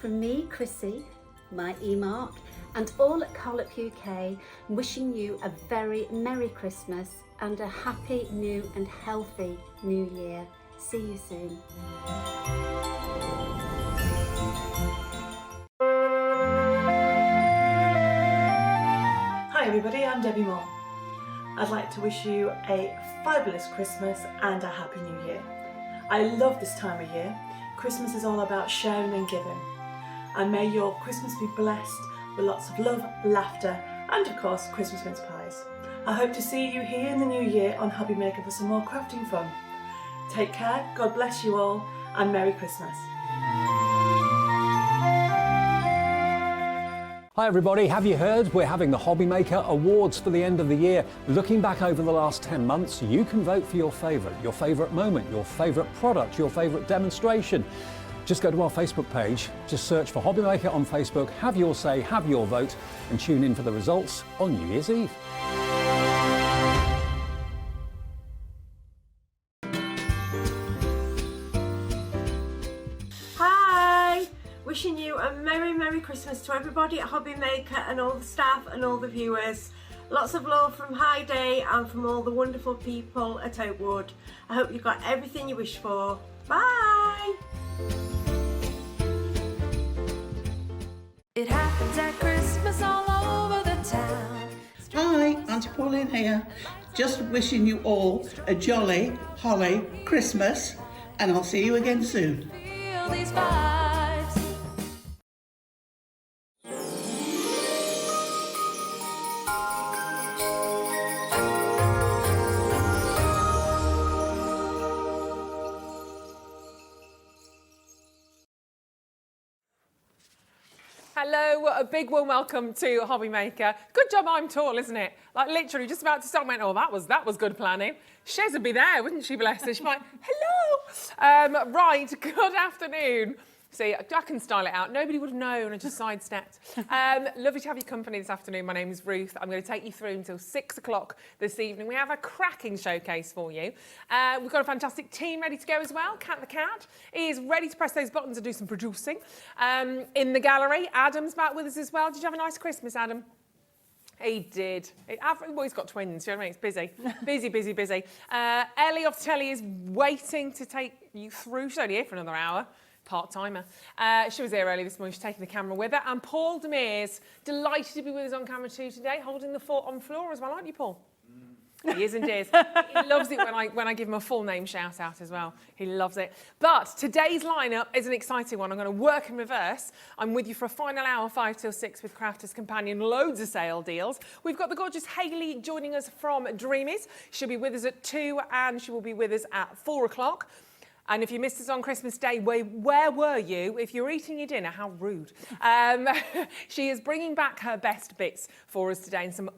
From me, Chrissy, my E-Mark, and all at Collop UK, wishing you a very Merry Christmas and a happy, new and healthy New Year. See you soon. Hi everybody, I'm Debbie Moore. I'd like to wish you a fabulous Christmas and a happy New Year. I love this time of year. Christmas is all about sharing and giving. And may your Christmas be blessed with lots of love, laughter, and of course, Christmas mince pies. I hope to see you here in the new year on Hobby Maker for some more crafting fun. Take care, God bless you all, and Merry Christmas. Hi everybody, have you heard? We're having the Hobby Maker Awards for the end of the year. Looking back over the last 10 months, you can vote for your favourite moment, your favourite product, your favourite demonstration. Just go to our Facebook page, just search for Hobby Maker on Facebook, have your say, have your vote, and tune in for the results on New Year's Eve. Hi! Wishing you a Merry Christmas to everybody at Hobby Maker and all the staff and all the viewers. Lots of love from High Day and from all the wonderful people at Oakwood. I hope you got everything you wish for. Bye! It happens at Christmas all over the town. Hi, Auntie Pauline here. Just wishing you all a jolly, holly Christmas, and I'll see you again soon. Feel these vibes. Hello, a big warm welcome to Hobby Maker. Good job I'm tall, isn't it? Like literally just about to start, I went, oh, that was good planning. Shez would be there, wouldn't she, bless her? She'd be like, hello. Right, good afternoon. See, I can style it out. Nobody would have known. I just sidestepped. Lovely to have your company this afternoon. My name is Ruth. I'm going to take you through until 6 o'clock this evening. We have a cracking showcase for you. We've got a fantastic team ready to go as well. Cat the Cat is ready to press those buttons and do some producing. In the gallery, Adam's back with us as well. Did you have a nice Christmas, Adam? He did. Well, he's got twins, you know what I mean? It's busy. busy. Ellie off telly is waiting to take you through. She's only here for another hour. Part-timer. She was here early this morning. She's taking the camera with her. And Paul Dreamees, delighted to be with us on camera too today, holding the fort on floor as well, aren't you, Paul? He is indeed. He loves it when I give him a full name shout out as well. He loves it. But today's lineup is an exciting one. I'm going to work in reverse. I'm with you for a final hour, 5 till 6 with Crafters Companion. Loads of sale deals. We've got the gorgeous Hayley joining us from Dreamees. She'll be with us at 2 and she will be with us at 4 o'clock. And if you missed us on Christmas Day, where were you? If you're eating your dinner, how rude. She is bringing back her best bits for us today and some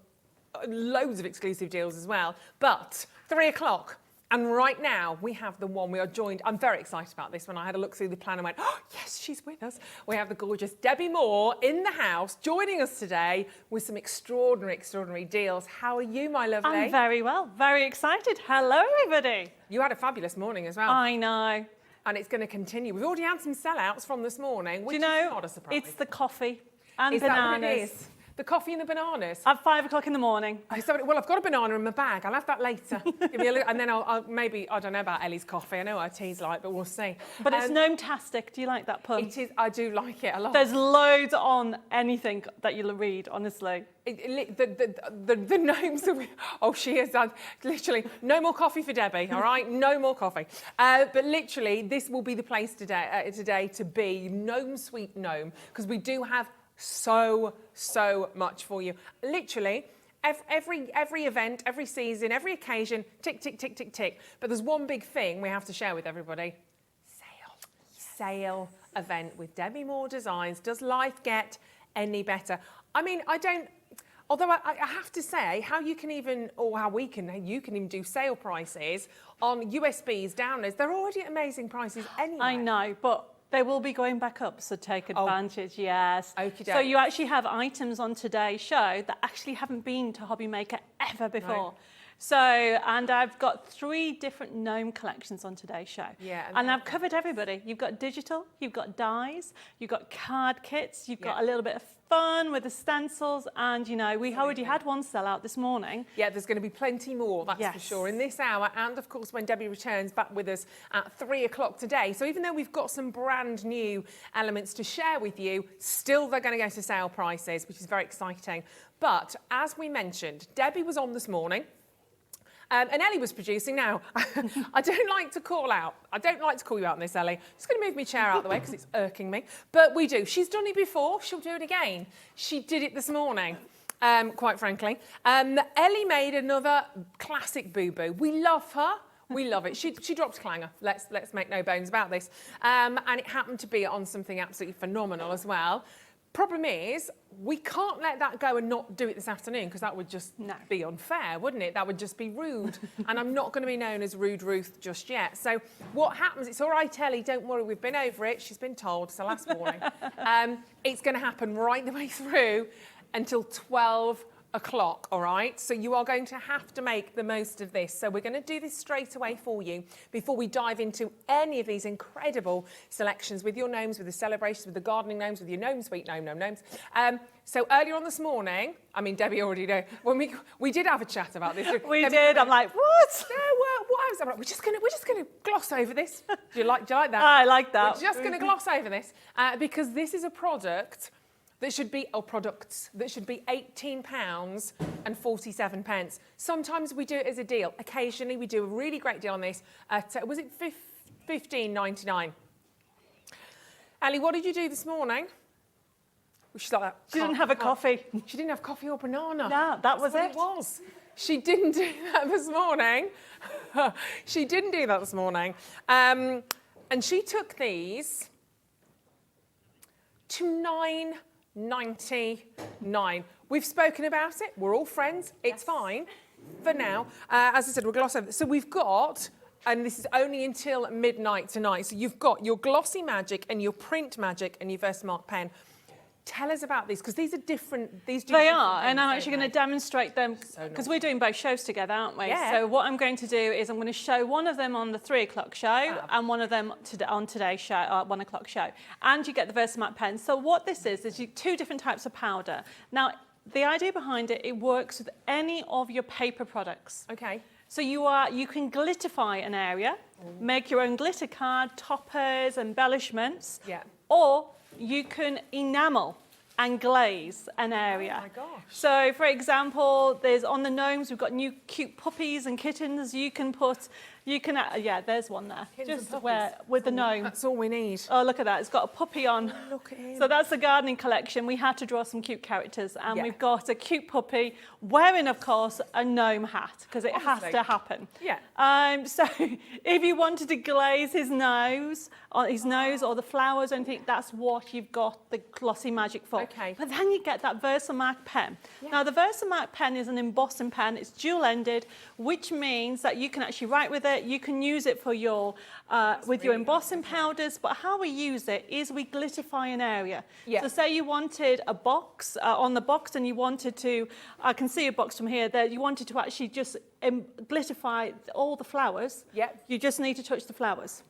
loads of exclusive deals as well. But 3 o'clock, and right now we have the one we are joined. I'm very excited about this one. I had a look through the plan and went, oh, yes, she's with us. We have the gorgeous Debbie Moore in the house joining us today with some extraordinary deals. How are you, my lovely? I'm very well, very excited. Hello, everybody. You had a fabulous morning as well. I know. And it's going to continue. We've already had some sellouts from this morning, which is not a surprise. It's the coffee and is bananas. That what it is? The coffee and the bananas? At 5 o'clock in the morning. Well, I've got a banana in my bag. I'll have that later. Give me a little, and then I'll maybe, I don't know about Ellie's coffee. I know what her tea's like, but we'll see. But it's gnome-tastic. Do you like that pun? It is. I do like it a lot. There's loads on anything that you'll read, honestly. The gnomes are... Oh, she is. Literally, no more coffee for Debbie, all right? No more coffee. But literally, this will be the place today to be Gnome Sweet Gnome, because we do have so much for you. Literally, every event, every season, every occasion, tick, tick, tick, tick, tick. But there's one big thing we have to share with everybody. Sale event with Debbie Moore Designs. Does life get any better? I mean, although I have to say, you can even do sale prices on USBs, downloads. They're already at amazing prices anyway. I know, but they will be going back up, so take advantage, yes. Okey-doke. So you actually have items on today's show that actually haven't been to Hobby Maker ever before. No. So, and I've got 3 different gnome collections on today's show. Yeah, And I've covered everybody. You've got digital, you've got dies, you've got card kits, you've got a little bit of fun with the stencils, and you know, we already had one sell out this morning. Yeah, there's going to be plenty more, that's for sure, in this hour, and of course when Debbie returns back with us at 3 o'clock today. So even though we've got some brand new elements to share with you, still they're going to go to sale prices, which is very exciting. But as we mentioned, Debbie was on this morning. And Ellie was producing. Now, I don't like to call out. I don't like to call you out on this, Ellie. I'm just going to move my chair out of the way because it's irking me. But we do. She's done it before. She'll do it again. She did it this morning, quite frankly. Ellie made another classic boo-boo. We love her. We love it. She dropped a clanger. Let's make no bones about this. And it happened to be on something absolutely phenomenal as well. Problem is, we can't let that go and not do it this afternoon because that would just be unfair, wouldn't it? That would just be rude. And I'm not going to be known as Rude Ruth just yet. So what happens, it's all right, Ellie, don't worry, we've been over it. She's been told, it's the last warning. It's going to happen right the way through until 12 o'clock, all right? So you are going to have to make the most of this. So we're going to do this straight away for you before we dive into any of these incredible selections with your gnomes, with the celebrations, with the gardening gnomes, with your gnome suite gnomes. So earlier on this morning, I mean, Debbie already know, when we did have a chat about this. We did. I'm like, what? No, what else? I'm like, we're just going to gloss over this. Do you like that? I like that. We're just going to gloss over this because this is a product that should be, or products, that should be £18.47. Sometimes we do it as a deal. Occasionally we do a really great deal on this at, was it $15.99? Ellie, what did you do this morning? She's like that. She didn't have a coffee. She didn't have coffee or banana. No, that was That's what it was. She didn't do that this morning. She didn't do that this morning. And she took these to $9.99. We've spoken about it. We're all friends. It's fine for now. As I said, we'll gloss over. So we've got, and this is only until midnight tonight. So you've got your glossy magic and your print magic and your Versamark pen. Tell us about these because these are different. They are, and I'm actually going to demonstrate them because we're doing both shows together, aren't we? Yeah. So what I'm going to do is I'm going to show one of them on the 3 o'clock show and one of them on today's show, 1 o'clock show. And you get the Versamark pen. So what this is 2 different types of powder. Now, the idea behind it, it works with any of your paper products. Okay. So you can glitterify an area, make your own glitter card, toppers, embellishments. Yeah. Or you can enamel and glaze an area. Oh my gosh. So for example, there's on the gnomes, we've got new cute puppies and kittens. There's one there. Kittens Just and where with the gnome. That's all we need. Oh, look at that. It's got a puppy on. Look at him. So that's the gardening collection. We had to draw some cute characters. And Yeah. we've got a cute puppy wearing, of course, a gnome hat because it has to happen. Yeah. So if you wanted to glaze his nose or the flowers or anything, that's what you've got the glossy magic for. Okay. But then you get that Versamark pen. Yeah. Now, the Versamark pen is an embossing pen. It's dual-ended, which means that you can actually write with it. You can use it for your your embossing powders. But how we use it is we glitterify an area. Yeah. So say you wanted a box on the box, and you wanted to. I can see a box from here. There, you wanted to actually just glitterify all the flowers. Yeah. You just need to touch the flowers.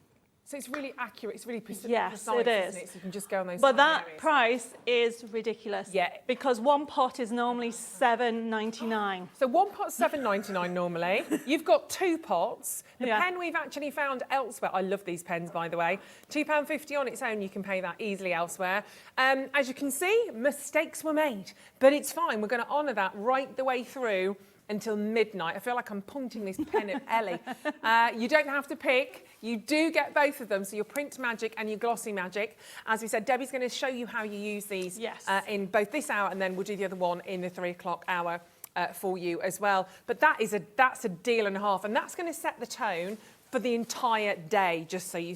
So it's really accurate. It's really precise. Yes, it is. Isn't it? So you can just go on those. But that areas. price is ridiculous. Yeah. Because one pot is normally $7.99. So one pot's $7.99 normally. You've got 2 pots. The pen we've actually found elsewhere. I love these pens, by the way. £2.50 on its own. You can pay that easily elsewhere. As you can see, mistakes were made, but it's fine. We're going to honour that right the way through until midnight. I feel like I'm pointing this pen at Ellie. You don't have to pick. You do get both of them, so your print magic and your glossy magic. As we said, Debbie's going to show you how you use these in both this hour, and then we'll do the other one in the 3 o'clock hour for you as well. But that's a deal and a half, and that's going to set the tone for the entire day, just so you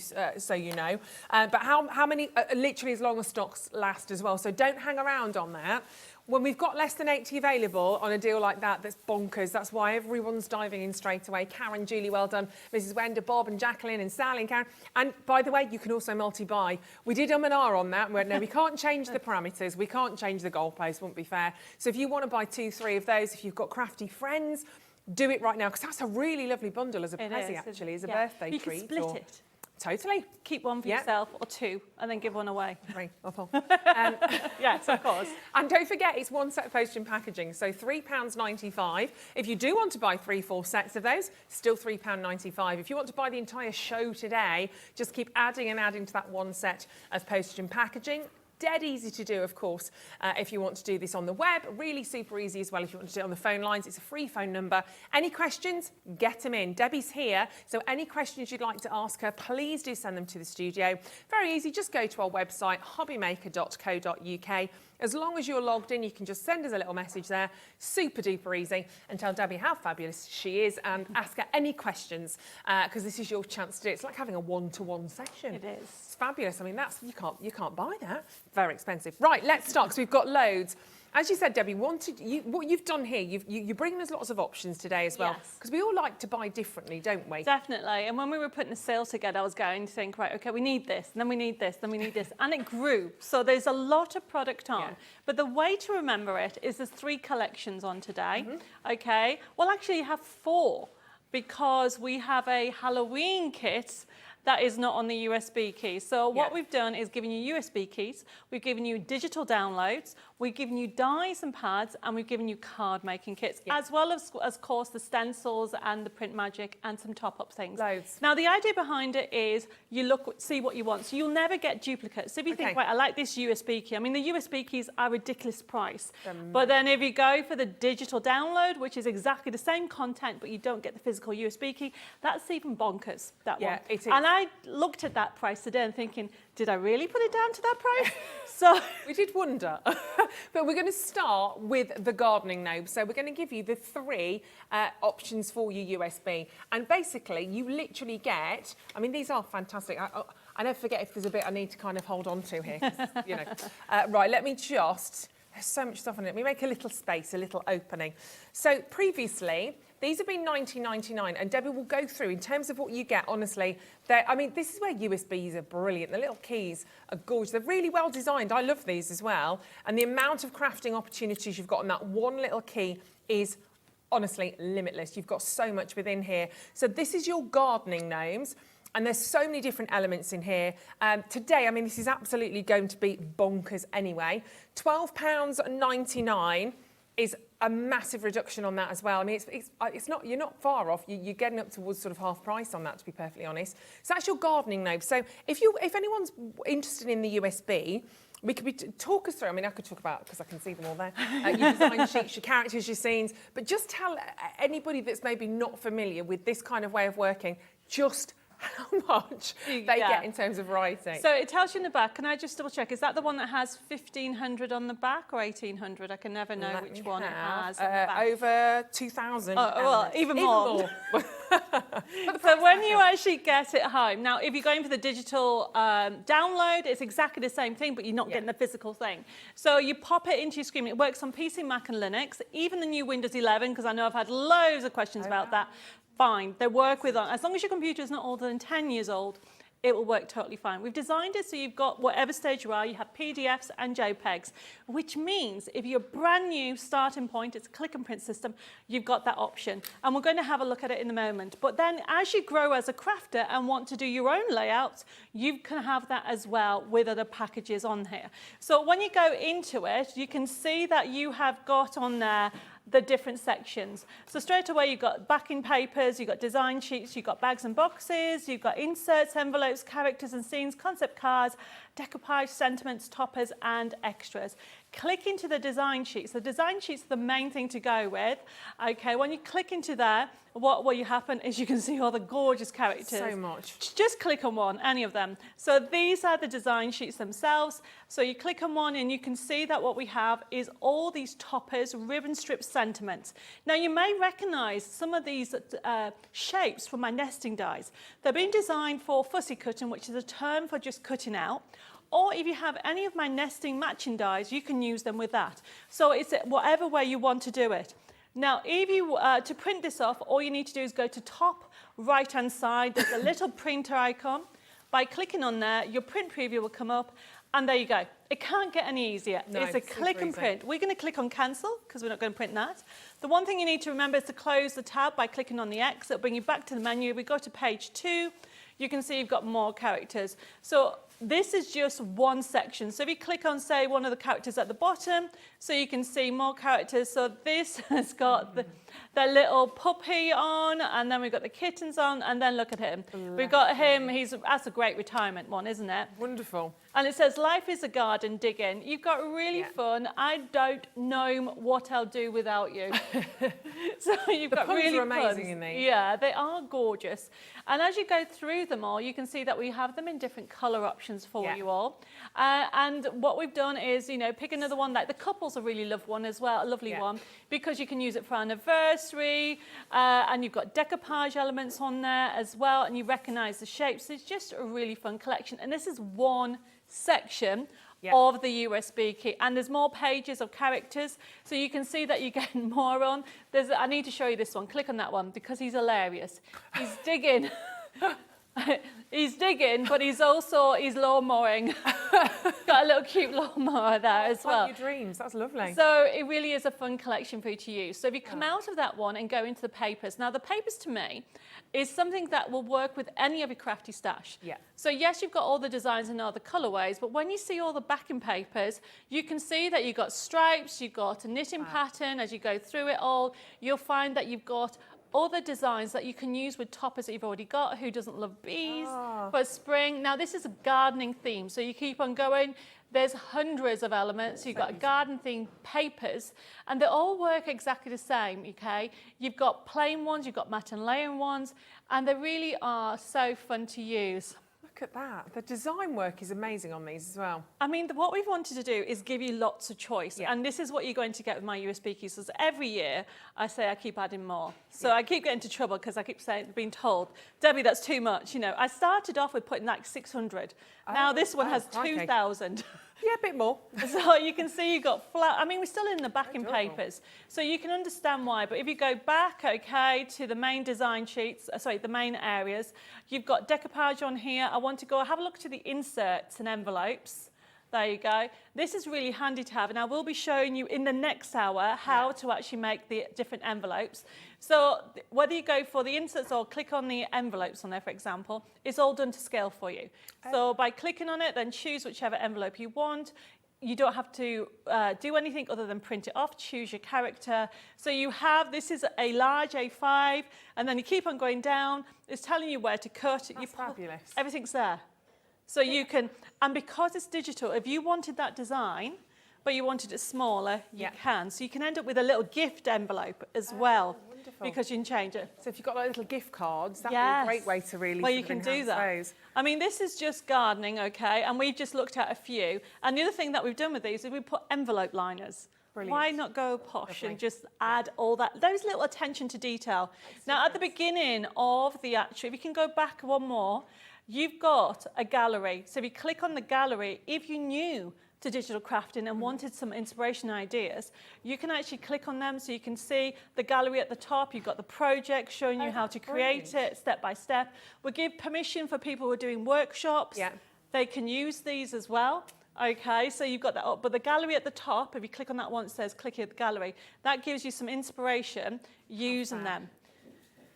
know. But how many? Literally as long as stocks last as well. So don't hang around on that. When we've got less than 80 available on a deal like that, that's bonkers. That's why everyone's diving in straight away. Karen, Julie, well done. Mrs. Wender, Bob and Jacqueline and Sally and Karen. And by the way, you can also multi-buy. We did and ah on that. We went, no, we can't change the parameters. We can't change the goalpost, wouldn't be fair. So if you want to buy 2, 3 of those, if you've got crafty friends, do it right now, because that's a really lovely bundle as a It present, is, actually, as a yeah. birthday You treat. can split or- it. Totally. Keep one for Yeah. yourself or two, and then give one away. Three, awful. Yes, of course. And don't forget, it's one set of postage and packaging, so £3.95. If you do want to buy 3-4 sets of those, still £3.95. If you want to buy the entire show today, just keep adding and adding to that one set of postage and packaging. Dead easy to do, of course, if you want to do this on the web. Really super easy as well if you want to do it on the phone lines. It's a free phone number. Any questions? Get them in. Debbie's here, so any questions you'd like to ask her, please do send them to the studio. Very easy. Just go to our website, hobbymaker.co.uk. As long as you're logged in, you can just send us a little message there. Super duper easy, and tell Debbie how fabulous she is and ask her any questions, because this is your chance to do it. It's like having a one-to-one session. It is. It's fabulous. I mean, that's you can't buy that. Very expensive. Right, let's start, because we've got loads. As you said, Debbie, what you've done here, you're bringing us lots of options today as well, Yes. because we all like to buy differently, don't we? Definitely. And when we were putting the sale together, I was going to think, right, okay, we need this, and then we need this, then we need this. And it grew. So there's a lot of product on. Yeah. But the way to remember it is there's 3 collections on today. Okay. Well, actually, you have 4, because we have a Halloween kit that is not on the USB key. So what we've done is given you USB keys, we've given you digital downloads, we've given you dies and pads, and we've given you card making kits, as well as course the stencils and the print magic and some top-up things. Loads. Now the idea behind it is you see what you want, so you'll never get duplicates. So if you think, right, I like this USB key. I mean, the USB keys are a ridiculous price, but then if you go for the digital download, which is exactly the same content, but you don't get the physical USB key, that's even bonkers, that one. It is. And I looked at that price today and thinking, did I really put it down to that price? So we did wonder. But we're going to start with the gardening gnome. So we're going to give you the 3 options for your USB. And basically, you literally get, I mean, these are fantastic. I never forget if there's a bit I need to kind of hold on to here. 'Cause, you know. Right, let me just, there's so much stuff on it. Let me make a little space, a little opening. So previously, these have been $19.99, and Debbie will go through in terms of what you get. Honestly, I mean, this is where USBs are brilliant. The little keys are gorgeous. They're really well designed. I love these as well. And the amount of crafting opportunities you've got on that one little key is honestly limitless. You've got so much within here. So this is your gardening gnomes. And there's so many different elements in here. Today, I mean, this is absolutely going to be bonkers anyway. £12.99 is a massive reduction on that as well. I mean, it's not, you're not far off. You're getting up towards sort of half price on that, to be perfectly honest. So that's your gardening gnome. So if anyone's interested in the USB, we could talk us through. I mean, I could talk about, because I can see them all there, your design sheets, your characters, your scenes, but just tell anybody that's maybe not familiar with this kind of way of working, just how much they get in terms of writing. So it tells you in the back. Can I just double check? Is that the one that has 1,500 on the back or 1,800? I can never know which one it has. On the back. Over 2,000. Oh, well, even more. So when you actually get it home, now if you're going for the digital download, it's exactly the same thing, but you're not getting the physical thing. So you pop it into your screen. It works on PC, Mac and Linux, even the new Windows 11, because I know I've had loads of questions about that. Fine, they work with, as long as your computer is not older than 10 years old, it will work totally fine. We've designed it so you've got whatever stage you are, you have PDFs and JPEGs, which means if you're brand new starting point, it's a click and print system, you've got that option. And we're going to have a look at it in a moment. But then as you grow as a crafter and want to do your own layouts, you can have that as well with other packages on here. So when you go into it, you can see that you have got on there the different sections. So straight away you've got backing papers, you've got design sheets, you've got bags and boxes, you've got inserts, envelopes, characters and scenes, concept cards, decoupage, sentiments, toppers and extras. Click into the design sheets. The design sheets are the main thing to go with. Okay, when you click into there, what will happen is you can see all the gorgeous characters. So much. Just click on one, any of them. So these are the design sheets themselves. So you click on one and you can see that what we have is all these toppers, ribbon strip sentiments. Now you may recognize some of these shapes from my nesting dies. They're being designed for fussy cutting, which is a term for just cutting out. Or if you have any of my nesting matching dies, you can use them with that. So it's whatever way you want to do it. Now, if you to print this off, all you need to do is go to top right-hand side. There's a little printer icon. By clicking on there, your print preview will come up, And there you go. It can't get any easier. No, it's a super click and easy. print. We're going to click on cancel because we're not going to print that. The one thing you need to remember is to close the tab by clicking on the X. It'll bring you back to the menu. We go to page 2. You can see you've got more characters. So this is just one section. So if you click on, say, one of the characters at the bottom, so you can see more characters. So this has got the little puppy on, and then we've got the kittens on, and then look at him. We've got him. That's a great retirement one, isn't it? Wonderful. And it says, life is a garden, dig in. You've got really fun. I don't know what I'll do without you. So you've got puns really are amazing puns. in these. Yeah, they are gorgeous. And as you go through them all, you can see that we have them in different colour options for you all. And what we've done is, pick another one. Like the couple's a really lovely one as well, a lovely one, because you can use it for anniversary. And you've got decoupage elements on there as well, and you recognise the shapes. It's just a really fun collection. And this is one section of the USB key, and there's more pages of characters, so you can see that you're getting more on. I need to show you this one. Click on that one because he's hilarious. He's digging. He's digging, but he's lawnmowing. Got a little cute lawnmower there as well. Your dreams, that's lovely. So it really is a fun collection for you to use. So if you come out of that one and go into the papers, now the papers to me is something that will work with any of your crafty stash. Yeah. So yes, you've got all the designs and all the colourways, but when you see all the backing papers, you can see that you've got stripes, you've got a knitting pattern. As you go through it all, you'll find that you've got other designs that you can use with toppers that you've already got. Who doesn't love bees for spring? Now this is a gardening theme, so you keep on going. There's hundreds of elements. You've got garden themed papers, and they all work exactly the same, okay? You've got plain ones, you've got matte and layering ones, and they really are so fun to use. Look at that. The design work is amazing on these as well. I mean, what we've wanted to do is give you lots of choice. And this is what you're going to get with my USB keys. So every year, I say I keep adding more. So I keep getting into trouble because I keep being told, Debbie, that's too much. I started off with putting like 600. Now this one has 2,000. Yeah, a bit more. So you can see you've got flat. I mean, we're still in the backing papers, so you can understand why. But if you go back, okay, to the main design sheets, the main areas, you've got decoupage on here. I want to go have a look to the inserts and envelopes. There you go. This is really handy to have, and I will be showing you in the next hour how to actually make the different envelopes. So whether you go for the inserts or click on the envelopes on there, for example, it's all done to scale for you. So by clicking on it, then choose whichever envelope you want. You don't have to do anything other than print it off, choose your character. So you have, this is a large A5, and then you keep on going down. It's telling you where to cut. That's fabulous. Everything's there. So you can, and because it's digital, if you wanted that design, but you wanted it smaller, you can. So you can end up with a little gift envelope as well, because you can change it. So if you've got like little gift cards, that'd be a great way to really you can do that. those. I mean, this is just gardening, okay, and we've just looked at a few. And the other thing that we've done with these is we put envelope liners. Brilliant. Why not go posh and just add all that, those little attention to detail. Now, at the beginning of the actual, if you can go back one more, you've got a gallery. So if you click on the gallery, if you knew to digital crafting and wanted some inspiration ideas, you can actually click on them so you can see the gallery at the top. You've got the project showing you how to create it step by step. We give permission for people who are doing workshops. They can use these as well. Okay, so you've got that up, but the gallery at the top, if you click on that one, it says click here at the gallery. That gives you some inspiration using them.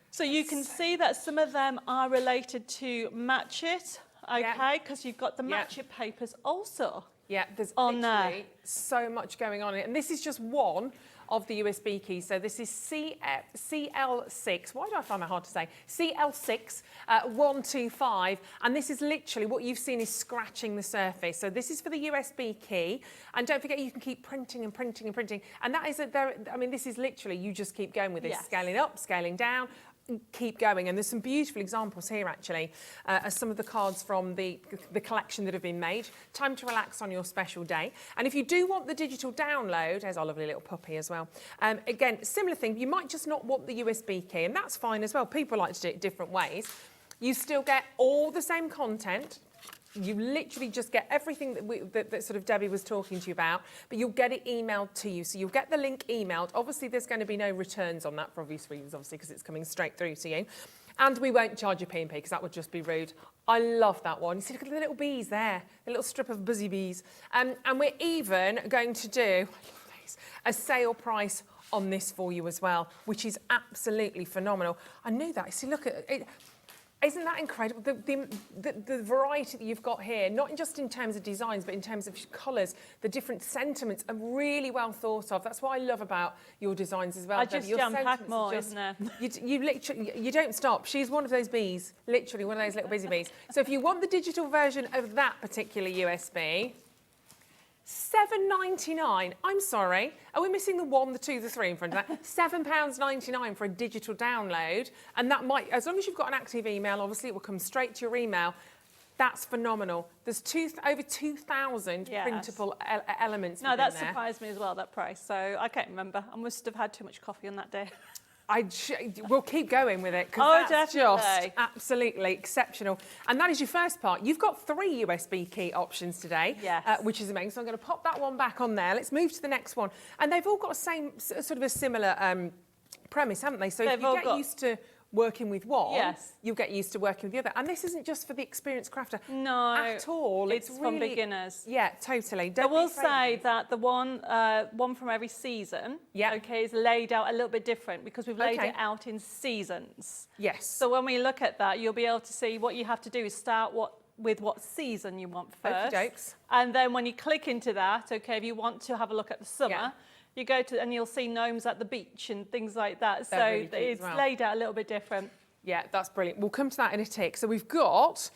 So you can see that some of them are related to Match It, okay, because you've got the Match It papers also. Yeah, there's on literally so much going on in it. And this is just one of the USB keys. So this is CL6, why do I find that hard to say? CL6 125, and this is literally what you've seen is scratching the surface. So this is for the USB key, and don't forget you can keep printing and printing and printing. And that is, I mean, this is literally, you just keep going with this, scaling up, scaling down, keep going. And there's some beautiful examples here actually, as some of the cards from the collection that have been made. Time to relax on your special day. And if you do want the digital download, there's our lovely little puppy as well. Again, similar thing, you might just not want the USB key, and that's fine as well. People like to do it different ways. You still get all the same content. You literally just get everything that sort of Debbie was talking to you about, but you'll get it emailed to you. So you'll get the link emailed. Obviously, there's going to be no returns on that for obvious reasons, obviously, because it's coming straight through to you. And we won't charge you P&P because that would just be rude. I love that one. You see, look at the little bees there, the little strip of buzzy bees. And we're even going to do, I love these, a sale price on this for you as well, which is absolutely phenomenal. I knew that. See, look at it. Isn't that incredible? The variety that you've got here, not just in terms of designs, but in terms of colours, the different sentiments are really well thought of. That's what I love about your designs as well. I just jam-pack more, just, isn't it? You literally, you don't stop. She's one of those bees, literally one of those little busy bees. So if you want the digital version of that particular USB, £7.99. I'm sorry. Are we missing the 1, the 2, the 3 in front of that? £7.99 for a digital download. And that might, as long as you've got an active email, obviously it will come straight to your email. That's phenomenal. There's over 2,000 printable elements. No, that surprised me as well, that price. So I can't remember. I must have had too much coffee on that day. We'll keep going with it because that's definitely. just absolutely exceptional. And that is your first part. You've got 3 USB key options today, which is amazing. So I'm going to pop that one back on there. Let's move to the next one. And they've all got the same, sort of a similar premise, haven't they? So if you get used to working with one, you'll get used to working with the other. And this isn't just for the experienced crafter at all. It's really, from beginners. Yeah, totally. I will say that the one from every season, is laid out a little bit different because we've laid it out in seasons. Yes. So when we look at that, you'll be able to see what you have to do is start with what season you want first. Okey-dokes. And then when you click into that, if you want to have a look at the summer, you go to and you'll see gnomes at the beach and things like that. So really it's laid out a little bit different. Yeah, that's brilliant. We'll come to that in a tick. So we've got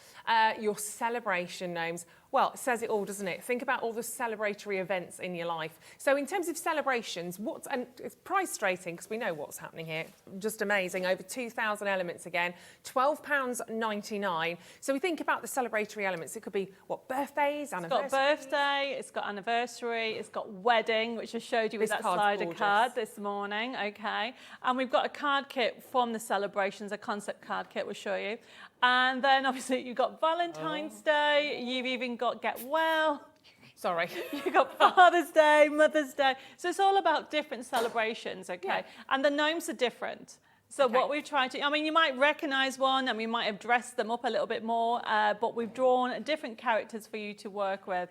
your celebration gnomes. Well, it says it all, doesn't it? Think about all the celebratory events in your life. So in terms of celebrations, and it's price straight in because we know what's happening here. Just amazing. Over 2,000 elements again. £12.99. So we think about the celebratory elements. It could be, birthdays, anniversaries? It's got birthday, it's got anniversary, it's got wedding, which I showed you with that slider card this morning, And we've got a card kit from the celebrations, a concept card kit we'll show you. And then obviously you've got Valentine's Day, you've even got Get Well. Sorry. You've got Father's Day, Mother's Day. So it's all about different celebrations, And the gnomes are different. So what we've tried to, you might recognise one and we might have dressed them up a little bit more, but we've drawn different characters for you to work with.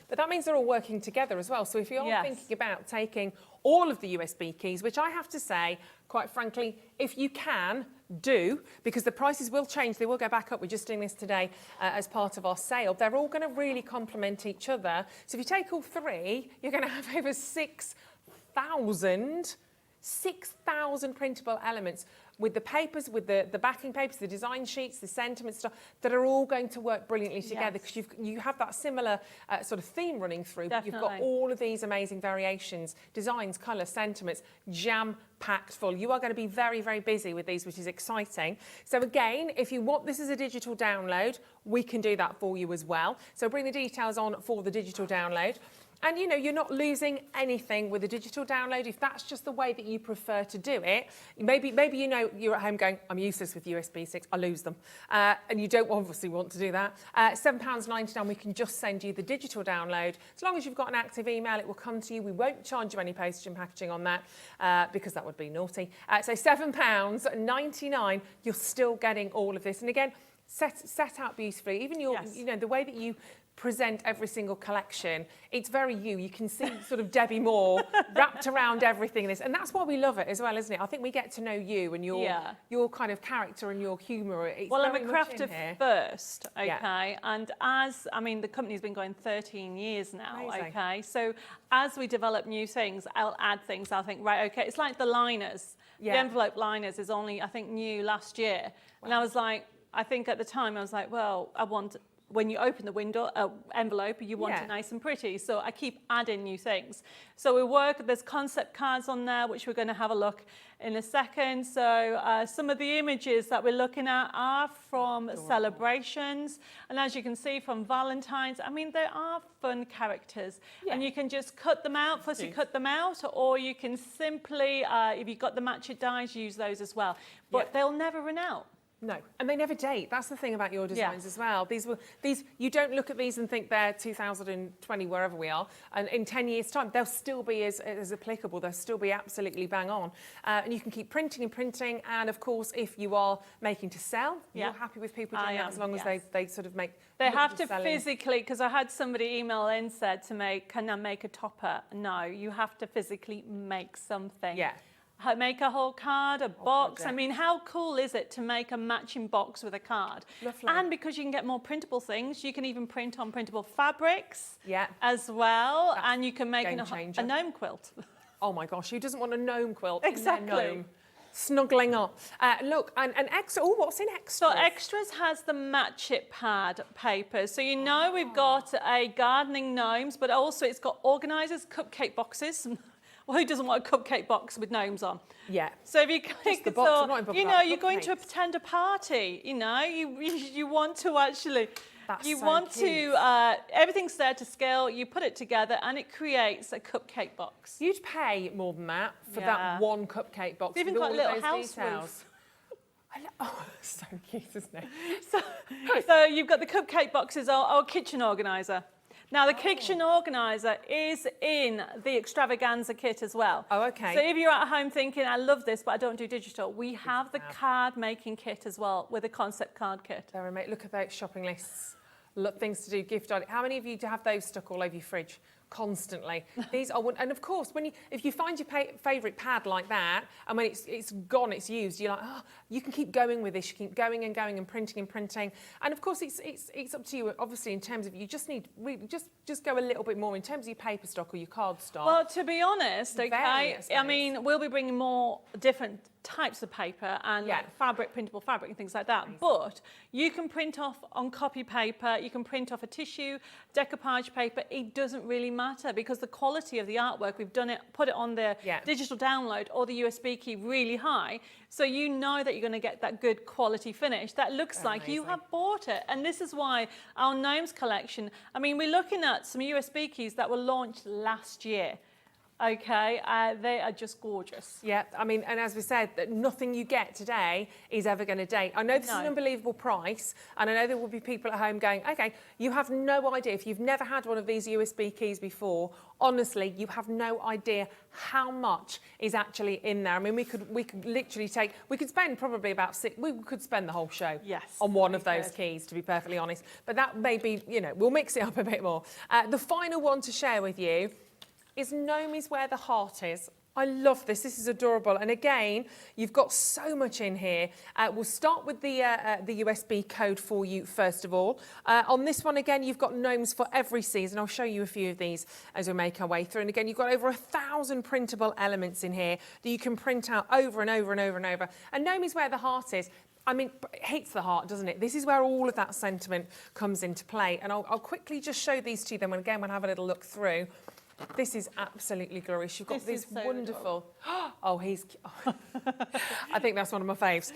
But that means they're all working together as well. So if you're thinking about taking all of the USB keys, which I have to say, quite frankly, if you can, do, because the prices will change. They will go back up. We're just doing this today as part of our sale. They're all going to really complement each other. So if you take all 3, you're going to have over 6,000 printable elements with the papers, with the backing papers, the design sheets, the sentiment stuff, that are all going to work brilliantly together because you have that similar sort of theme running through, but you've got all of these amazing variations, designs, colour, sentiments, jam-packed full. You are going to be very, very busy with these, which is exciting. So again, if you want this as a digital download, we can do that for you as well. So bring the details on for the digital download. And, you're not losing anything with a digital download. If that's just the way that you prefer to do it, maybe you're at home going, I'm useless with USB sticks, I lose them. And you don't obviously want to do that. £7.99, we can just send you the digital download. As long as you've got an active email, it will come to you. We won't charge you any postage and packaging on that because that would be naughty. So £7.99, you're still getting all of this. And again, set out beautifully. Even the way that you present every single collection, it's very you. You can see sort of Debbie Moore wrapped around everything in this. And that's why we love it as well, isn't it? I think we get to know you and your kind of character and your humour. Well, I'm a crafter first, and the company's been going 13 years now, Amazing. So as we develop new things, I'll add things. I'll think, it's like the liners. The envelope liners is only, I think, new last year. Wow. And I was like, I think at the time, I was like, well, I want... When you open the envelope, you want it nice and pretty. So I keep adding new things. So there's concept cards on there, which we're going to have a look in a second. So some of the images that we're looking at are from celebrations. And as you can see from Valentine's, there are fun characters. Yeah. And you can just cut them out, fussy cut them out, or you can simply, if you've got the match it dies, use those as well. But they'll never run out. No, and they never date. That's the thing about your designs as well. These you don't look at these and think they're 2020 wherever we are, and in 10 years' time they'll still be as applicable. They'll still be absolutely bang on, and you can keep printing and printing. And of course, if you are making to sell, you're happy with people doing that as long as they sort of make. They have to physically, because I had somebody email in said can I make a topper? No, you have to physically make something. Yeah. Make a whole card, a box. project. I mean, how cool is it to make a matching box with a card? Lovely. And because you can get more printable things, you can even print on printable fabrics Yeah. as well. That's and you can make game a changer. gnome quilt. Oh my gosh, who doesn't want a gnome quilt? Exactly. In their gnome? Snuggling up. Look, and extra. Oh, what's in extras? So extras has the match it pad paper. So you know we've got a gardening gnomes, but also it's got organisers, cupcake boxes. Well, who doesn't want a cupcake box with gnomes on? Yeah. So if you click the box, I'm not even you about know, you're going to cupcakes. pretend a party. You know, you want to actually. That's you so want cute. to. Everything's there to scale. You put it together, and it creates a cupcake box. You'd pay more than that for Yeah. that one cupcake box. It's even with got all a little of those house details. roof. Oh, so cute, isn't it? So you've got the cupcake boxes or kitchen organizer. Now the kitchen organizer is in the extravaganza kit as well. Oh, okay. So if you're at home thinking, I love this, but I don't do digital, we have the card making kit as well with a concept card kit. There, mate. Look at those shopping lists. Look, things to do, gift idea. How many of you have those stuck all over your fridge? Constantly. These are, and of course, if you find your favourite pad like that, and when it's gone, it's used, you're like, oh, you can keep going with this. You keep going and going and printing. And of course, it's up to you. Obviously, in terms of you just need just go a little bit more in terms of your paper stock or your card stock. Well, to be honest, Vary, okay, I suppose. mean, we'll be bringing more different types of paper and like fabric, printable fabric and things like that. Amazing. But you can print off on copy paper, you can print off a tissue, decoupage paper. It doesn't really matter because the quality of the artwork, we've done it, put it on the digital download or the USB key really high. So you know that you're going to get that good quality finish that looks like you have bought it. And this is why our Gnomes collection, I mean, we're looking at some USB keys that were launched last year. Okay, they are just gorgeous. Yeah, I mean, and as we said, that nothing you get today is ever going to date. I know this is an unbelievable price, and I know there will be people at home going, okay, you have no idea. If you've never had one of these USB keys before, honestly, you have no idea how much is actually in there. I mean, we could literally we could spend probably about we could spend the whole show on one of those keys, to be perfectly honest. But that may be, we'll mix it up a bit more. The final one to share with you is Gnome is where the heart is. I love this. This is adorable. And again, you've got so much in here. We'll start with the USB code for you first of all. On this one, again, you've got gnomes for every season. I'll show you a few of these as we make our way through. And again, you've got over 1,000 printable elements in here that you can print out over and over and over and over. And Gnome is where the heart is. I mean, it hits the heart, doesn't it? This is where all of that sentiment comes into play. And I'll quickly just show these to you then. And again, we'll have a little look through. This is absolutely glorious. You've got this so wonderful. Oh, I think that's one of my faves.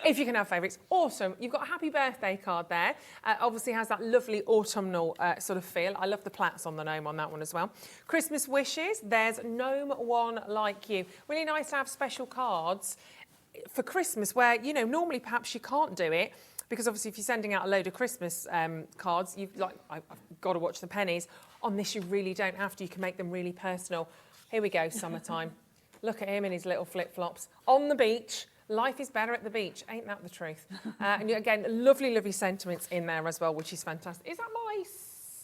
If you can have favourites, awesome. You've got a happy birthday card there. Obviously has that lovely autumnal sort of feel. I love the plaits on the gnome on that one as well. Christmas wishes. There's Gnome One Like You. Really nice to have special cards for Christmas where normally perhaps you can't do it. Because obviously, if you're sending out a load of Christmas cards, I've got to watch the pennies. On this, you really don't have to. You can make them really personal. Here we go, summertime. Look at him in his little flip-flops. On the beach. Life is better at the beach. Ain't that the truth? And again, lovely, lovely sentiments in there as well, which is fantastic. Is that my...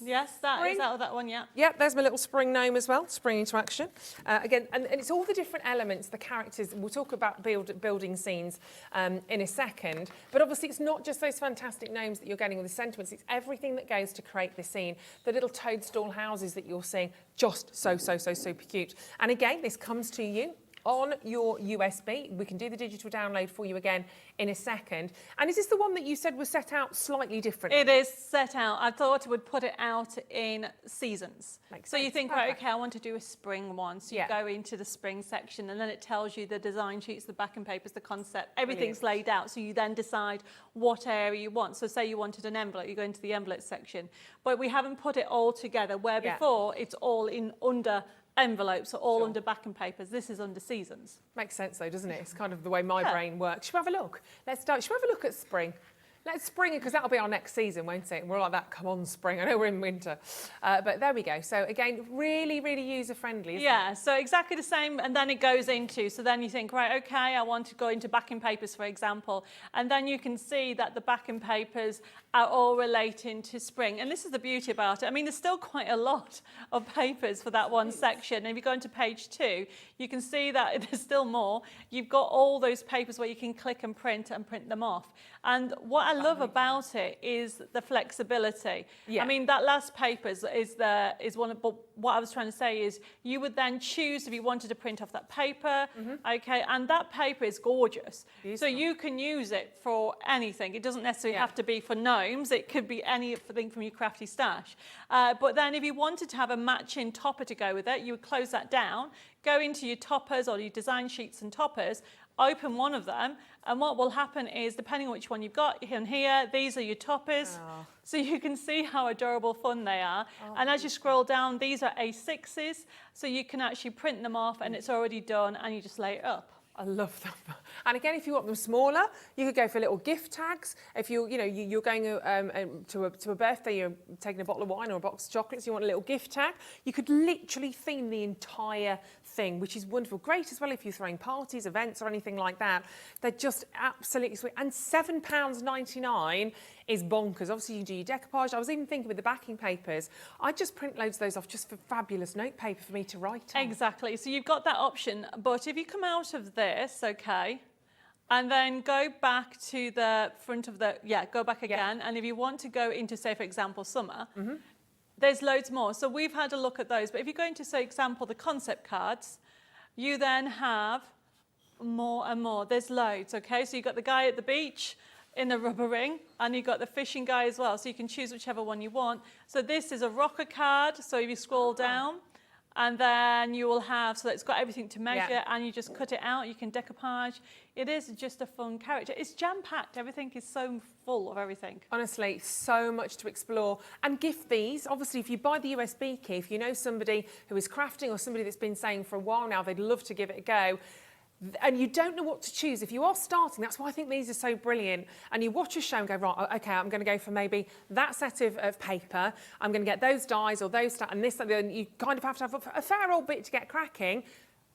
Yes, that is out of that one, yeah. Yep, there's my little spring gnome as well, spring into action. Again, and it's all the different elements, the characters. We'll talk about building scenes in a second. But obviously, it's not just those fantastic gnomes that you're getting with the sentiments. It's everything that goes to create the scene. The little toadstool houses that you're seeing, just so super cute. And again, this comes to you on your USB. We can do the digital download for you again in a second. And is this the one that you said was set out slightly differently? It is set out. I thought I would put it out in seasons. Makes So you sense. think, Perfect. right, okay, I want to do a spring one. So you go into the spring section and then it tells you the design sheets, the backing papers, the concept, everything's laid out. So you then decide what area you want. So say you wanted an envelope, you go into the envelope section. But we haven't put it all together where before it's all in under envelopes are all Sure. under backing papers. This is under seasons. Makes sense though, doesn't it? It's kind of the way my Yeah. brain works. Should we have a look? Let's start. Should we have a look at spring? Let's spring it, because that'll be our next season, won't it? And we're like that, come on, spring. I know we're in winter. But there we go. So again, really, really user-friendly, isn't it? Yeah, so exactly the same, and then it goes into, so then you think, right, okay, I want to go into backing papers, for example, and then you can see that the backing papers are all relating to spring. And this is the beauty about it. I mean, there's still quite a lot of papers for that one section. And if you go into page 2, you can see that there's still more. You've got all those papers where you can click and print them off. And what I love about it is the flexibility. Yeah. I mean, that last paper is one of, but what I was trying to say is you would then choose if you wanted to print off that paper, okay, and that paper is gorgeous. Beautiful. So you can use it for anything. It doesn't necessarily have to be for gnomes. It could be anything from your crafty stash. But then if you wanted to have a matching topper to go with it, you would close that down, go into your toppers or your design sheets and toppers, open one of them, and what will happen is, depending on which one you've got in here, these are your toppers. Oh. So you can see how adorable fun they are. And as you scroll down, these are A6s, so you can actually print them off and it's already done and you just lay it up. I love them. And again, if you want them smaller, you could go for little gift tags. If you're going to a birthday, you're taking a bottle of wine or a box of chocolates, you want a little gift tag, you could literally theme the entire thing, which is wonderful. Great as well if you're throwing parties, events or anything like that. They're just absolutely sweet. And £7.99 is bonkers. Obviously, you do your decoupage. I was even thinking with the backing papers, I'd just print loads of those off just for fabulous notepaper for me to write on. Exactly. So you've got that option. But if you come out of this, okay, and then go back to the front of the, go back again. And if you want to go into, say, for example, summer, there's loads more. So we've had a look at those. But if you go into, say, example, the concept cards, you then have more and more. There's loads, okay? So you've got the guy at the beach in the rubber ring, and you've got the fishing guy as well. So you can choose whichever one you want. So this is a rocker card. So if you scroll down, and then you will have, so it's got everything to measure, and you just cut it out. You can decoupage. It is just a fun character. It's jam-packed. Everything is so full of everything. Honestly, so much to explore. And gift these. Obviously, if you buy the USB key, if you know somebody who is crafting or somebody that's been saying for a while now they'd love to give it a go, and you don't know what to choose, if you are starting, that's why I think these are so brilliant, and you watch a show and go, right, okay, I'm going to go for maybe that set of paper, I'm going to get those dies or those, and this, and you kind of have to have a fair old bit to get cracking.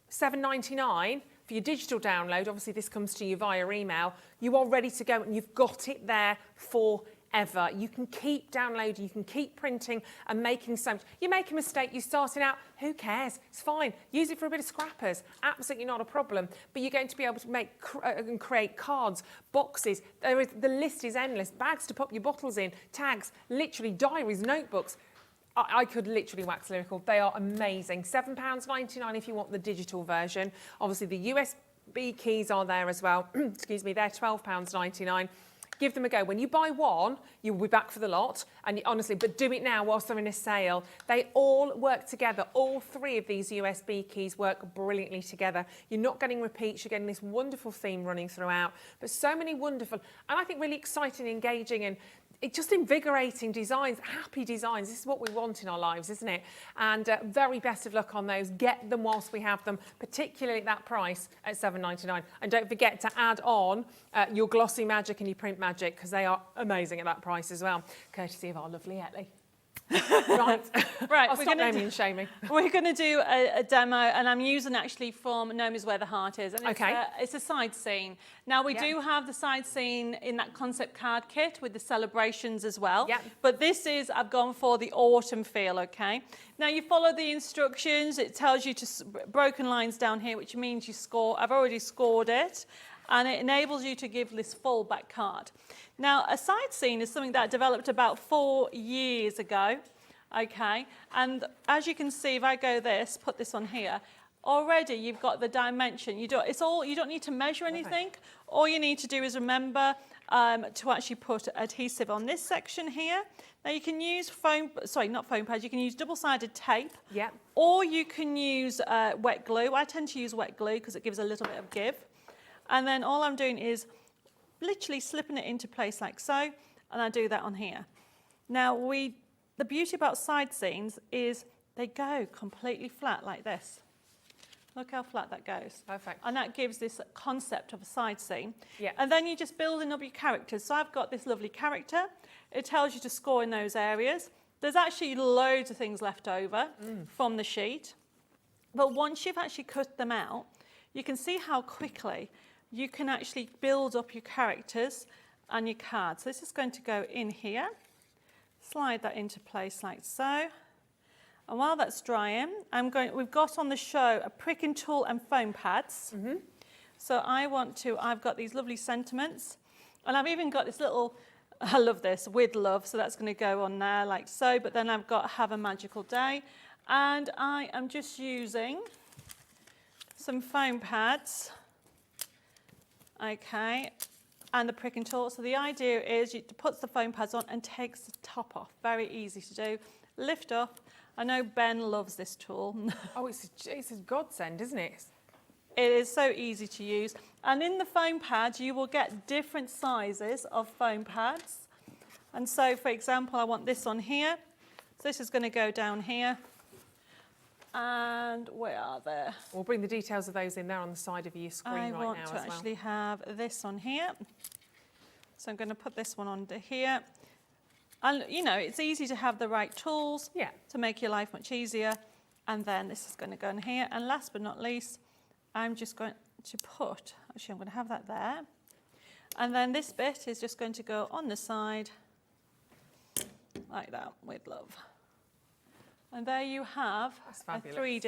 £7.99 for your digital download. Obviously, this comes to you via email. You are ready to go, and you've got it there forever. You can keep downloading, you can keep printing and making so much. You make a mistake, you're starting out, who cares? It's fine. Use it for a bit of scrappers. Absolutely not a problem. But you're going to be able to make and create cards, boxes. The list is endless. Bags to pop your bottles in, tags, literally diaries, notebooks. I could literally wax lyrical. They are amazing. £7.99 if you want the digital version. Obviously, the USB keys are there as well. Excuse me, they're £12.99. Give them a go. When you buy one, you'll be back for the lot. And honestly, but do it now whilst they're in a sale. They all work together. All three of these USB keys work brilliantly together. You're not getting repeats. You're getting this wonderful theme running throughout. But so many wonderful, and I think really exciting, engaging, and it's just invigorating designs, happy designs. This is what we want in our lives, isn't it? And very best of luck on those. Get them whilst we have them, particularly at that price at £7.99. And don't forget to add on your glossy magic and your print magic, because they are amazing at that price as well, courtesy of our lovely Ellie. Right, I'll stop naming and shaming. We're going to do a demo, and I'm using actually from Gnome is Where the Heart Is. And it's a side scene. Now, we do have the side scene in that concept card kit with the celebrations as well. But this is, I've gone for the autumn feel, okay? Now, you follow the instructions. It tells you to broken lines down here, which means you score. I've already scored it. And it enables you to give this full back card. Now, a side scene is something that developed about 4 years ago, okay? And as you can see, if I go this, put this on here, already you've got the dimension. You don't need to measure anything. All you need to do is remember to actually put adhesive on this section here. Now, you can use not foam pads, you can use double-sided tape. Or you can use wet glue. I tend to use wet glue because it gives a little bit of give. And then all I'm doing is literally slipping it into place like so, and I do that on here. Now, the beauty about side scenes is they go completely flat like this. Look how flat that goes. Perfect. And that gives this concept of a side seam. Yeah. And then you're just building up your characters. So I've got this lovely character. It tells you to score in those areas. There's actually loads of things left over from the sheet. But once you've actually cut them out, you can see how quickly you can actually build up your characters and your cards. So this is going to go in here. Slide that into place like so. And while that's drying, we've got on the show a pricking tool and foam pads. So I've got these lovely sentiments. And I've even got this little, I love this, with love. So that's going to go on there like so. But then I've got have a magical day. And I am just using some foam pads. Okay. And the pricking tool. So the idea is it puts the foam pads on and takes the top off. Very easy to do. Lift up. I know Ben loves this tool. Oh, it's a godsend, isn't it? It is so easy to use. And in the foam pads, you will get different sizes of foam pads. And so, for example, I want this on here. So this is going to go down here. And where are they? We'll bring the details of those in there on the side of your screen I right now want as to well. actually have this on here. So I'm going to put this one onto here. And, you know, it's easy to have the right tools to make your life much easier. And then this is going to go in here. And last but not least, I'm just going to put, actually I'm going to have that there. And then this bit is just going to go on the side like that with love. And there you have a 3D.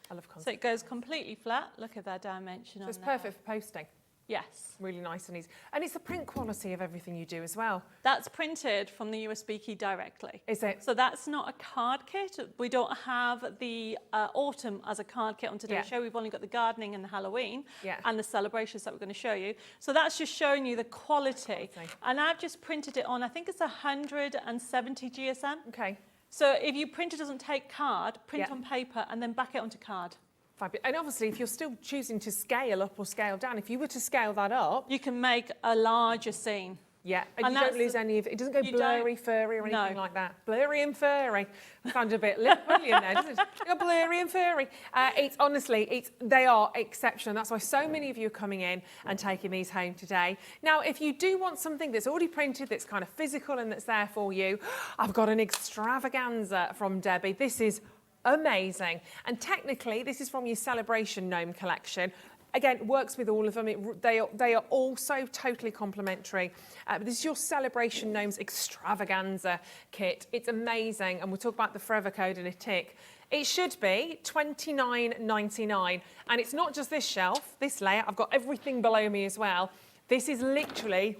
I love concept. So it goes completely flat. Look at that dimension on It's there. perfect for posting. Yes. Really nice and easy. And it's the print quality of everything you do as well. That's printed from the USB key directly. Is it? So that's not a card kit. We don't have the autumn as a card kit on today's show. We've only got the gardening and the Halloween and the celebrations that we're going to show you. So that's just showing you the quality. And I've just printed it on, I think it's 170 GSM. Okay. So if your printer doesn't take card, print on paper and then back it onto card. Fabulous. And obviously, if you're still choosing to scale up or scale down, if you were to scale that up, you can make a larger scene. Yeah, and you don't lose any of it. It doesn't go blurry, furry, or anything like that. Blurry and furry. I found a bit brilliant there, doesn't it? You're blurry and furry. It's honestly, they are exceptional. That's why so many of you are coming in and taking these home today. Now, if you do want something that's already printed, that's kind of physical and that's there for you, I've got an extravaganza from Debbie. This is amazing. And technically, this is from your Celebration Gnome collection. Again, works with all of them. They are all so totally complementary. But this is your Celebration Gnomes Extravaganza kit. It's amazing, and we'll talk about the forever code in a tick. It should be $29.99, and it's not just this shelf, this layout. I've got everything below me as well. This is literally,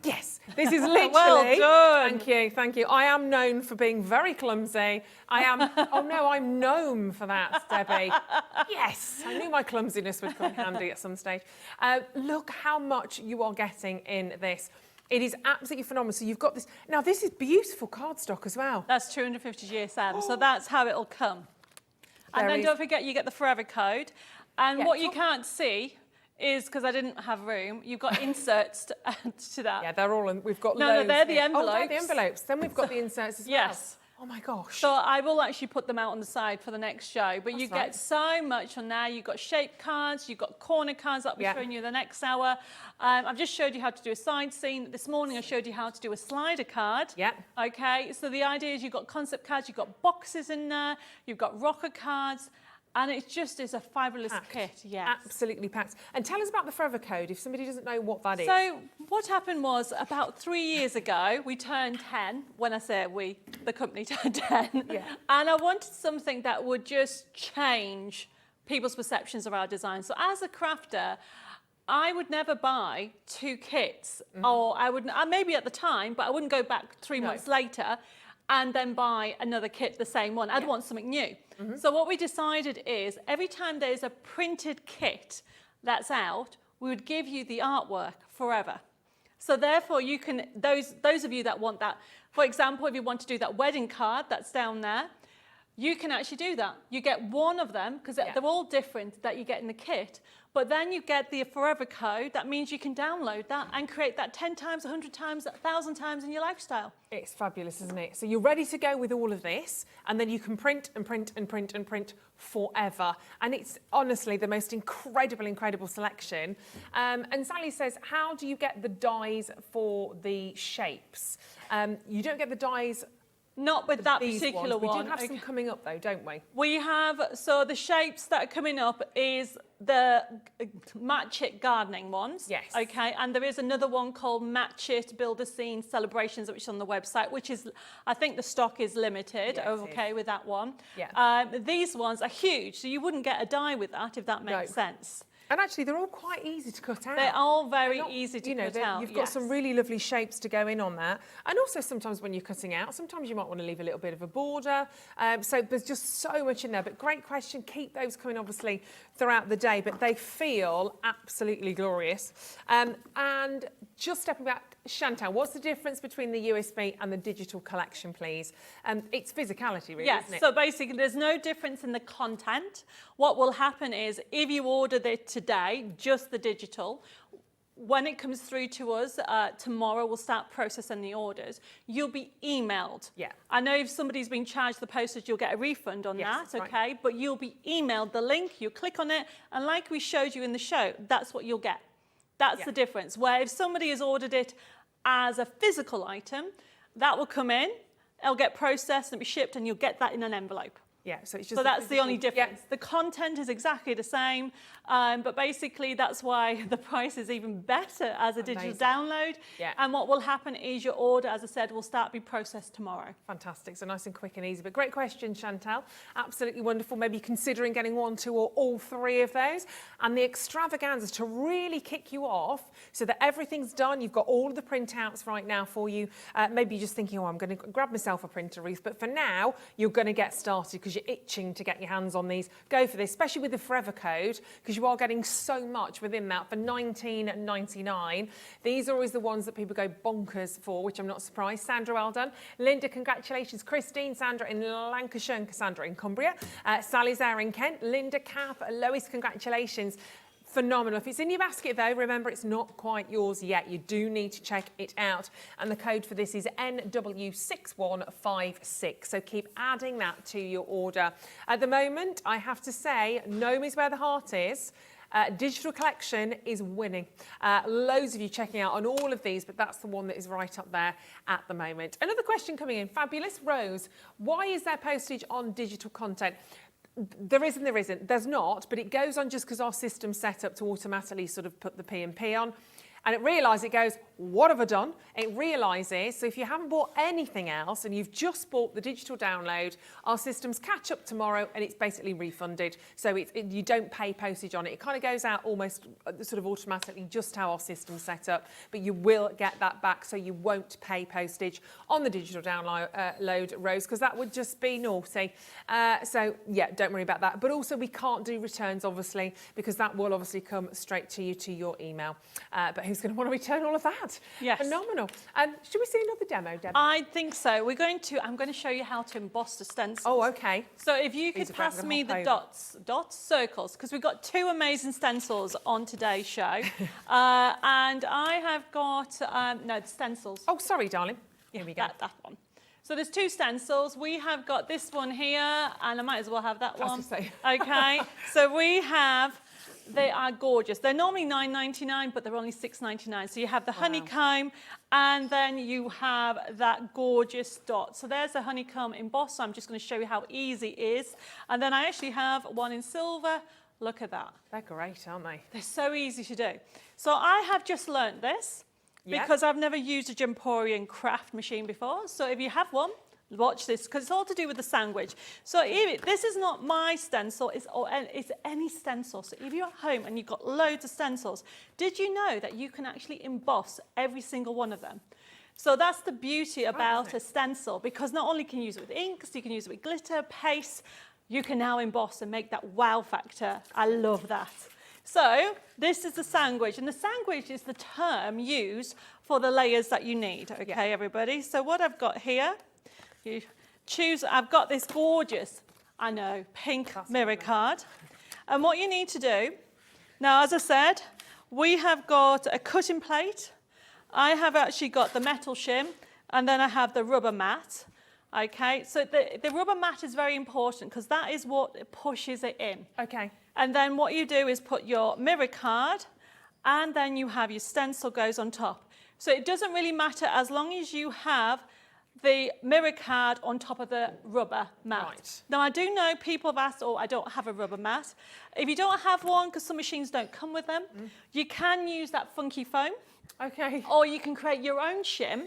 yes, this is literally. Well done. Thank you. I am known for being very clumsy. I'm gnome for that, Debbie. Yes, I knew my clumsiness would come in handy at some stage. Look how much you are getting in this. It is absolutely phenomenal. So you've got this. Now, this is beautiful cardstock as well. That's 250 GSM, so that's how it'll come. And then don't forget, you get the forever code. And what you can't see is, because I didn't have room, you've got inserts to add to that. Yeah, they're all in. We've got No, loads. they're the here. envelopes. Oh, they're the envelopes. Then we've got the inserts as well. Yes. Oh my gosh. So I will actually put them out on the side for the next show. But you get so much on there. You've got shape cards, you've got corner cards that I'll be showing you the next hour. I've just showed you how to do a side scene. This morning I showed you how to do a slider card. Yeah. Okay, so the idea is you've got concept cards, you've got boxes in there, you've got rocker cards. And it just is a fabulous kit, yes. Absolutely packed. And tell us about the forever code if somebody doesn't know what that is. So what happened was about 3 years ago, we turned 10. When I say we, the company turned 10. Yeah. And I wanted something that would just change people's perceptions of our design. So as a crafter, I would never buy 2 kits, or I would, maybe at the time, but I wouldn't go back 3 months later and then buy another kit, the same one. I'd want something new. So what we decided is every time there's a printed kit that's out, we would give you the artwork forever. So therefore you can, those of you that want that, for example, if you want to do that wedding card that's down there, you can actually do that. You get one of them, because Yeah. they're all different that you get in the kit, but then you get the forever code. That means you can download that and create that 10 times, 100 times, 1,000 times in your lifestyle. It's fabulous, isn't it? So you're ready to go with all of this, and then you can print and print and print and print forever. And it's honestly the most incredible selection. And Sally says, how do you get the dies for the shapes? You don't get the dies. Not with that These particular ones. We one. do have some coming up though, don't we? We have, so the shapes that are coming up is the Match It gardening ones. Yes. Okay, and there is another one called Match It Build a Scene Celebrations, which is on the website, which is, I think the stock is limited, Yes, okay, with that one. Yeah. These ones are huge, so you wouldn't get a die with that, if that makes No. sense. And actually, they're all quite easy to cut out. They're all very They're not- easy to you know, cut they're- out. You've got yes. some really lovely shapes to go in on that. And also sometimes when you're cutting out, sometimes you might want to leave a little bit of a border. So there's just so much in there. But great question. Keep those coming, obviously, throughout the day. But they feel absolutely glorious. And just stepping back, Chantal, what's the difference between the USB and the digital collection, please? It's physicality, really, Yes, isn't it? so basically there's no difference in the content. What will happen is if you ordered it today, just the digital, when it comes through to us, tomorrow we'll start processing the orders. You'll be emailed. Yeah. I know if somebody's been charged the postage, you'll get a refund on Yes, that, that's right. okay? But you'll be emailed the link, you click on it, and like we showed you in the show, that's what you'll get. That's Yeah. the difference. Where if somebody has ordered it as a physical item, that will come in, it'll get processed and be shipped, and you'll get that in an envelope. Yeah, so it's just So that's the only physical- difference. The content is exactly the same, but basically that's why the price is even better as a digital Amazing. download. Yeah. And what will happen is your order, as I said, will start be processed tomorrow. Fantastic, so nice and quick and easy. But great question, Chantal. Absolutely wonderful. Maybe considering getting 1, 2 or all 3 of those. And the extravaganza to really kick you off so that everything's done. You've got all of the printouts right now for you. Maybe you're just thinking, oh, I'm going to grab myself a printer, Ruth. But for now, you're going to get started because you're itching to get your hands on these. Go for this, especially with the Forever Code, because you are getting so much within that for $19.99. These are always the ones that people go bonkers for, which I'm not surprised. Sandra, well done. Linda, congratulations. Christine, Sandra in Lancashire and Cassandra in Cumbria. Sally's there in Kent. Linda, Kath, Lois, congratulations. Phenomenal. If it's in your basket though, remember it's not quite yours yet. You do need to check it out. And the code for this is NW6156. So keep adding that to your order. At the moment, I have to say, Gnome is where the heart is. Digital collection is winning. Loads of you checking out on all of these, but that's the one that is right up there at the moment. Another question coming in. Fabulous. Rose, why is there postage on digital content? There is and there isn't. There's not, but it goes on just because our system's set up to automatically sort of put the P&P on. And it realises, it goes, what have I done? It realises, so if you haven't bought anything else and you've just bought the digital download, our systems catch up tomorrow and it's basically refunded. So you don't pay postage on it. It kind of goes out almost sort of automatically, just how our system's set up, but you will get that back, so you won't pay postage on the digital download, Rose, because that would just be naughty. So yeah, don't worry about that. But also we can't do returns, obviously, because that will obviously come straight to you to your email. But who's going to want to return all of that? Yes. Phenomenal. Should we see another demo, Deb? I think so. I'm going to show you how to emboss the stencils. Oh, okay. So if you These could are great. pass We're me gonna the hop dots, circles, because we've got 2 amazing stencils on today's show. And I have got, no, the stencils. Oh, sorry, darling. Here we go. That one. So there's 2 stencils. We have got this one here, and I might as well have that I one. was gonna say. Okay. So we have, they are gorgeous. They're normally $9.99, but they're only $6.99. So you have the honeycomb, and then you have that gorgeous dot. So there's a honeycomb emboss. So I'm just going to show you how easy it is. And then I actually have one in silver. Look at that. They're great, aren't they? They're so easy to do. So I have just learnt this. Yeah. Because I've never used a Jumporian craft machine before. So if you have one, watch this, because it's all to do with the sandwich. So this is not my stencil, it's any stencil. So if you're at home and you've got loads of stencils, did you know that you can actually emboss every single one of them? So that's the beauty about a stencil, because not only can you use it with inks, you can use it with glitter, paste, you can now emboss and make that wow factor. I love that. So this is the sandwich, and the sandwich is the term used for the layers that you need, okay, everybody? So what I've got here, you choose, I've got this gorgeous, I know, pink mirror card. And what you need to do, now as I said, we have got a cutting plate. I have actually got the metal shim, and then I have the rubber mat. Okay, so the rubber mat is very important because that is what pushes it in. Okay. And then what you do is put your mirror card, and then you have your stencil goes on top. So it doesn't really matter as long as you have the mirror card on top of the rubber mat. Right. Now, I do know people have asked, oh, I don't have a rubber mat. If you don't have one, because some machines don't come with them, you can use that funky foam. Okay. Or you can create your own shim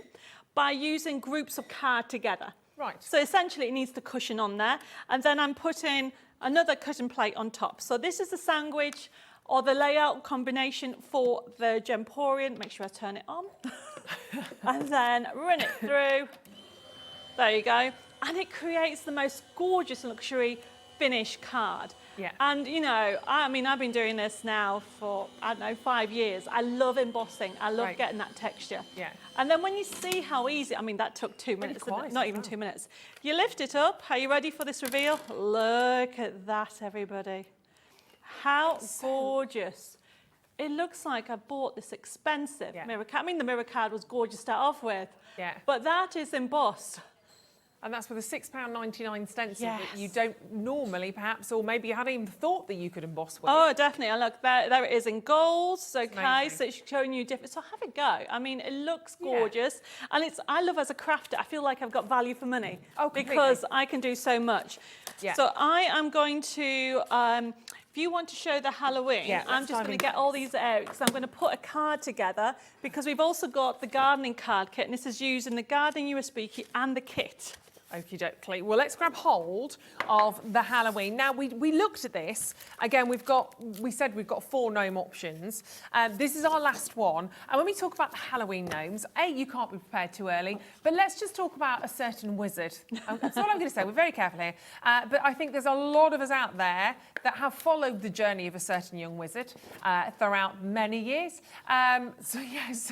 by using groups of card together. Right. So essentially, it needs the cushion on there. And then I'm putting another cutting plate on top. So this is the sandwich or the layout combination for the Gemporian. Make sure I turn it on. And then run it through. There you go. And it creates the most gorgeous luxury finish card. Yeah. And, you know, I mean, I've been doing this now for, I don't know, 5 years. I love embossing. I love Right. getting that texture. Yeah. And then when you see how easy, I mean, that took 2 minutes, didn't it? quiet Not as even well. 2 minutes. You lift it up. Are you ready for this reveal? Look at that, everybody. How gorgeous. It looks like I bought this expensive Yeah. mirror card. I mean, the mirror card was gorgeous to start off with. Yeah. But that is embossed. And that's with a £6.99 stencil that you Yes. don't normally perhaps, or maybe you hadn't even thought that you could emboss with. Oh, definitely. And look, there it is in golds. Okay, amazing. so it's showing you different. So have a go. I mean, it looks gorgeous. And I love as a crafter, I feel like I've got value for money. Oh, completely. Because I can do so much. Yeah. So I am going to, if you want to show the Halloween, Yeah, I'm let's just dive going into to get all these out because I'm going to put a card together because we've also got the gardening card kit, and this is used in the gardening USB kit and the kit. Okie dokie. Well, let's grab hold of the Halloween. Now, we looked at this. Again, we said we've got 4 gnome options. This is our last one. And when we talk about the Halloween gnomes, you can't be prepared too early. But let's just talk about a certain wizard. That's all I'm going to say. We're very careful here. But I think there's a lot of us out there that have followed the journey of a certain young wizard throughout many years. So, yes...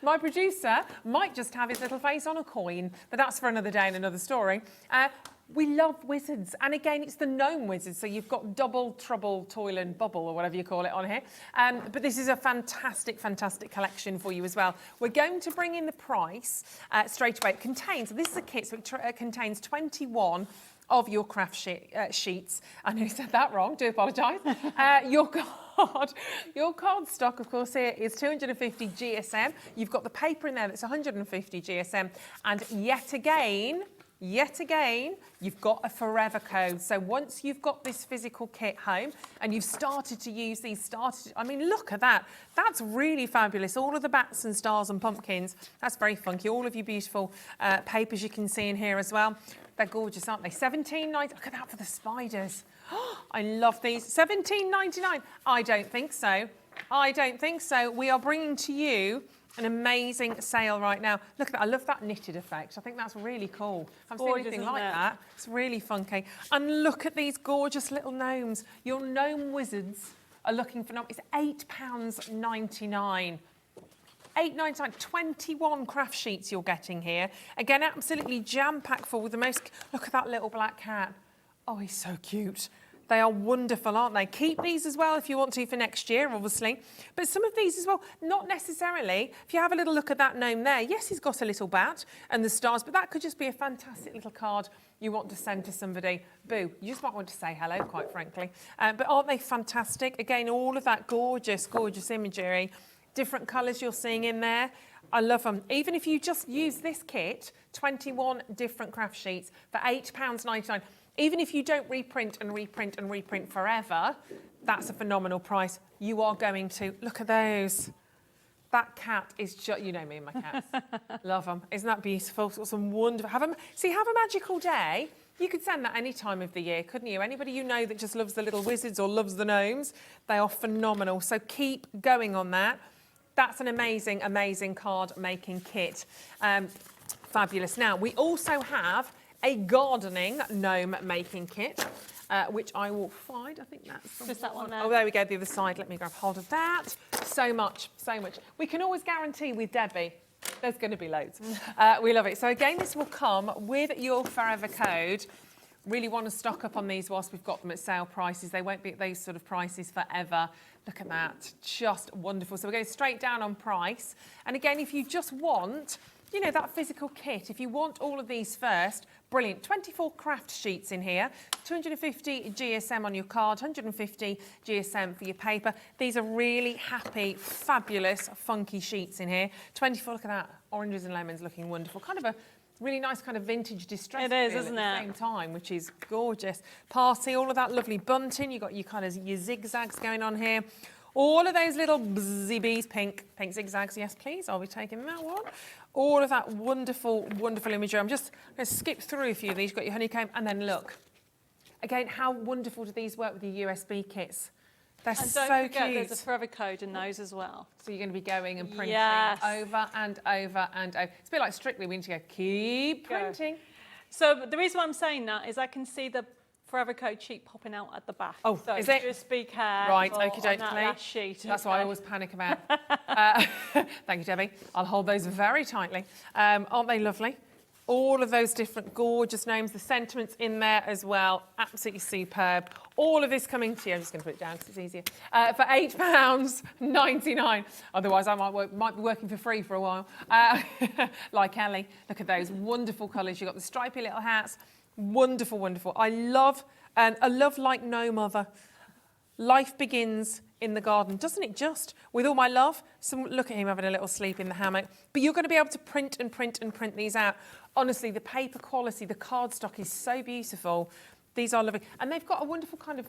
My producer might just have his little face on a coin, but that's for another day and another story. We love wizards, and again, it's the gnome wizards, so you've got double trouble, toil and bubble, or whatever you call it on here. But this is a fantastic, fantastic collection for you as well. We're going to bring in the price straight away. It contains, this is a kit, so it contains 21 of your craft sheets. I know you said that wrong, do apologise. Your card stock, of course, here is 250 GSM. You've got the paper in there that's 150 GSM. And yet again, you've got a forever code. So once you've got this physical kit home and you've started to use these, I mean, look at that. That's really fabulous. All of the bats and stars and pumpkins, that's very funky. All of your beautiful papers you can see in here as well. They're gorgeous, aren't they? $17.90. Look at that for the spiders. I love these. $17.99. I don't think so. I don't think so. We are bringing to you an amazing sale right now. Look at that. I love that knitted effect. I think that's really cool. I've seen anything like that. It's really funky. And look at these gorgeous little gnomes. Your gnome wizards are looking for... It's £8.99. £8.99, 21 craft sheets you're getting here. Again, absolutely jam-packed full with the most... Look at that little black cat. Oh, he's so cute. They are wonderful, aren't they? Keep these as well if you want to for next year, obviously. But some of these as well, not necessarily. If you have a little look at that gnome there, yes, he's got a little bat and the stars, but that could just be a fantastic little card you want to send to somebody. Boo, you just might want to say hello, quite frankly. But aren't they fantastic? Again, all of that gorgeous, gorgeous imagery. Different colours you're seeing in there. I love them. Even if you just use this kit, 21 different craft sheets for £8.99. Even if you don't reprint and reprint and reprint forever, that's a phenomenal price. You are going to, look at those. That cat is just, you know me and my cats. Love them. Isn't that beautiful? Got some wonderful, have a magical day. You could send that any time of the year, couldn't you? Anybody you know that just loves the little wizards or loves the gnomes, they are phenomenal. So keep going on that. That's an amazing, amazing card making kit. Fabulous. Now, we also have a gardening gnome making kit, which I will find. I think that's just that one there. Oh, there we go, the other side. Let me grab hold of that. So much, so much. We can always guarantee with Debbi There's going to be loads. We love it. So again, this will come with your Forever code. Really want to stock up on these whilst we've got them at sale prices. They won't be at those sort of prices forever. Look at that, just wonderful. So we're going straight down on price. And again, if you just want, you know, that physical kit, if you want all of these first, brilliant. 24 craft sheets in here, 250 GSM on your card, 150 GSM for your paper. These are really happy, fabulous, funky sheets in here. 24, look at that, oranges and lemons looking wonderful. Kind of a really nice kind of vintage distress It is, feel isn't at the it? same time, which is gorgeous. Party, all of that lovely bunting. You've got your kind of your zigzags going on here. All of those little zibbies, pink zigzags, yes please, I'll be taking that one. All of that wonderful, wonderful imagery. I'm just going to skip through a few of these. You've got your honeycomb, and then look. Again, how wonderful do these work with your USB kits? They're And so don't forget, cute. there's a Forever code in those as well. So you're going to be going and printing Yes. over and over and over. It's a bit like Strictly, we need to go, keep printing. So the reason why I'm saying that is I can see the Forever code sheet popping out at the back. Oh, so is it? Just be careful Right, on okie that last sheet. That's what I always panic about. Thank you, Debbie. I'll hold those very tightly. Aren't they lovely? All of those different gorgeous names, the sentiments in there as well. Absolutely superb. All of this coming to you. I'm just going to put it down because it's easier. For £8.99. Otherwise, I might be working for free for a while. Like Ellie. Look at those wonderful colours. You've got the stripy little hats. Wonderful, wonderful. I love, a love like no mother. Life begins in the garden, doesn't it just? With all my love, look at him having a little sleep in the hammock. But you're going to be able to print and print and print these out. Honestly, the paper quality, the cardstock is so beautiful. These are lovely. And they've got a wonderful kind of...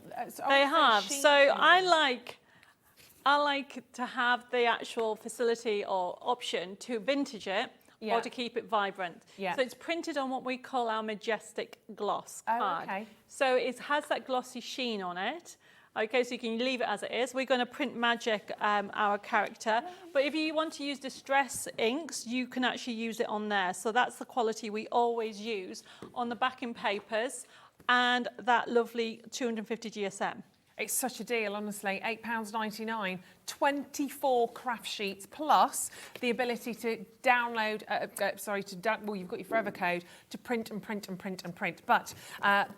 They have. So I like to have the actual facility or option to vintage it. Yeah. Or to keep it vibrant. Yeah. So it's printed on what we call our majestic gloss card. Okay. So it has that glossy sheen on it. Okay, so you can leave it as it is. We're going to print magic our character. But if you want to use distress inks, you can actually use it on there. So that's the quality we always use on the backing papers and that lovely 250 GSM. It's such a deal, honestly. £8.99, 24 craft sheets, plus the ability to download, well, you've got your Forever code to print and print and print and print. But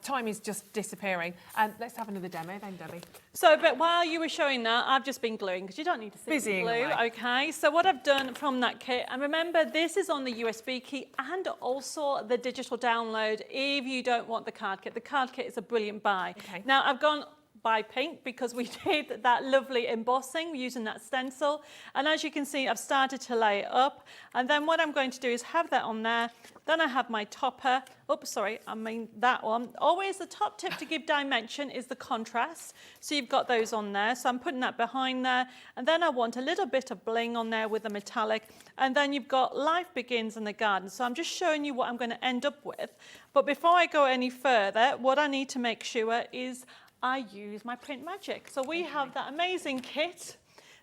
time is just disappearing. Let's have another demo then, Debbie. So, but while you were showing that, I've just been gluing, because you don't need to see Busying glue, away. okay? So what I've done from that kit, and remember, this is on the USB key and also the digital download if you don't want the card kit. The card kit is a brilliant buy. Okay. Now, I've gone by pink because we did that lovely embossing using that stencil, and as you can see, I've started to lay it up, and then what I'm going to do is have that on there. Then I have my topper. Oops, sorry, I mean that one. Always the top tip to give dimension is the contrast. So you've got those on there. So I'm putting that behind there, and then I want a little bit of bling on there with the metallic, and then you've got life begins in the garden. So I'm just showing you what I'm going to end up with. But before I go any further, what I need to make sure is I use my print magic. So we have that amazing kit.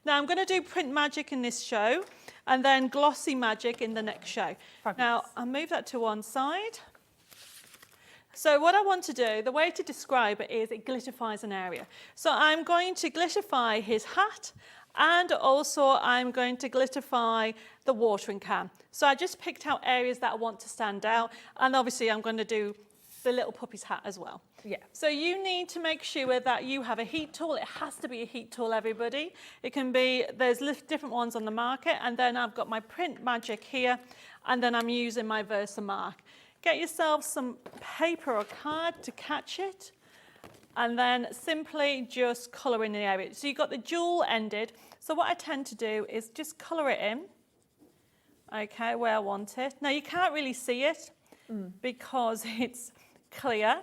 Now I'm going to do print magic in this show and then glossy magic in the next show. Fabulous. Now I'll move that to one side. So what I want to do, the way to describe it is it glitterifies an area. So I'm going to glitterify his hat, and also I'm going to glitterify the watering can. So I just picked out areas that I want to stand out, and obviously I'm going to do the little puppy's hat as well. Yeah. So you need to make sure that you have a heat tool. It has to be a heat tool, everybody. It can be, there's different ones on the market, and then I've got my print magic here, and then I'm using my Versamark. Get yourself some paper or card to catch it, and then simply just colour in the area. So you've got the jewel ended. So what I tend to do is just colour it in, okay, where I want it. Now you can't really see it because it's clear.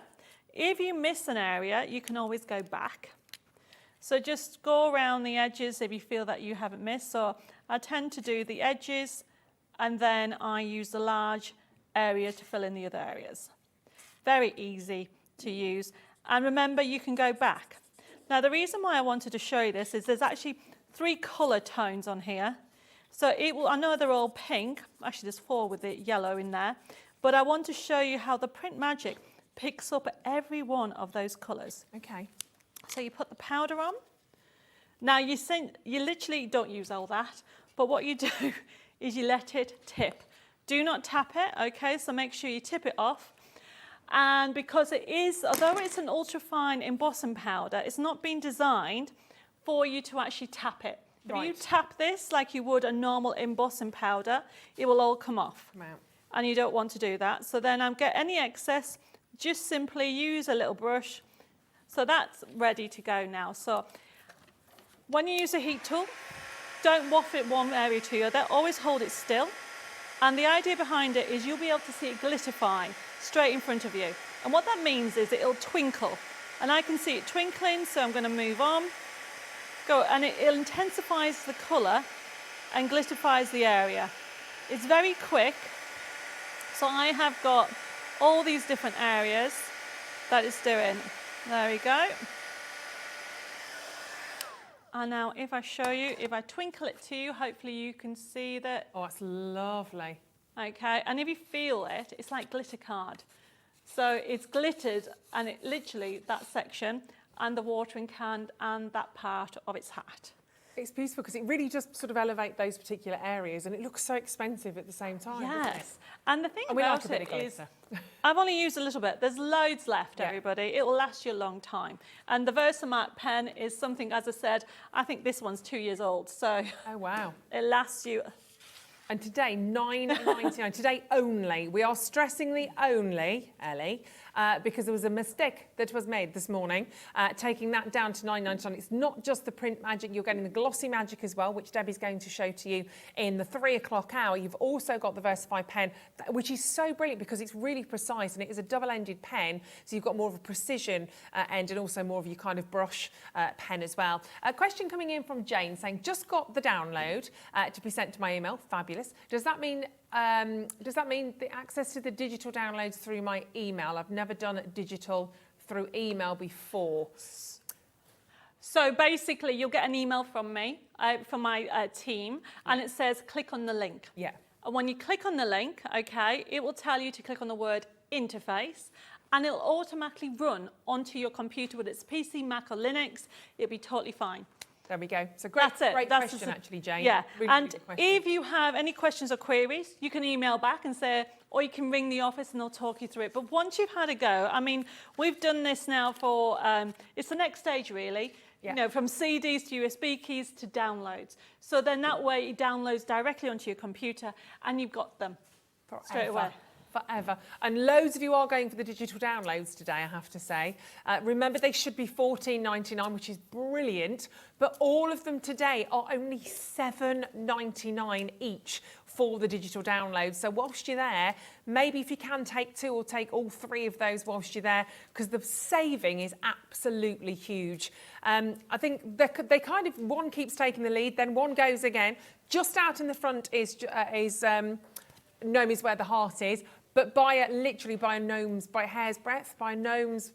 If you miss an area, you can always go back. So just go around the edges if you feel that you haven't missed. So I tend to do the edges, and then I use the large area to fill in the other areas. Very easy to use. And remember, you can go back. Now, the reason why I wanted to show you this is there's actually 3 colour tones on here. So it will, I know they're all pink. Actually, there's 4 with the yellow in there. But I want to show you how the print magic picks up every one of those colours. Okay. So you put the powder on. Now you literally don't use all that, but what you do is you let it tip. Do not tap it, okay? So make sure you tip it off. And because it is, although it's an ultra-fine embossing powder, it's not been designed for you to actually tap it. If you tap this like you would a normal embossing powder, it will all come off. Come out. And you don't want to do that. So then get any excess, just simply use a little brush. So that's ready to go now. So when you use a heat tool, don't waft it one area to the other, always hold it still. And the idea behind it is you'll be able to see it glitterify straight in front of you. And what that means is it'll twinkle. And I can see it twinkling, so I'm going to move on. Go, and it intensifies the colour and glitterifies the area. It's very quick. So I have got all these different areas that it's doing. There we go. And now if I show you, if I twinkle it to you, hopefully you can see that. Oh, it's lovely. Okay, and if you feel it, it's like glitter card. So it's glittered, and it literally, that section, and the watering can, and that part of its hat. It's beautiful because it really does sort of elevate those particular areas, and it looks so expensive at the same time. Doesn't it? Yes, and the thing And we like about a bit it of is, glitter. I've only used a little bit. There's loads left, Yeah. everybody. It will last you a long time. And the Versamat pen is something, as I said, I think this one's 2 years old, so Oh, wow. it lasts you. And today, $9.99. Today only. We are stressing the only, Ellie, because there was a mistake that was made this morning, taking that down to $9.99. It's not just the print magic, you're getting the glossy magic as well, which Debbie's going to show to you in the 3 o'clock hour. You've also got the Versify pen, which is so brilliant because it's really precise, and it is a double-ended pen, so you've got more of a precision end and also more of your kind of brush pen as well. A question coming in from Jane saying, just got the download to be sent to my email. Fabulous. Does that mean the access to the digital downloads through my email? I've never done digital through email before. So basically, you'll get an email from me, from my team, and it says click on the link. Yeah. And when you click on the link, okay, it will tell you to click on the word interface, and it'll automatically run onto your computer, whether it's PC, Mac, or Linux. It'll be totally fine. There we go. So great, That's it. great That's question, actually, Jane. Yeah, Really, and really good question. if you have any questions or queries, you can email back and say, or you can ring the office and they'll talk you through it. But once you've had a go, I mean, we've done this now for, it's the next stage, really. Yeah. You know, from CDs to USB keys to downloads. So then that way it downloads directly onto your computer and you've got them straight away. Forever. And loads of you are going for the digital downloads today, I have to say. Remember, they should be $14.99, which is brilliant, but all of them today are only $7.99 each for the digital downloads. So whilst you're there, maybe if you can take 2 or take all 3 of those whilst you're there, because the saving is absolutely huge. I think they kind of, one keeps taking the lead, then one goes again. Just out in the front is Gnome is where the heart is, but literally by a gnome's, by a hair's breadth, by a gnome's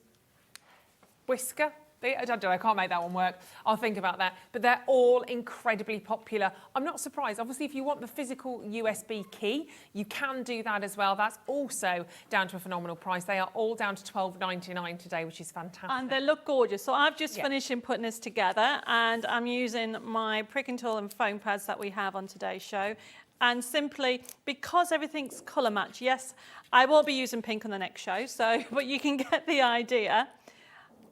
whisker. I don't know, I can't make that one work. I'll think about that. But they're all incredibly popular. I'm not surprised. Obviously, if you want the physical USB key, you can do that as well. That's also down to a phenomenal price. They are all down to $12.99 today, which is fantastic. And they look gorgeous. So I've just finished putting this together, and I'm using my pricking tool and foam pads that we have on today's show. And simply, because everything's colour match, yes, I will be using pink on the next show, so, but you can get the idea.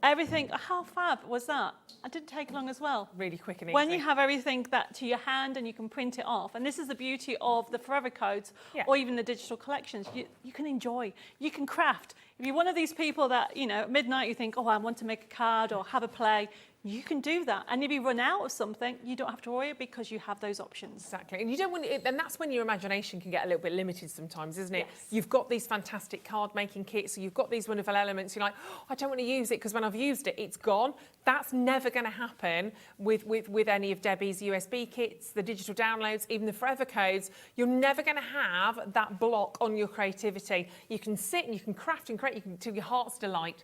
Everything, how fab was that? It didn't take long as well. Really quick and easy. When you have everything that to your hand and you can print it off, and this is the beauty of the Forever Codes or even the digital collections, you can enjoy, you can craft. If you're one of these people that, you know, at midnight you think, oh, I want to make a card or have a play, you can do that. And if you run out of something, you don't have to worry because you have those options. Exactly. And you don't want it, and that's when your imagination can get a little bit limited sometimes, isn't it? Yes. You've got these fantastic card making kits, so you've got these wonderful elements. You're like, oh, I don't want to use it because when I've used it, it's gone. That's never going to happen with any of Debbie's USB kits, the digital downloads, even the Forever Codes. You're never going to have that block on your creativity. You can sit and you can craft and create, you can to your heart's delight.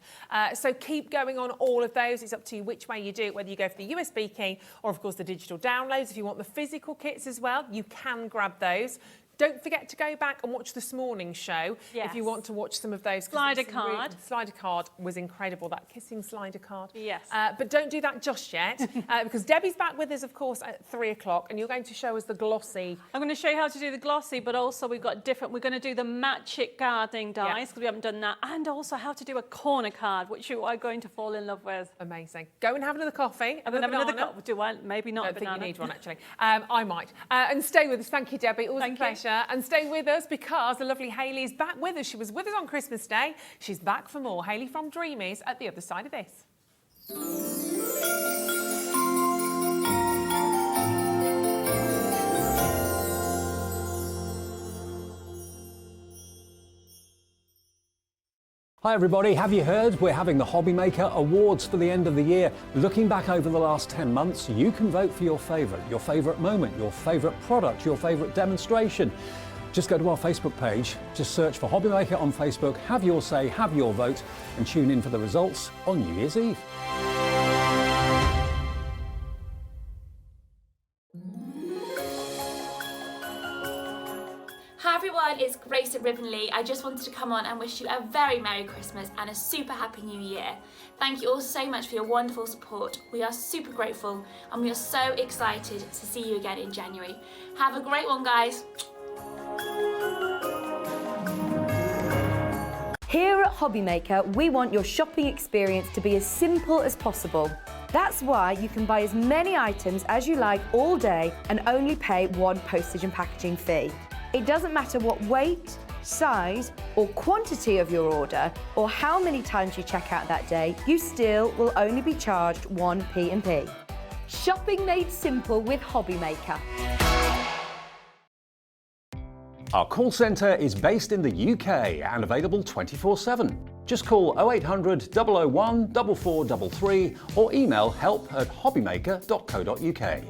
So keep going on all of those. It's up to you which way you do it, whether you go for the USB key or, of course, the digital downloads. If you want the physical kits as well, you can grab those. Don't forget to go back and watch this morning's show if you Yes. want to watch some of those. 'cause Slider there's some card. Slider card was incredible, that kissing slider card. Yes. But don't do that just yet, because Debbie's back with us, of course, at 3 o'clock, and you're going to show us the glossy. I'm going to show you how to do the glossy, but also we've got different. We're going to do the magic gardening dies, because we haven't done that, and also how to do a corner card, which you are going to fall in love with. Amazing. Go and have another coffee. I'm going to have another banana. cup. Do I? Maybe not I a don't think banana. you need one, actually. I might. And stay with us. Thank you, Debbie. Always Thank a you. pleasure. And stay with us because the lovely Hayley is back with us. She was with us on Christmas Day. She's back for more. Hayley from Dreamees at the other side of this. Hi everybody, have you heard? We're having the Hobby Maker Awards for the end of the year. Looking back over the last 10 months, you can vote for your favourite moment, your favourite product, your favourite demonstration. Just go to our Facebook page, just search for Hobby Maker on Facebook, have your say, have your vote, and tune in for the results on New Year's Eve. Hi everyone, it's Grace at Ribbonley. I just wanted to come on and wish you a very Merry Christmas and a super Happy New Year. Thank you all so much for your wonderful support. We are super grateful and we are so excited to see you again in January. Have a great one, guys. Here at Hobby Maker, we want your shopping experience to be as simple as possible. That's why you can buy as many items as you like all day and only pay one postage and packaging fee. It doesn't matter what weight, size or quantity of your order or how many times you check out that day, you still will only be charged one P&P. Shopping made simple with Hobby Maker. Our call centre is based in the UK and available 24/7. Just call 0800 001 4433 or email help@hobbymaker.co.uk.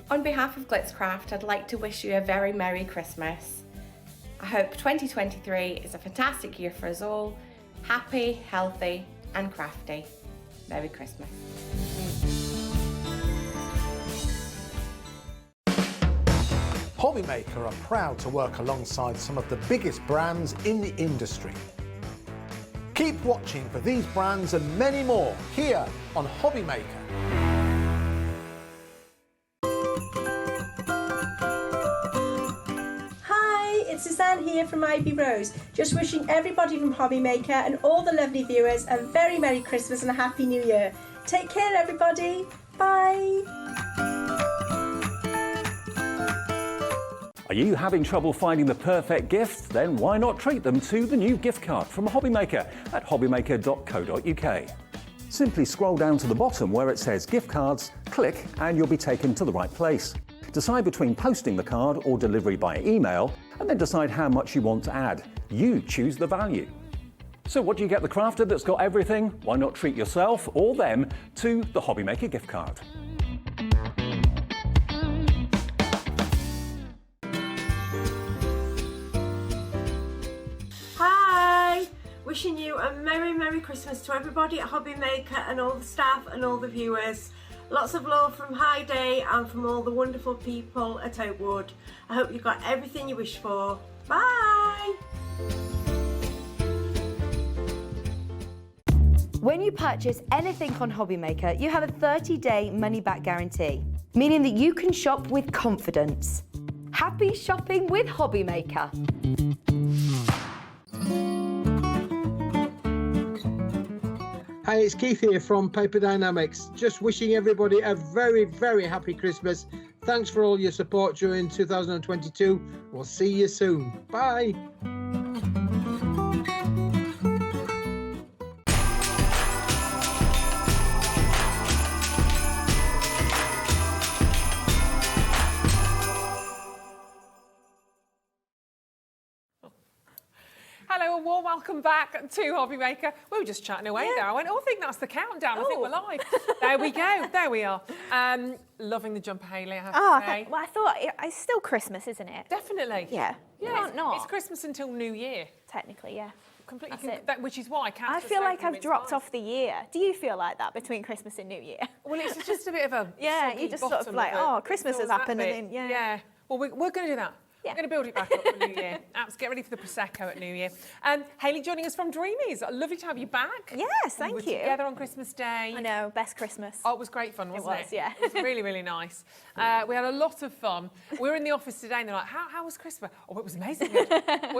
On behalf of Glitzcraft, I'd like to wish you a very Merry Christmas. I hope 2023 is a fantastic year for us all. Happy, healthy and crafty. Merry Christmas. Hobby Maker are proud to work alongside some of the biggest brands in the industry. Keep watching for these brands and many more here on Hobby Maker. It's Suzanne here from Ivy Rose, just wishing everybody from Hobby Maker and all the lovely viewers a very Merry Christmas and a Happy New Year. Take care everybody, bye! Are you having trouble finding the perfect gift? Then why not treat them to the new gift card from Hobby Maker at hobbymaker.co.uk. Simply scroll down to the bottom where it says gift cards, click and you'll be taken to the right place. Decide between posting the card or delivery by email, and then decide how much you want to add. You choose the value. So what do you get the crafter that's got everything? Why not treat yourself or them to the Hobby Maker gift card? Hi! Wishing you a Merry Christmas to everybody at Hobby Maker and all the staff and all the viewers. Lots of love from High Day and from all the wonderful people at Oakwood. I hope you got everything you wish for. Bye! When you purchase anything on Hobby Maker, you have a 30-day money-back guarantee, meaning that you can shop with confidence. Happy shopping with Hobby Maker. Hi, it's Keith here from Paper Dynamics. Just wishing everybody a very happy Christmas. Thanks for all your support during 2022. We'll see you soon. Bye. Hello, a warm welcome back to Hobby Maker. We were just chatting away there. I went, I think that's the countdown. I think we're live. There we go. There we are. Loving the jumper, Hayley, I have to say. Well, I thought it's still Christmas, isn't it? Definitely. Yeah. Yeah, not. It's Christmas until New Year. Technically, yeah. Completely. Which is why I feel like I've dropped off the year. Do you feel like that between Christmas and New Year? Well, it's just a bit of a yeah. You just sort of like, oh, Christmas has happened, and then yeah. Well, we're going to do that. Yeah. We're going to build it back up for New Year. Get ready for the Prosecco at New Year. Hayley joining us from Dreamees. Lovely to have you back. Yes, thank you. We were together on Christmas Day. I know, best Christmas. Oh, it was great fun, wasn't it? It was, yeah. It was really, really nice. We had a lot of fun. We were in the office today and they're like, how was Christmas? Oh, it was amazing.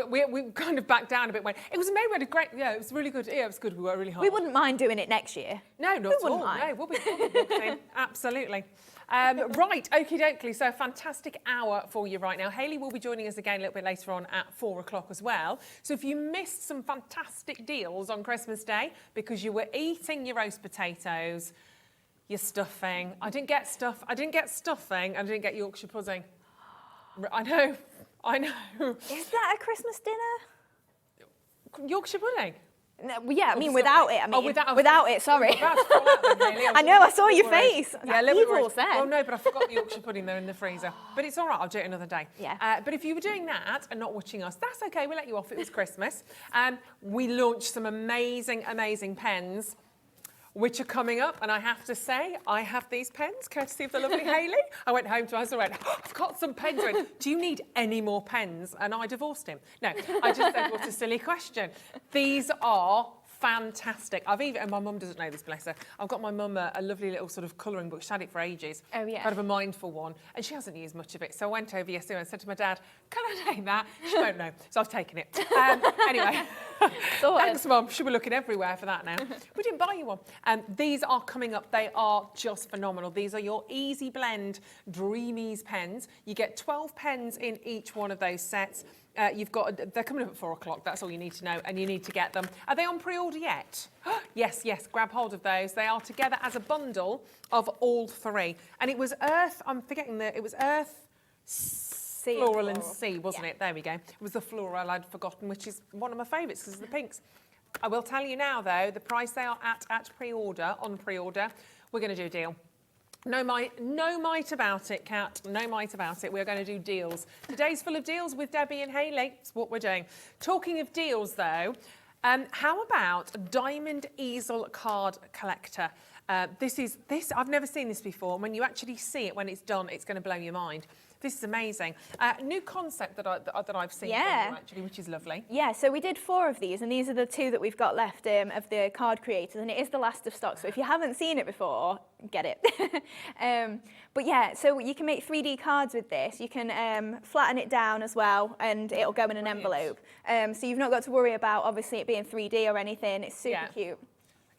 we kind of backed down a bit. It was amazing. We had a great, it was really good. Yeah, it was good. We worked really hard. We wouldn't mind doing it next year. No, not at all. No, we'll be in. Absolutely. Right, okie dokie. So, fantastic hour for you right now. Hayley will be joining us again a little bit later on at 4 o'clock as well. So, if you missed some fantastic deals on Christmas Day because you were eating your roast potatoes, your stuffing, I didn't get stuffing, I didn't get Yorkshire pudding. I know. Is that a Christmas dinner? Yorkshire pudding? No, yeah, I mean without it. I mean without it. Sorry. I know. I saw your face. Yeah, evil then. Well, no, but I forgot the Yorkshire pudding there in the freezer. But it's all right. I'll do it another day. Yeah. But if you were doing that and not watching us, that's okay. We'll let you off. It was Christmas. We launched some amazing, amazing pens, which are coming up, and I have to say, I have these pens, courtesy of the lovely Hayley. I went home to us and went, I've got some pens. I went, do you need any more pens? And I divorced him. No, I just said, what a silly question. These are fantastic. And my mum doesn't know this, bless her. I've got my mum a lovely little sort of colouring book. She's had it for ages. Oh, yeah. Kind of a mindful one. And she hasn't used much of it. So I went over yesterday and said to my dad, can I take that? She won't know. So I've taken it. Anyway. Thanks, Mum. She'll be looking everywhere for that now. We didn't buy you one. These are coming up. They are just phenomenal. These are your Easy Blend Dreamees pens. You get 12 pens in each one of those sets. They're coming up at 4 o'clock. That's all you need to know, and you need to get them. Are they on pre-order yet? Yes. Grab hold of those. They are together as a bundle of all three. And it was Earth. I'm forgetting it was Earth, Floral and Sea, wasn't it? There we go. It was the floral I'd forgotten, which is one of my favourites because of the pinks. I will tell you now, though, the price they are at pre-order, on pre-order, we're going to do a deal. No might about it, Kat. No might about it. We're going to do deals. Today's full of deals with Debbie and Hayley. That's what we're doing. Talking of deals, though, how about a diamond easel card collector? I've never seen this before. When you actually see it, when it's done, it's going to blow your mind. This is amazing. New concept that I've seen from you, actually, which is lovely. Yeah, so we did 4 of these, and these are the 2 that we've got left of the card creators, and it is the last of stock. So if you haven't seen it before, get it. But yeah, so you can make 3D cards with this. You can flatten it down as well, and it'll go in an envelope. So you've not got to worry about, obviously, it being 3D or anything. It's super cute.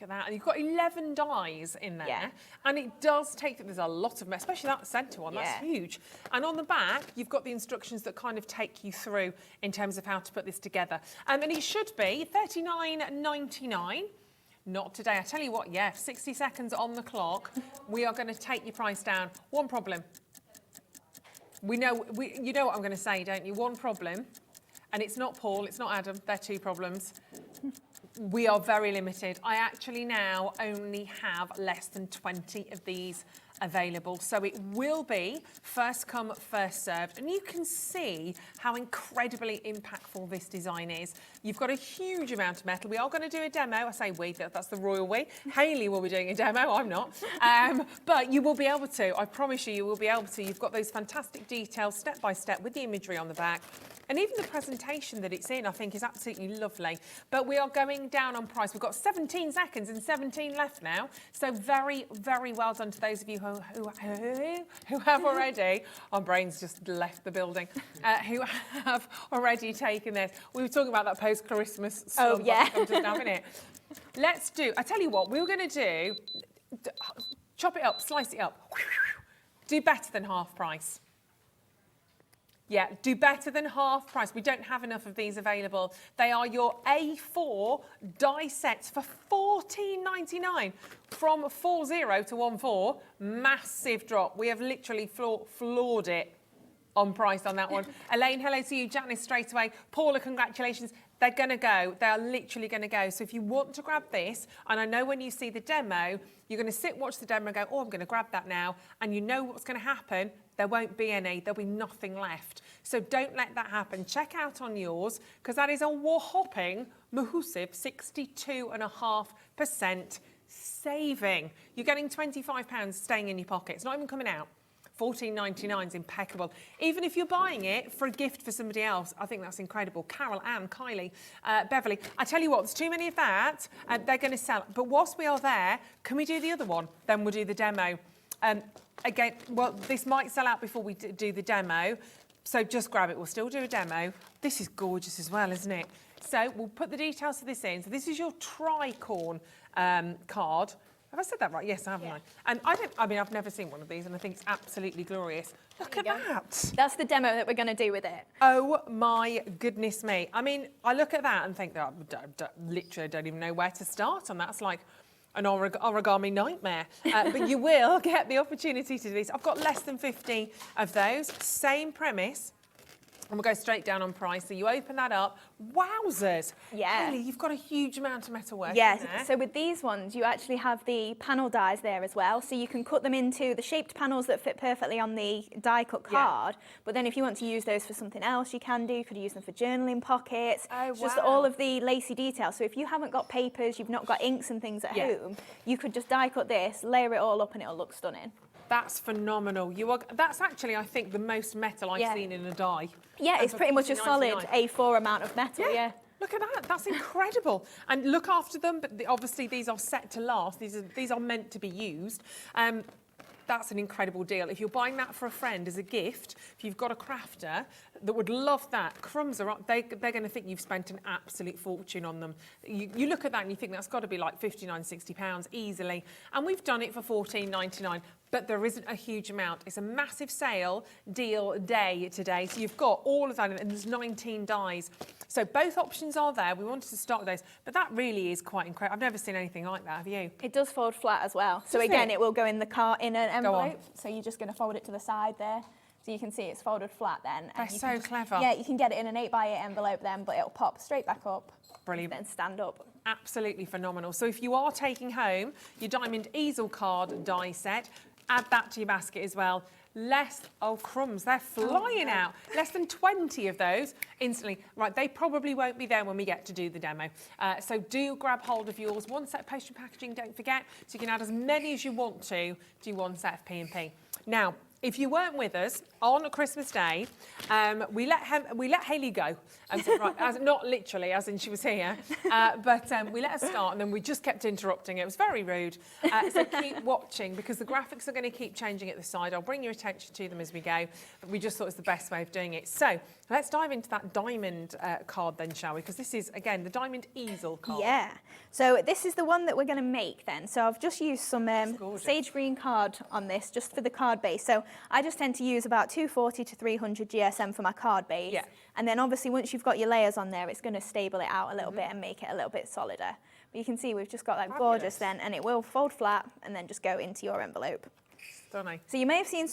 Look at that. And you've got 11 dies in there. Yeah. And it does take, there's a lot of, especially that centre one, that's huge. And on the back, you've got the instructions that kind of take you through in terms of how to put this together. And it should be $39.99. Not today. I tell you what, 60 seconds on the clock. We are going to take your price down. One problem. You know what I'm going to say, don't you? One problem. And it's not Paul, it's not Adam, they're 2 problems. We are very limited. I actually now only have less than 20 of these available. So it will be first come, first served. And you can see how incredibly impactful this design is. You've got a huge amount of metal. We are going to do a demo. I say we, that's the royal we. Hayley will be doing a demo, I'm not. But you will be able to, I promise you will be able to. You've got those fantastic details step by step with the imagery on the back. And even the presentation that it's in, I think, is absolutely lovely. But we are going down on price. We've got 17 seconds and 17 left now. So very, very well done to those of you who have already, our brains just left the building, who have already taken this. We were talking about that post-Christmas stuff. Oh, yeah. I'm just having it. Let's do, I tell you what, we were going to do, chop it up, slice it up, do better than half price. Yeah, do better than half price. We don't have enough of these available. They are your A4 die sets for $14.99 from 40 to 14. Massive drop. We have literally floored it on price on that one. Elaine, hello to you. Janice, straight away. Paula, congratulations. They're going to go. They are literally going to go. So if you want to grab this, and I know when you see the demo, you're going to sit, watch the demo and go, oh, I'm going to grab that now. And you know what's going to happen. There won't be any. There'll be nothing left. So don't let that happen. Check out on yours, because that is a whopping, massive 62.5% saving. You're getting £25 staying in your pocket. It's not even coming out. $14.99 is impeccable. Even if you're buying it for a gift for somebody else, I think that's incredible. Carol, Anne, Kylie, Beverly. I tell you what, there's too many of that. They're going to sell. But whilst we are there, can we do the other one? Then we'll do the demo. Again, well, this might sell out before we do the demo. So just grab it. We'll still do a demo. This is gorgeous as well, isn't it? So we'll put the details of this in. So this is your tricorn card. Have I said that right? Yes, haven't I? And I've never seen one of these, and I think it's absolutely glorious. Look at that. That's the demo that we're going to do with it. Oh my goodness me. I mean, I look at that and think that literally don't even know where to start on that. It's like an origami nightmare. But you will get the opportunity to do this. I've got less than 50 of those. Same premise. And we'll go straight down on price. So you open that up. Wowzers. Yeah. Really, you've got a huge amount of metalwork in Yes, there. so with these ones, you actually have the panel dies there as well. So you can cut them into the shaped panels that fit perfectly on the die cut card. But then if you want to use those for something else, you can do. You could use them for journaling pockets. Oh, Just wow. all of the lacy details. So if you haven't got papers, you've not got inks and things at home, you could just die cut this, layer it all up, and it'll look stunning. That's phenomenal. That's actually, I think, the most metal I've seen in a die. Yeah, it's pretty much a solid $14.99. A4 amount of metal, yeah. Look at that. That's incredible. And look after them, but obviously these are set to last. These are meant to be used. That's an incredible deal. If you're buying that for a friend as a gift, if you've got a crafter that would love that, crumbs are up, they're going to think you've spent an absolute fortune on them. You look at that and you think that's got to be like £59, £60 easily. And we've done it for $14.99. But there isn't a huge amount. It's a massive sale deal day today. So you've got all of that, and there's 19 dies. So both options are there. We wanted to start with those, but that really is quite incredible. I've never seen anything like that, have you? It does fold flat as well. So again, it will go in the cart in an envelope. So you're just going to fold it to the side there. So you can see it's folded flat then. That's so clever. Yeah, you can get it in an 8x8 envelope then, but it'll pop straight back up. Brilliant. Then stand up. Absolutely phenomenal. So if you are taking home your diamond easel card die set, add that to your basket as well. Crumbs, they're flying out. Less than 20 of those instantly. Right, they probably won't be there when we get to do the demo. So do grab hold of yours. One set of postage and packaging, don't forget. So you can add as many as you want to do one set of P&P. Now, if you weren't with us on Christmas Day, we let Hayley go. Not literally, as in she was here, but we let her start, and then we just kept interrupting. It was very rude. So keep watching, because the graphics are going to keep changing at the side. I'll bring your attention to them as we go. But we just thought it was the best way of doing it. So let's dive into that diamond card then, shall we? Because this is, again, the diamond easel card. Yeah. So this is the one that we're going to make then. So I've just used some sage green card on this, just for the card base. So I just tend to use about 240 to 300 GSM for my card base. Yeah. And then obviously once you've got your layers on there, it's going to stable it out a little bit and make it a little bit solider. But you can see we've just got that gorgeous then, and it will fold flat and then just go into your envelope. Stunning. So you may have seen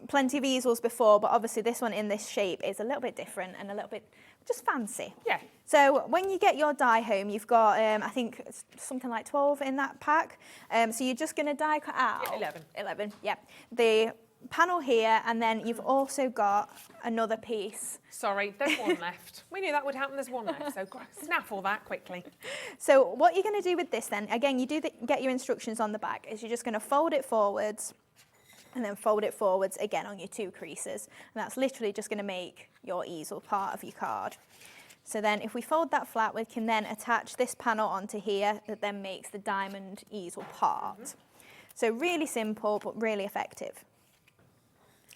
plenty of easels before, but obviously this one in this shape is a little bit different and a little bit just fancy. Yeah. So when you get your die home, you've got, I think, something like 12 in that pack. So you're just going to die cut out. Yeah, 11. 11, yeah. The panel here, and then you've also got another piece. Sorry, there's one left. We knew that would happen. There's one left, so snaffle that quickly. So what you're going to do with this then, again, you do get your instructions on the back, is you're just going to fold it forwards and then fold it forwards again on your 2 creases. And that's literally just going to make your easel part of your card. So then if we fold that flat, we can then attach this panel onto here that then makes the diamond easel part. So really simple, but really effective.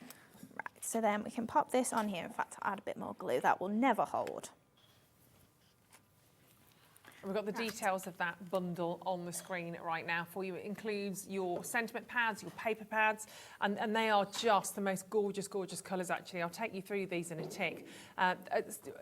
Right, so then we can pop this on here. In fact, I'll add a bit more glue. That will never hold. And we've got the details of that bundle on the screen right now for you. It includes your sentiment pads, your paper pads, and they are just the most gorgeous, gorgeous colours, actually. I'll take you through these in a tick.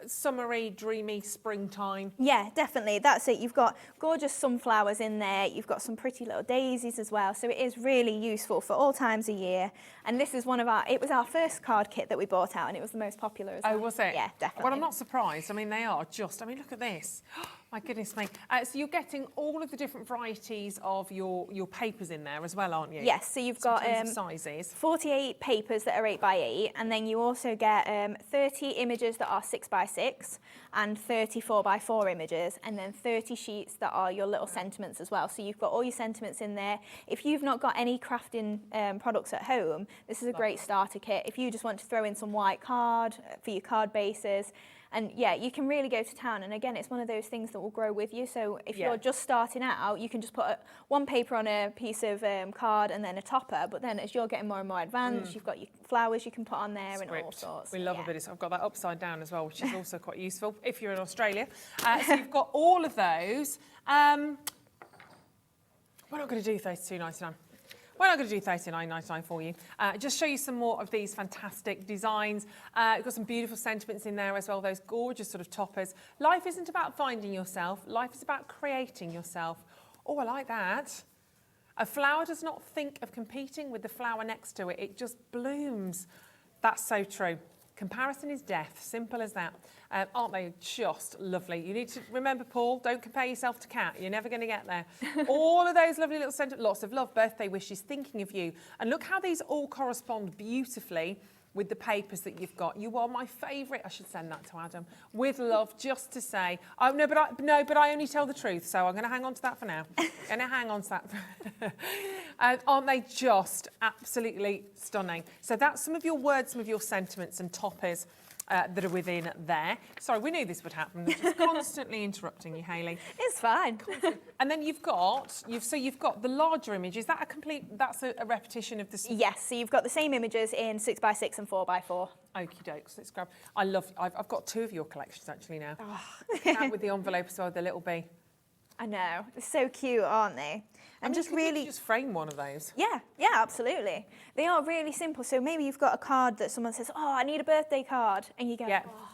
Summery, dreamy, springtime. Yeah, definitely. That's it. You've got gorgeous sunflowers in there. You've got some pretty little daisies as well. So it is really useful for all times of year. And this is it was our first card kit that we bought out, and it was the most popular as well. Oh, was it? Yeah, definitely. Well, I'm not surprised. I mean, they are just, look at this. My goodness me. So you're getting all of the different varieties of your papers in there as well, aren't you? Yes, so you've got sizes. 48 papers that are 8x8, and then you also get 30 images that are 6x6 and 30 4x4 images, and then 30 sheets that are your little sentiments as well. So you've got all your sentiments in there. If you've not got any crafting products at home, this is a great starter kit. If you just want to throw in some white card for your card bases, and yeah, you can really go to town. And again, it's one of those things that will grow with you. So if you're just starting out, you can just put one paper on a piece of card and then a topper. But then as you're getting more and more advanced, you've got your flowers you can put on there and all sorts. We love a bit of. I've got that upside down as well, which is also quite useful if you're in Australia. So you've got all of those. We're not going to do $32.99. We're not going to do $39.99 for you. Just show you some more of these fantastic designs. We've got some beautiful sentiments in there as well, those gorgeous sort of toppers. Life isn't about finding yourself. Life is about creating yourself. Oh, I like that. A flower does not think of competing with the flower next to it. It just blooms. That's so true. Comparison is death, simple as that. Aren't they just lovely? You need to remember, Paul, don't compare yourself to Kat. You're never going to get there. All of those lovely little sentiments, lots of love, birthday wishes, thinking of you. And look how these all correspond beautifully with the papers that you've got. You are my favourite. I should send that to Adam. With love, just to say, oh, no, but I only tell the truth, so I'm going to hang on to that for now. Going to hang on to that. Aren't they just absolutely stunning? So that's some of your words, some of your sentiments and toppers that are within there. Sorry, we knew this would happen. They're just constantly interrupting you, Hayley. It's fine. And then you've got the larger image. Is that that's a repetition of the... Yes, so you've got the same images in 6x6 and 4x4. Okie dokes, let's grab... I've got two of your collections actually now. That with the envelope as well, the little bee. I know, they're so cute, aren't they? And just really... just frame one of those. Yeah, absolutely. They are really simple. So maybe you've got a card that someone says, oh, I need a birthday card. And you go, oh,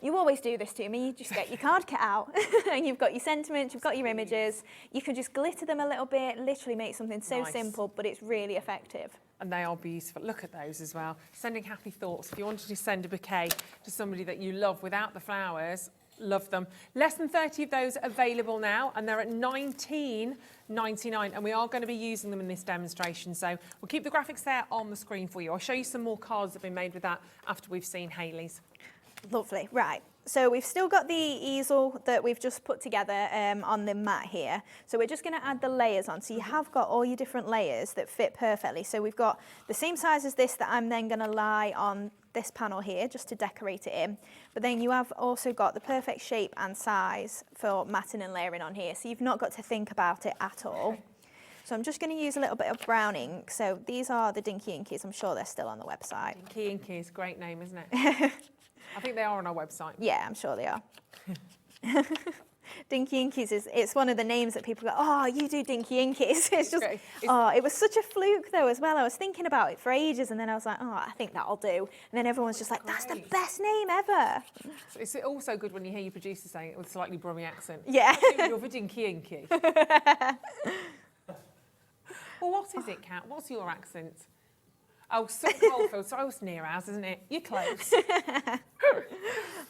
you always do this to me. You just get your card kit out and you've got your sentiments, you've got your images. You can just glitter them a little bit, literally make something so simple, but it's really effective. And they are beautiful. Look at those as well. Sending happy thoughts. If you wanted to send a bouquet to somebody that you love without the flowers, love them. Less than 30 of those available now, and they're at $19.99, and we are going to be using them in this demonstration. So we'll keep the graphics there on the screen for you. I'll show you some more cards that have been made with that after we've seen Hayley's. Lovely. Right. So we've still got the easel that we've just put together on the mat here. So we're just going to add the layers on. So you have got all your different layers that fit perfectly. So we've got the same size as this that I'm then going to lie on this panel here just to decorate it in. But then you have also got the perfect shape and size for matting and layering on here. So you've not got to think about it at all. So I'm just going to use a little bit of brown ink. So these are the Dinky Inkies. I'm sure they're still on the website. Dinky Inkies, great name, isn't it? I think they are on our website. Yeah, I'm sure they are. Dinky Inkies it's one of the names that people go, oh, you do Dinky Inkies. It's just, it was such a fluke though as well. I was thinking about it for ages and then I was like, oh, I think that'll do. And then everyone's just like, that's the best name ever. It's also good when you hear your producer saying it with a slightly Brummy accent. Yeah. You're a Dinky Inky. Well, what is it, Kat? What's your accent? Oh, St Coldfield. So it's near ours, isn't it? You're close.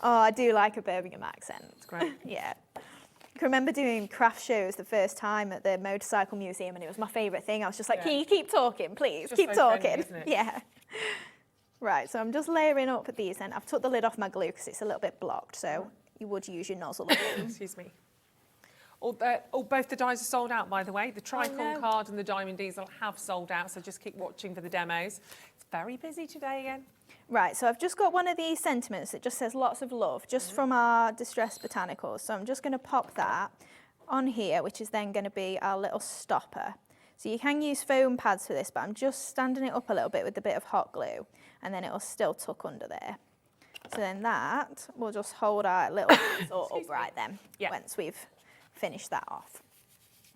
Oh, I do like a Birmingham accent. It's great. Yeah. I can remember doing craft shows the first time at the Motorcycle Museum, and it was my favourite thing. I was just like, can you keep talking, please? Keep talking. Friendly, isn't it? Yeah. Right, so I'm just layering up these then. I've took the lid off my glue because it's a little bit blocked, so you would use your nozzle. Excuse me. Both the dies are sold out, by the way. The Tricon card and the Diamond Diesel have sold out, so just keep watching for the demos. It's very busy today again. Right, so I've just got one of these sentiments that just says lots of love, just from our Distressed Botanicals. So I'm just going to pop that on here, which is then going to be our little stopper. So you can use foam pads for this, but I'm just standing it up a little bit with a bit of hot glue, and then it'll still tuck under there. So then that will just hold our little up right then, once we've finish that off.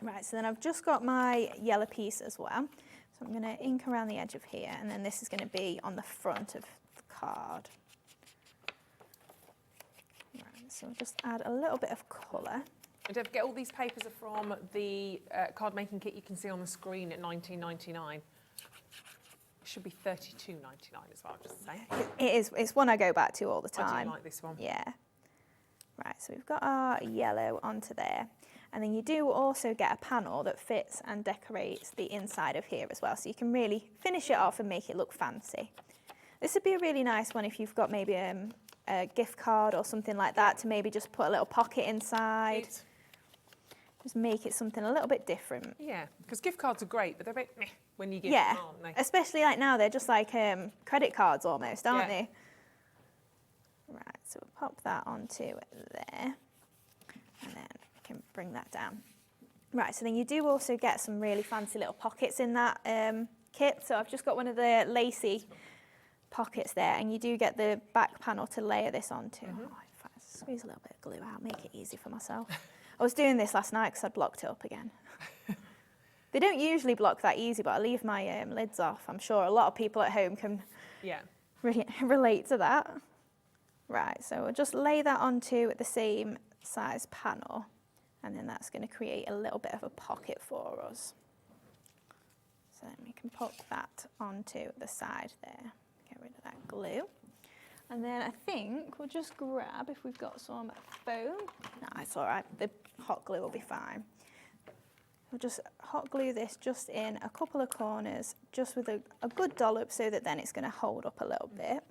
Right, so then I've just got my yellow piece as well. So I'm going to ink around the edge of here, and then this is going to be on the front of the card. Right, so I'll just add a little bit of colour. And don't forget, all these papers are from the card making kit you can see on the screen at $19.99. It should be $32.99 as well, just saying. It is. It's one I go back to all the time. I do like this one. Yeah. Right, so we've got our yellow onto there. And then you do also get a panel that fits and decorates the inside of here as well. So you can really finish it off and make it look fancy. This would be a really nice one if you've got maybe a gift card or something like that to maybe just put a little pocket inside. Just make it something a little bit different. Yeah, because gift cards are great, but they're a bit meh when you give Yeah, them, aren't they? especially like now, they're just like credit cards almost, aren't they? Right, so we'll pop that onto there. And then we can bring that down. Right, so then you do also get some really fancy little pockets in that kit. So I've just got one of the lacy pockets there, and you do get the back panel to layer this onto. Oh, if I squeeze a little bit of glue out, make it easy for myself. I was doing this last night because I'd blocked it up again. They don't usually block that easy, but I leave my lids off. I'm sure a lot of people at home can relate to that. Right, so we'll just lay that onto the same size panel, and then that's going to create a little bit of a pocket for us. So then we can pop that onto the side there. Get rid of that glue. And then I think we'll just grab, if we've got some foam. No, it's all right. The hot glue will be fine. We'll just hot glue this just in a couple of corners, just with a good dollop, so that then it's going to hold up a little bit.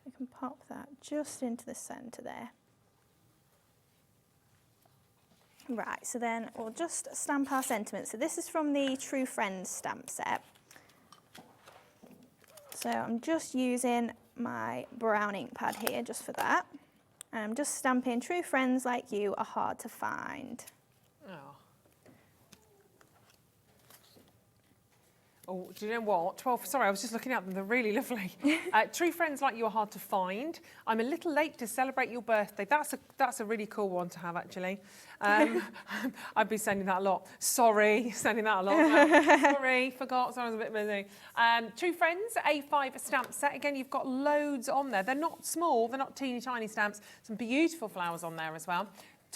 We can pop that just into the centre there. Right, so then we'll just stamp our sentiments. So this is from the True Friends stamp set. So I'm just using my brown ink pad here just for that. And I'm just stamping "True friends like you are hard to find." Oh, do you know what? 12, sorry, I was just looking at them. They're really lovely. True friends like you are hard to find. I'm a little late to celebrate your birthday. That's a really cool one to have, actually. I'd be sending that a lot. Sorry, sending that a lot. Sorry, forgot. Sorry, I was a bit busy. True friends, A5 stamp set. Again, you've got loads on there. They're not small. They're not teeny tiny stamps. Some beautiful flowers on there as well.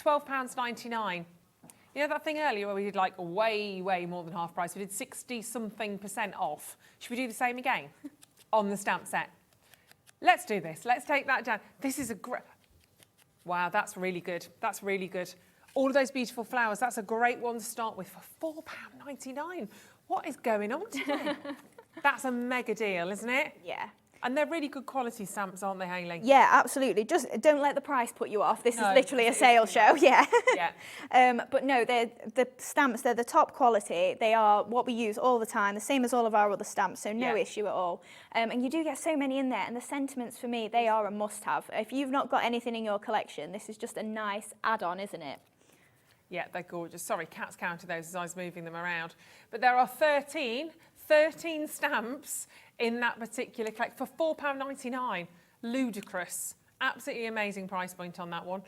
£12.99. You know that thing earlier where we did like way more than half price? We did 60-something% off. Should we do the same again on the stamp set? Let's do this. Let's take that down. This is a great... Wow, that's really good. That's really good. All of those beautiful flowers, that's a great one to start with for £4.99. What is going on today? That's a mega deal, isn't it? Yeah. And they're really good quality stamps, aren't they, Hayley? Yeah, absolutely. Just don't let the price put you off. This is literally a sale show. Yeah. But no, the stamps, they're the top quality. They are what we use all the time, the same as all of our other stamps, so no issue at all. And you do get so many in there. And the sentiments, for me, they are a must-have. If you've not got anything in your collection, this is just a nice add-on, isn't it? Yeah, they're gorgeous. Sorry, Kat's counted those as I was moving them around. But there are 13 stamps in that particular collection for £4.99. Ludicrous. Absolutely amazing price point on that one.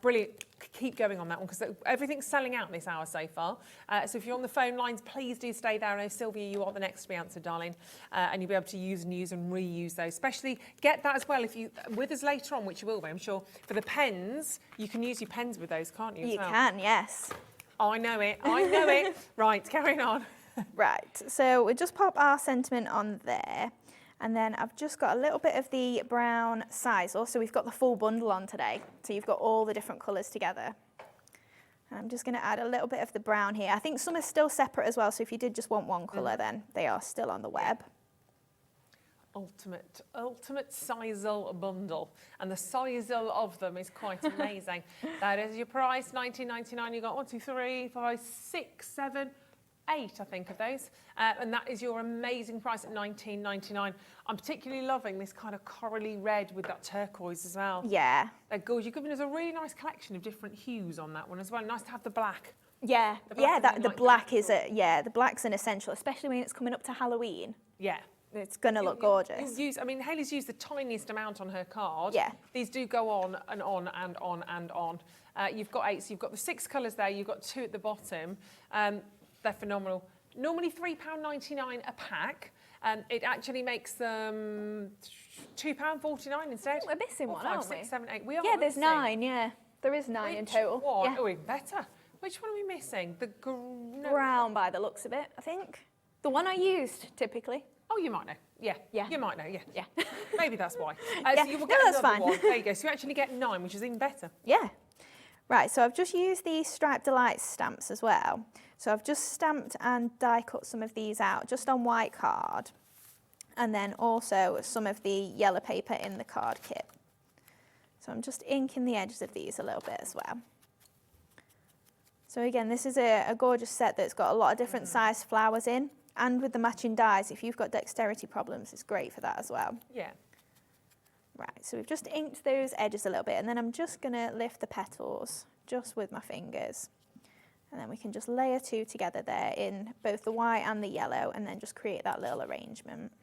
Brilliant. Keep going on that one because everything's selling out this hour so far. So if you're on the phone lines, please do stay there. I know, Sylvia, you are the next to be answered, darling. And you'll be able to use and reuse those. Especially get that as well if you with us later on, which you will be, I'm sure. For the pens, you can use your pens with those, can't you? You can, yes. I know it. I know it. Right, carrying on. Right, so we'll just pop our sentiment on there. And then I've just got a little bit of the brown size. Also, we've got the full bundle on today. So you've got all the different colours together. And I'm just going to add a little bit of the brown here. I think some are still separate as well. So if you did just want one colour, then they are still on the web. Ultimate Sizel bundle. And the Sizel of them is quite amazing. That is your price, $19.99. You got 1, 2, 3, 5, 6, 7, 8, I think, of those. And that is your amazing price at $19.99. I'm particularly loving this kind of corally red with that turquoise as well. Yeah. They're gorgeous. You've given us a really nice collection of different hues on that one as well. Nice to have the black. Yeah, the black is the black's an essential, especially when it's coming up to Halloween. Yeah, it's going to look gorgeous. I mean, Hayley's used the tiniest amount on her card. Yeah. These do go on and on and on and on. You've got 8, so you've got the 6 colours there, you've got 2 at the bottom. They're phenomenal. Normally £3.99 a pack. It actually makes them £2.49 instead. We're missing one, aren't we? 5, 6, 7, 8. We are Yeah, there's missing. 9, yeah. There is 9 in total. One? Yeah. Oh, even better. Which one are we missing? The brown by the looks of it, I think. The one I used, typically. Oh, you might know. Yeah. Yeah. You might know, yeah. Yeah. Maybe that's why. Yeah. So you will No, get that's another fine. one. There you go. So you actually get 9, which is even better. Yeah. Right, so I've just used the Striped Delights stamps as well. So I've just stamped and die cut some of these out just on white card. And then also some of the yellow paper in the card kit. So I'm just inking the edges of these a little bit as well. So again, this is a gorgeous set that's got a lot of different sized flowers in. And with the matching dies, if you've got dexterity problems, it's great for that as well. Yeah. Right, so we've just inked those edges a little bit, and then I'm just going to lift the petals just with my fingers. And then we can just layer 2 together there in both the white and the yellow, and then just create that little arrangement.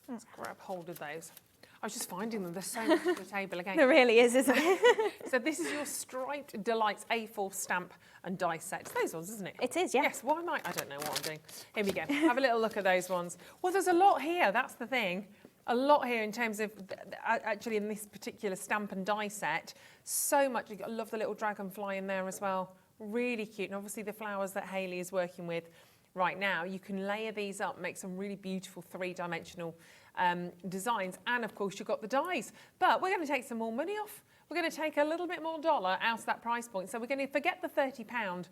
Let's grab hold of those. I was just finding them. There's so much on the table again. There really is, isn't it? So this is your Striped Delights A4 stamp and die set. It's those ones, isn't it? It is, yeah. Yes, why am I don't know what I'm doing. Here we go. Have a little look at those ones. Well, there's a lot here. That's the thing. A lot here in terms of, actually in this particular stamp and die set. So much. I love the little dragonfly in there as well. Really cute. And obviously the flowers that Hayley is working with right now, you can layer these up, make some really beautiful 3-dimensional designs, and of course you've got the dies. But we're going to take some more money off. We're going to take a little bit more dollar out of that price point. So we're going to forget the £30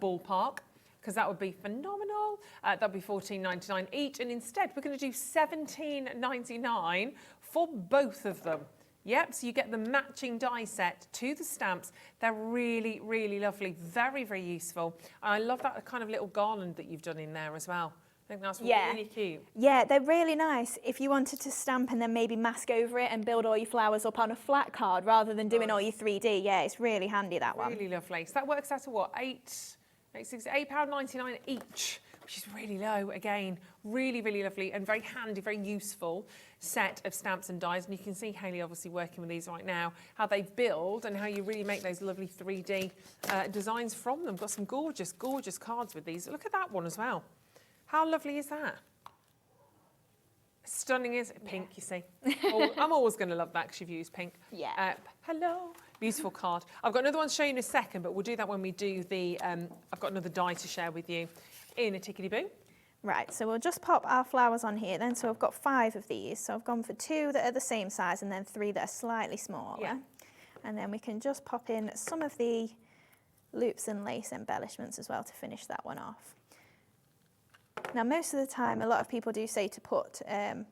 ballpark, because that would be phenomenal. That'd be $14.99 each, and instead we're going to do $17.99 for both of them. Yep, so you get the matching die set to the stamps. They're really, really lovely, very, very useful. And I love that kind of little garland that you've done in there as well. I think that's really cute. Yeah, they're really nice. If you wanted to stamp and then maybe mask over it and build all your flowers up on a flat card rather than doing all your 3D, yeah, it's really handy, that one. Really lovely. So that works out to what, £8.99 each, which is really low. Again, really, really lovely and very handy, very useful set of stamps and dies. And you can see Hayley obviously working with these right now, how they build and how you really make those lovely 3D designs from them. Got some gorgeous, gorgeous cards with these. Look at that one as well. How lovely is that? Stunning, is it? Pink, you see. I'm always going to love that because you've used pink. Yeah. Hello. Beautiful card. I've got another one to show you in a second, but we'll do that when we do the, I've got another die to share with you in a tickety-boo. Right, so we'll just pop our flowers on here then. So I've got 5 of these. So I've gone for 2 that are the same size and then 3 that are slightly smaller. Yeah. And then we can just pop in some of the loops and lace embellishments as well to finish that one off. Now, most of the time, a lot of people do say to put an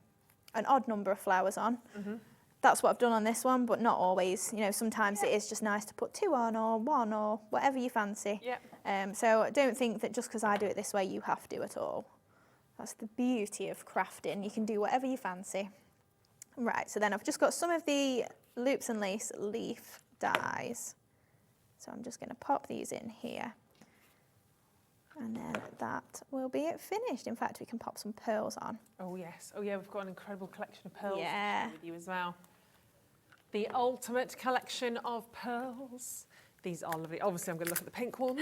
odd number of flowers on. Mm-hmm. That's what I've done on this one, but not always. You know, sometimes it is just nice to put 2 on or 1 or whatever you fancy. Yeah. So don't think that just because I do it this way, you have to at all. That's the beauty of crafting. You can do whatever you fancy. Right, so then I've just got some of the loops and lace leaf dies. So I'm just going to pop these in here. And then that will be it finished. In fact, we can pop some pearls on. Oh, yes. Oh, yeah, we've got an incredible collection of pearls Yeah. with you as well. The ultimate collection of pearls. These are lovely. Obviously, I'm going to look at the pink ones.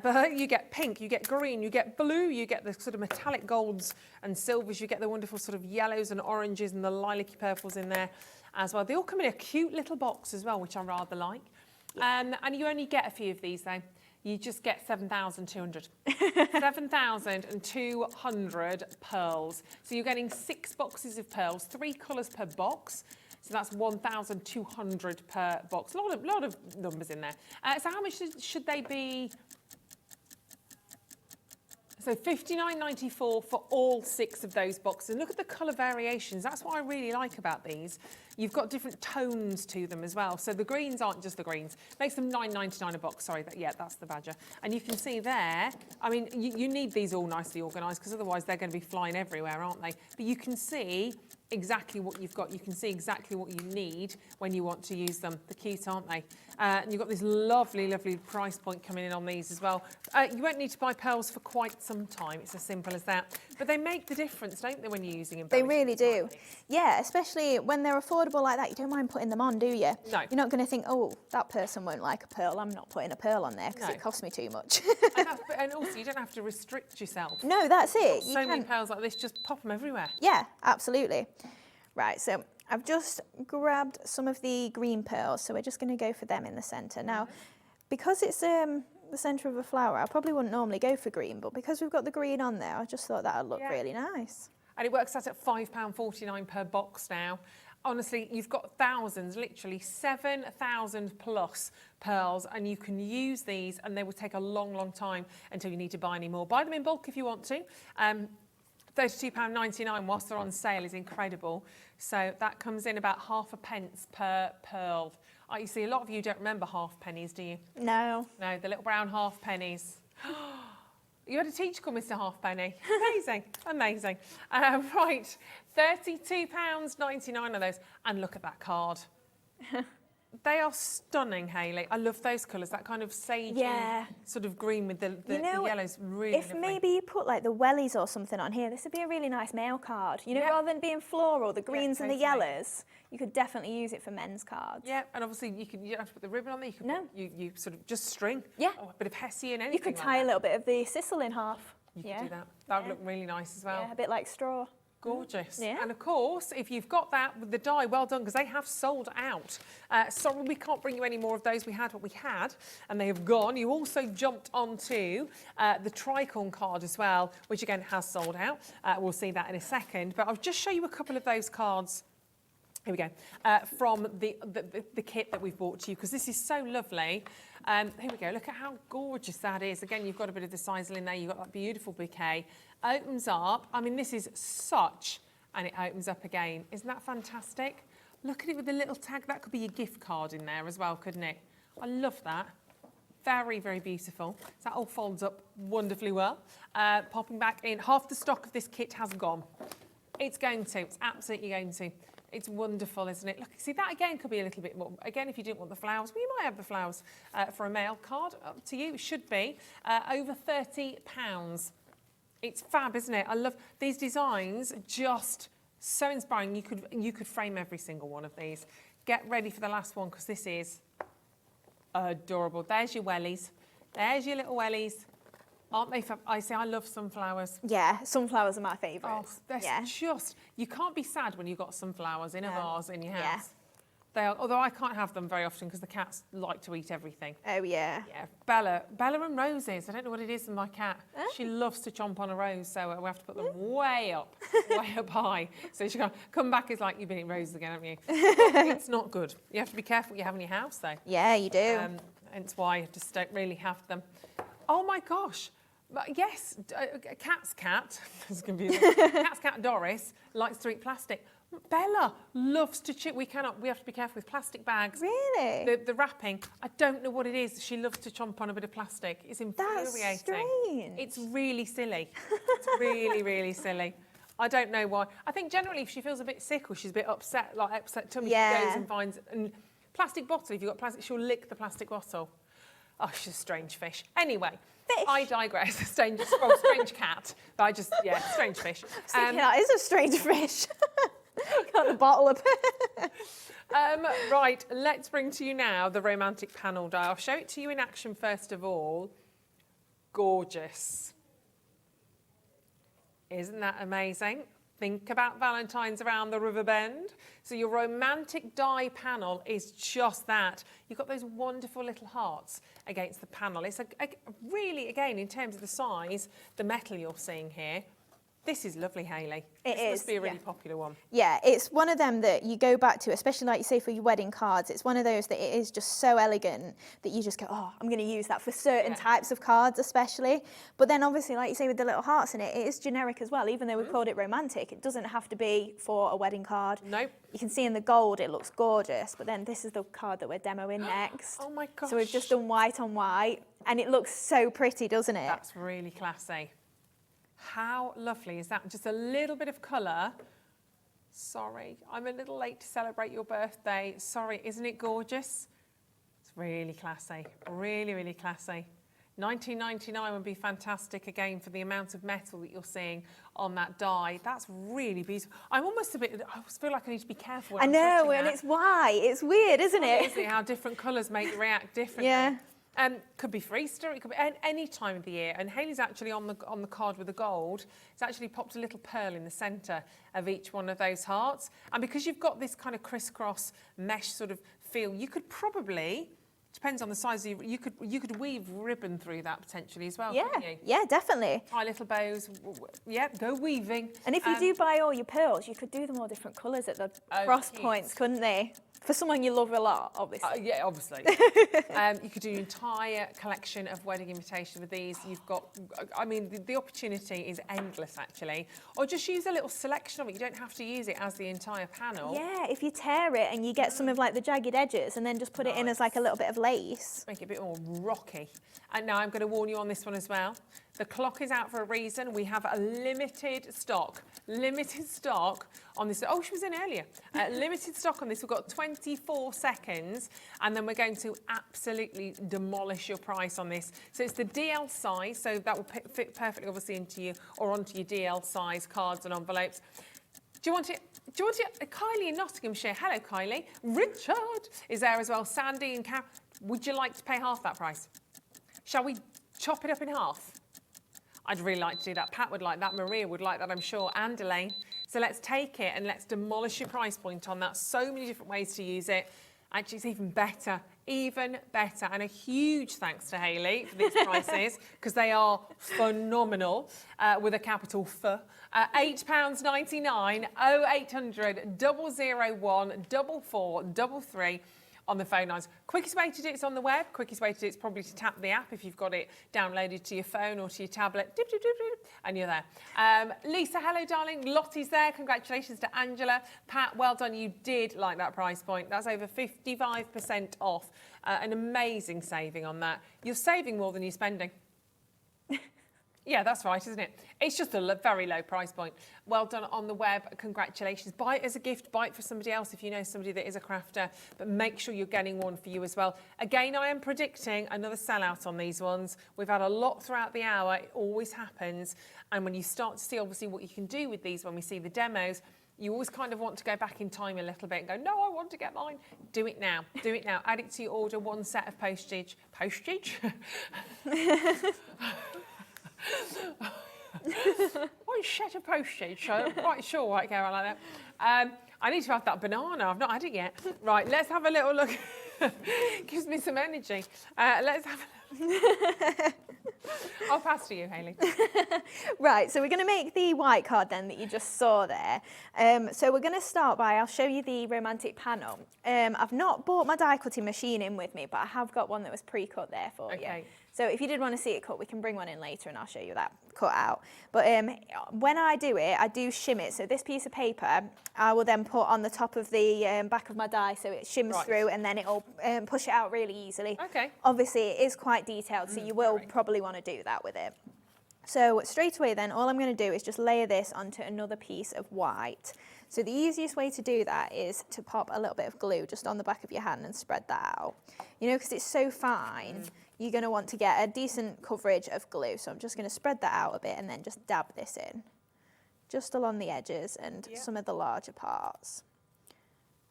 But you get pink, you get green, you get blue, you get the sort of metallic golds and silvers, you get the wonderful sort of yellows and oranges and the lilac-y purples in there as well. They all come in a cute little box as well, which I rather like. Yeah. And you only get a few of these, though. You just get 7,200. 7,200 pearls. So you're getting 6 boxes of pearls, 3 colours per box. So that's 1,200 per box. A lot of numbers in there. So how much should they be? So $59.94 for all 6 of those boxes. And look at the colour variations. That's what I really like about these. You've got different tones to them as well. So the greens aren't just the greens. Makes them $9.99 a box. Sorry, that's the badger. And you can see there, I mean, you need these all nicely organised because otherwise they're going to be flying everywhere, aren't they? But you can see exactly what you've got. You can see exactly what you need when you want to use them. They're cute, aren't they? And you've got this lovely, lovely price point coming in on these as well. You won't need to buy pearls for quite some time. It's as simple as that. But they make the difference, don't they, when you're using them? They really do. Yeah, especially when they're affordable like that. You don't mind putting them on, do you? No. You're not going to think, oh, that person won't like a pearl. I'm not putting a pearl on there because No. it costs me too much. And also, you don't have to restrict yourself. No, that's it. So many pearls like this, just pop them everywhere. Yeah, absolutely. Right, so I've just grabbed some of the green pearls, so we're just going to go for them in the centre. Now, because it's the centre of a flower, I probably wouldn't normally go for green, but because we've got the green on there, I just thought that would look really nice. And it works out at £5.49 per box now. Honestly, you've got thousands, literally 7,000 plus pearls, and you can use these and they will take a long, long time until you need to buy any more. Buy them in bulk if you want to. £32.99 whilst they're on sale is incredible. So that comes in about half a pence per pearl. You see, a lot of you don't remember half pennies, do you? No. No, the little brown half pennies. You had a teacher called Mr. Halfpenny. Amazing, amazing. Right, £32.99 of those. And look at that card. They are stunning, Hayley. I love those colours, that kind of sagey sort of green with the yellows. Really if lovely. maybe you put like the wellies or something on here, this would be a really nice male card. You know, rather than being floral, the greens and the yellows, you could definitely use it for men's cards. Yeah, and obviously you don't have to put the ribbon on there. You can you sort of just string. Yeah. Oh, a bit of hessian, anything. You could tie a little bit of the sisal in half. You could do that. That would look really nice as well. Yeah, a bit like straw. Gorgeous. Yeah. And of course, if you've got that with the die, well done, because they have sold out. Sorry, we can't bring you any more of those. We had what we had, and they have gone. You also jumped onto the tricorn card as well, which again has sold out. We'll see that in a second. But I'll just show you a couple of those cards. Here we go, from the kit that we've brought to you, because this is so lovely. Here we go, look at how gorgeous that is. Again, you've got a bit of the sisal in there, you've got that beautiful bouquet. Opens up, I mean, this is such, and it opens up again. Isn't that fantastic? Look at it with the little tag. That could be your gift card in there as well, couldn't it? I love that. Very, very beautiful. So that all folds up wonderfully well. Popping back in, half the stock of this kit has gone. It's going to, it's absolutely going to. It's wonderful, isn't it? Look, see, that again could be a little bit more. Again, if you didn't want the flowers, well, you might have the flowers for a male card. Up to you, it should be. Over £30. It's fab, isn't it? I love these designs, just so inspiring. You could frame every single one of these. Get ready for the last one, because this is adorable. There's your wellies. There's your little wellies. Aren't they fab? I say I love sunflowers. Yeah, sunflowers are my favourites. Oh, they're just, you can't be sad when you've got sunflowers in a vase in your house. They are, although I can't have them very often because the cats like to eat everything. Oh, yeah. Yeah, Bella and roses. I don't know what it is in my cat. She loves to chomp on a rose, so we have to put them way up high. So she can't come back, it's like, you've been eating roses again, haven't you? It's not good. You have to be careful what you have in your house, though. Yeah, you do. Hence why I just don't really have them. Oh, my gosh. Yes, Cat's cat, it's confusing. Cat's cat Doris likes to eat plastic. Bella loves to chew. We have to be careful with plastic bags. Really? The wrapping, I don't know what it is. She loves to chomp on a bit of plastic. It's infuriating. That's strange. It's really silly. It's really, really silly. I don't know why. I think generally if she feels a bit sick or she's a bit upset, like upset tummy, she goes and finds a plastic bottle. If you've got plastic, she'll lick the plastic bottle. Oh, she's a strange fish. Anyway, I digress. Strange cat. But strange fish. That is a strange fish. Got the bottle up. Right, let's bring to you now the romantic panel die. I'll show it to you in action first of all. Gorgeous. Isn't that amazing? Think about Valentine's around the river bend. So your romantic die panel is just that. You've got those wonderful little hearts against the panel. It's really, again, in terms of the size, the metal you're seeing here, this is lovely, Hayley. This must be a really popular one. Yeah, it's one of them that you go back to, especially like you say for your wedding cards. It's one of those that it is just so elegant that you just go, oh, I'm going to use that for certain types of cards especially. But then obviously, like you say with the little hearts in it, it is generic as well. Even though we called it romantic, it doesn't have to be for a wedding card. Nope. You can see in the gold, it looks gorgeous. But then this is the card that we're demoing next. Oh my gosh. So we've just done white on white and it looks so pretty, doesn't it? That's really classy. How lovely is that? Just a little bit of colour Sorry, I'm a little late to celebrate your birthday. Sorry, isn't it gorgeous? It's really classy, really, really classy. 1999 would be fantastic again for the amount of metal that you're seeing on that die. That's really beautiful. I'm almost I almost feel like I need to be careful when I I'm know, touching and that. it's white. It's weird, isn't it? Isn't it how different colours make you react differently? Yeah. Could be for Easter, it could be any time of the year. And Hayley's actually on the card with the gold. It's actually popped a little pearl in the centre of each one of those hearts. And because you've got this kind of crisscross mesh sort of feel, you could probably, depends on the size, you could weave ribbon through that potentially as well, couldn't you? Yeah, definitely. Tie little bows, yeah, go weaving. And if you do buy all your pearls, you could do them all different colours at the cross points, couldn't they? For someone you love a lot, obviously. Yeah, obviously. You could do an entire collection of wedding invitations with these. You've got, I mean, the opportunity is endless, actually. Or just use a little selection of it. You don't have to use it as the entire panel. Yeah, if you tear it and you get some of like the jagged edges and then just put it in as like a little bit of lace. Make it a bit more rocky. And now I'm going to warn you on this one as well. The clock is out for a reason. We have a limited stock on this. Oh, she was in earlier. Limited stock on this. We've got 24 seconds, and then we're going to absolutely demolish your price on this. So it's the DL size, so that will fit perfectly, obviously, into you or onto your DL size cards and envelopes. Do you want it? Kylie in Nottinghamshire. Hello, Kylie. Richard is there as well. Sandy and Cam. Would you like to pay half that price? Shall we chop it up in half? I'd really like to do that. Pat would like that. Maria would like that, I'm sure. And Elaine. So let's take it and let's demolish your price point on that. So many different ways to use it. Actually, it's even better. Even better. And a huge thanks to Hayley for these prices because they are phenomenal with a capital F. £8.99 0800 001 4433 on the phone lines. Quickest way to do it's on the web. Quickest way to do it's probably to tap the app if you've got it downloaded to your phone or to your tablet. Dip, dip, dip, dip, and you're there. Lisa, hello, darling. Lottie's there. Congratulations to Angela. Pat, well done. You did like that price point. That's over 55% off. An amazing saving on that. You're saving more than you're spending. Yeah, that's right, isn't it? It's just a very low price point. Well done on the web. Congratulations. Buy it as a gift. Buy it for somebody else if you know somebody that is a crafter. But make sure you're getting one for you as well. Again, I am predicting another sellout on these ones. We've had a lot throughout the hour. It always happens. And when you start to see, obviously, what you can do with these when we see the demos, you always kind of want to go back in time a little bit and go, no, I want to get mine. Do it now. Do it now. Add it to your order. One set of postage. Postage? One set of postage. I'm quite sure I go like that. I need to have that banana. I've not had it yet. Right, let's have a little look. Gives me some energy. Let's have a I'll pass to you, Hayley. Right, so we're going to make the white card then that you just saw there. So we're going to start by, I'll show you the romantic panel. I've not brought my die cutting machine in with me, but I have got one that was pre-cut there for you. So if you did want to see it cut, we can bring one in later and I'll show you that cut out. But when I do it, I do shim it. So this piece of paper, I will then put on the top of the back of my die so it shims through and then it'll push it out really easily. Okay. Obviously, it is quite detailed, so you will probably want to do that with it. So straight away then, all I'm going to do is just layer this onto another piece of white. So the easiest way to do that is to pop a little bit of glue just on the back of your hand and spread that out. You know, because it's so fine, you're going to want to get a decent coverage of glue. So I'm just going to spread that out a bit and then just dab this in, just along the edges and some of the larger parts.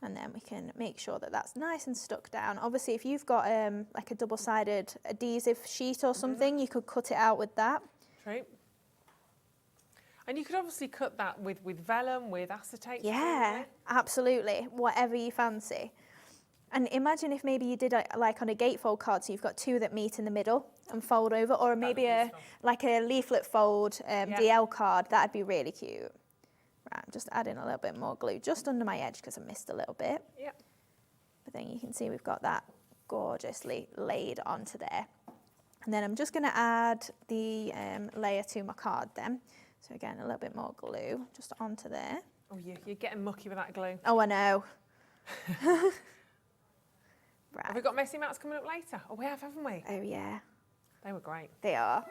And then we can make sure that that's nice and stuck down. Obviously, if you've got like a double-sided adhesive sheet or something, you could cut it out with that. True. And you could obviously cut that with vellum, with acetate. Yeah, absolutely. Whatever you fancy. And imagine if maybe you did like on a gatefold card, so you've got two that meet in the middle and fold over, or maybe like a leaflet fold DL card. That'd be really cute. Right, I'm just adding a little bit more glue just under my edge because I missed a little bit. Yeah. But then you can see we've got that gorgeously laid onto there. And then I'm just going to add the layer to my card then. So again, a little bit more glue just onto there. Oh, you're getting mucky with that glue. Oh, I know. Right. Have we got messy mats coming up later? Oh, we have, haven't we? Oh, yeah. They were great. They are.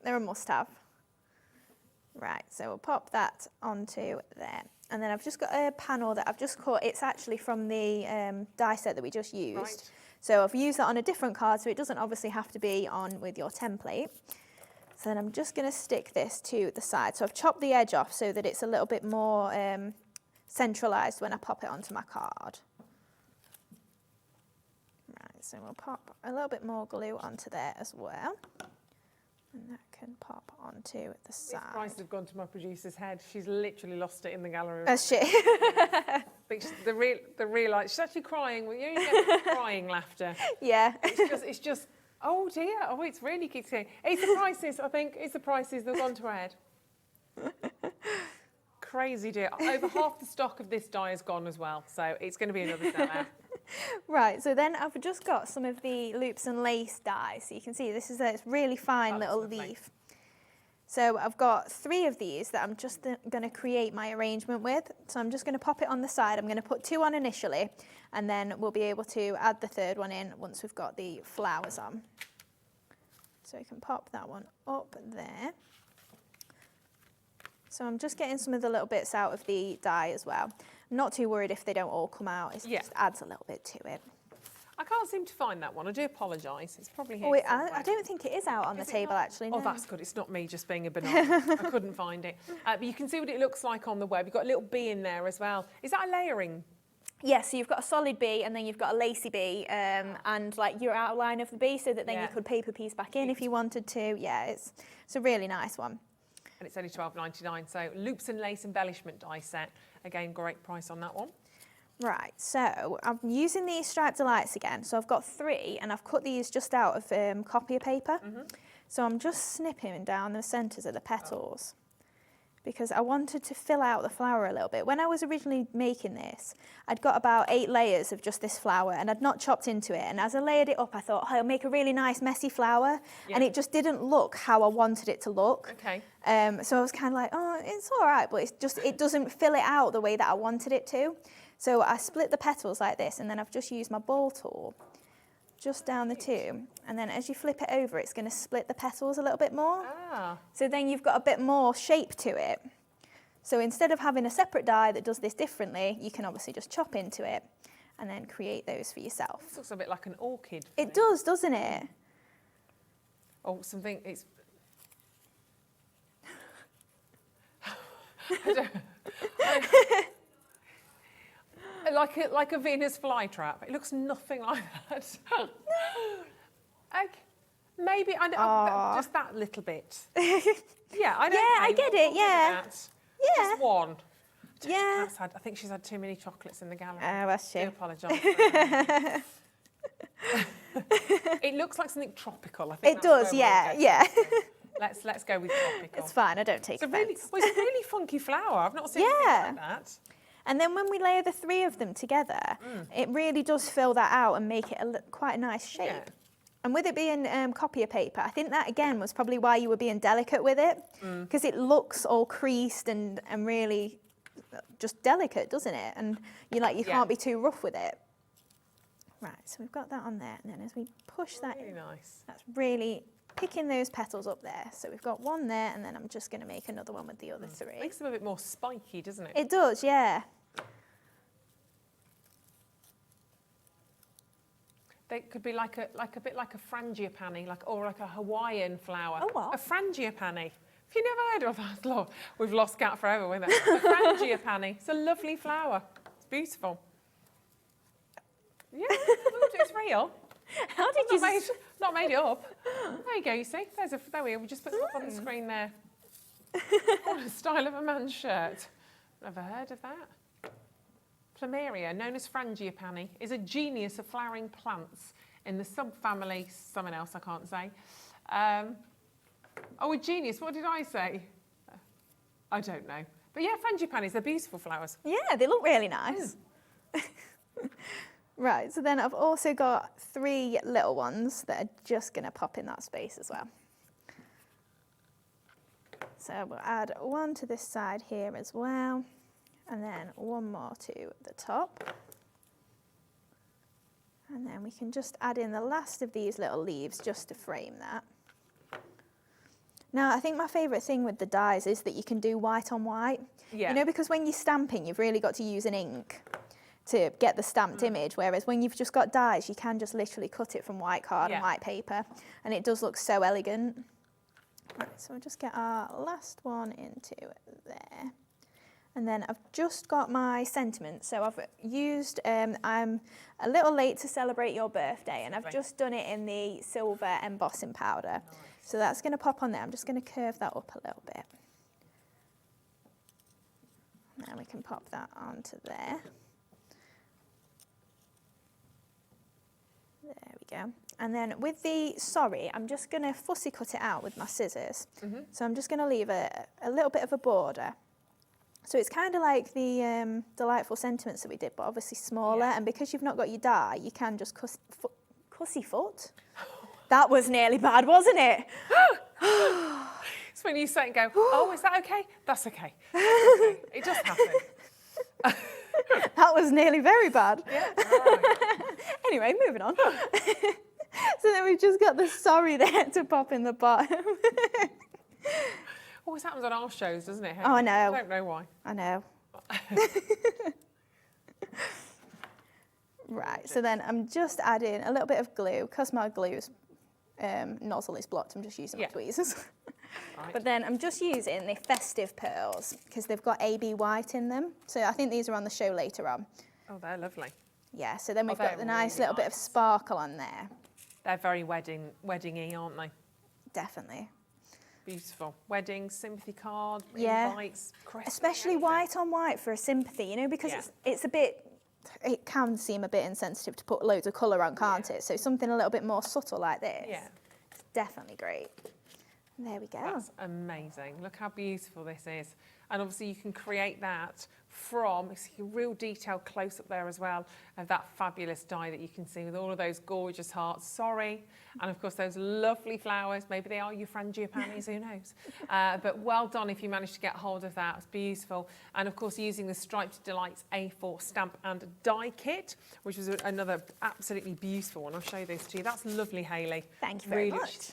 They're a must-have. Right, so we'll pop that onto there. And then I've just got a panel that I've just cut. It's actually from the die set that we just used. Right. So I've used that on a different card, so it doesn't obviously have to be on with your template. So then I'm just going to stick this to the side. So I've chopped the edge off so that it's a little bit more centralised when I pop it onto my card. Right, so we'll pop a little bit more glue onto there as well. And that can pop onto the side. These prices have gone to my producer's head. She's literally lost it in the gallery. Has she? I think the real like, she's actually crying. Well, you get crying laughter. Yeah. It's just, oh dear, oh, it's really keeps going. It's the prices, I think, it's the prices that have gone to her head. Crazy dear. Over half the stock of this die is gone as well, so it's going to be another seller. Right, so then I've just got some of the loops and lace die. So you can see this is a really fine little leaf. So I've got 3 of these that I'm just going to create my arrangement with. So I'm just going to pop it on the side. I'm going to put 2 on initially, and then we'll be able to add the 3rd one in once we've got the flowers on. So we can pop that one up there. So I'm just getting some of the little bits out of the die as well. I'm not too worried if they don't all come out. It just adds a little bit to it. I can't seem to find that one. I do apologise. It's probably here. Oh, I don't think it is out on the table, actually. Oh, no. that's good. It's not me just being a banana. I couldn't find it. But you can see what it looks like on the web. You've got a little bee in there as well. Is that a layering? Yeah, so you've got a solid bee and then you've got a lacy bee and like your outline of the bee so that then you could paper piece back in if you wanted to. Yeah, it's a really nice one. And it's only £12.99. So loops and lace embellishment die set. Again, great price on that one. Right, so I'm using these striped delights again. So I've got 3 and I've cut these just out of copier paper. So I'm just snipping down the centres of the petals because I wanted to fill out the flower a little bit. When I was originally making this, I'd got about 8 layers of just this flower and I'd not chopped into it. And as I layered it up, I thought, oh, I'll make a really nice messy flower. And it just didn't look how I wanted it to look. Okay. So I was kind of like, oh, it's all right, but it doesn't fill it out the way that I wanted it to. So I split the petals like this, and then I've just used my ball tool just down the 2. And then as you flip it over, it's going to split the petals a little bit more. So then you've got a bit more shape to it. So instead of having a separate die that does this differently, you can obviously just chop into it and then create those for yourself. This looks a bit like an orchid. It does, doesn't it? Oh, something, it's... like a Venus flytrap. It looks nothing like that. Okay. Maybe just that little bit. Yeah, I don't. Yeah, I get it. Yeah. Yeah. Just one. Yeah. I think she's had too many chocolates in the gallery. Oh, that's true. I apologise. It looks like something tropical. I think it does. Yeah. Yeah. Let's go with tropical. It's fine. I don't take offence. It's a really funky flower. I've not seen anything like that. And then when we layer the 3 of them together, it really does fill that out and make it quite a nice shape. Yeah. And with it being copier paper, I think that again was probably why you were being delicate with it, because it looks all creased and really just delicate, doesn't it? And you can't be too rough with it. Right, so we've got that on there, and then as we push that in, that's really picking those petals up there. So we've got one there, and then I'm just going to make another one with the other 3. It makes them a bit more spiky, doesn't it? It does, yeah. They could be like a bit like a frangipani, or like a Hawaiian flower. Oh, what? A frangipani. Have you never heard of that? Lord, we've lost Cat forever with it. A frangipani. It's a lovely flower. It's beautiful. Yeah, it's real. How did you? Not made it up. There you go. You see, there we are. We just put them up on the screen there. What a style of a man's shirt. Never heard of that. Plumeria, known as frangipani, is a genius of flowering plants in the subfamily something else I can't say. A genius. What did I say? I don't know. But yeah, frangipanis, they're beautiful flowers. Yeah, they look really nice. Right, so then I've also got 3 little ones that are just going to pop in that space as well. So we'll add one to this side here as well, and then one more to the top. And then we can just add in the last of these little leaves just to frame that. Now, I think my favourite thing with the dies is that you can do white on white. Yeah. You know, because when you're stamping, you've really got to use an ink to get the stamped image, whereas when you've just got dies, you can just literally cut it from white card and white paper, and it does look so elegant. Right, so we'll just get our last one into there. And then I've just got my sentiments. So I've used, I'm a little late to celebrate your birthday, and I've just done it in the silver embossing powder. Nice. So that's going to pop on there. I'm just going to curve that up a little bit. Now we can pop that onto there. There we go. And then with the sorry, I'm just going to fussy cut it out with my scissors. So I'm just going to leave a little bit of a border. So it's kind of like the delightful sentiments that we did, but obviously smaller. And because you've not got your die, you can just cussy foot. That was nearly bad, wasn't it? It's when you say and go, oh, is that okay? That's okay. That's okay. It just happened. That was nearly very bad. Yeah, right. Anyway, moving on. So then we've just got the sorry there to pop in the bottom. Always happens on our shows, doesn't it? Oh, I know. I don't know why. I know. Right, so then I'm just adding a little bit of glue, because my glue's nozzle is blocked, I'm just using my tweezers. Right. But then I'm just using the festive pearls, because they've got AB white in them. So I think these are on the show later on. Oh, they're lovely. Yeah, so then we've got the nice little bit of sparkle on there. They're very wedding-y, aren't they? Definitely. Beautiful. Weddings, sympathy card, invites, Christmas. Especially white on white for a sympathy, you know, because it's a bit, it can seem a bit insensitive to put loads of colour on, can't it? So something a little bit more subtle like this. Yeah. It's definitely great. And there we go. That's amazing. Look how beautiful this is. And obviously you can create that from, you see a real detailed close up there as well of that fabulous die that you can see with all of those gorgeous hearts, sorry, and of course those lovely flowers. Maybe they are your frangipanis, who knows. But well done if you managed to get hold of that. It's beautiful. And of course using the Striped Delights A4 stamp and die kit, which was another absolutely beautiful one. I'll show you those to you. That's lovely, Hayley. Thank you very much.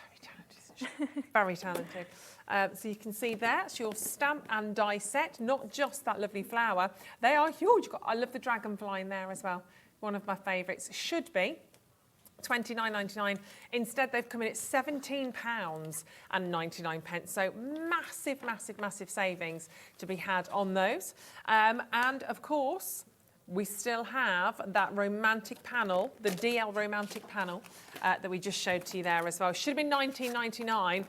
She's very talented. So you can see that's your stamp and die set, not just that lovely flower. They are huge. I love the dragonfly in there as well. One of my favourites. Should be £29.99. Instead, they've come in at £17.99. So massive, massive, massive savings to be had on those. And of course, we still have that romantic panel, the DL romantic panel that we just showed to you there as well. Should have been £19.99,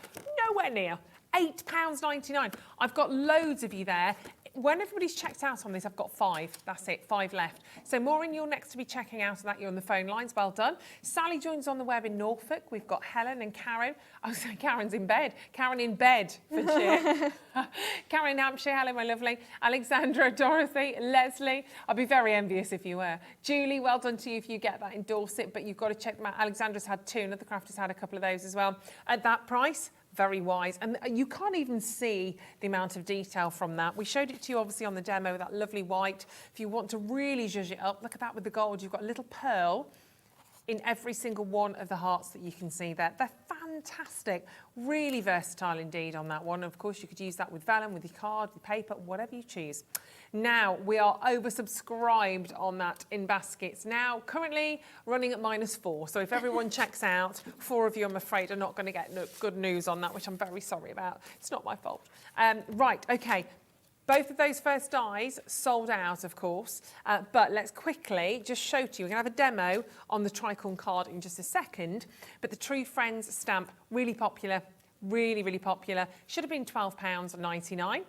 nowhere near. £8.99. I've got loads of you there. When everybody's checked out on this, I've got 5. That's it, 5 left. So Maureen, you're next to be checking out of that. You're on the phone lines. Well done. Sally joins on the web in Norfolk. We've got Helen and Karen. Oh, sorry, Karen's in bed. Karen in bed for cheer. Karen in Hampshire. Hello, my lovely. Alexandra, Dorothy, Leslie. I'd be very envious if you were. Julie, well done to you if you get that in Dorset, but you've got to check them out. Alexandra's had 2. Another crafter's had a couple of those as well. At that price, very wise. And you can't even see the amount of detail from that. We showed it to you obviously on the demo, that lovely white. If you want to really zhuzh it up, look at that with the gold. You've got a little pearl in every single one of the hearts that you can see there. They're fantastic, really versatile indeed on that one. Of course, you could use that with vellum, with your card, with paper, whatever you choose. Now, we are oversubscribed on that in baskets. Now, currently running at -4. So if everyone checks out, 4 of you, I'm afraid, are not going to get good news on that, which I'm very sorry about. It's not my fault. Right, okay. Both of those first dies sold out, of course, but let's quickly just show to you. We're going to have a demo on the tricorn card in just a second, but the True Friends stamp, really popular, really, really popular. Should have been £12.99,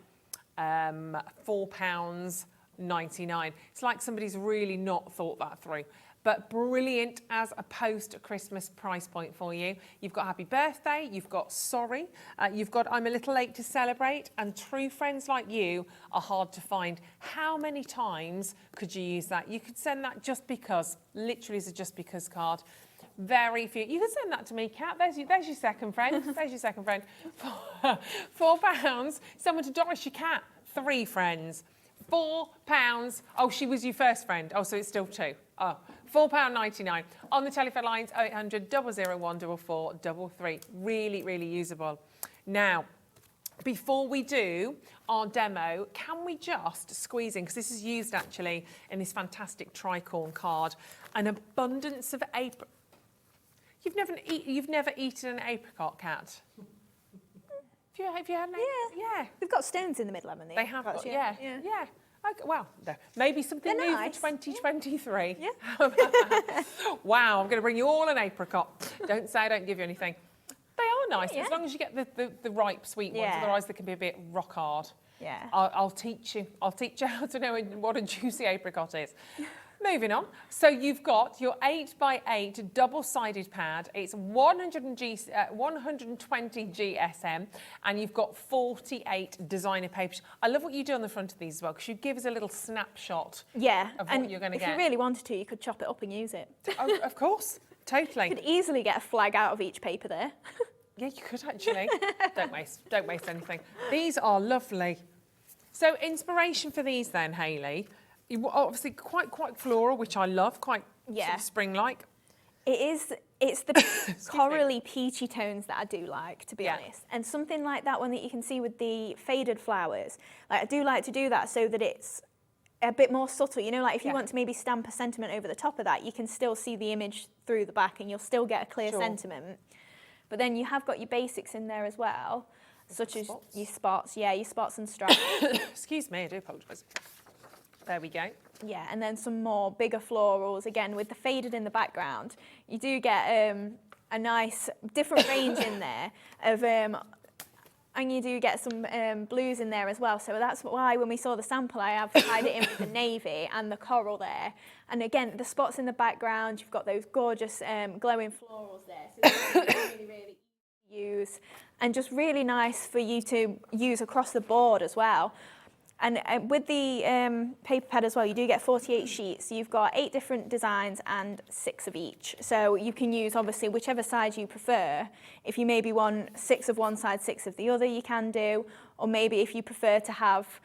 £4.99. It's like somebody's really not thought that through. But brilliant as a post-Christmas price point for you. You've got Happy Birthday, you've got Sorry, you've got I'm a Little Late to Celebrate, and True Friends Like You are hard to find. How many times could you use that? You could send that just because, literally as a just because card. Very few. You can send that to me, Kat. There's your second friend. There's your second friend. £4. Someone to Doris, your cat. 3 friends. £4. Oh, she was your first friend. Oh, so it's still 2. Oh, £4.99. On the telephone lines, 0800 001 4433. Really, really usable. Now, before we do our demo, can we just squeeze in, because this is used actually in this fantastic tricorn card, an abundance of apricot. You've never eaten an apricot, Kat? Have you had an apricot? Yeah. They've got stones in the middle, haven't they? They have got, yeah. Okay, well, maybe something new for 2023. Yeah. Wow, I'm going to bring you all an apricot. Don't say I don't give you anything. They are nice, as long as you get the ripe, sweet ones. Otherwise, they can be a bit rock hard. Yeah. I'll teach you. I'll teach you how to know what a juicy apricot is. Moving on. So you've got your 8x8 double-sided pad. It's 120 GSM, and you've got 48 designer papers. I love what you do on the front of these as well, because you give us a little snapshot of what you're going to get. If you really wanted to, you could chop it up and use it. Oh, of course. Totally. You could easily get a flag out of each paper there. Yeah, you could actually. Don't waste anything. These are lovely. So inspiration for these then, Hayley. Obviously quite floral, which I love, quite sort of spring-like. It's the corally peachy tones that I do like, to be honest. And something like that one that you can see with the faded flowers. Like, I do like to do that so that it's a bit more subtle. You know, like if you want to maybe stamp a sentiment over the top of that, you can still see the image through the back and you'll still get a clear sentiment. But then you have got your basics in there as well, such as your spots. Yeah, your spots and stripes. Excuse me, I do apologise. There we go. Yeah, and then some more bigger florals, again, with the faded in the background. You do get a nice different range in there of, and you do get some blues in there as well. So that's why when we saw the sample, I have tied it in with the navy and the coral there. And again, the spots in the background, you've got those gorgeous glowing florals there. So it's really, really easy to use and just really nice for you to use across the board as well. And with the paper pad as well, you do get 48 sheets. You've got 8 different designs and 6 of each. So you can use, obviously, whichever side you prefer. If you maybe want 6 of one side, 6 of the other, you can do. Or maybe if you prefer to have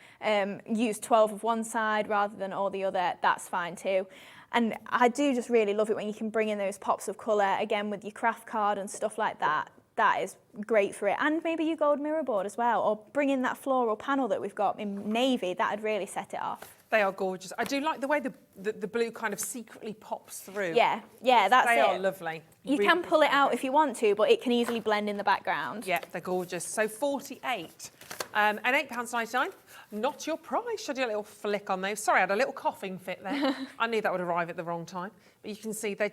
use 12 of one side rather than all the other, that's fine too. And I do just really love it when you can bring in those pops of colour, again, with your craft card and stuff like that. That is great for it. And maybe your gold mirror board as well, or bring in that floral panel that we've got in navy. That'd really set it off. They are gorgeous. I do like the way the blue kind of secretly pops through. Yeah, that's it. They are lovely. You can pull it out if you want to, but it can easily blend in the background. Yeah, they're gorgeous. So 48 and £8.99. Not your price. Should I do a little flick on those? Sorry, I had a little coughing fit there. I knew that would arrive at the wrong time. But you can see they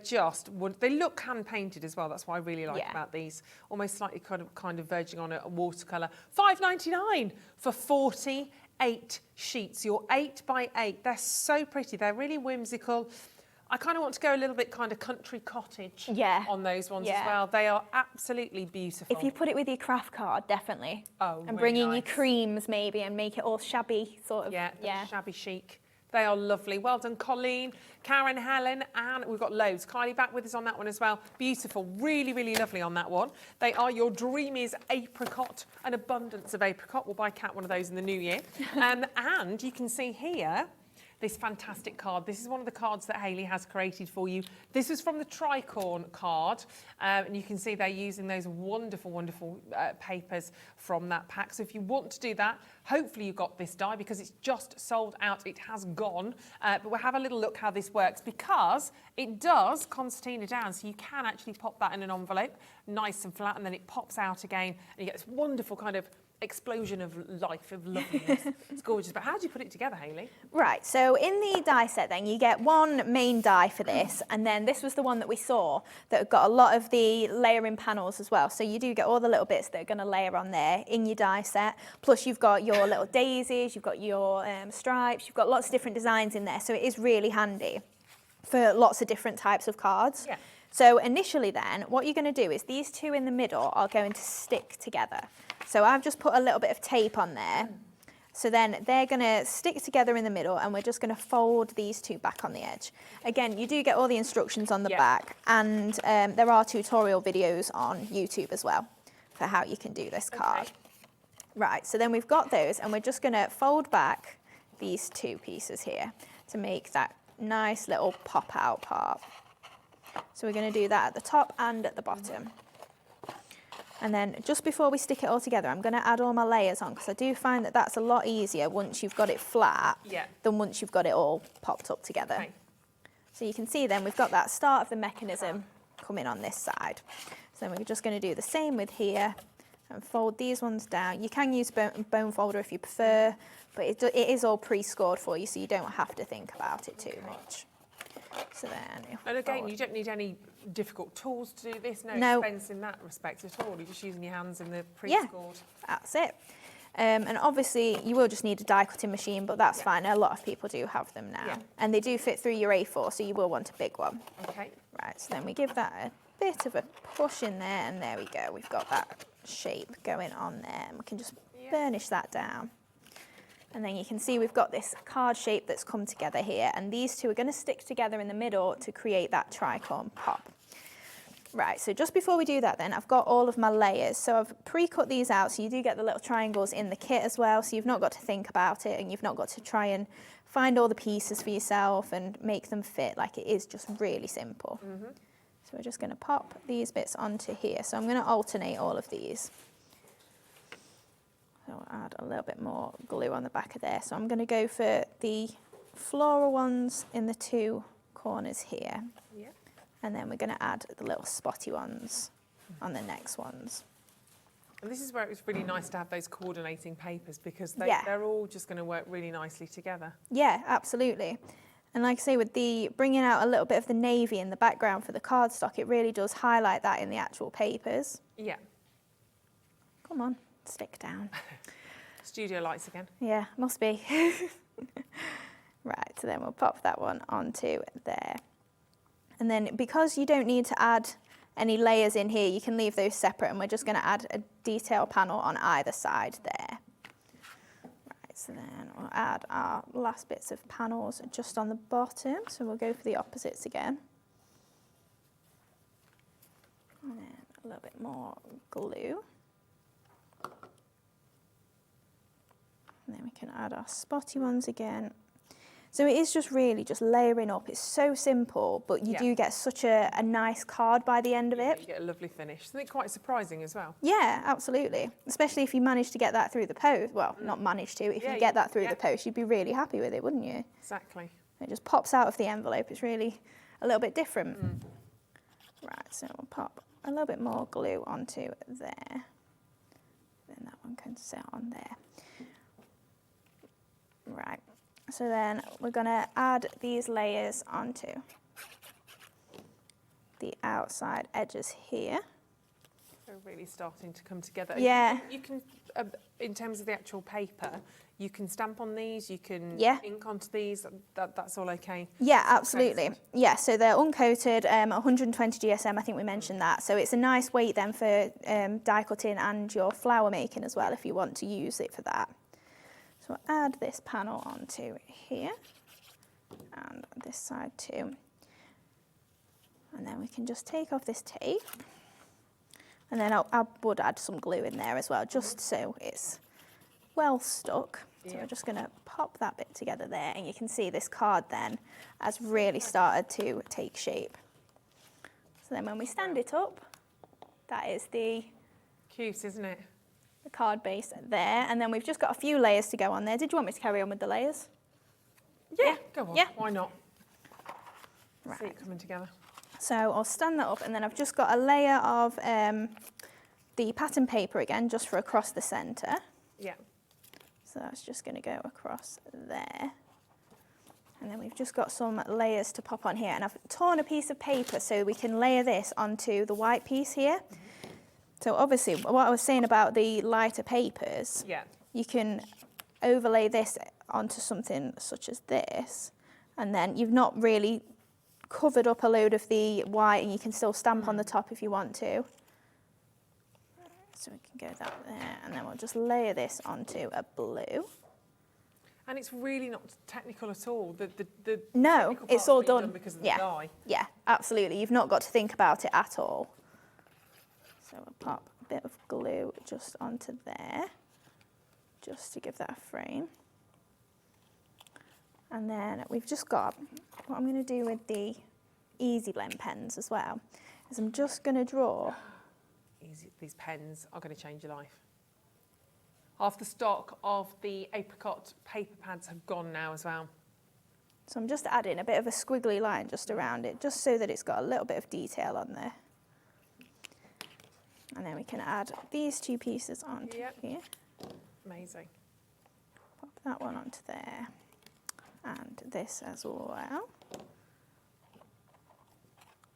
look hand painted as well. That's what I really like about these. Almost slightly kind of verging on a watercolour. £5.99 for 48 sheets. Your 8x8. They're so pretty. They're really whimsical. I kind of want to go a little bit kind of country cottage on those ones as well. They are absolutely beautiful. If you put it with your craft card, definitely. Oh, and really bring in nice. your creams maybe and make it all shabby sort of. Yeah, shabby chic. They are lovely. Well done, Colleen, Karen, Helen, and we've got loads. Kylie back with us on that one as well. Beautiful. Really, really lovely on that one. They are your Dreamees apricot, an abundance of apricot. We'll buy Kat one of those in the new year. And you can see here this fantastic card. This is one of the cards that Hayley has created for you. This is from the tricorn card, and you can see they're using those wonderful, wonderful papers from that pack. So if you want to do that, hopefully you got this die because it's just sold out. It has gone, but we'll have a little look how this works because it does concertina down, so you can actually pop that in an envelope, nice and flat, and then it pops out again, and you get this wonderful kind of explosion of life, of loveliness. It's gorgeous. But how do you put it together, Hayley? Right, so in the die set then, you get one main die for this, and then this was the one that we saw that got a lot of the layering panels as well. So you do get all the little bits that are going to layer on there in your die set. Plus you've got your little daisies, you've got your stripes, you've got lots of different designs in there. So it is really handy for lots of different types of cards. Yeah. So initially then, what you're going to do is these two in the middle are going to stick together. So I've just put a little bit of tape on there. So then they're going to stick together in the middle and we're just going to fold these two back on the edge. Again, you do get all the instructions on the back and there are tutorial videos on YouTube as well for how you can do this card. Right, so then we've got those and we're just going to fold back these two pieces here to make that nice little pop out part. So we're going to do that at the top and at the bottom. And then just before we stick it all together, I'm going to add all my layers on, because I do find that that's a lot easier once you've got it flat than once you've got it all popped up together. Okay. So you can see then we've got that start of the mechanism coming on this side. So then we're just going to do the same with here and fold these ones down. You can use bone folder if you prefer, but it is all pre-scored for you, so you don't have to think about it too much. So then, and again, you don't need any difficult tools to do this. No. Expense in that respect at all. You're just using your hands in the pre-scored. That's it. And obviously, you will just need a die cutting machine, but that's fine. A lot of people do have them now, and they do fit through your A4, so you will want a big one. Okay. Right. So then we give that a bit of a push in there, and there we go. We've got that shape going on there, and we can just burnish that down. And then you can see we've got this card shape that's come together here, and these two are going to stick together in the middle to create that tricorn pop. Right, so just before we do that then, I've got all of my layers. So I've pre-cut these out, so you do get the little triangles in the kit as well, so you've not got to think about it, and you've not got to try and find all the pieces for yourself and make them fit. Like, it is just really simple. So we're just going to pop these bits onto here. So I'm going to alternate all of these. So I'll add a little bit more glue on the back of there. So I'm going to go for the floral ones in the two corners here. And then we're going to add the little spotty ones on the next ones. And this is where it's really nice to have those coordinating papers, because they're all just going to work really nicely together. Yeah, absolutely. And like I say, with the bringing out a little bit of the navy in the background for the cardstock, it really does highlight that in the actual papers. Yeah. Come on, stick down. Studio lights again. Yeah, must be. Right, so then we'll pop that one onto there. And then because you don't need to add any layers in here, you can leave those separate, and we're just going to add a detail panel on either side there. Right, so then we'll add our last bits of panels just on the bottom. So we'll go for the opposites again. And then a little bit more glue. And then we can add our spotty ones again. So it is just really just layering up. It's so simple, but you do get such a nice card by the end of it. You get a lovely finish. Something quite surprising as well. Yeah, absolutely. Especially if you manage to get that through the post. Well, not manage to. If you get that through the post, you'd be really happy with it, wouldn't you? Exactly. It just pops out of the envelope. It's really a little bit different. Right, so we'll pop a little bit more glue onto there. Then that one can sit on there. Right. So then we're going to add these layers onto the outside edges here. They're really starting to come together. Yeah. You can in terms of the actual paper, you can stamp on these, you can ink onto these, that's all okay? Yeah, absolutely. Yeah, so they're uncoated, 120 GSM, I think we mentioned that. So it's a nice weight then for die cutting and your flower making as well, if you want to use it for that. So I'll add this panel onto here and this side too. And then we can just take off this tape. And then I would add some glue in there as well, just so it's well stuck. So we're just going to pop that bit together there, and you can see this card then has really started to take shape. So then when we stand it up, that is the cute, isn't it? The card base there, and then we've just got a few layers to go on there. Did you want me to carry on with the layers? Yeah, go on. Yeah. Why not? Right. See it coming together. So I'll stand that up, and then I've just got a layer of the pattern paper again, just for across the centre. Yeah. So that's just going to go across there. And then we've just got some layers to pop on here, and I've torn a piece of paper so we can layer this onto the white piece here. So obviously, what I was saying about the lighter papers, you can overlay this onto something such as this, and then you've not really covered up a load of the white, and you can still stamp on the top if you want to. So we can go that there, and then we'll just layer this onto a blue. And it's really not technical at all. No, it's all done because of the dye. Yeah, absolutely. You've not got to think about it at all. So we'll pop a bit of glue just onto there, just to give that a frame. And then we've just got, what I'm going to do with the Easy Blend pens as well, is I'm just going to draw these pens are going to change your life. Half the stock of the apricot paper pads have gone now as well. So I'm just adding a bit of a squiggly line just around it, just so that it's got a little bit of detail on there. And then we can add these two pieces onto here. Amazing. Pop that one onto there. And this as well.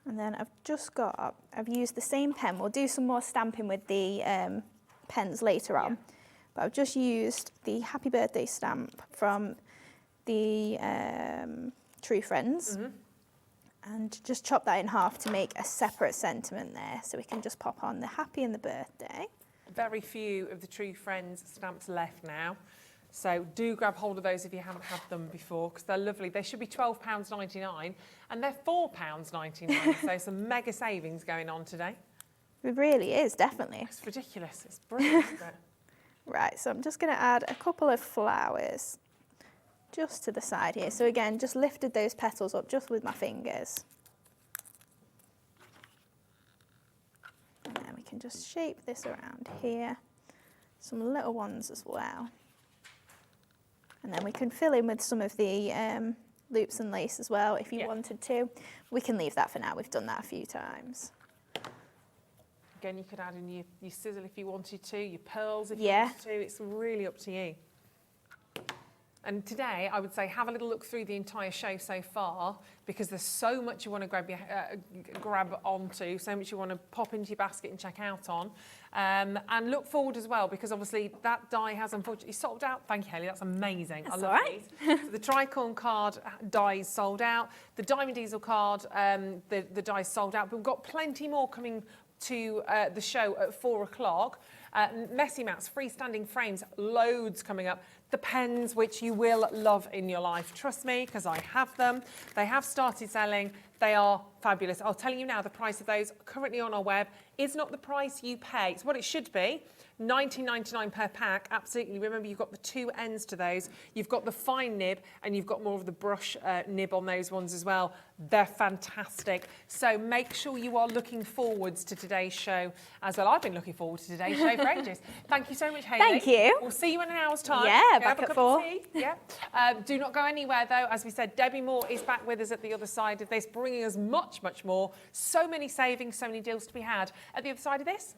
And then I've used the same pen. We'll do some more stamping with the pens later on. But I've just used the Happy Birthday stamp from the True Friends. And just chop that in half to make a separate sentiment there. So we can just pop on the happy and the birthday. Very few of the True Friends stamps left now. So do grab hold of those if you haven't had them before, because they're lovely. They should be £12.99 and they're £4.99. So some mega savings going on today. It really is, definitely. It's ridiculous. It's brilliant, isn't it? Right, so I'm just going to add a couple of flowers just to the side here. So again, just lifted those petals up just with my fingers. And then we can just shape this around here. Some little ones as well. And then we can fill in with some of the loops and lace as well if you wanted to. We can leave that for now. We've done that a few times. Again, you could add in your sizzle if you wanted to, your pearls if you wanted to. It's really up to you. And today, I would say have a little look through the entire show so far, because there's so much you want to grab onto, so much you want to pop into your basket and check out on. And look forward as well, because obviously that die has unfortunately sold out. Thank you, Hayley, that's amazing. That's I love these. So the tricorn card die is sold out. The Diamond Diesel card, the die is sold out, but we've got plenty more coming to the show at 4 o'clock. Messy mats, freestanding frames, loads coming up. The pens, which you will love in your life. Trust me, because I have them. They have started selling. They are fabulous. I'll tell you now, the price of those currently on our web is not the price you pay. It's what it should be. £19.99 per pack, absolutely. Remember, you've got the two ends to those. You've got the fine nib, and you've got more of the brush nib on those ones as well. They're fantastic. So make sure you are looking forwards to today's show as well. I've been looking forward to today's show for ages. Thank you so much, Hayley. Thank you. We'll see you in an hour's time. Yeah, back at 4. Yeah. Do not go anywhere, though. As we said, Debbie Moore is back with us at the other side of this, bringing us much, much more. So many savings, so many deals to be had at the other side of this.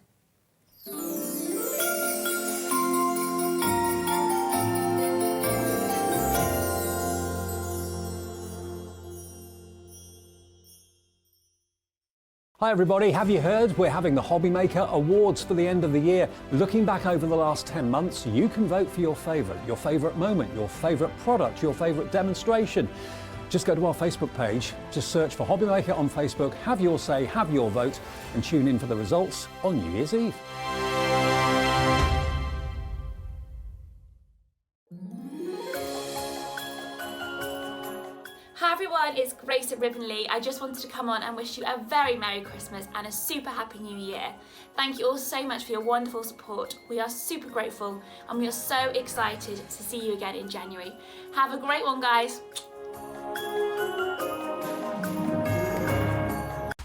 Hi everybody, have you heard? We're having the Hobby Maker Awards for the end of the year. Looking back over the last 10 months, you can vote for your favourite moment, your favourite product, your favourite demonstration. Just go to our Facebook page, just search for Hobby Maker on Facebook, have your say, have your vote, and tune in for the results on New Year's Eve. Hi everyone, it's Grace at Ribbonley. I just wanted to come on and wish you a very Merry Christmas and a super Happy New Year. Thank you all so much for your wonderful support. We are super grateful and we are so excited to see you again in January. Have a great one, guys.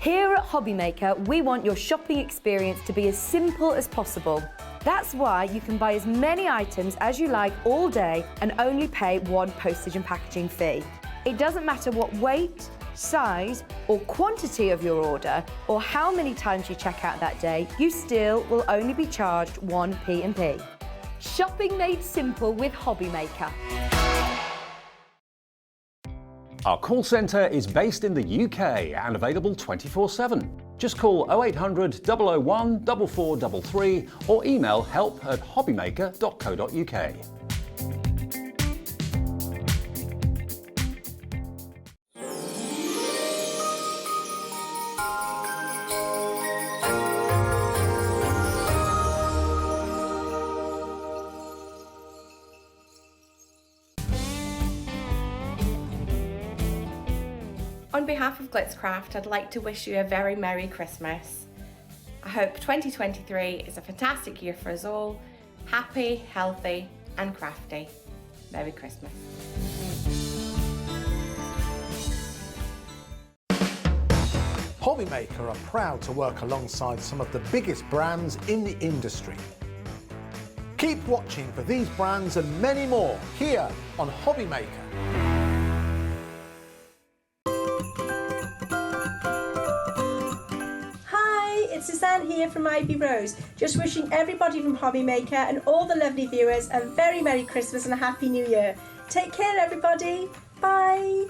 Here at Hobby Maker, we want your shopping experience to be as simple as possible. That's why you can buy as many items as you like all day and only pay one postage and packaging fee. It doesn't matter what weight, size or quantity of your order or how many times you check out that day, you still will only be charged one P&P. Shopping made simple with Hobby Maker. Our call centre is based in the UK and available 24/7. Just call 0800 001 4433 or email help@hobbymaker.co.uk. On behalf of Glitzcraft, I'd like to wish you a very Merry Christmas. I hope 2023 is a fantastic year for us all. Happy, healthy and crafty. Merry Christmas. Hobbymaker are proud to work alongside some of the biggest brands in the industry. Keep watching for these brands and many more here on Hobbymaker. It's Suzanne here from Ivy Rose, just wishing everybody from Hobbymaker and all the lovely viewers a very Merry Christmas and a Happy New Year. Take care everybody, bye!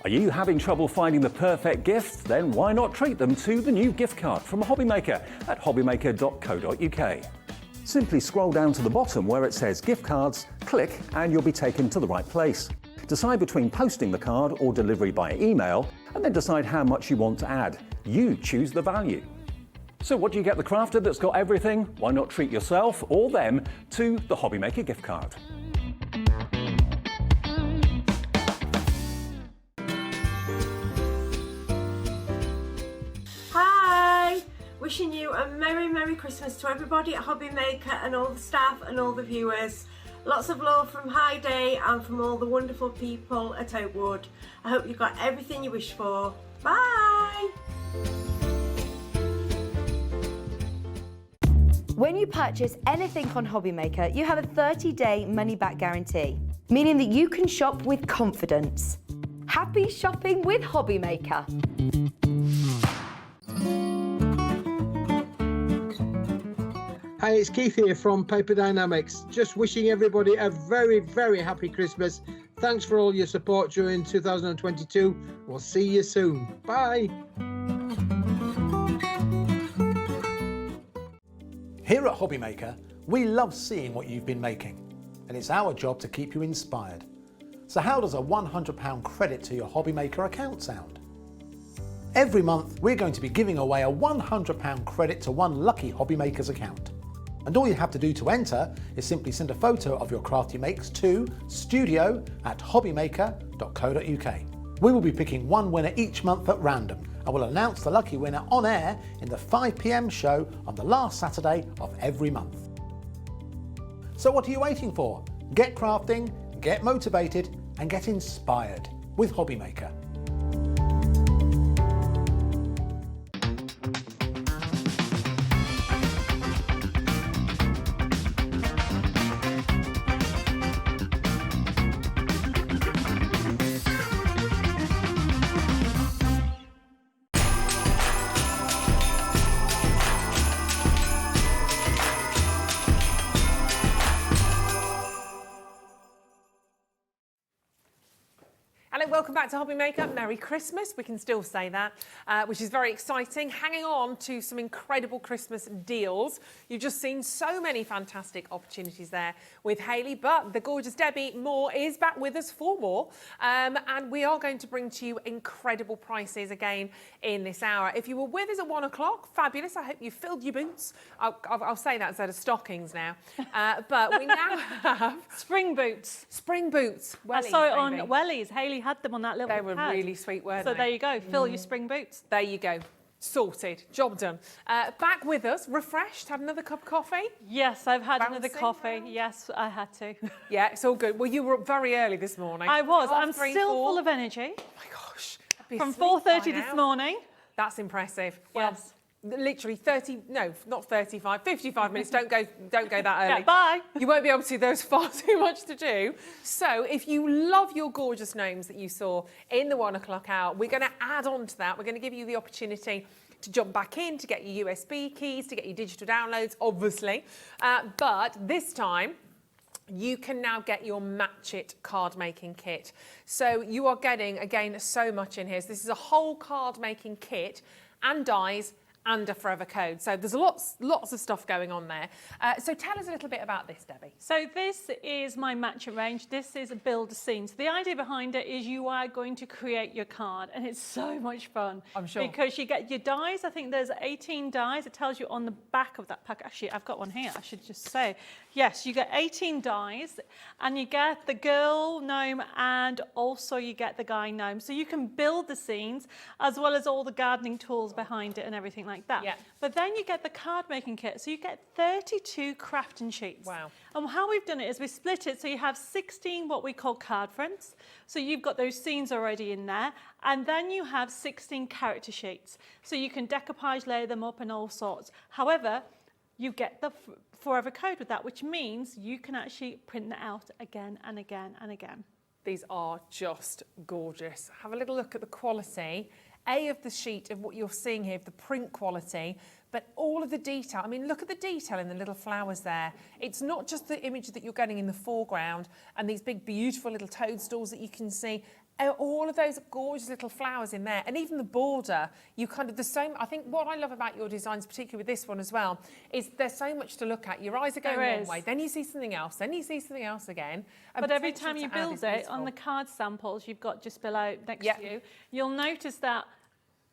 Are you having trouble finding the perfect gift? Then why not treat them to the new gift card from Hobbymaker at hobbymaker.co.uk. Simply scroll down to the bottom where it says gift cards, click and you'll be taken to the right place. Decide between posting the card or delivery by email, and then decide how much you want to add. You choose the value. So what do you get the crafter that's got everything? Why not treat yourself or them to the Hobbymaker gift card? Hi! Wishing you a Merry Christmas to everybody at Hobbymaker and all the staff and all the viewers. Lots of love from High Day and from all the wonderful people at Oakwood. I hope you got everything you wish for. Bye! When you purchase anything on Hobbymaker, you have a 30-day money-back guarantee, meaning that you can shop with confidence. Happy shopping with Hobbymaker. Hi, it's Keith here from Paper Dynamics. Just wishing everybody a very happy Christmas. Thanks for all your support during 2022. We'll see you soon. Bye. Here at Hobbymaker, we love seeing what you've been making, and it's our job to keep you inspired. So how does a £100 credit to your Hobbymaker account sound? Every month, we're going to be giving away a £100 credit to one lucky Hobbymaker's account. And all you have to do to enter is simply send a photo of your crafty makes to studio@hobbymaker.co.uk. We will be picking one winner each month at random, and we'll announce the lucky winner on air in the 5 PM show on the last Saturday of every month. So what are you waiting for? Get crafting, get motivated, and get inspired with Hobbymaker. Hello, welcome back to Hobbymaker. Merry Christmas, we can still say that, which is very exciting. Hanging on to some incredible Christmas deals. You've just seen so many fantastic opportunities there with Hayley, but the gorgeous Debbie Moore is back with us for more. And we are going to bring to you incredible prices again in this hour. If you were with us at 1 o'clock, fabulous. I hope you filled your boots. I'll say that instead of stockings now. But we now have... Spring boots. Spring boots. I saw it on Wellies. Hayley had them on that little They were pad. really sweet, weren't So they? there you go, fill your spring boots. There you go. Sorted. Job done. Back with us, refreshed, had another cup of coffee? Yes, I've had another Bouncing coffee. around? Yes, I had to. Yeah, it's all good. Well, you were up very early this morning. I was. I'm 3, still 4. full of energy. Oh my gosh. I'd be From asleep by 4:30 this now. morning. That's impressive. Well, Yes. literally 30, no, not 35, 55 minutes. Don't go that early. Yeah, bye. You won't be able to. There's far too much to do. So if you love your gorgeous gnomes that you saw in the 1 o'clock hour, we're going to add on to that. We're going to give you the opportunity to jump back in, to get your USB keys, to get your digital downloads, obviously. But this time, you can now get your Match It card making kit. So you are getting, again, so much in here. So this is a whole card making kit and dies and a forever code. So there's lots of stuff going on there. So tell us a little bit about this, Debbie. So this is my Match It range. This is a build a scene. So the idea behind it is you are going to create your card, and it's so much fun. I'm sure. Because you get your dies. I think there's 18 dies. It tells you on the back of that pack. Actually, I've got one here. I should just say. Yes, you get 18 dies, and you get the girl gnome, and also you get the guy gnome. So you can build the scenes as well as all the gardening tools behind it and everything like like that. Yeah. But then you get the card making kit. So you get 32 crafting sheets. Wow. And how we've done it is we split it so you have 16 what we call card fronts. So you've got those scenes already in there. And then you have 16 character sheets. So you can decoupage, layer them up and all sorts. However, you get the forever code with that, which means you can actually print that out again and again and again. These are just gorgeous. Have a little look at the quality, of the sheet, of what you're seeing here, of the print quality, but all of the detail. I mean, look at the detail in the little flowers there. It's not just the image that you're getting in the foreground and these big, beautiful little toadstools that you can see. All of those gorgeous little flowers in there, and even the border, you kind of, the same. I think what I love about your designs, particularly with this one as well, is there's so much to look at. Your eyes are going one way, then you see something else, then you see something else again. But every time you build it, on the card samples you've got just below next to you, you'll notice that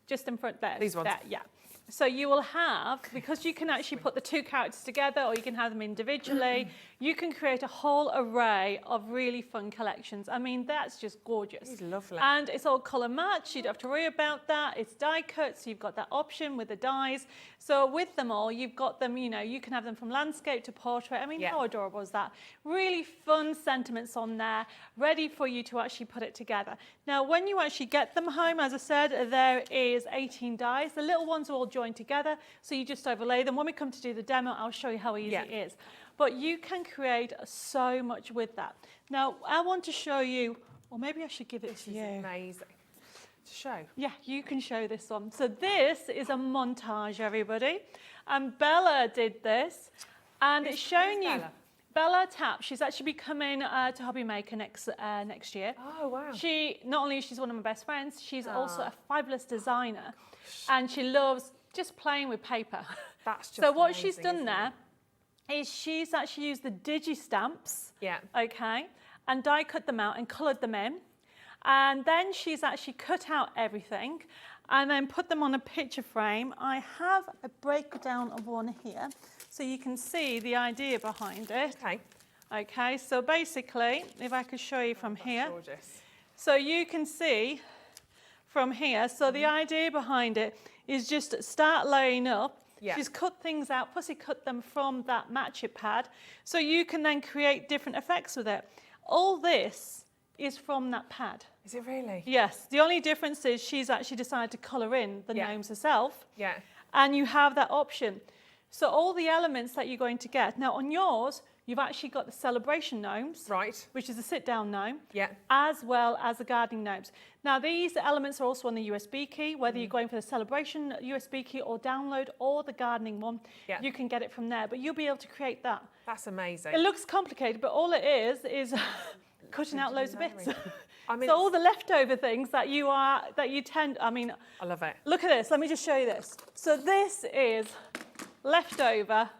just in front there. These ones? There, yeah. So you will have, because you can actually put the two characters together or you can have them individually, you can create a whole array of really fun collections. I mean, that's just gorgeous. It's lovely. And it's all colour matched, you don't have to worry about that. It's die cut, so you've got that option with the dies. So with them all, you've got them, you know, you can have them from landscape to portrait. I mean, how adorable is that? Really fun sentiments on there, ready for you to actually put it together. Now, when you actually get them home, as I said, there is 18 dies. The little ones are all joined together, so you just overlay them. When we come to do the demo, I'll show you how easy it is. But you can create so much with that. Now, I want to show you, or maybe I should give it to you. This is amazing. To show. Yeah, you can show this one. So this is a montage, everybody. And Bella did this, and it's showing you. Bella Tapp, she's actually be coming to Hobby Maker next year. Oh, wow. She, not only is she one of my best friends, she's also a fabulous designer. And she loves just playing with paper. That's just so what amazing, she's done there is she's actually used the digi-stamps, okay, and die cut them out and coloured them in. And then she's actually cut out everything and then put them on a picture frame. I have a breakdown of one here, so you can see the idea behind it. Okay. Okay, so basically, if I could show you from here. Gorgeous. So you can see from here, so the idea behind it is just start laying up. She's cut things out, plus he cut them from that match it pad, so you can then create different effects with it. All this is from that pad. Is it really? Yes. The only difference is she's actually decided to colour in the gnomes herself. Yeah. And you have that option. So all the elements that you're going to get. Now on yours, you've actually got the celebration gnomes. Right. Which is a sit-down gnome. Yeah. As well as the gardening gnomes. Now these elements are also on the USB key, whether you're going for the celebration USB key or download or the gardening one, you can get it from there. But you'll be able to create that. That's amazing. It looks complicated, but all it is cutting out loads of bits. I mean, so all the leftover things that you tend, I mean, I love it. Look at this. Let me just show you this. So this is leftover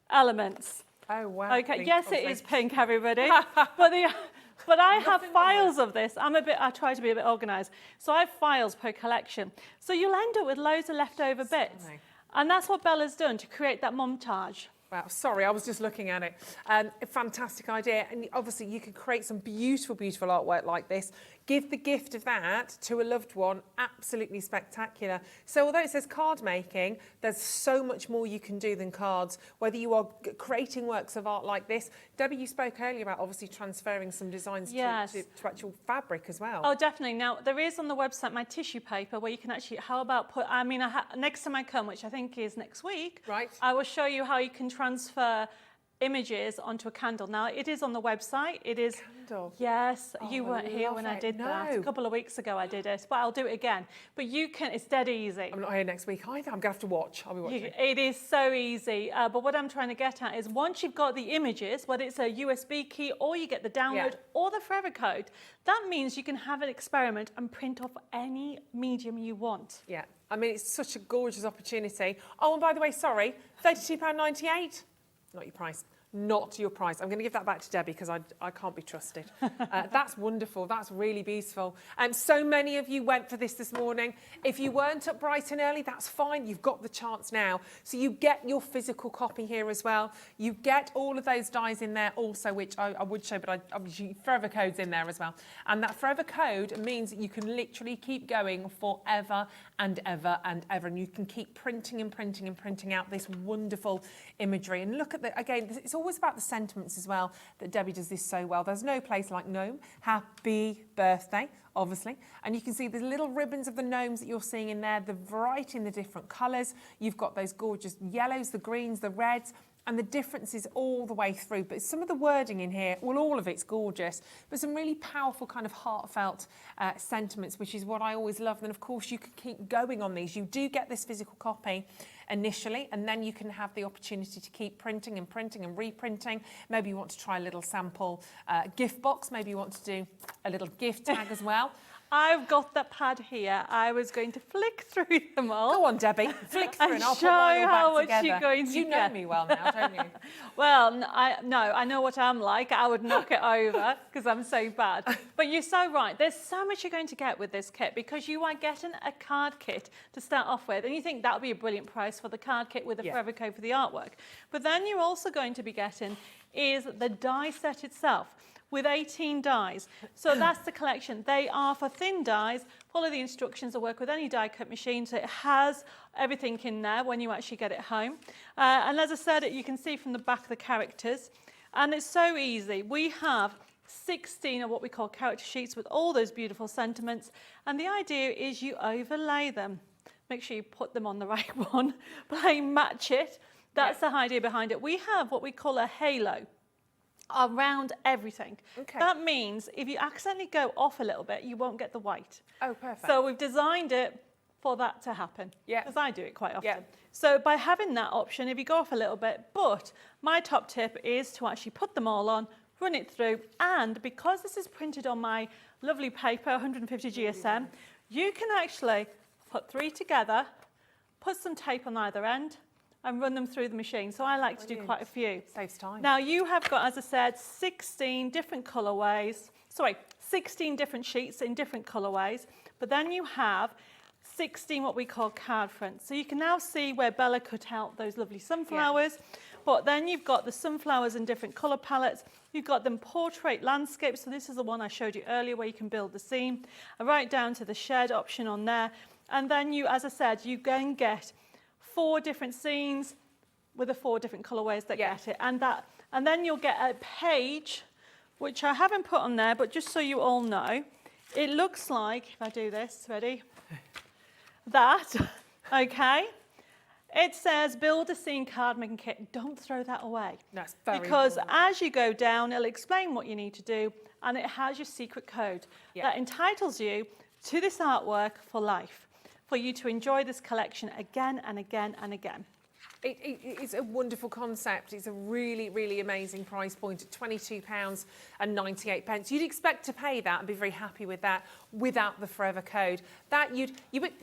elements. Oh wow. Okay. Yes, it is pink, everybody. but I have files of this. I try to be a bit organised. So I have files per collection. So you'll end up with loads of leftover bits. And that's what Bella's done to create that montage. Wow, sorry, I was just looking at it. A fantastic idea. And obviously you could create some beautiful, beautiful artwork like this. Give the gift of that to a loved one. Absolutely spectacular. So although it says card making, there's so much more you can do than cards, whether you are creating works of art like this. Debbie, you spoke earlier about obviously transferring some designs to actual fabric as well. Oh, definitely. Now, there is on the website my tissue paper where you can actually, how about put, I mean, next time I come, which I think is next week, I will show you how you can transfer images onto a candle. Now, it is on the website. It is. Candle? Yes, Oh, you weren't here when I did that. A No. couple of weeks ago I did it, but I'll do it again. But you can, it's dead easy. I'm not here next week either. I'm going to have to watch. I'll be watching. It is so easy. But what I'm trying to get at is once you've got the images, whether it's a USB key or you get the download or the forever code, that means you can have an experiment and print off any medium you want. Yeah. I mean, it's such a gorgeous opportunity. Oh, and by the way, sorry, £32.98. Not your price. not your price. I'm going to give that back to Debbie because I can't be trusted. That's wonderful. That's really beautiful. So many of you went for this morning. If you weren't up bright and early, that's fine. You've got the chance now. So you get your physical copy here as well. You get all of those dies in there also, which I would show, but obviously forever code's in there as well. And that forever code means that you can literally keep going forever and ever and ever. And you can keep printing and printing and printing out this wonderful imagery. And look at again, it's always about the sentiments as well that Debbie does this so well. There's no place like Gnome. Happy birthday, obviously. And you can see the little ribbons of the gnomes that you're seeing in there, the variety in the different colours. You've got those gorgeous yellows, the greens, the reds, and the differences all the way through. But some of the wording in here, well, all of it's gorgeous, but some really powerful kind of heartfelt sentiments, which is what I always love. And of course, you can keep going on these. You do get this physical copy initially, and then you can have the opportunity to keep printing and printing and reprinting. Maybe you want to try a little sample gift box. Maybe you want to do a little gift tag as well. I've got that pad here. I was going to flick through them all. Go on, Debbie. Flick through and I'll show put mine all how back much together. you're going to You know get. me well now, don't you? Well, I know what I'm like. I would knock it over because I'm so bad. But you're so right. There's so much you're going to get with this kit because you are getting a card kit to start off with. And you think that would be a brilliant price for the card kit with a forever code for the artwork. But then you're also going to be getting is the die set itself, with 18 dies. So that's the collection. They are for thin dies. Follow the instructions to work with any die cut machine. So it has everything in there when you actually get it home. And as I said, you can see from the back the characters. And it's so easy. We have 16 of what we call character sheets with all those beautiful sentiments. And the idea is you overlay them. Make sure you put them on the right one. Match it. That's the idea behind it. We have what we call a halo around everything. Okay. That means if you accidentally go off a little bit, you won't get the white. Oh, perfect. So we've designed it for that to happen. Yeah. Because I do it quite often. Yeah. So by having that option, if you go off a little bit, but my top tip is to actually put them all on, run it through, and because this is printed on my lovely paper, 150 GSM, you can actually put 3 together, put some tape on either end, and run them through the machine. So I like to do quite a few. Saves time. Now you have got, as I said, 16 different colourways. Sorry, 16 different sheets in different colourways. But then you have 16 what we call card fronts. So you can now see where Bella cut out those lovely sunflowers. Yeah. But then you've got the sunflowers in different colour palettes. You've got them portrait landscapes. So this is the one I showed you earlier where you can build the scene. Right down to the shed option on there. And then you, as I said, you can get 4 different scenes with the 4 different colourways that get it. And then you'll get a page, which I haven't put on there, but just so you all know, it looks like, if I do this, ready? That, okay? It says, build a scene card making kit. Don't throw that away. That's very Because important. as you go down, it'll explain what you need to do, and it has your secret code that entitles you to this artwork for life, for you to enjoy this collection again and again and again. It's a wonderful concept. It's a really, really amazing price point at £22.98. You'd expect to pay that and be very happy with that without the forever code. That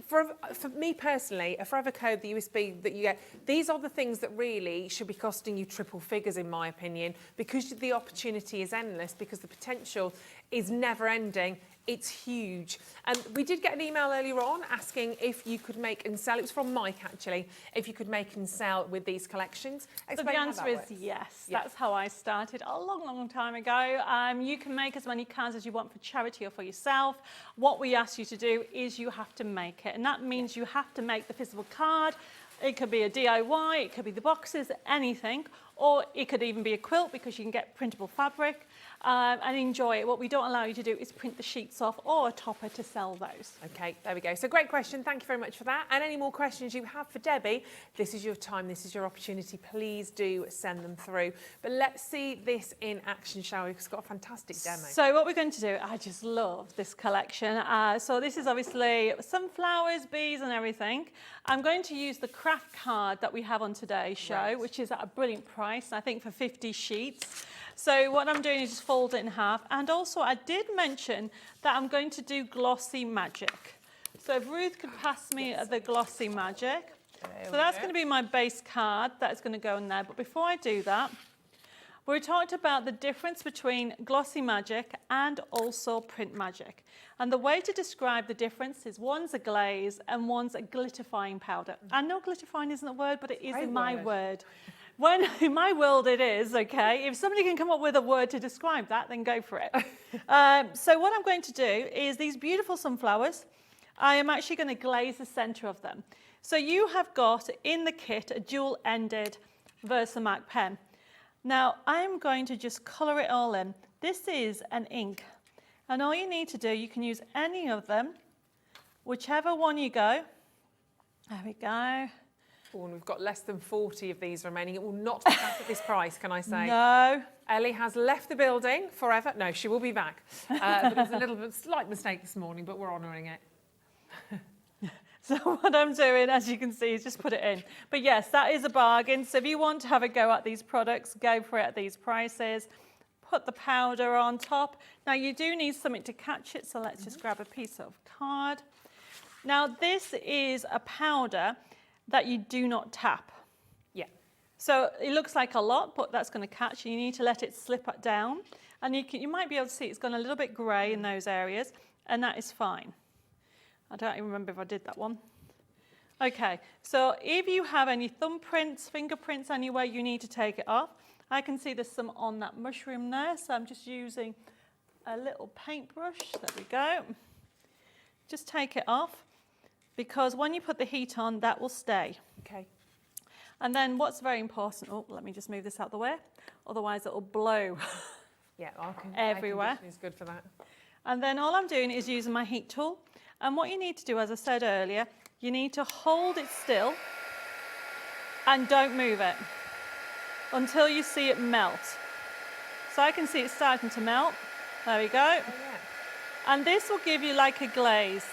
for me personally, a forever code, the USB that you get, these are the things that really should be costing you triple figures in my opinion, because the opportunity is endless, because the potential is never ending. It's huge. And we did get an email earlier on asking if you could make and sell. It was from Mike, actually. If you could make and sell with these collections. So the answer is yes. That's how I started a long, long time ago. You can make as many cards as you want for charity or for yourself. What we ask you to do is you have to make it. And that means you have to make the physical card. It could be a DIY, it could be the boxes, anything. Or it could even be a quilt because you can get printable fabric. And enjoy it. What we don't allow you to do is print the sheets off or a topper to sell those. Okay, there we go. So great question. Thank you very much for that. And any more questions you have for Debbie, this is your time. This is your opportunity. Please do send them through. But let's see this in action, shall we? Because it's got a fantastic demo. So what we're going to do, I just love this collection. So this is obviously sunflowers, bees and everything. I'm going to use the craft card that we have on today's show, which is at a brilliant price, I think for 50 sheets. So what I'm doing is just fold it in half. And also I did mention that I'm going to do glossy magic. So if Ruth could pass me the glossy magic. So that's going to be my base card that is going to go in there. But before I do that, We talked about the difference between glossy magic and also print magic. And the way to describe the difference is one's a glaze and one's a glitterifying powder. I know glitterifying isn't a word, but it is in my word. When in my world it is, okay? If somebody can come up with a word to describe that, then go for it. So what I'm going to do is these beautiful sunflowers, I am actually going to glaze the centre of them. So you have got in the kit a dual-ended Versamark pen. Now I'm going to just colour it all in. This is an ink. And all you need to do, you can use any of them, whichever one you go. There we go. Oh, and we've got less than 40 of these remaining. It will not be back at this price, can I say? No. Ellie has left the building forever. No, she will be back. But it was a little bit slight mistake this morning, but we're honouring it. So what I'm doing, as you can see, is just put it in. But yes, that is a bargain. So if you want to have a go at these products, go for it at these prices. Put the powder on top. Now you do need something to catch it, so let's just grab a piece of card. Now this is a powder that you do not tap. Yeah. So it looks like a lot, but that's going to catch. You need to let it slip down. And you might be able to see it's gone a little bit grey in those areas, and that is fine. I don't even remember if I did that one. Okay, so if you have any thumbprints, fingerprints anywhere, you need to take it off. I can see there's some on that mushroom there, so I'm just using a little paintbrush. There we go. Just take it off, because when you put the heat on, that will stay. Okay. And then what's very important, oh, let me just move this out the way, otherwise it'll blow yeah, everywhere. Is good for that. And then all I'm doing is using my heat tool. And what you need to do, as I said earlier, you need to hold it still and don't move it until you see it melt. So I can see it starting to melt. There we go. Oh, yeah. And this will give you like a glaze.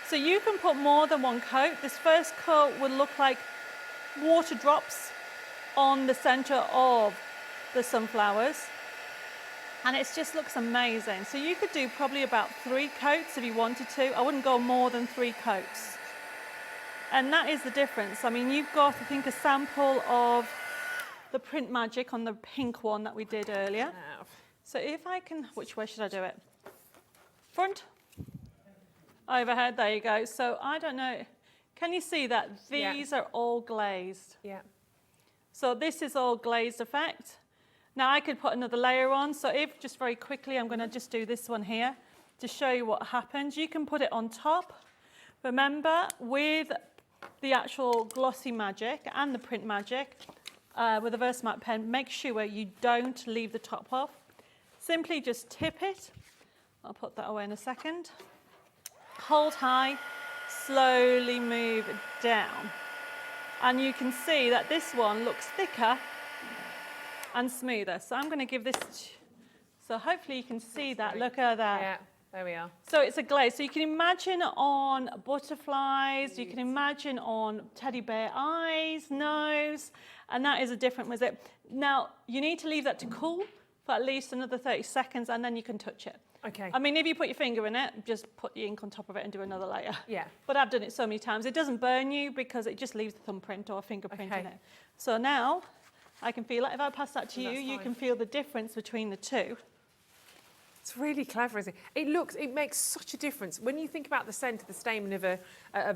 So you can put more than one coat. This first coat will look like water drops on the centre of the sunflowers. And it just looks amazing. So you could do probably about 3 coats if you wanted to. I wouldn't go more than 3 coats. And that is the difference. I mean, you've got, I think, a sample of the print magic on the pink one that we did earlier. So if I can, which way should I do it? Front? Overhead, there you go. So I don't know, can you see that these are all glazed? Yeah. So this is all glazed effect. Now I could put another layer on, so if, just very quickly, I'm going to just do this one here to show you what happens. You can put it on top. Remember, with the actual glossy magic and the print magic, with a Versamark pen, make sure you don't leave the top off. Simply just tip it. I'll put that away in a second. Hold high, slowly move down. And you can see that this one looks thicker and smoother. So I'm going to give this, so hopefully you can see that. Look at that. Yeah, there we are. So it's a glaze. So you can imagine on butterflies, you can imagine on teddy bear eyes, nose, and that is a different visit. Now, you need to leave that to cool for at least another 30 seconds, and then you can touch it. Okay. I mean, if you put your finger in it, just put the ink on top of it and do another layer. Yeah. But I've done it so many times. It doesn't burn you because it just leaves the thumbprint or fingerprint in it. So now I can feel it. If I pass that to you, you can feel the difference between the two. It's really clever, isn't it? It makes such a difference. When you think about the scent of the stamen of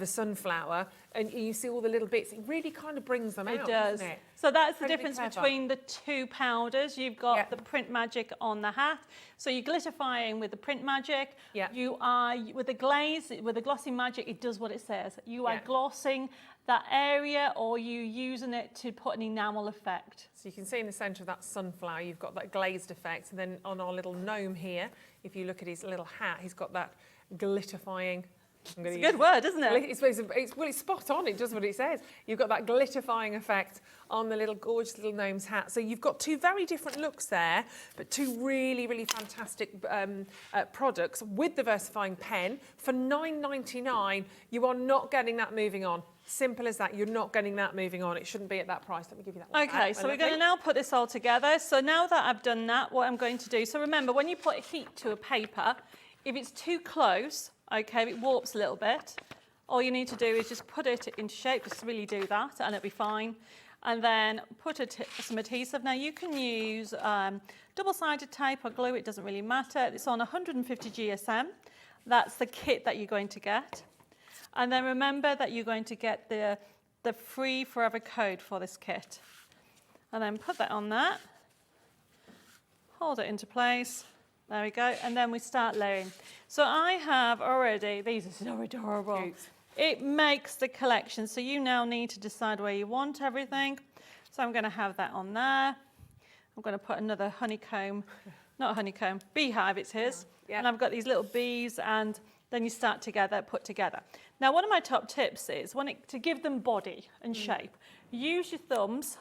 a sunflower and you see all the little bits, it really kind of brings them out, It does. doesn't it? So that's the Incredibly difference clever. between the 2 powders. You've got the print magic on the hat. So you're glitterifying with the print magic. Yeah. You are, with the glaze, with the glossy magic, it does what it says. You are glossing that area, or you using it to put an enamel effect. So you can see in the centre of that sunflower, you've got that glazed effect. And then on our little gnome here, if you look at his little hat, he's got that glitterifying. It's a good word, isn't it? It's spot on. It does what it says. You've got that glitterifying effect on the little gorgeous little gnome's hat. So you've got 2 very different looks there, but 2 really, really fantastic products with the Versifying pen. For $9.99, you are not getting that moving on. Simple as that. You're not getting that moving on. It shouldn't be at that price. Let me give you that one. Okay, so we're going to now put this all together. So now that I've done that, what I'm going to do, so remember, when you put heat to a paper, if it's too close, okay, it warps a little bit, all you need to do is just put it into shape, just really do that, and it'll be fine. and then put some adhesive. Now you can use double-sided tape or glue, it doesn't really matter. It's on 150 GSM. That's the kit that you're going to get. And then remember that you're going to get the free forever code for this kit. And then put that on that. Hold it into place. There we go. And then we start layering. So I have already, these are so adorable. Cute. It makes the collection. So you now need to decide where you want everything. So I'm going to have that on there. I'm going to put another honeycomb, not a honeycomb, beehive it's his. Yeah. And I've got these little bees, and then you start together, put together. Now, one of my top tips is to give them body and shape. Use your thumbs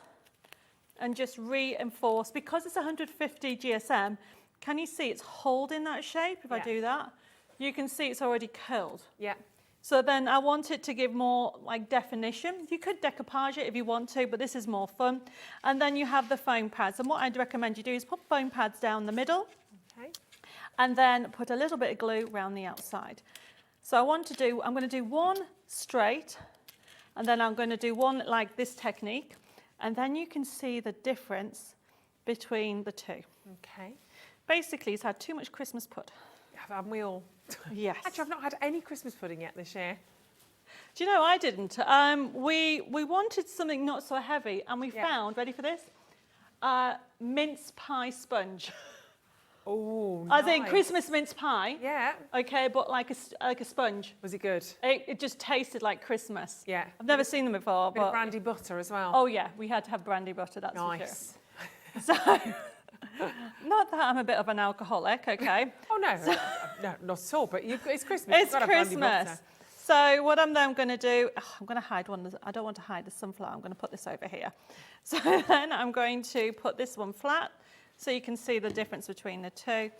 and just reinforce. Because it's 150 GSM, can you see it's holding that shape if I do that? You can see it's already curled. Yeah. So then I want it to give more like definition. You could decoupage it if you want to, but this is more fun. And then you have the foam pads. And what I'd recommend you do is put foam pads down the middle. Okay. And then put a little bit of glue around the outside. So I'm going to do one straight, and then I'm going to do one like this technique. And then you can see the difference between the two. Okay. Basically, it's had too much Christmas pud. Haven't we all? Yes. Actually, I've not had any Christmas pudding yet this year. Do you know, I didn't. We wanted something not so heavy, and we found, ready for this? Mince pie sponge. Oh, nice. I think Christmas mince pie. Yeah. Okay, but like a sponge. Was it good? It just tasted like Christmas. Yeah. I've never seen them before. Bit of brandy butter as well. Oh yeah, we had to have brandy butter, that's nice. For sure. So, not that I'm a bit of an alcoholic, okay? Oh no, no, not at all, but it's Christmas. It's Christmas. So what I'm then going to do, I'm going to hide one. I don't want to hide the sunflower. I'm going to put this over here. So then I'm going to put this one flat so you can see the difference between the two.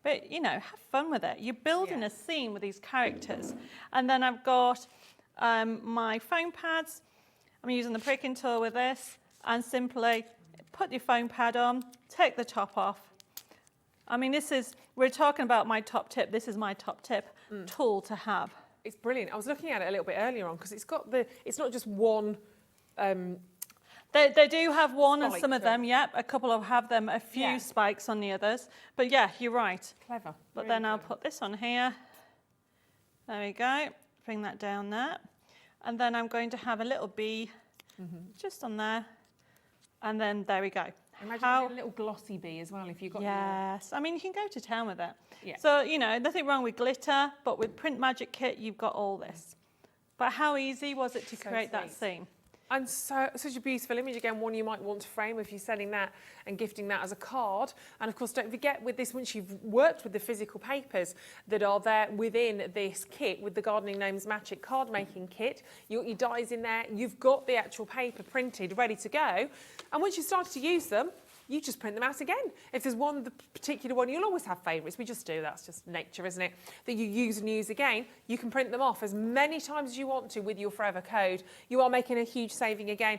But, you know, have fun with it. You're building a scene with these characters. And then I've got my foam pads. I'm using the pricking tool with this, and simply put your foam pad on, take the top off. I mean, we're talking about my top tip. This is my top tip tool to have. It's brilliant. I was looking at it a little bit earlier on because it's not just one. They do have one on some of them, yep. A couple have them, a few spikes on the others. But yeah, you're right. Clever. But then I'll put this on here. There we go. Bring that down there. And then I'm going to have a little bee just on there. And then there we go. Imagine a little glossy bee as well if you've got. Yes, I mean, you can go to town with it. Yeah. So, you know, nothing wrong with glitter, but with Print Magic Kit, you've got all this. But how easy was it to create that scene? And such a beautiful image, again, one you might want to frame if you're selling that and gifting that as a card. And of course, don't forget with this, once you've worked with the physical papers that are there within this kit, with the Gardening Gnomes Magic card making kit, you got your dies in there, you've got the actual paper printed, ready to go. And once you've started to use them, you just print them out again. If there's one, the particular one, you'll always have favourites. We just do, that's just nature, isn't it? That you use and use again. You can print them off as many times as you want to with your forever code. You are making a huge saving again.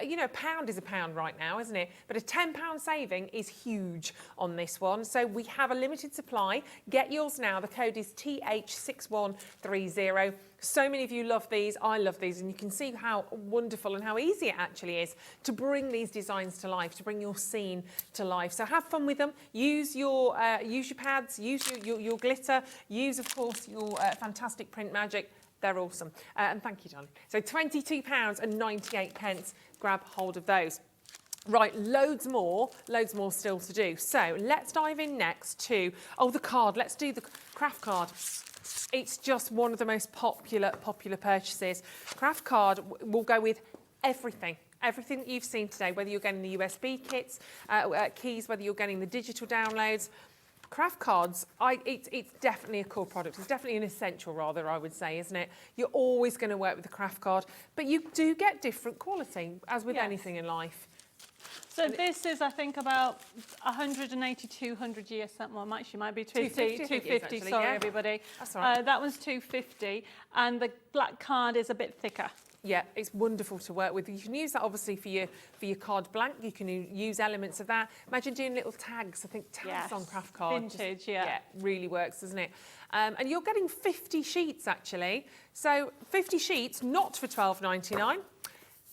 You know, a pound is a pound right now, isn't it? But a £10 saving is huge on this one. So we have a limited supply. Get yours now. The code is TH6130. So many of you love these. I love these, and you can see how wonderful and how easy it actually is to bring these designs to life, to bring your scene to life. So have fun with them. Use your pads, use your glitter, use of course your fantastic Print Magic. They're awesome. And thank you, darling. So £22.98. Grab hold of those. Right, loads more still to do. So let's dive in next to the card. Let's do the craft card. It's just one of the most popular purchases. Craft card will go with everything that you've seen today, whether you're getting the USB kits, keys, whether you're getting the digital downloads. Craft cards, it's definitely a core product. It's definitely an essential, rather, I would say, isn't it? You're always going to work with the craft card, but you do get different quality, as with anything in life. So this is, I think, about 180, 200 GSM. Well, actually, might be 250. Sorry, everybody. That's all right. That one's 250, and the black card is a bit thicker. Yeah, it's wonderful to work with. You can use that obviously for your card blank. You can use elements of that. Imagine doing little tags. I think tags on craft cards. Vintage, yeah, really works, doesn't it? And you're getting 50 sheets actually. So 50 sheets, not for £12.99.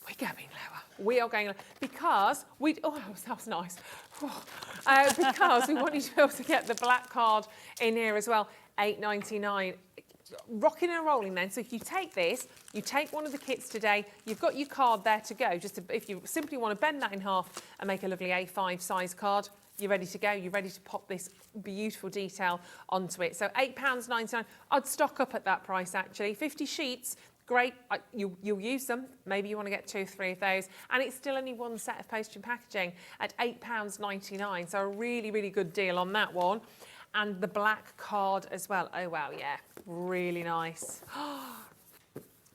We're going lower. we are going, because we, oh, that was nice. Because we want you to be able to get the black card in here as well, $8.99. Rocking and rolling then. So if you take this, you take one of the kits today, you've got your card there to go. Just to, if you simply want to bend that in half and make a lovely A5 size card, you're ready to go. You're ready to pop this beautiful detail onto it. So £8.99. I'd stock up at that price actually. 50 sheets. Great, you'll use them. Maybe you want to get 2 or 3 of those. And it's still only one set of postage and packaging at £8.99. So a really, really good deal on that one. And the black card as well. Oh, wow, yeah, really nice.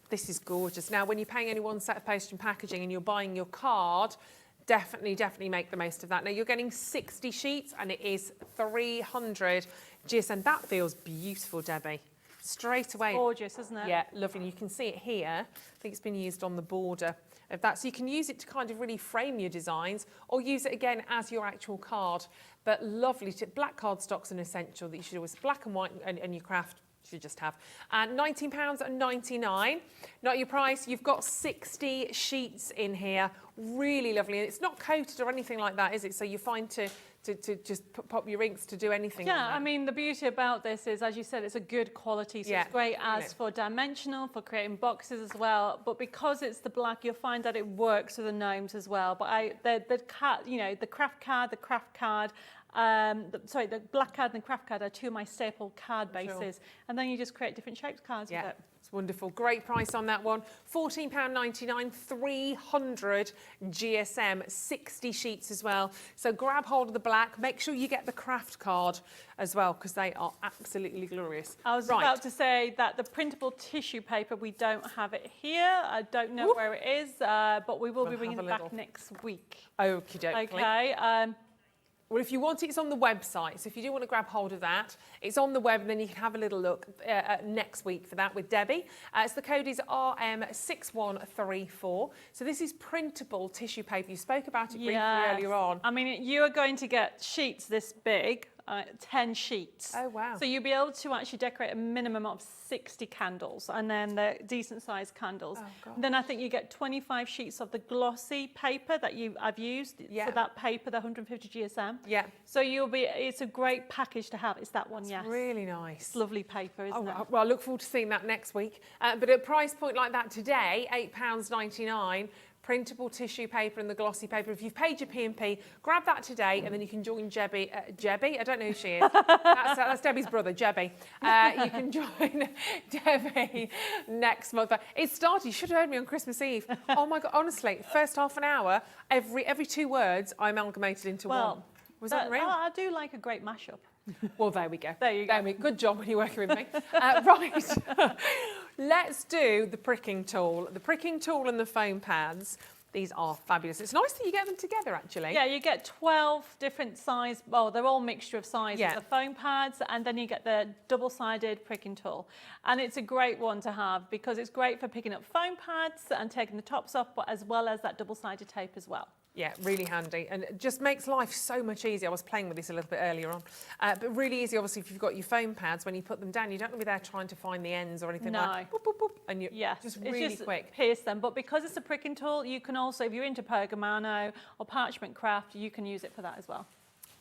This is gorgeous. Now, when you're paying only one set of postage and packaging and you're buying your card, definitely make the most of that. Now, you're getting 60 sheets and it is 300 GSM. That feels beautiful, Debbie. Straight away. It's gorgeous, isn't it? Yeah, lovely. You can see it here. I think it's been used on the border of that. So you can use it to kind of really frame your designs or use it again as your actual card. But lovely. Black cardstock's an essential that you should always, black and white and your craft should just have. £19.99. Not your price. You've got 60 sheets in here. Really lovely. And it's not coated or anything like that, is it? So you're fine to just pop your inks to do anything. Yeah, I mean, the beauty about this is, as you said, it's a good quality. So it's great as for dimensional, for creating boxes as well. But because it's the black, you'll find that it works with the gnomes as well. But the craft card, the black card and the craft card are two of my staple card bases. Sure. And then you just create different shaped cards with it. It's wonderful. Great price on that one. £14.99, 300 GSM, 60 sheets as well. So grab hold of the black. Make sure you get the craft card as well because they are absolutely glorious. I was about to say that the printable tissue paper, we don't have it here. I don't know where it is, but we will be bringing it back next week. Okie dokie. Okay. Well, if you want it, it's on the website. So if you do want to grab hold of that, it's on the web and then you can have a little look next week for that with Debbie. So the code is RM6134. So this is printable tissue paper. You spoke about it briefly earlier on. I mean, you are going to get sheets this big. 10 sheets. Oh, wow. So you'll be able to actually decorate a minimum of 60 candles and then the decent sized candles. Oh, then I think you get 25 sheets of the glossy paper that I've used for that paper, the 150 GSM. Yeah. So it's a great package to have. It's that one, yes. Really nice. It's lovely paper, isn't it? Well, I look forward to seeing that next week. But at a price point like that today, £8.99, printable tissue paper and the glossy paper. If you've paid your P&P, grab that today and then you can join Debbi. I don't know who she is. That's Debbie's brother, Debbi. You can join Debbi next month. It started, you should have heard me on Christmas Eve. Oh my God, honestly, first half an hour, every 2 words I amalgamated into one. Was that real? I do like a great mashup. Well, there we go. There you go. Good job when you're working with me. Right. Let's do the pricking tool. The pricking tool and the foam pads. These are fabulous. It's nice that you get them together, actually. Yeah, you get 12 different size. Well, they're all mixture of sizes. Yeah. The foam pads, and then you get the double-sided pricking tool. And it's a great one to have because it's great for picking up foam pads and taking the tops off, but as well as that double-sided tape as well. Yeah, really handy and it just makes life so much easier. I was playing with this a little bit earlier on, but really easy. Obviously, if you've got your foam pads, when you put them down, you don't have to be there trying to find the ends or anything like boop, boop, boop, and you just really quick. Pierce them. But because it's a pricking tool, you can also, if you're into pergamano or parchment craft, you can use it for that as well.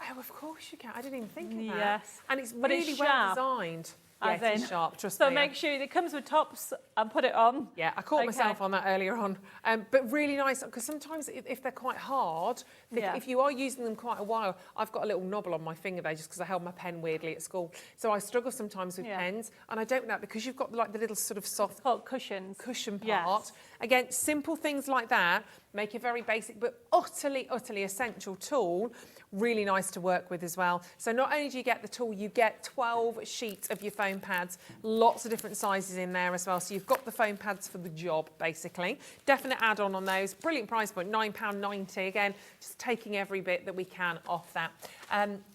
Oh, of course you can. I didn't even think of that. Yes, and it's really well designed. Yeah, it's sharp, trust me. So make sure it comes with tops and put it on. Yeah, I caught myself on that earlier on. But really nice, because sometimes if they're quite hard, if you are using them quite a while, I've got a little knobble on my finger there just because I held my pen weirdly at school. So I struggle sometimes with pens, and I don't know, because you've got like the little sort of soft cushion part. Yes. Again, simple things like that make a very basic but utterly essential tool. Really nice to work with as well. So not only do you get the tool, you get 12 sheets of your foam pads, lots of different sizes in there as well. So you've got the foam pads for the job, basically. Definite add-on on those. Brilliant price point, £9.90. Again, just taking every bit that we can off that.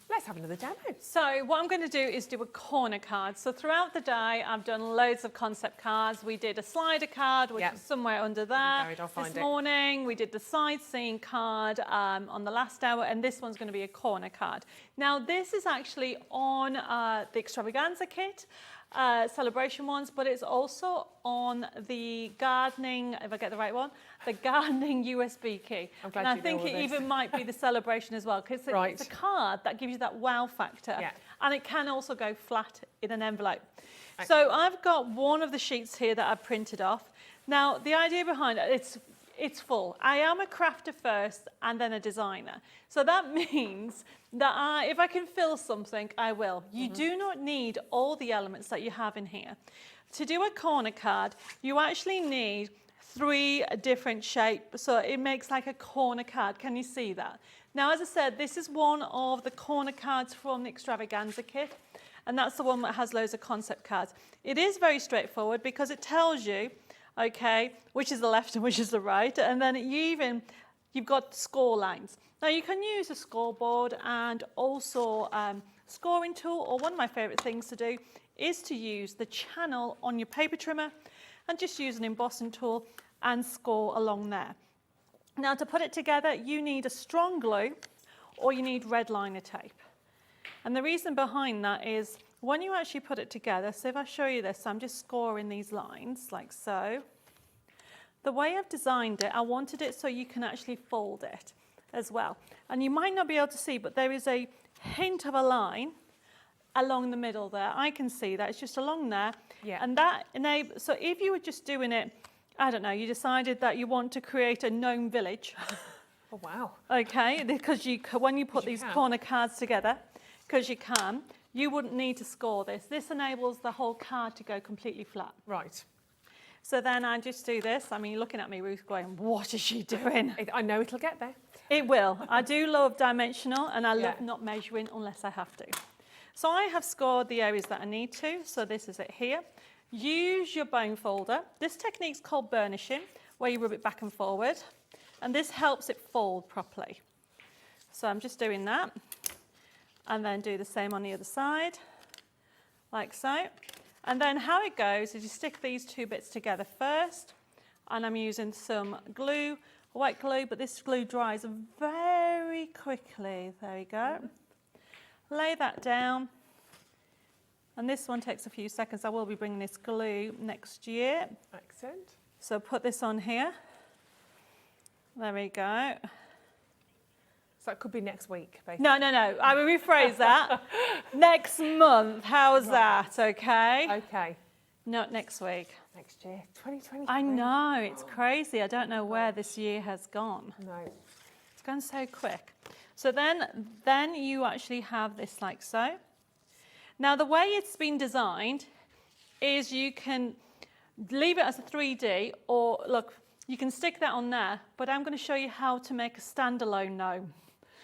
Let's have another demo. So what I'm going to do is do a corner card. So throughout the day, I've done loads of concept cards. We did a slider card, which is somewhere under there. This morning, we did the sightseeing card on the last hour, and this one's going to be a corner card. Now, this is actually on the extravaganza kit. celebration ones, but it's also on the gardening, if I get the right one, the gardening USB key. I'm glad and I you think know all it this. even might be the celebration as well, because Right. it's a card that gives you that wow factor. Yeah. And it can also go flat in an envelope. So I've got one of the sheets here that I've printed off. Now, the idea behind it, it's full. I am a crafter first and then a designer. So that means that if I can fill something, I will. You do not need all the elements that you have in here. To do a corner card, you actually need 3 different shapes. So it makes like a corner card. Can you see that? Now, as I said, this is one of the corner cards from the extravaganza kit. And that's the one that has loads of concept cards. It is very straightforward because it tells you, okay, which is the left and which is the right. And then you've got score lines. Now you can use a scoreboard and also scoring tool, or one of my favorite things to do is to use the channel on your paper trimmer and just use an embossing tool and score along there. Now to put it together, you need a strong glue or you need red liner tape. And the reason behind that is when you actually put it together, so if I show you this, I'm just scoring these lines like so. The way I've designed it, I wanted it so you can actually fold it as well. And you might not be able to see, but there is a hint of a line along the middle there. I can see that, it's just along there. Yeah. And that enables, so if you were just doing it, I don't know, you decided that you want to create a gnome village. Oh, wow. Okay, because when you put these can. corner cards together, because you can, you wouldn't need to score this. This enables the whole card to go completely flat. Right. So then I just do this. I mean, you're looking at me, Ruth, going, what is she doing? I know it'll get there. It will. I do love dimensional and I love Yeah. not measuring unless I have to. So I have scored the areas that I need to. So this is it here. Use your bone folder. This technique's called burnishing, where you rub it back and forward. And this helps it fold properly. So I'm just doing that. And then do the same on the other side, like so. And then how it goes is you stick these 2 bits together first, and I'm using some glue, white glue, but this glue dries very quickly. There we go. Lay that down. And this one takes a few seconds. I will be bringing this glue next year. Excellent. So put this on here. There we go. So that could be next week, basically. No. I will rephrase that. Next month. How's that? Okay. Okay. Not next week. Next year, 2023. I know, it's crazy. I don't know where this year has gone. No. It's gone so quick. So then you actually have this like so. Now the way it's been designed is you can leave it as a 3D, or look, you can stick that on there, but I'm going to show you how to make a standalone gnome.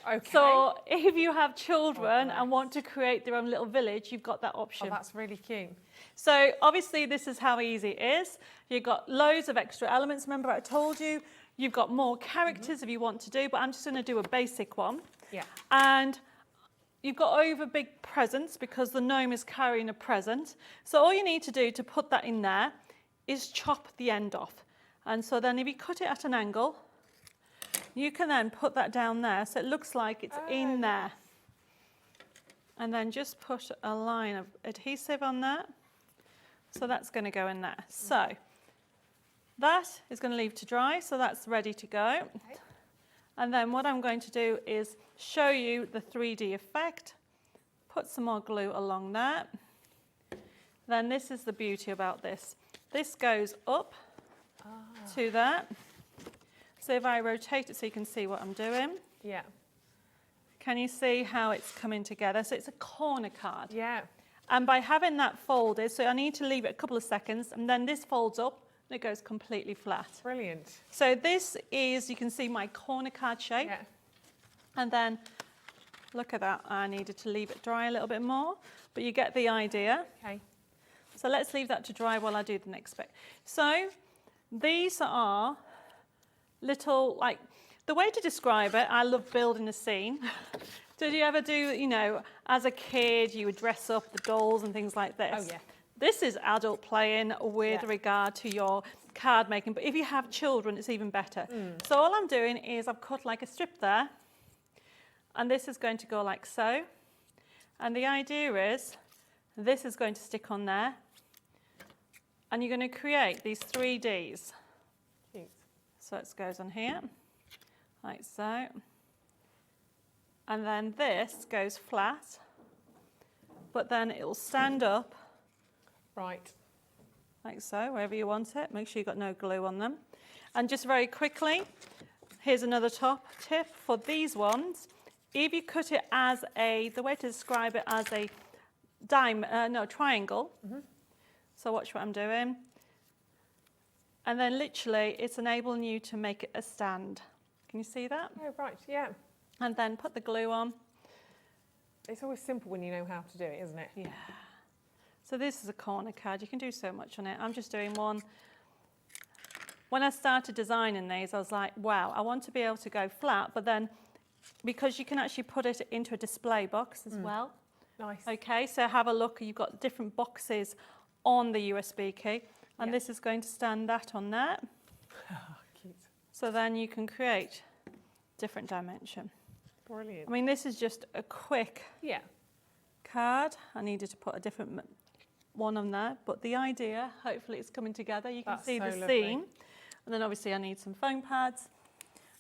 Okay. So if you have children and want to create their own little village, you've got that option. Oh, that's really cute. So obviously this is how easy it is. You've got loads of extra elements. Remember I told you, you've got more characters if you want to do, but I'm just going to do a basic one. Yeah. And you've got over big presents because the gnome is carrying a present. So all you need to do to put that in there is chop the end off. And so then if you cut it at an angle, you can then put that down there so it looks like it's in there. And then just put a line of adhesive on that. So that's going to go in there. So that is going to leave to dry, so that's ready to go. Okay. And then what I'm going to do is show you the 3D effect. Put some more glue along that. Then this is the beauty about this. This goes up to that. So if I rotate it so you can see what I'm doing. Yeah. Can you see how it's coming together? So it's a corner card. Yeah. And by having that folded, so I need to leave it a couple of seconds, and then this folds up and it goes completely flat. Brilliant. So this is, you can see my corner card shape. Yeah. And then, look at that, I needed to leave it dry a little bit more, but you get the idea. Okay. So let's leave that to dry while I do the next bit. So these are little, like, the way to describe it, I love building a scene. Did you ever do, you know, as a kid, you would dress up the dolls and things like this? Oh, yeah. This is adult playing with regard to your card making, but if you have children, it's even better. So all I'm doing is I've cut like a strip there, and this is going to go like so. And the idea is This is going to stick on there. And you're going to create these 3Ds. Cute. So it goes on here, like so. And then this goes flat, but then it will stand up. Right. Like so, wherever you want it. Make sure you've got no glue on them. And just very quickly, here's another top tip for these ones. If you cut it as the way to describe it as a triangle. So watch what I'm doing. And then literally it's enabling you to make it a stand. Can you see that? Oh, right, yeah. And then put the glue on. It's always simple when you know how to do it, isn't it? Yeah. So this is a corner card. You can do so much on it. I'm just doing one. When I started designing these, I was like, wow, I want to be able to go flat, but then because you can actually put it into a display box as well. Nice. Okay, so have a look. You've got different boxes on the USB key, and this is going to stand that on there. Cute. So then you can create different dimension. Brilliant. I mean, this is just a quick card. I needed to put a different one on there, but the idea, hopefully it's coming together. You can see the seam. And then obviously I need some foam pads.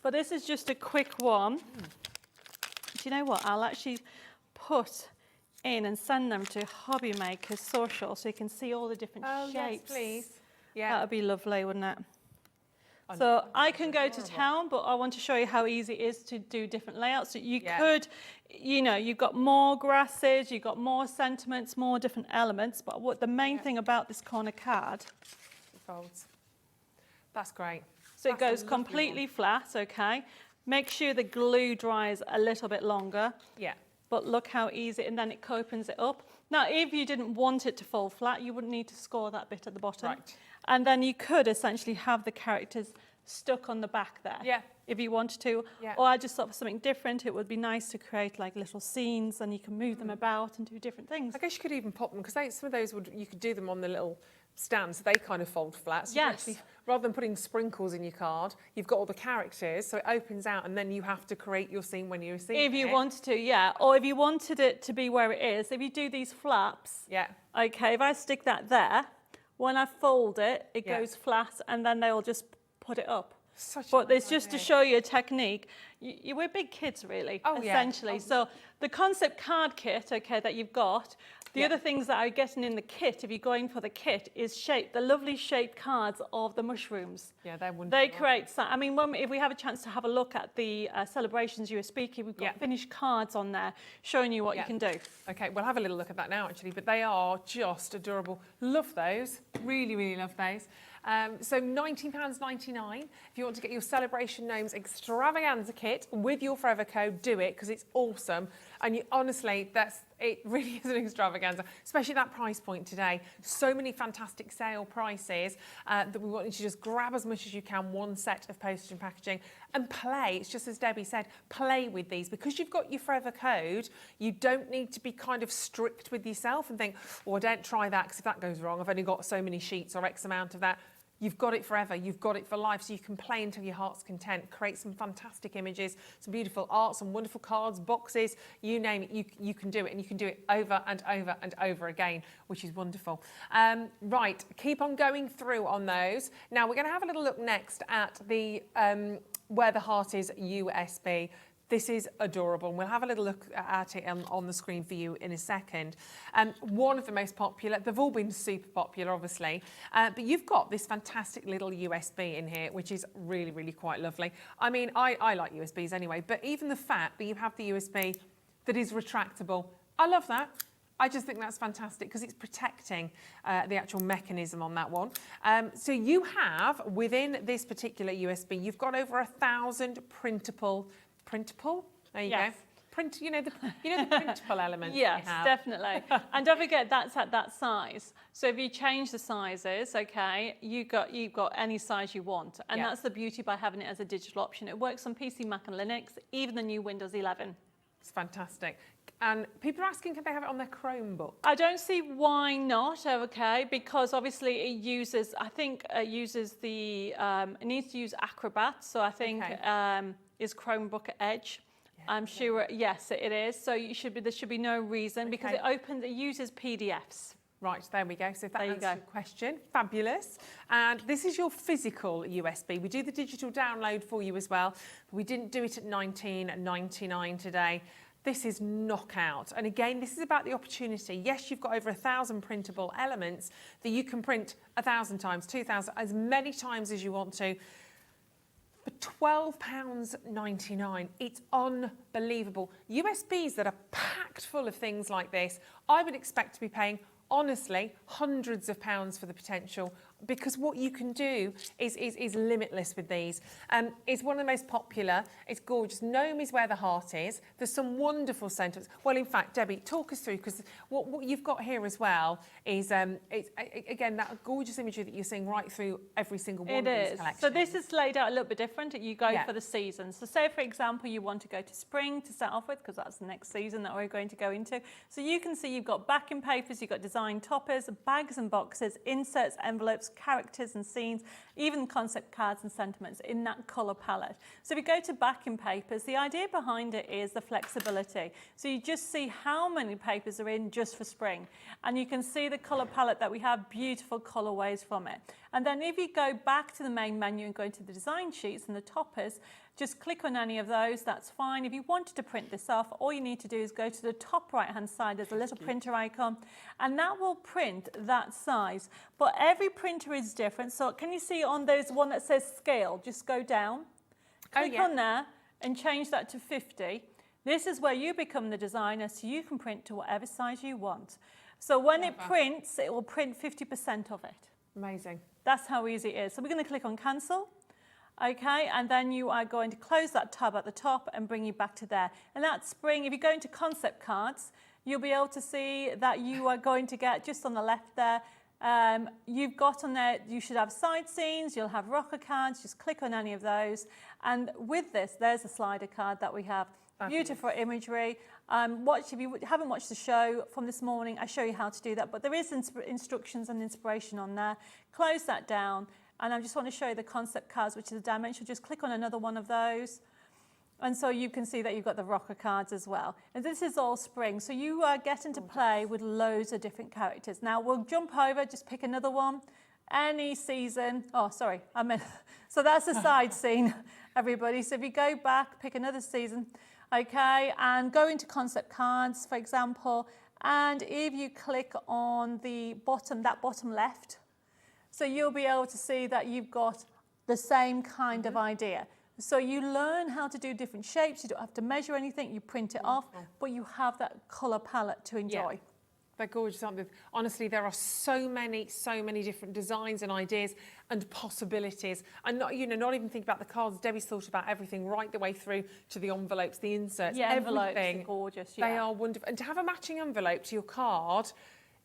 But this is just a quick one. Do you know what? I'll actually put in and send them to Hobby Maker's social so you can see all the different shapes. Yes, please. Yeah. That would be lovely, wouldn't it? So I can go to town, but I want to show you how easy it is to do different layouts. So you could, you know, you've got more grasses, you've got more sentiments, more different elements. But what the main thing about this corner card, it folds. That's great. So it goes completely flat, okay? Make sure the glue dries a little bit longer. Yeah. But look how easy, and then it opens it up. Now, if you didn't want it to fall flat, you wouldn't need to score that bit at the bottom. Right. And then you could essentially have the characters stuck on the back there. Yeah. If you wanted to. Yeah. Or I just thought for something different, it would be nice to create like little scenes and you can move them about and do different things. I guess you could even pop them, because some of those you could do them on the little stands, so they kind of fold flat. So yes. Actually, rather than putting sprinkles in your card, you've got all the characters, so it opens out, and then you have to create your scene when you're seeing it. If you wanted to, yeah. Or if you wanted it to be where it is, if you do these flaps, okay, if I stick that there, when I fold it, it goes flat, and then they'll just put it up. But it's just to show you a technique. We're big kids, really, essentially. So the concept card kit, okay, that you've got, the other things that are getting in the kit, if you're going for the kit, is the lovely shaped cards of the mushrooms. Yeah, they're wonderful. They create, I mean, if we have a chance to have a look at the Celebrations USB kit, we've got finished cards on there showing you what you can do. Okay, we'll have a little look at that now, actually, but they are just adorable. Love those. Really, really love those. So £19.99. If you want to get your Celebration Gnomes Extravaganza kit with your Forever code, do it, because it's awesome. And honestly, it really is an extravaganza, especially that price point today. So many fantastic sale prices that we want you to just grab as much as you can, one set of postage and packaging, and play. It's just as Debbie said, play with these. Because you've got your Forever code, you don't need to be kind of strict with yourself and think, oh, don't try that, because if that goes wrong, I've only got so many sheets or X amount of that. You've got it forever, you've got it for life, so you can play until your heart's content, create some fantastic images, some beautiful art, some wonderful cards, boxes, you name it, you can do it, and you can do it over and over and over again, which is wonderful. Right, keep on going through on those. Now, we're going to have a little look next at the Where the Heart Is USB. This is adorable, and we'll have a little look at it on the screen for you in a second. One of the most popular, they've all been super popular, obviously, but you've got this fantastic little USB in here, which is really, really quite lovely. I mean, I like USBs anyway, but even the fact that you have the USB that is retractable, I love that. I just think that's fantastic because it's protecting the actual mechanism on that one. So you have, within this particular USB, you've got over 1,000 printable. There you go. Print, you know the printable element. Yes, definitely. And don't forget that's at that size. So if you change the sizes, okay, you've got any size you want, and that's the beauty by having it as a digital option. It works on PC, Mac, and Linux, even the new Windows 11. It's fantastic. And people are asking, can they have it on their Chromebook? I don't see why not, okay, because obviously it uses, I think it uses the, it needs to use Acrobat, so I think is Chromebook Edge. I'm sure, yes, it is. So there should be no reason because it uses PDFs. Right, there we go. So if that There you answers go. your question, fabulous. And this is your physical USB. We do the digital download for you as well, but we didn't do it at $19.99 today. This is knockout. And again, this is about the opportunity. Yes, you've got over 1,000 printable elements that you can print 1,000 times, 2,000, as many times as you want to. But £12.99, it's unbelievable. USBs that are packed full of things like this, I would expect to be paying, honestly, hundreds of pounds for the potential, because what you can do is limitless with these. It's one of the most popular. It's gorgeous. Gnome is where the heart is. There's some wonderful sentences. Well, in fact, Debbie, talk us through, because what you've got here as well is, again, that gorgeous imagery that you're seeing right through every single one of these collections. So this is laid out a little bit different. You go for the seasons. So say, for example, you want to go to spring to start off with, because that's the next season that we're going to go into. So you can see you've got backing papers, you've got design toppers, bags and boxes, inserts, envelopes, characters and scenes, even concept cards and sentiments in that colour palette. So if you go to backing papers, the idea behind it is the flexibility. So you just see how many papers are in just for spring. And you can see the colour palette that we have, beautiful colourways from it. And then if you go back to the main menu and go into the design sheets and the toppers, just click on any of those, that's fine. If you wanted to print this off, all you need to do is go to the top right-hand side, there's a little printer icon, and that will print that size. But every printer is different. So can you see on those one that says scale, just go down, click on there and change that to 50. This is where you become the designer, so you can print to whatever size you want. So when it prints, it will print 50% of it. Amazing. That's how easy it is. So we're going to click on cancel. Okay, and then you are going to close that tab at the top and bring you back to there. And that's spring. If you go into concept cards, you'll be able to see that you are going to get, just on the left there, you've got on there, you should have side scenes, you'll have rocker cards, just click on any of those. And with this, there's a slider card that we have. Beautiful imagery. If you haven't watched the show from this morning, I show you how to do that, but there is instructions and inspiration on there. Close that down. And I just want to show you the concept cards, which is a dimensional. Just click on another one of those. And so you can see that you've got the rocker cards as well. And this is all spring. So you are getting to play with loads of different characters. Now we'll jump over, just pick another one. Any season. Oh, sorry. So that's a side scene, everybody. So if you go back, pick another season. Okay, and go into concept cards, for example. And if you click on the bottom, that bottom left, so you'll be able to see that you've got the same kind of idea. So you learn how to do different shapes. You don't have to measure anything. You print it off, but you have that colour palette to enjoy. Yeah. They're gorgeous, aren't they? Honestly, there are so many different designs and ideas and possibilities. And not even think about the cards. Debbie's thought about everything right the way through to the envelopes, the inserts, envelopes everything. are gorgeous. They are wonderful. And to have a matching envelope to your card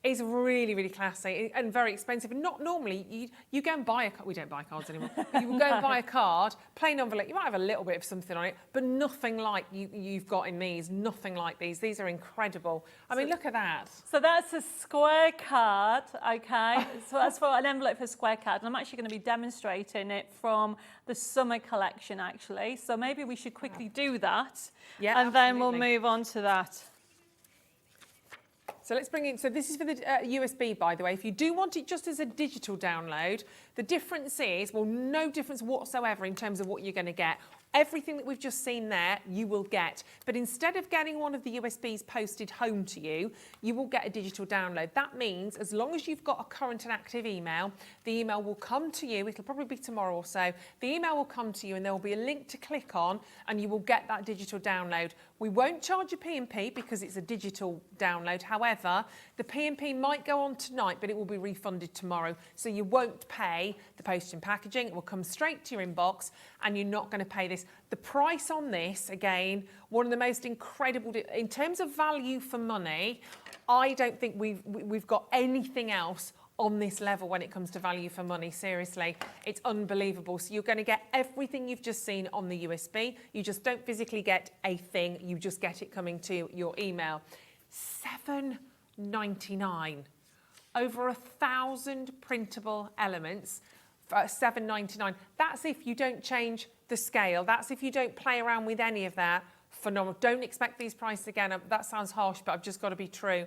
is really, really classy and very expensive. And not normally, you go and buy a card. We don't buy cards anymore. But you will go and buy a card, plain envelope. You might have a little bit of something on it, but nothing like you've got in these. Nothing like these. These are incredible. I mean, look at that. So that's a square card, okay? So that's for an envelope for a square card. And I'm actually going to be demonstrating it from the summer collection, actually. So maybe we should quickly do that. Yeah, and then we'll move on to that. So let's bring in, so this is for the USB, by the way. If you do want it just as a digital download, the difference is, well, no difference whatsoever in terms of what you're going to get. Everything that we've just seen there, you will get. But instead of getting one of the USBs posted home to you, you will get a digital download. That means as long as you've got a current and active email, the email will come to you. It'll probably be tomorrow or so. The email will come to you and there will be a link to click on and you will get that digital download. We won't charge a P&P because it's a digital download. However, the P&P might go on tonight, but it will be refunded tomorrow. So you won't pay the postage and packaging. It will come straight to your inbox and you're not going to pay this. The price on this, again, one of the most incredible, in terms of value for money, I don't think we've got anything else on this level when it comes to value for money. Seriously, it's unbelievable. So you're going to get everything you've just seen on the USB. You just don't physically get a thing. You just get it coming to your email. $7.99. Over 1,000 printable elements for $7.99. That's if you don't change the scale. That's if you don't play around with any of that. phenomenal. Don't expect these prices again. That sounds harsh, but I've just got to be true.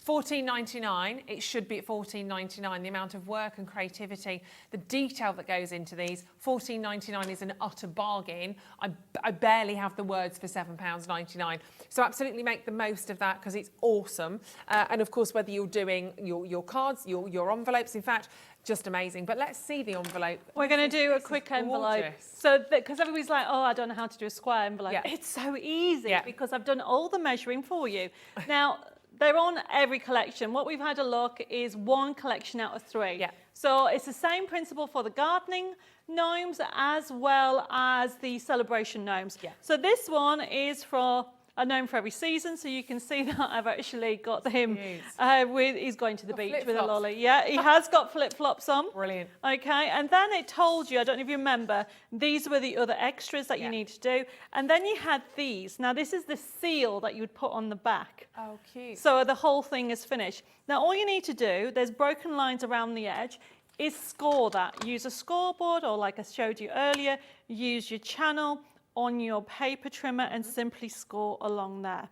$14.99, it should be at $14.99. The amount of work and creativity, the detail that goes into these, $14.99 is an utter bargain. I barely have the words for £7.99. So absolutely make the most of that because it's awesome. And of course, whether you're doing your cards, your envelopes, in fact, just amazing. But let's see the envelope. We're going to do a quick envelope. So, because everybody's like, oh, I don't know how to do a square envelope. Yeah. It's so easy because I've done all the measuring for you. Now, they're on every collection. What we've had a look is one collection out of 3. Yeah. So it's the same principle for the gardening gnomes as well as the celebration gnomes. Yeah. So this one is for a gnome for every season. So you can see that I've actually got him he's going to the beach with a lolly. Yeah, he has got flip-flops on. Brilliant. Okay, and then it told you, I don't know if you remember, these were the other extras that you need to do. And then you had these. Now this is the seal that you would put on the back. Oh, cute. So the whole thing is finished. Now all you need to do, there's broken lines around the edge, is score that. Use a scoreboard, or like I showed you earlier, use your channel on your paper trimmer and simply score along there.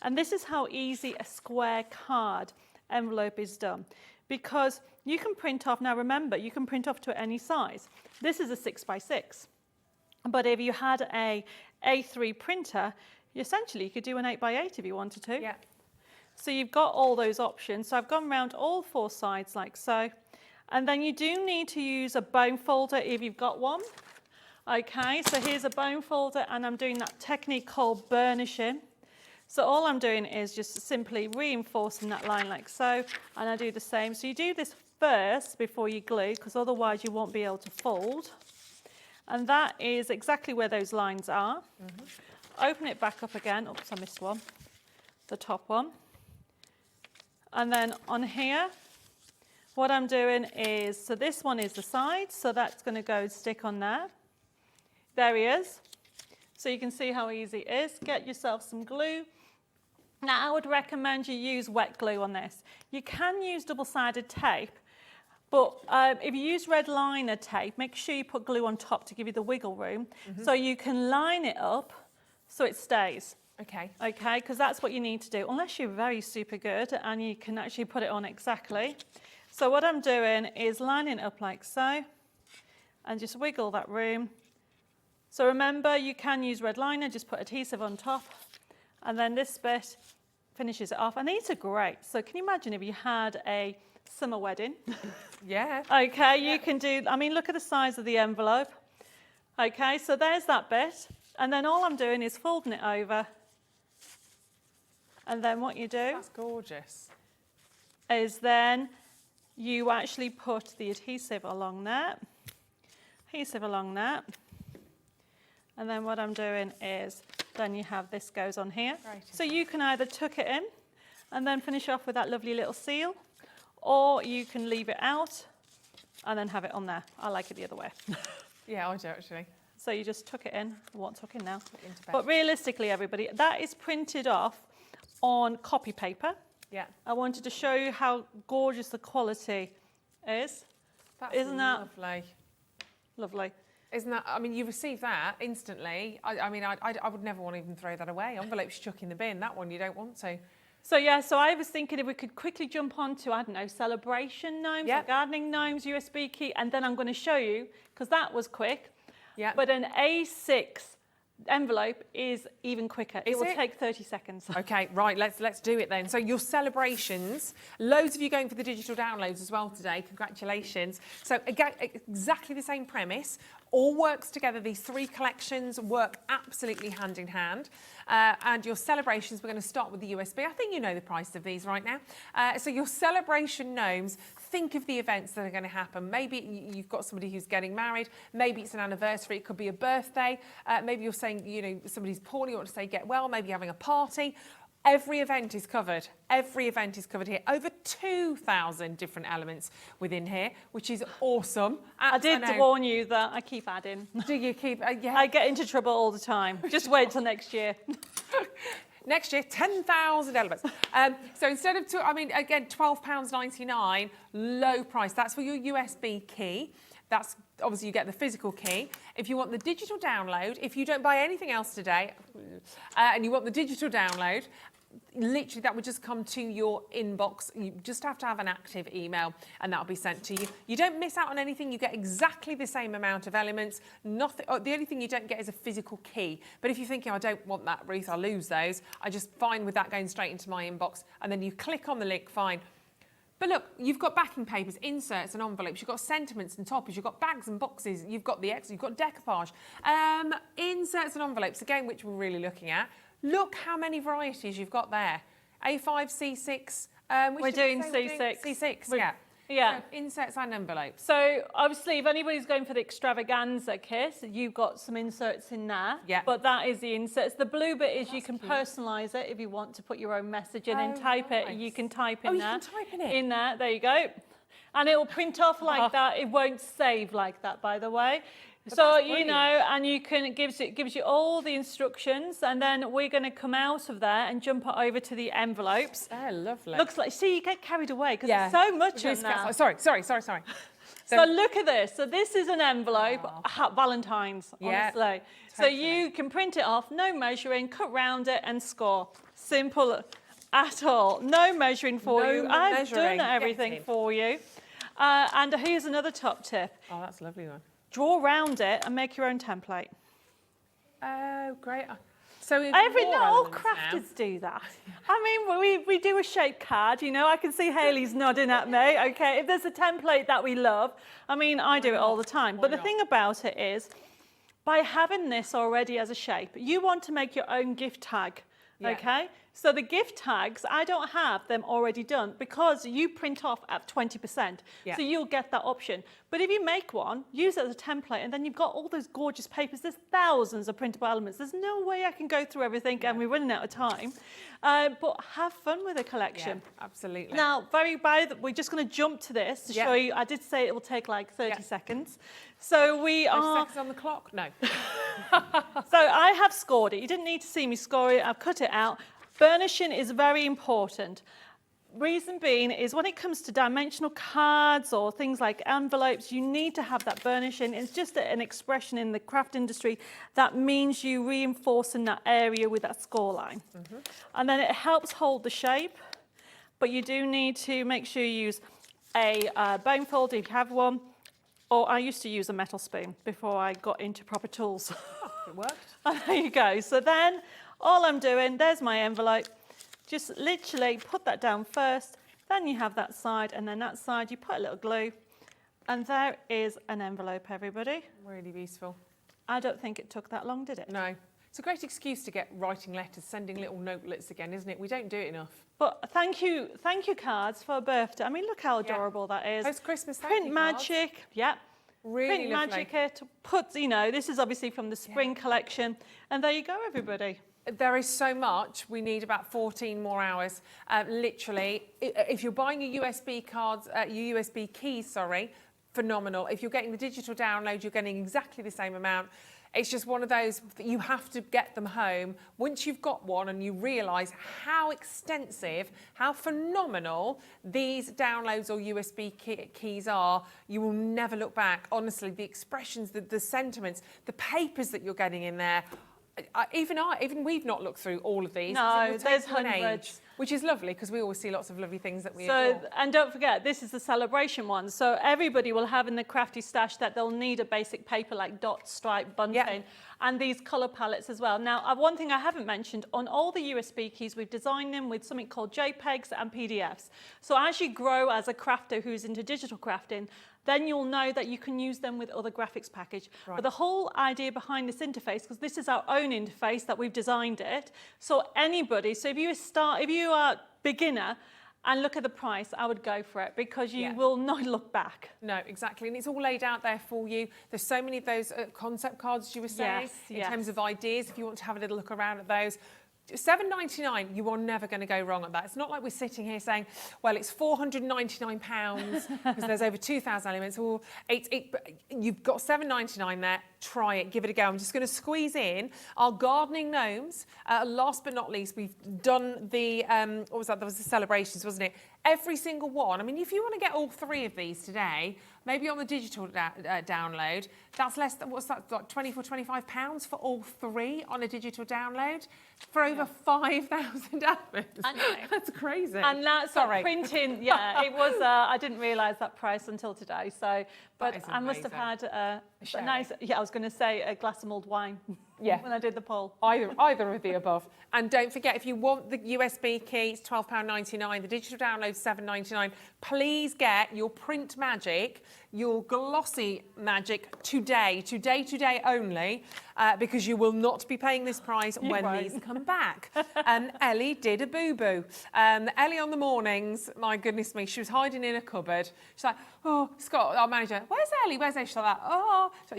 And this is how easy a square card envelope is done, because you can print off, now remember, you can print off to any size. This is a 6x6, but if you had a A3 printer, essentially you could do an 8x8 if you wanted to. Yeah. So you've got all those options. So I've gone around all 4 sides like so. And then you do need to use a bone folder if you've got one. Okay, so here's a bone folder, and I'm doing that technique called burnishing. So all I'm doing is just simply reinforcing that line like so, and I do the same. So you do this first before you glue, because otherwise you won't be able to fold. And that is exactly where those lines are. Open it back up again. Oops, I missed one. The top one. And then on here, what I'm doing is, so this one is the side, so that's going to go stick on there. There he is. So you can see how easy it is. Get yourself some glue. Now I would recommend you use wet glue on this. You can use double-sided tape, but if you use red liner tape, make sure you put glue on top to give you the wiggle room, so you can line it up so it stays. Okay. Okay, because that's what you need to do, unless you're very super good and you can actually put it on exactly. So what I'm doing is lining it up like so, and just wiggle that room. So remember, you can use red liner, just put adhesive on top, and then this bit finishes it off. And these are great. So can you imagine if you had a summer wedding? Yeah. Okay, you can do, I mean, look at the size of the envelope. Okay, so there's that bit. And then all I'm doing is folding it over. And then what you do... That's gorgeous. ...is then you actually put the adhesive along there. Adhesive along there. And then what I'm doing is, then you have this goes on here. Right. So you can either tuck it in and then finish off with that lovely little seal, or you can leave it out and then have it on there. I like it the other way. Yeah, I do actually. So you just tuck it in. I won't tuck in now. But realistically, everybody, that is printed off on copy paper. Yeah. I wanted to show you how gorgeous the quality is. Isn't that lovely? Lovely. Isn't that, I mean, you receive that instantly. I mean, I would never want to even throw that away. Envelopes chuck in the bin. That one you don't want to. So yeah, so I was thinking if we could quickly jump on to, I don't know, celebration gnomes, or gardening gnomes, USB key, and then I'm going to show you, because that was quick. Yeah. But an A6 envelope is even quicker. It will take 30 seconds. Okay, right, let's do it then. So your celebrations, loads of you going for the digital downloads as well today. Congratulations. So again, exactly the same premise. All works together. These 3 collections work absolutely hand in hand. And your celebrations, we're going to start with the USB. I think you know the price of these right now. So your celebration gnomes, think of the events that are going to happen. Maybe you've got somebody who's getting married. Maybe it's an anniversary. It could be a birthday. Maybe you're saying, you know, somebody's poorly. You want to say get well. Maybe you're having a party. Every event is covered. Every event is covered here. Over 2,000 different elements within here, which is awesome. I did warn you that I keep adding. Do you keep? Yeah. I get into trouble all the time. Just wait till next year. Next year, 10,000 elements. So instead of, again, £12.99, low price. That's for your USB key. that's obviously you get the physical key. If you want the digital download, if you don't buy anything else today, and you want the digital download, literally that would just come to your inbox. You just have to have an active email and that'll be sent to you. You don't miss out on anything. You get exactly the same amount of elements. Nothing. The only thing you don't get is a physical key. But if you're thinking, I don't want that, Ruth, I'll lose those, I just fine with that going straight into my inbox. And then you click on the link, fine. But look, you've got backing papers, inserts and envelopes, you've got sentiments and toppers, you've got bags and boxes, you've got the X, you've got decoupage. Inserts and envelopes, again, which we're really looking at. Look how many varieties you've got there. A5, C6. We're doing C6. C6, yeah. Yeah. So inserts and envelopes. So obviously, if anybody's going for the extravaganza kit, you've got some inserts in there. Yeah. But that is the inserts. The blue bit is you can personalise it if you want to put your own message in and type it. You can type in there. You can type in it. In there. There you go. And it will print off like that. It won't save like that, by the way. But so you know, and you can it gives you all the instructions, and then we're going to come out of there and jump it over to the envelopes. Oh, lovely. Looks like, see, you get carried away because there's so much in there. Sorry. So look at this. So this is an envelope, Valentine's, honestly. Totally. So you can print it off, no measuring, cut round it and score. Simple at all. No measuring for you. I've done everything for you. And here's another top tip. Oh, that's a lovely one. Draw round it and make your own template. Oh, great. So not all crafters do that. I mean, we do a shape card, you know. I can see Hayley's nodding at me. Okay, if there's a template that we love, I mean, I do it all the time. But the thing about it is, by having this already as a shape, you want to make your own gift tag. Okay, so the gift tags, I don't have them already done because you print off at 20%. So you'll get that option. But if you make one, use it as a template, and then you've got all those gorgeous papers. There's thousands of printable elements. There's no way I can go through everything, and we're running out of time. But have fun with the collection. Yeah, absolutely. Now, we're just going to jump to this to show you. I did say it will take like 30 seconds. So we 30 are... seconds on the clock? No. So I have scored it. You didn't need to see me score it. I've cut it out. Burnishing is very important. Reason being is when it comes to dimensional cards or things like envelopes, you need to have that burnishing. It's just an expression in the craft industry that means you reinforcing that area with that score line. And then it helps hold the shape, but you do need to make sure you use a bone folder if you have one, or I used to use a metal spoon before I got into proper tools. It worked. And there you go. So then all I'm doing, there's my envelope. Just literally put that down first, then you have that side, and then that side you put a little glue, and there is an envelope, everybody. Really beautiful. I don't think it took that long, did it? No. It's a great excuse to get writing letters, sending little notelets again, isn't it? We don't do it enough. But thank you cards for a birthday. I mean, look how adorable that is. Post-Christmas Print magic, Really Print lovely. magic it, put, you know, this is obviously from the spring collection, and there you go, everybody. There is so much. We need about 14 more hours. Literally, if you're buying your USB cards, your USB keys, sorry, phenomenal. If you're getting the digital download, you're getting exactly the same amount. It's just one of those that you have to get them home. Once you've got one and you realise how extensive, how phenomenal these downloads or USB keys are, you will never look back. Honestly, the expressions, the sentiments, the papers that you're getting in there, even we've not looked through all of these. No, there's hundreds. Which is lovely because we always see lots of lovely things that we adore. And don't forget, this is the celebration one. So everybody will have in the crafty stash that they'll need a basic paper like dot, stripe, bunting, and these colour palettes as well. Now, one thing I haven't mentioned, on all the USB keys, we've designed them with something called JPEGs and PDFs. So as you grow as a crafter who's into digital crafting, then you'll know that you can use them with other graphics package. Right. But the whole idea behind this interface, because this is our own interface that we've designed it, so anybody, so if you are beginner and look at the price, I would go for it because you will not look back. No, exactly. And it's all laid out there for you. There's so many of those concept cards, as you were saying, in terms of ideas, if you want to have a little look around at those. £7.99, you are never going to go wrong at that. It's not like we're sitting here saying, well, it's £499 because there's over 2,000 elements. Well, you've got £7.99 there. Try it, give it a go. I'm just going to squeeze in our gardening gnomes. Last but not least, we've done the, what was that? That was the celebrations, wasn't it? Every single one. I mean, if you want to get all three of these today, maybe on the digital download, that's less than, what's that, like £24, £25 for all 3 on a digital download for over 5,000 hours. That's crazy. And that's printing, it was, I didn't realise that price until today, so, but I must have had a nice, I was going to say a glass of mulled wine when I did the poll. Either of the above. And don't forget, if you want the USB key, it's £12.99, the digital download £7.99. Please get your print magic, your glossy magic today only, because you will not be paying this price when these come back. Ellie did a boo-boo. Ellie on the mornings, my goodness me, she was hiding in a cupboard. She's like, oh, Scott, our manager, where's Ellie? Where's Ellie? She's like, oh. So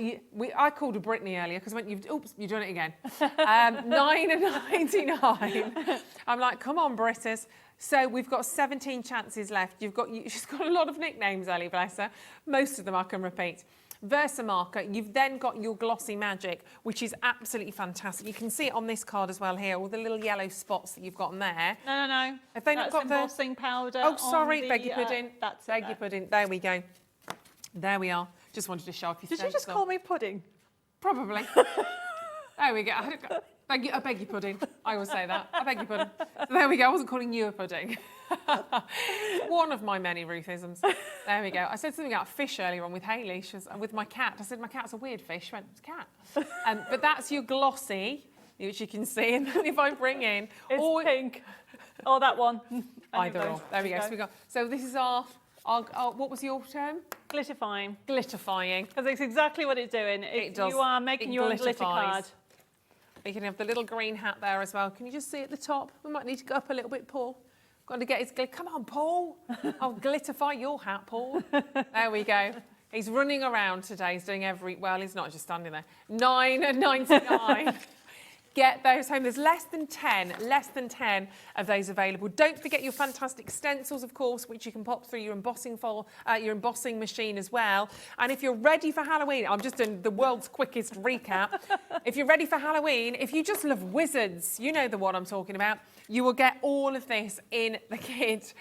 I called her Brittany earlier because I went, you've done it again. £9.99. I'm like, come on, Britters. So we've got 17 chances left. She's got a lot of nicknames, Ellie, bless her. Most of them I can repeat. Versamarker, you've then got your glossy magic, which is absolutely fantastic. You can see it on this card as well here, all the little yellow spots that you've got on there. No. Have they not got the embossing powder? Oh, sorry, beg your pudding. That's beg your pudding. There we go. There we are. Just wanted to show off your Did you just call me pudding? Probably. There we go. I beg your pudding. I always say that. I beg your pudding. So there we go. I wasn't calling you a pudding. One of my many Ruthisms. There we go. I said something about fish earlier on with Hayley. She was with my cat. I said my cat's a weird fish. She went, it's a cat. But that's your glossy, which you can see. And then if I bring in... It's pink. Oh, that one. Either or. There we go. So this is our what was your term? Glitterfying. Glitterfying. Because it's exactly what it's doing. It does. You are making your own glitter card. You can have the little green hat there as well. Can you just see at the top? We might need to go up a little bit, Paul. Got to get his glitter. Come on, Paul. I'll glitterfy your hat, Paul. There we go. He's running around today. He's doing well, he's not just standing there. £9.99. Get those home. There's less than 10 of those available. Don't forget your fantastic stencils, of course, which you can pop through your embossing machine as well. And if you're ready for Halloween, I'm just doing the world's quickest recap. If you're ready for Halloween, if you just love wizards, you know the one I'm talking about, you will get all of this in the kit.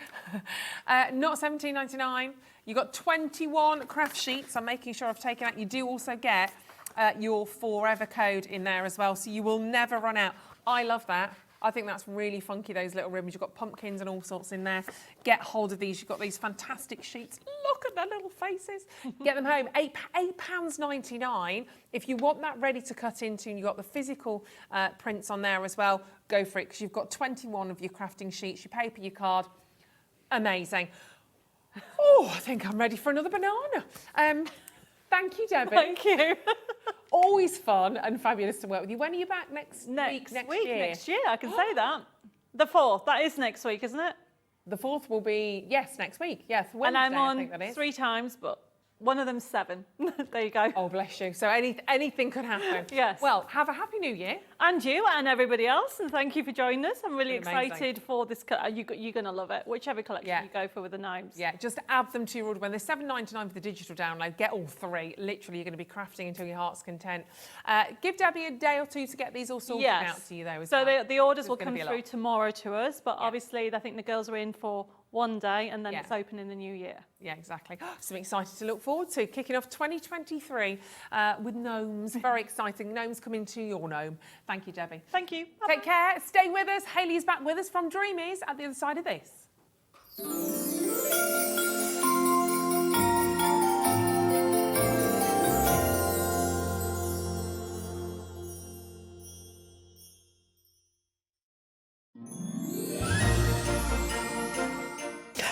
Not £17.99. You've got 21 craft sheets. I'm making sure I've taken out. You do also get your forever code in there as well, so you will never run out. I love that. I think that's really funky, those little ribbons. You've got pumpkins and all sorts in there. Get hold of these. You've got these fantastic sheets. Look at their little faces. Get them home. £8.99. If you want that ready to cut into and you've got the physical prints on there as well, go for it, because you've got 21 of your crafting sheets, your paper, your card. Amazing. Oh, I think I'm ready for another banana. Thank you, Debbie. Thank you. Always fun and fabulous to work with you. When are you back next week? Next year, I can say that. The 4th, that is next week, isn't it? The 4th will be, yes, next week. Yes, Wednesday, and I'm on I think that is. 3 times, but one of them's 7. There you go. Oh, bless you. So anything could happen. Yes. Well, have a happy new year. And you and everybody else, and thank you for joining us. I'm really excited for this. You're going to love it, whichever collection you go for with the gnomes. Yeah, just add them to your order. When they're £7.99 for the digital download, get all 3. Literally, you're going to be crafting until your heart's content. Give Debbie a day or 2 to get these all sorted out to you, though. So the orders will come through tomorrow to us, but obviously, I think the girls are in for one day, and then it's open in the new year. Yeah, exactly. Something exciting to look forward to. Kicking off 2023 with gnomes. Very exciting. Gnomes come into your gnome. Thank you, Debbie. Thank you. Take care. Stay with us. Hayley's back with us from Dreamees at the other side of this.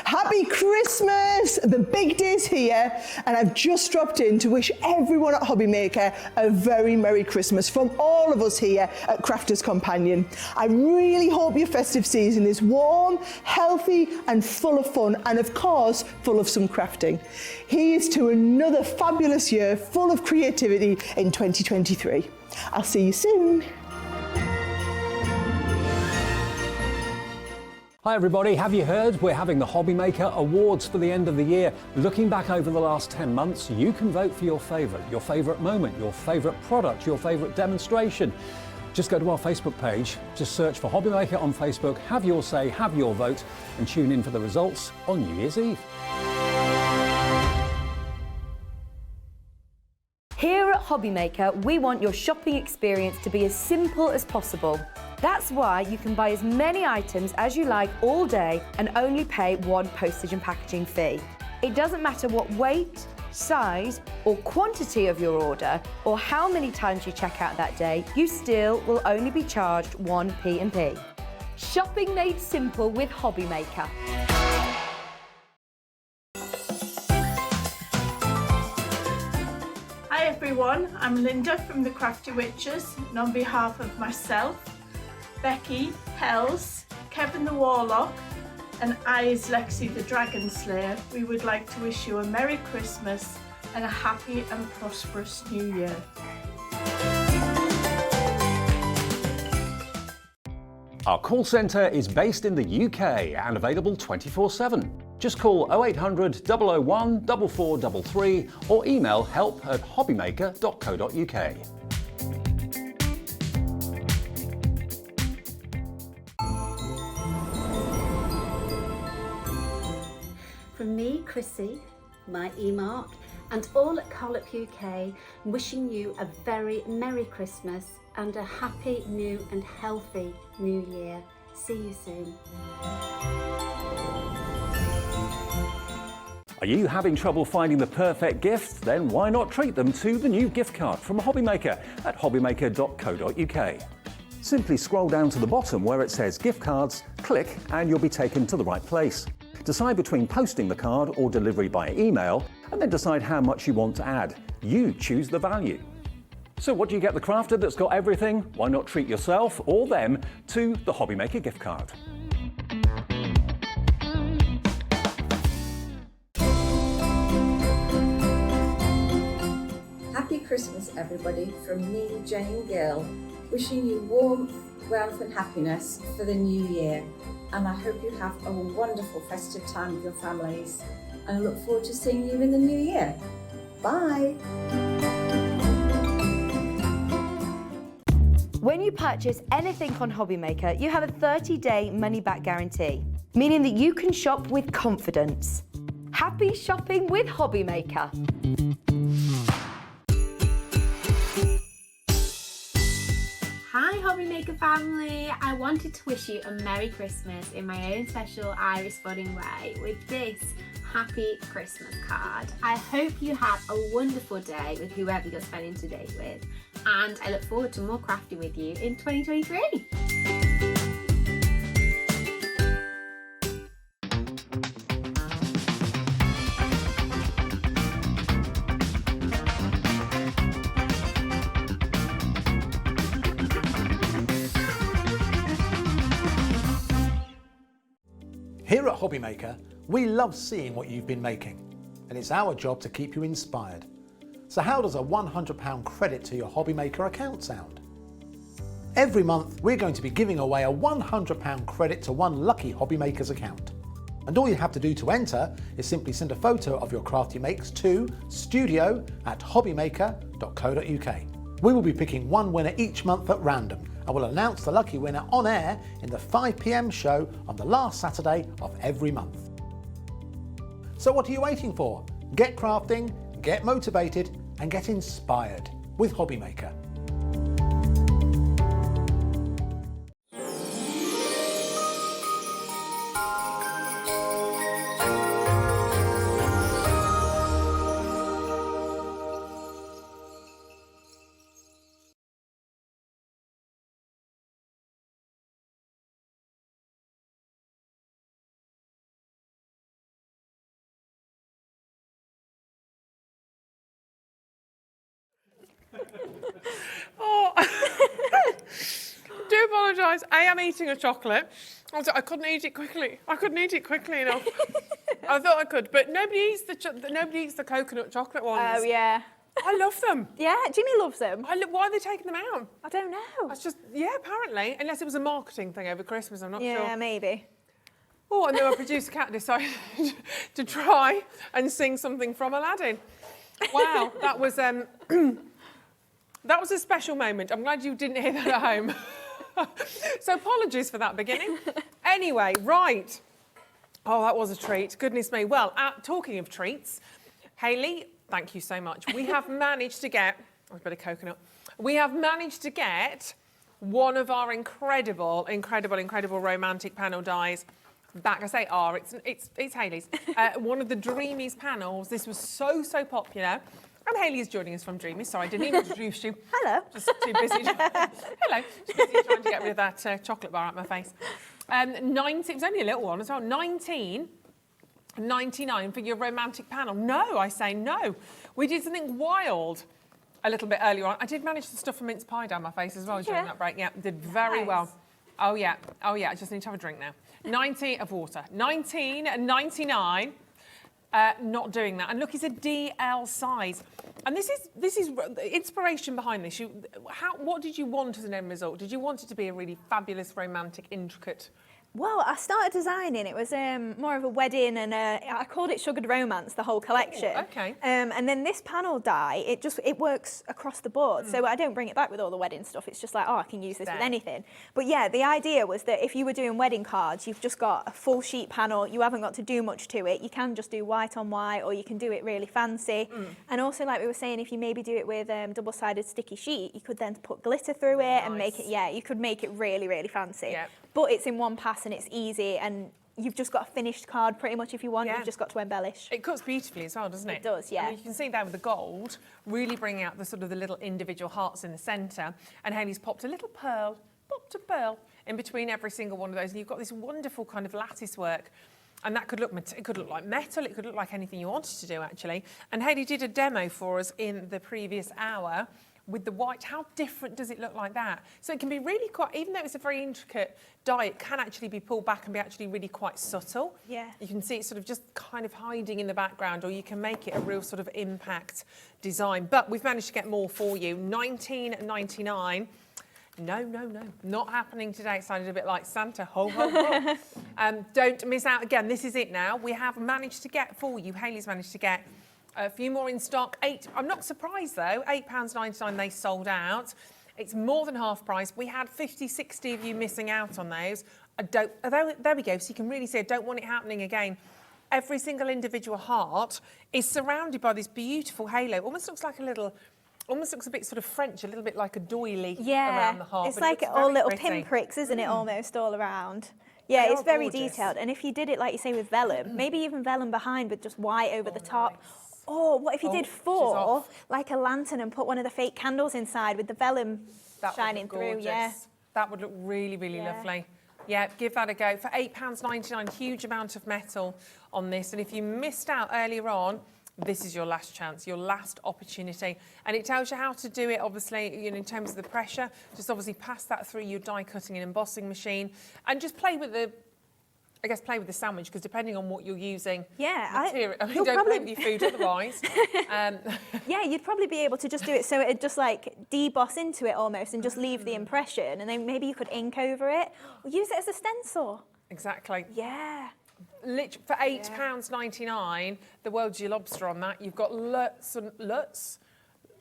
Happy Christmas! The big day's here, and I've just dropped in to wish everyone at Hobby Maker a very Merry Christmas from all of us here at Crafters Companion. I really hope your festive season is warm, healthy and full of fun, and of course full of some crafting. Here's to another fabulous year full of creativity in 2023. I'll see you soon. Hi everybody, have you heard? We're having the Hobby Maker Awards for the end of the year. Looking back over the last 10 months, you can vote for your favourite moment, your favourite product, your favourite demonstration. Just go to our Facebook page, just search for Hobby Maker on Facebook, have your say, have your vote, and tune in for the results on New Year's Eve. Here at Hobbymaker, we want your shopping experience to be as simple as possible. That's why you can buy as many items as you like all day and only pay one postage and packaging fee. It doesn't matter what weight, size or quantity of your order or how many times you check out that day, you still will only be charged one P&P. Shopping made simple with Hobbymaker. Hi everyone, I'm Linda from the Crafty Witches, and on behalf of myself, Becky, Hells, Kevin the Warlock and I is Lexi the Dragon Slayer, we would like to wish you a Merry Christmas and a happy and prosperous New Year. Our call centre is based in the UK and available 24/7. Just call 0800 001 4433 or email help@hobbymaker.co.uk. From me, Chrissy, my Mark, and all at Collop UK, wishing you a very Merry Christmas and a happy, new and healthy New Year. See you soon. Are you having trouble finding the perfect gift? Then why not treat them to the new gift card from Hobbymaker at hobbymaker.co.uk. Simply scroll down to the bottom where it says gift cards, click and you'll be taken to the right place. Decide between posting the card or delivery by email and then decide how much you want to add. You choose the value. So what do you get the crafter that's got everything? Why not treat yourself or them to the Hobbymaker gift card? Happy Christmas everybody from me, Jane Gill, wishing you warmth, wealth and happiness for the new year. And I hope you have a wonderful festive time with your families. And I look forward to seeing you in the new year. Bye! When you purchase anything on Hobbymaker, you have a 30-day money-back guarantee, meaning that you can shop with confidence. Happy shopping with Hobbymaker. Hi Hobbymaker family! I wanted to wish you a Merry Christmas in my own special Irish budding way with this Happy Christmas card. I hope you have a wonderful day with whoever you're spending today with, and I look forward to more crafting with you in 2023. Here at Hobbymaker, we love seeing what you've been making, and it's our job to keep you inspired. So how does a £100 credit to your Hobbymaker account sound? Every month, we're going to be giving away a £100 credit to one lucky Hobbymaker's account. And all you have to do to enter is simply send a photo of your crafty makes to studio@hobbymaker.co.uk. We will be picking one winner each month at random, and we'll announce the lucky winner on air in the 5 PM show on the last Saturday of every month. So what are you waiting for? Get crafting, get motivated and get inspired with Hobbymaker. Oh, do apologise. I am eating a chocolate. Also, I couldn't eat it quickly. I couldn't eat it quickly enough. I thought I could, but nobody eats the coconut chocolate ones. Oh yeah. I love them. Yeah, Jimmy loves them. Why are they taking them out? I don't know. It's just, yeah, apparently. Unless it was a marketing thing over Christmas, I'm not sure. Yeah, maybe. Oh, and then my producer Kat decided to try and sing something from Aladdin. Wow, that was that was a special moment. I'm glad you didn't hear that at home. So apologies for that beginning. Anyway, right. Oh, that was a treat. Goodness me. Well, talking of treats, Hayley, thank you so much. We have managed to get a bit of coconut. We have managed to get one of our incredible romantic panel dies back. I say it's Hayley's. One of the Dreamees panels. This was so popular. And Hayley is joining us from Dreamees. Sorry, I didn't even introduce you. Hello. Just too busy. Hello. Just busy trying to get rid of that chocolate bar out my face. It was only a little one as well. $19.99 for your romantic panel. No, I say no. We did something wild a little bit earlier on. I did manage to stuff a mince pie down my face as well during that break. Yeah, did very well. Oh yeah. I just need to have a drink now. 90 of water. $19.99. Not doing that. And look, it's a DL size. And this is the inspiration behind this. What did you want as an end result? Did you want it to be a really fabulous, romantic, intricate? Well, I started designing. It was more of a wedding, and I called it Sugared Romance, the whole collection. Oh, okay. And then this panel die, it works across the board. So I don't bring it back with all the wedding stuff. It's just like, I can use this with anything. But yeah, the idea was that if you were doing wedding cards, you've just got a full sheet panel. You haven't got to do much to it. You can just do white on white, or you can do it really fancy. And also, like we were saying, if you maybe do it with double-sided sticky sheet, you could then put glitter through it and make it. Yeah, you could make it really fancy. Yeah. But it's in one pass and it's easy, and you've just got a finished card pretty much if you want. You've just got to embellish. It cuts beautifully as well, doesn't it? It does, yeah. I mean, you can see there with the gold, really bringing out the sort of the little individual hearts in the centre. And Hayley's popped a pearl in between every single one of those. And you've got this wonderful kind of lattice work. And that could look like metal, it could look like anything you wanted to do, actually. And Hayley did a demo for us in the previous hour with the white. How different does it look like that? So it can be really quite, even though it's a very intricate die, it can actually be pulled back and be actually really quite subtle. Yeah. You can see it sort of just kind of hiding in the background, or you can make it a real sort of impact design. But we've managed to get more for you. $19.99. No, not happening today. It sounded a bit like Santa. Ho, ho, ho. Don't miss out. Again, this is it now. We have managed to get for you, Hayley's managed to get a few more in stock. I'm not surprised though, £8.99 they sold out. It's more than half price. We had 50, 60 of you missing out on those. There we go, so you can really see I don't want it happening again. Every single individual heart is surrounded by this beautiful halo. Almost looks like almost looks a bit sort of French, a little bit like a doily around the heart. It's like all little pinpricks, isn't it, almost all around? Yeah, it's very detailed. And if you did it, like you say, with vellum, maybe even vellum behind with just white over the top. Nice. Or what if you did four, like a lantern, and put one of the fake candles inside with the vellum shining through? Yeah, that would look really lovely. Yeah, give that a go. For £8.99, huge amount of metal on this. And if you missed out earlier on, this is your last chance, your last opportunity. And it tells you how to do it, obviously, in terms of the pressure. Just obviously pass that through your die cutting and embossing machine, and just play with the sandwich, because depending on what you're using, don't play with your food otherwise. Yeah, you'd probably be able to just do it so it'd just like deboss into it almost and just leave the impression, and then maybe you could ink over it or use it as a stencil. Exactly. Yeah. For £8.99, the world's your lobster on that. You've got lots and lots.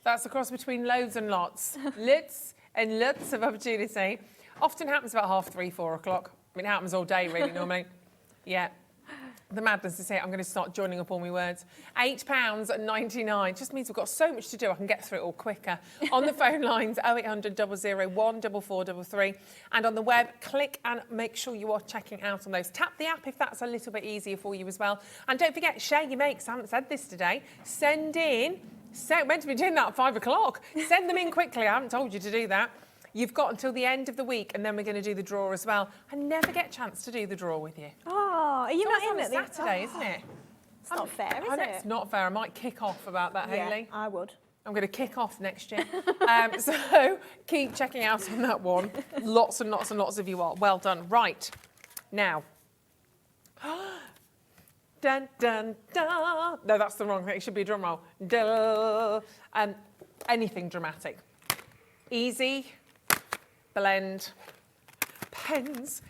That's a cross between loads and lots. Lots and lots of opportunity. Often happens about 3:30, 4 o'clock. I mean, it happens all day, really, normally. Yeah. The madness is here. I'm going to start joining up all my words. £8.99. Just means we've got so much to do. I can get through it all quicker. On the phone lines, 0800 001 4433. And on the web, click and make sure you are checking out on those. Tap the app if that's a little bit easier for you as well. And don't forget, share your makes. I haven't said this today. Send in. Meant to be doing that at 5 o'clock. Send them in quickly. I haven't told you to do that. You've got until the end of the week, and then we're going to do the draw as well. I never get a chance to do the draw with you. Oh, are you not in at Saturday, isn't it? It's not fair, is it? It's not fair. I might kick off about that, Hayley. I would. I'm going to kick off next year. So keep checking out on that one. Lots and lots and lots of you are. Well done. Right. Now. Dun, dun, dun. No, that's the wrong thing. It should be a drum roll. Duh. Anything dramatic. Easy. Blend. Pens.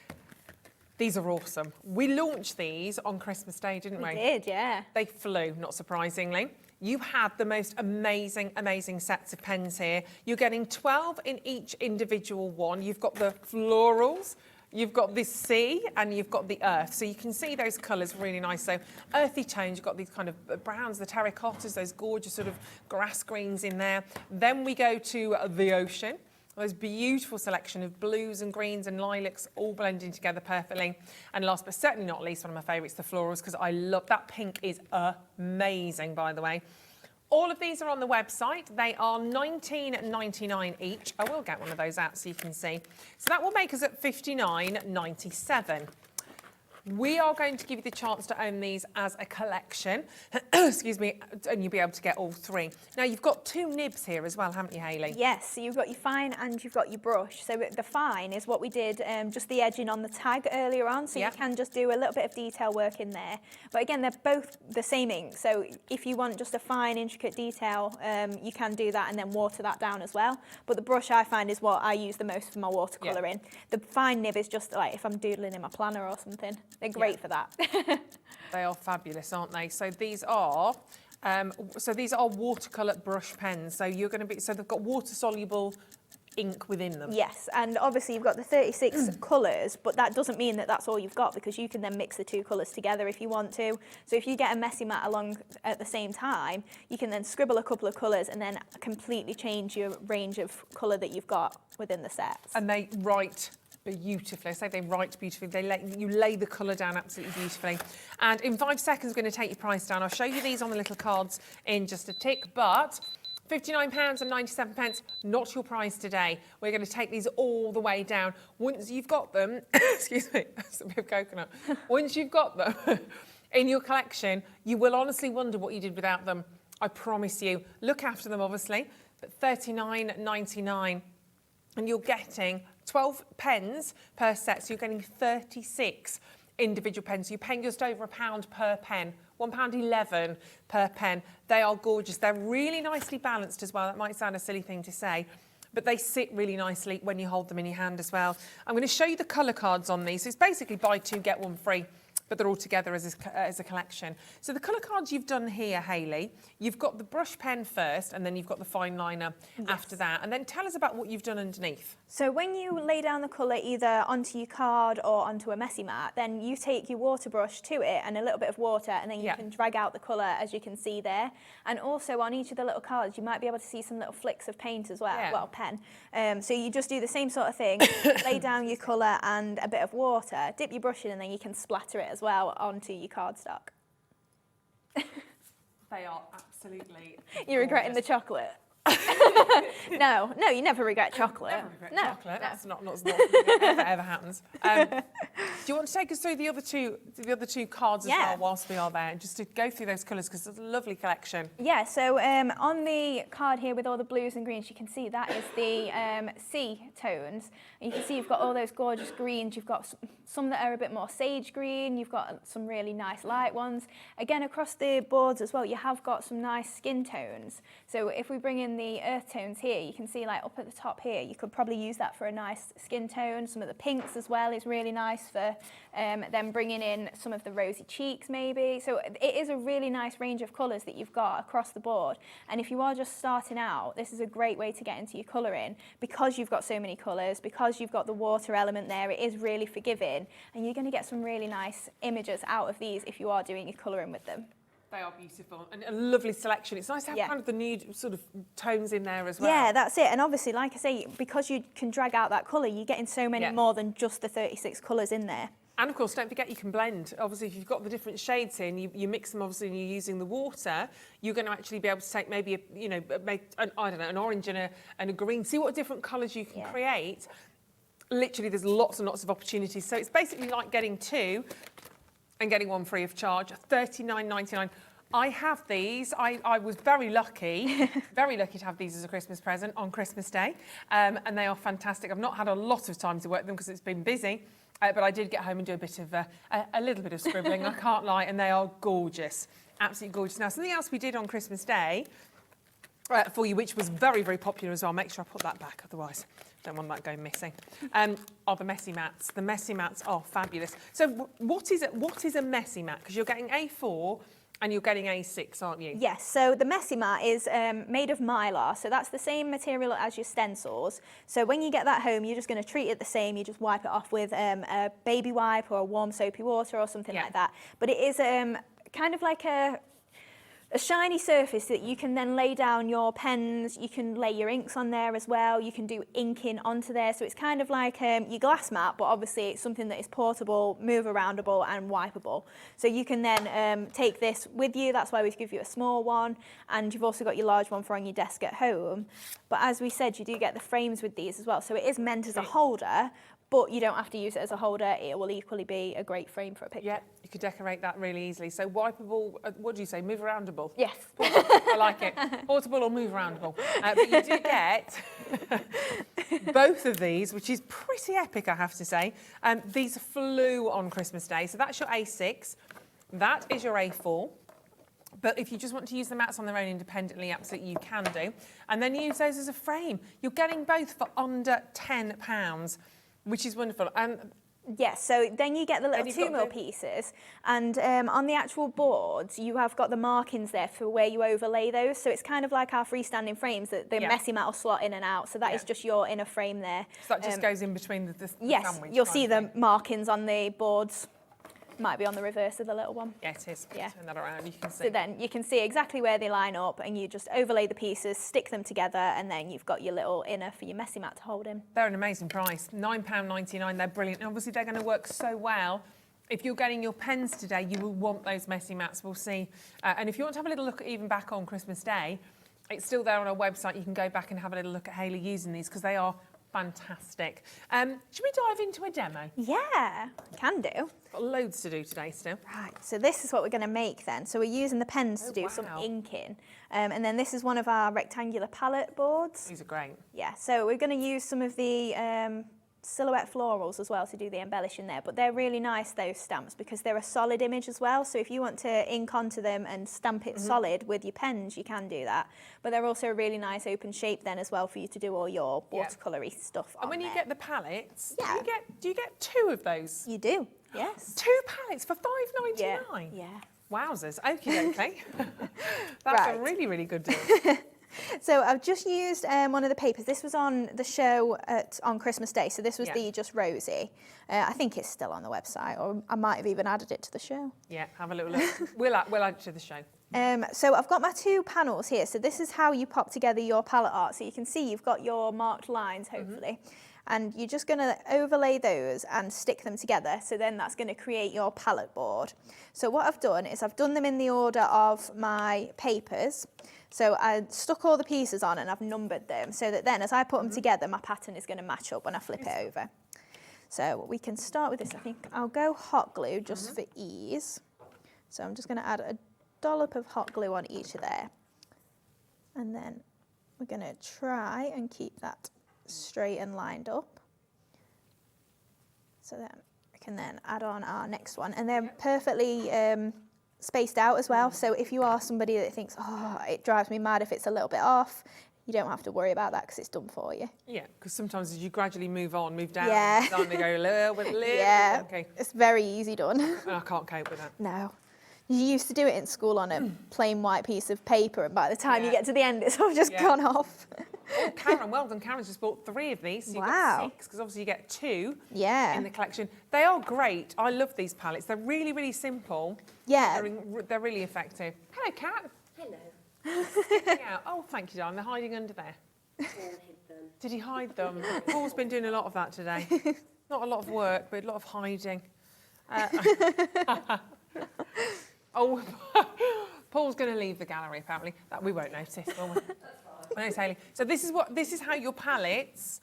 These are awesome. We launched these on Christmas Day, didn't we? We did, yeah. They flew, not surprisingly. You had the most amazing, amazing sets of pens here. You're getting 12 in each individual one. You've got the florals. You've got this sea and you've got the earth. So you can see those colours really nice. So earthy tones, you've got these kind of browns, the terracottas, those gorgeous sort of grass greens in there. Then we go to the ocean. Those beautiful selection of blues and greens and lilacs all blending together perfectly. And last but certainly not least, one of my favourites, the florals, because I love that pink is amazing, by the way. All of these are on the website. They are $19.99 each. I will get one of those out so you can see. So that will make us at $59.97. We are going to give you the chance to own these as a collection, excuse me, and you'll be able to get all three. Now, you've got two nibs here as well, haven't you, Hayley? Yes, so you've got your fine and you've got your brush. So the fine is what we did, just the edging on the tag earlier on, so you can just do a little bit of detail work in there. But again, they're both the same ink, so if you want just a fine, intricate detail, you can do that and then water that down as well. But the brush, I find, is what I use the most for my watercolouring. The fine nib is just like if I'm doodling in my planner or something. They're great for that. They are fabulous, aren't they? So these are watercolour brush pens. So you're going to be, so they've got water soluble ink within them. Yes, and obviously you've got the 36 colours, but that doesn't mean that that's all you've got, because you can then mix the two colours together if you want to. So if you get a messy mat along at the same time, you can then scribble a couple of colours and then completely change your range of colour that you've got within the sets. And they write beautifully. I say they write beautifully. You lay the colour down absolutely beautifully. And in 5 seconds, we're going to take your price down. I'll show you these on the little cards in just a tick, but £59.97, not your price today. We're going to take these all the way down. Once you've got them, excuse me, that's a bit of coconut. Once you've got them in your collection, you will honestly wonder what you did without them. I promise you. Look after them, obviously, but £39.99. And you're getting 12 pens per set, so you're getting 36 individual pens. You're paying just over £1 per pen, £1.11 per pen. They are gorgeous. They're really nicely balanced as well. That might sound a silly thing to say, but they sit really nicely when you hold them in your hand as well. I'm going to show you the colour cards on these. So it's basically buy two, get one free, but they're all together as a collection. So the colour cards you've done here, Hayley, you've got the brush pen first, and then you've got the fine liner after that. And then tell us about what you've done underneath. So when you lay down the colour either onto your card or onto a messy mat, then you take your water brush to it and a little bit of water, and then you can drag out the colour, as you can see there. And also on each of the little cards, you might be able to see some little flicks of paint as well, well, pen. So you just do the same sort of thing, lay down your colour and a bit of water, dip your brush in, and then you can splatter it as well onto your cardstock. They are absolutely You're regretting the chocolate? No, you never regret chocolate. Never regret chocolate. That's not ever happens. Do you want to take us through the other two cards as well whilst we are there, just to go through those colours, because it's a lovely collection. Yeah, so on the card here with all the blues and greens, you can see that is the sea tones. And you can see you've got all those gorgeous greens. You've got some that are a bit more sage green. You've got some really nice light ones. Again, across the boards as well, you have got some nice skin tones. So if we bring in the earth tones here, you can see like up at the top here, you could probably use that for a nice skin tone. Some of the pinks as well is really nice for then bringing in some of the rosy cheeks maybe. So it is a really nice range of colours that you've got across the board. And if you are just starting out, this is a great way to get into your colouring, because you've got so many colours, because you've got the water element there. It is really forgiving, and you're going to get some really nice images out of these if you are doing your colouring with them. They are beautiful and a lovely selection. It's nice to have kind of the nude sort of tones in there as well. Yeah, that's it. And obviously, like I say, because you can drag out that colour, you're getting so many more than just the 36 colours in there. And of course, don't forget you can blend. Obviously, if you've got the different shades here and you mix them, obviously, and you're using the water, you're going to actually be able to take maybe, an orange and a green. See what different colours you can create. Literally, there's lots and lots of opportunities. So it's basically like getting two and getting one free of charge, $39.99. I have these. I was very lucky to have these as a Christmas present on Christmas Day, and they are fantastic. I've not had a lot of time to work them because it's been busy, but I did get home and do a bit of a little bit of scribbling. I can't lie, and they are gorgeous, absolutely gorgeous. Now, something else we did on Christmas Day for you, which was very, very popular as well. Make sure I put that back, otherwise don't want that going missing. Are the messy mats. The messy mats are fabulous. So what is a messy mat? Because you're getting A4 And you're getting A6, aren't you? Yes, so the messy mat is made of mylar, so that's the same material as your stencils. So when you get that home, you're just going to treat it the same. You just wipe it off with a baby wipe or a warm soapy water or something like that. But it is kind of like a shiny surface that you can then lay down your pens, you can lay your inks on there as well, you can do inking onto there, so it's kind of like your glass mat, but obviously it's something that is portable, move aroundable and wipeable. So you can then take this with you, that's why we give you a small one, and you've also got your large one for on your desk at home. But as we said, you do get the frames with these as well, so it is meant as a holder, but you don't have to use it as a holder. It will equally be a great frame for a picture. Yeah, you could decorate that really easily. So wipeable, what do you say, move aroundable? Yes. I like it. Portable or move aroundable. But you do get both of these, which is pretty epic, I have to say. These flew on Christmas Day. So that's your A6. That is your A4. But if you just want to use the mats on their own independently, absolutely you can do. And then use those as a frame. You're getting both for under £10. Which is wonderful. Yes, so then you get the little 2mm pieces, and on the actual boards you have got the markings there for where you overlay those, so it's kind of like our freestanding frames that the messy mat will slot in and out, so that is just your inner frame there. So that just goes in between the yes, sandwich. You'll see the markings on the boards. Might be on the reverse of the little one. Yeah, it is. Yeah. Turn that around, you can see. So then you can see exactly where they line up, and you just overlay the pieces, stick them together, and then you've got your little inner for your messy mat to hold in. They're an amazing price, £9.99, they're brilliant. And obviously they're going to work so well. If you're getting your pens today, you will want those messy mats, we'll see. And if you want to have a little look even back on Christmas Day, it's still there on our website. You can go back and have a little look at Hayley using these, because they are fantastic. Should we dive into a demo? Yeah, can do. Got loads to do today still. Right, so this is what we're going to make then. So we're using the pens to do some inking. And then this is one of our rectangular palette boards. These are great. Yeah, so we're going to use some of the silhouette florals as well to do the embellishing there, but they're really nice, those stamps, because they're a solid image as well, so if you want to ink onto them and stamp it solid with your pens, you can do that, but they're also a really nice open shape then as well for you to do all your watercolory stuff on. And when there. you get the palettes, do you get 2 of those? You do, yes. 2 palettes for £5.99? Yeah. Wowzers, okay. That's a really, really good deal. So I've just used one of the papers. This was on the show on Christmas Day, so this was the Just Rosy. I think it's still on the website, or I might have even added it to the show. Yeah, have a little look. We'll add it to the show. So I've got my 2 panels here. So this is how you pop together your palette art. So you can see you've got your marked lines, hopefully. And you're just going to overlay those and stick them together. So then that's going to create your palette board. So what I've done is I've done them in the order of my papers. So I stuck all the pieces on and I've numbered them so that then as I put them together, my pattern is going to match up when I flip it over. So we can start with this. I think I'll go hot glue just for ease. So I'm just going to add a dollop of hot glue on each of there. And then we're going to try and keep that straight and lined up. So then we can then add on our next one. And they're perfectly spaced out as well. So if you are somebody that thinks, oh, it drives me mad if it's a little bit off, you don't have to worry about that because it's done for you. Yeah, because sometimes as you gradually move down, it's Yeah. starting to go a little bit. Yeah, Okay. it's very easy done. I can't cope with that. No. You used to do it in school on a plain white piece of paper, and by the time you get to the end, it's all just gone off. Oh, Karen, well done. Karen's just bought 3 of these. So you've got 6, because obviously you get 2 in the collection. They are great. I love these palettes. They're really, really simple. Yeah. They're really effective. Hello, Kat. Hello. Yeah. Oh, thank you, darling. They're hiding under there. Did he hide them? Paul's been doing a lot of that today. Not a lot of work, but a lot of hiding. Oh, Paul's going to leave the gallery apparently. That we won't notice, will we? That's fine. So this is how your palettes.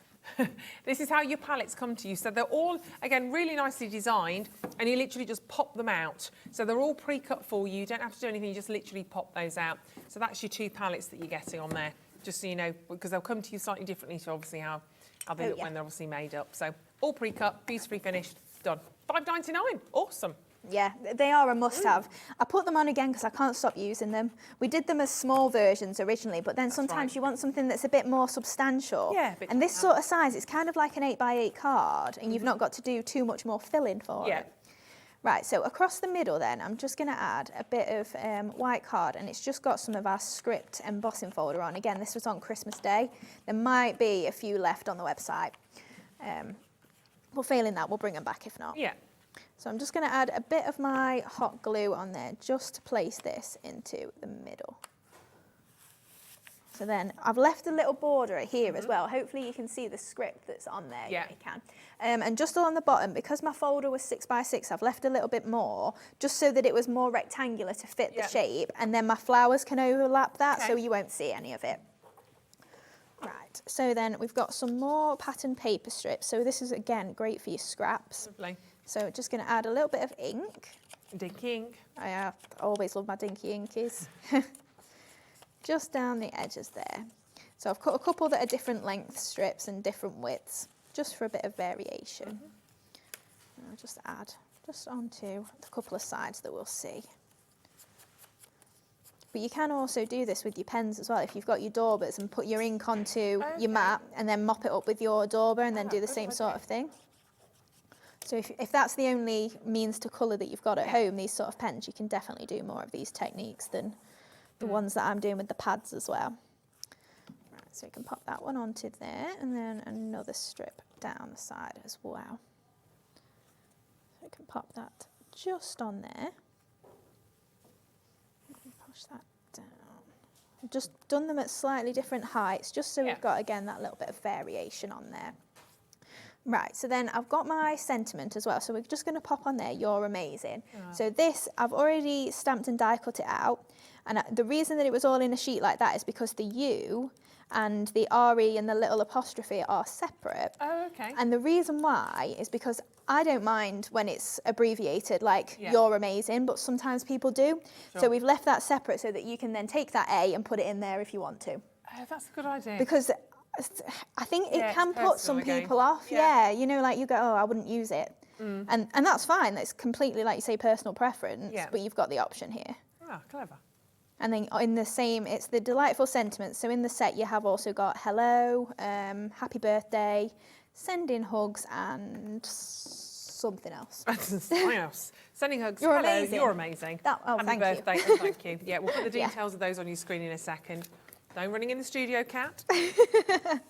This is how your palettes come to you. So they're all, again, really nicely designed, and you literally just pop them out. So they're all pre-cut for you. You don't have to do anything. You just literally pop those out. So that's your 2 palettes that you're getting on there, just so you know, because they'll come to you slightly differently to obviously how they look when they're obviously made up. So all pre-cut, beautifully finished, done. £5.99. Awesome. Yeah, they are a must-have. I put them on again because I can't stop using them. We did them as small versions originally, but then sometimes you want something that's a bit more substantial. Yeah. And this sort of size, it's kind of like an 8x8 card, and you've not got to do too much more filling for it. Right, so across the middle then, I'm just going to add a bit of white card, and it's just got some of our script embossing folder on. Again, this was on Christmas Day. There might be a few left on the website. But failing that, we'll bring them back if not. Yeah. So I'm just going to add a bit of my hot glue on there just to place this into the middle. So then I've left a little border here as well. Hopefully you can see the script that's on there. Yeah. You can. And just along the bottom, because my folder was 6x6, I've left a little bit more, just so that it was more rectangular to fit the shape. And then my flowers can overlap that, so you won't see any of it. Right, so then we've got some more pattern paper strips. So this is, again, great for your scraps. Lovely. So just going to add a little bit of ink. Dinky ink. I always love my dinky inkies. Just down the edges there. So I've cut a couple that are different length strips and different widths, just for a bit of variation. And I'll just add just onto a couple of sides that we'll see. But you can also do this with your pens as well. If you've got your daubers and put your ink onto your mat and then mop it up with your dauber and then do the same sort of thing. So if that's the only means to colour that you've got at home, these sort of pens, you can definitely do more of these techniques than the ones that I'm doing with the pads as well. Right, so you can pop that one onto there and then another strip down the side as well. So you can pop that just on there. Push that down. I've just done them at slightly different heights, just so we've got, again, that little bit of variation on there. Right, so then I've got my sentiment as well. So we're just going to pop on there, "You're amazing." So this, I've already stamped and die cut it out. And the reason that it was all in a sheet like that is because the U and the RE and the little apostrophe are separate. Oh, okay. And the reason why is because I don't mind when it's abbreviated, like "You're amazing," but sometimes people do. Sure. So we've left that separate so that you can then take that A and put it in there if you want to. Oh, that's a good idea. Because I think it can put some people off. Yeah, you know, like you go, "Oh, I wouldn't use it." And that's fine. That's completely, like you say, personal preference, but you've got the option here. Ah, clever. And then in the same, it's the delightful sentiments. So in the set, you have also got hello, happy birthday, sending hugs, and something else. Something else. Sending hugs. You're Hello, amazing. you're amazing. Happy Happy birthday you. and thank you. Yeah, we'll put the details of those on your screen in a second. No running in the studio, Kat. There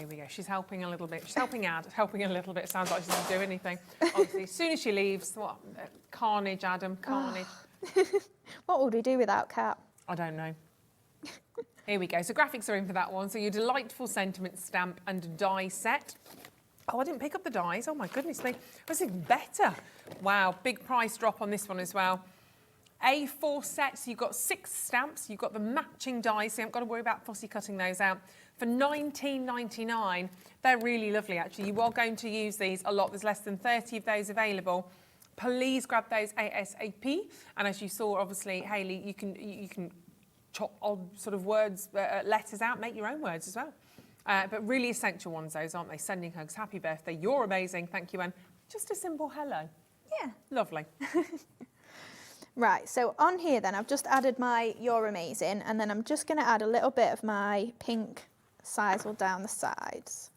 we go. She's helping a little bit. She's helping out, helping a little bit. Sounds like she doesn't do anything. Obviously, as soon as she leaves, what? Carnage, Adam, carnage. What would we do without Kat? I don't know. Here we go. So graphics are in for that one. So your delightful sentiment stamp and die set. Oh, I didn't pick up the dies. Oh my goodness me. That's even better. Wow, big price drop on this one as well. A4 sets, you've got 6 stamps, you've got the matching dies, so you haven't got to worry about fussy cutting those out. For $19.99, they're really lovely actually. You are going to use these a lot. There's less than 30 of those available. Please grab those ASAP. And as you saw, obviously, Hayley, you can chop odd sort of words, letters out, make your own words as well. But really essential ones, those, aren't they? Sending hugs, happy birthday, you're amazing, thank you, and just a simple hello. Yeah. Lovely. Right, so on here then, I've just added my "You're amazing," and then I'm just going to add a little bit of my pink sisal down the sides.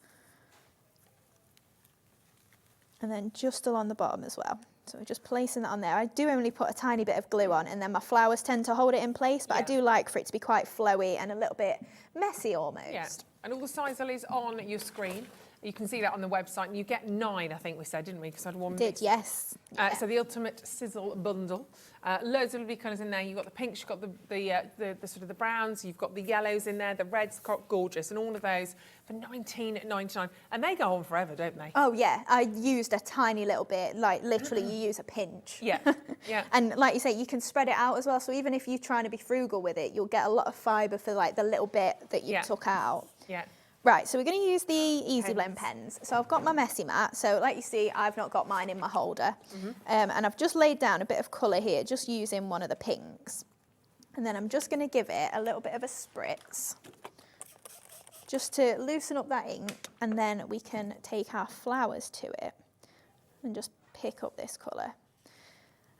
And then just along the bottom as well. So we're just placing that on there. I do only put a tiny bit of glue on, and then my flowers tend to hold it in place, but I do like for it to be quite flowy and a little bit messy almost. Yeah, and all the sisal is on your screen. You can see that on the website, and you get 9, I think we said, didn't we? Because I had one. Did, yes. So the ultimate sizzle bundle, loads of lovely colours in there. You've got the pinks, you've got the sort of the browns, you've got the yellows in there, the reds, gorgeous, and all of those for $19.99, and they go on forever, don't they? Oh yeah, I used a tiny little bit, like literally you use a pinch. Yeah, yeah. And like you say, you can spread it out as well. So even if you're trying to be frugal with it, you'll get a lot of fibre for like the little bit that you took out. Yeah. Right, so we're going to use the Easy Blend pens. So I've got my messy mat. So like you see, I've not got mine in my holder. And I've just laid down a bit of colour here, just using one of the pinks. And then I'm just going to give it a little bit of a spritz, just to loosen up that ink. And then we can take our flowers to it and just pick up this colour.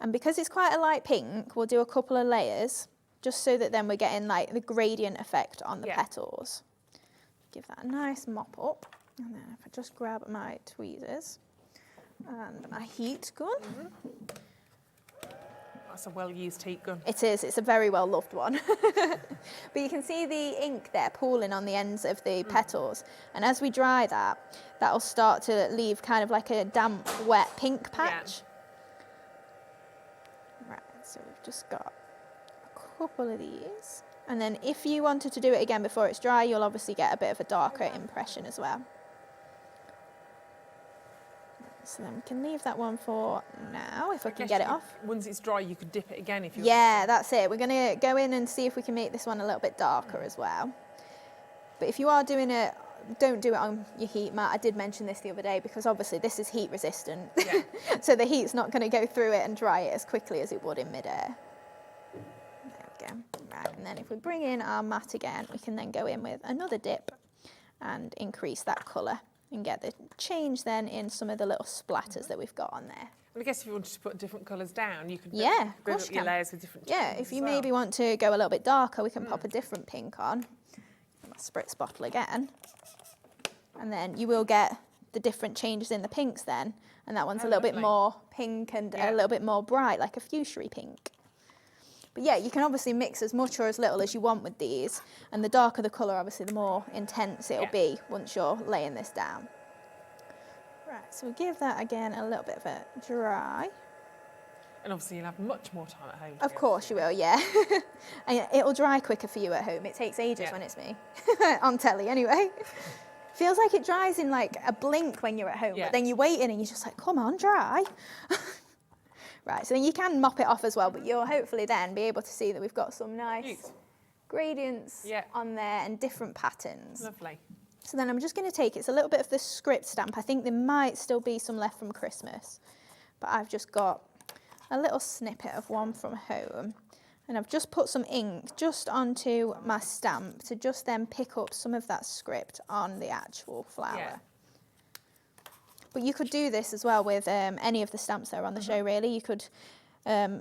And because it's quite a light pink, we'll do a couple of layers, just so that then we're getting like the gradient effect on the petals. Give that a nice mop up, and then if I just grab my tweezers, And my heat gun. That's a well-used heat gun. It is, it's a very well loved one. But you can see the ink there pooling on the ends of the petals. And as we dry that, that'll start to leave kind of like a damp, wet pink patch. Right, so we've just got a couple of these. And then if you wanted to do it again before it's dry, you'll obviously get a bit of a darker impression as well. So then we can leave that one for now, if I can get it off. Once it's dry, you could dip it again if you Yeah, that's it. We're going to go in and see if we can make this one a little bit darker as well. But if you are doing it, don't do it on your heat mat. I did mention this the other day because obviously this is heat resistant. Yeah. So the heat's not going to go through it and dry it as quickly as it would in midair. There we go. Right, and then if we bring in our mat again, we can then go in with another dip and increase that colour and get the change then in some of the little splatters that we've got on there. Well, I guess if you wanted to put different colours down, you could build up your layers with different Yeah, tones if you as well. maybe want to go a little bit darker, we can pop a different pink on. My spritz bottle again. And then you will get the different changes in the pinks then. And that one's a little bit more pink and a little bit more bright, like a fuchsia pink. But yeah, you can obviously mix as much or as little as you want with these. And the darker the colour, obviously, the more intense it'll be once you're laying this down. Right, so we'll give that again a little bit of a dry. And obviously you'll have much more time at home. Of course you will, yeah. And it'll dry quicker for you at home. It takes ages when it's me. On telly, anyway. Feels like it dries in like a blink when you're at home, but then you're waiting and you're just like, come on, dry. Right, so then you can mop it off as well, but you'll hopefully then be able to see that we've got some nice gradients on there and different patterns. Lovely. So then I'm just going to take, it's a little bit of the script stamp. I think there might still be some left from Christmas, but I've just got a little snippet of one from home. And I've just put some ink just onto my stamp to just then pick up some of that script on the actual flower. Yeah. But you could do this as well with any of the stamps that are on the show, really. You could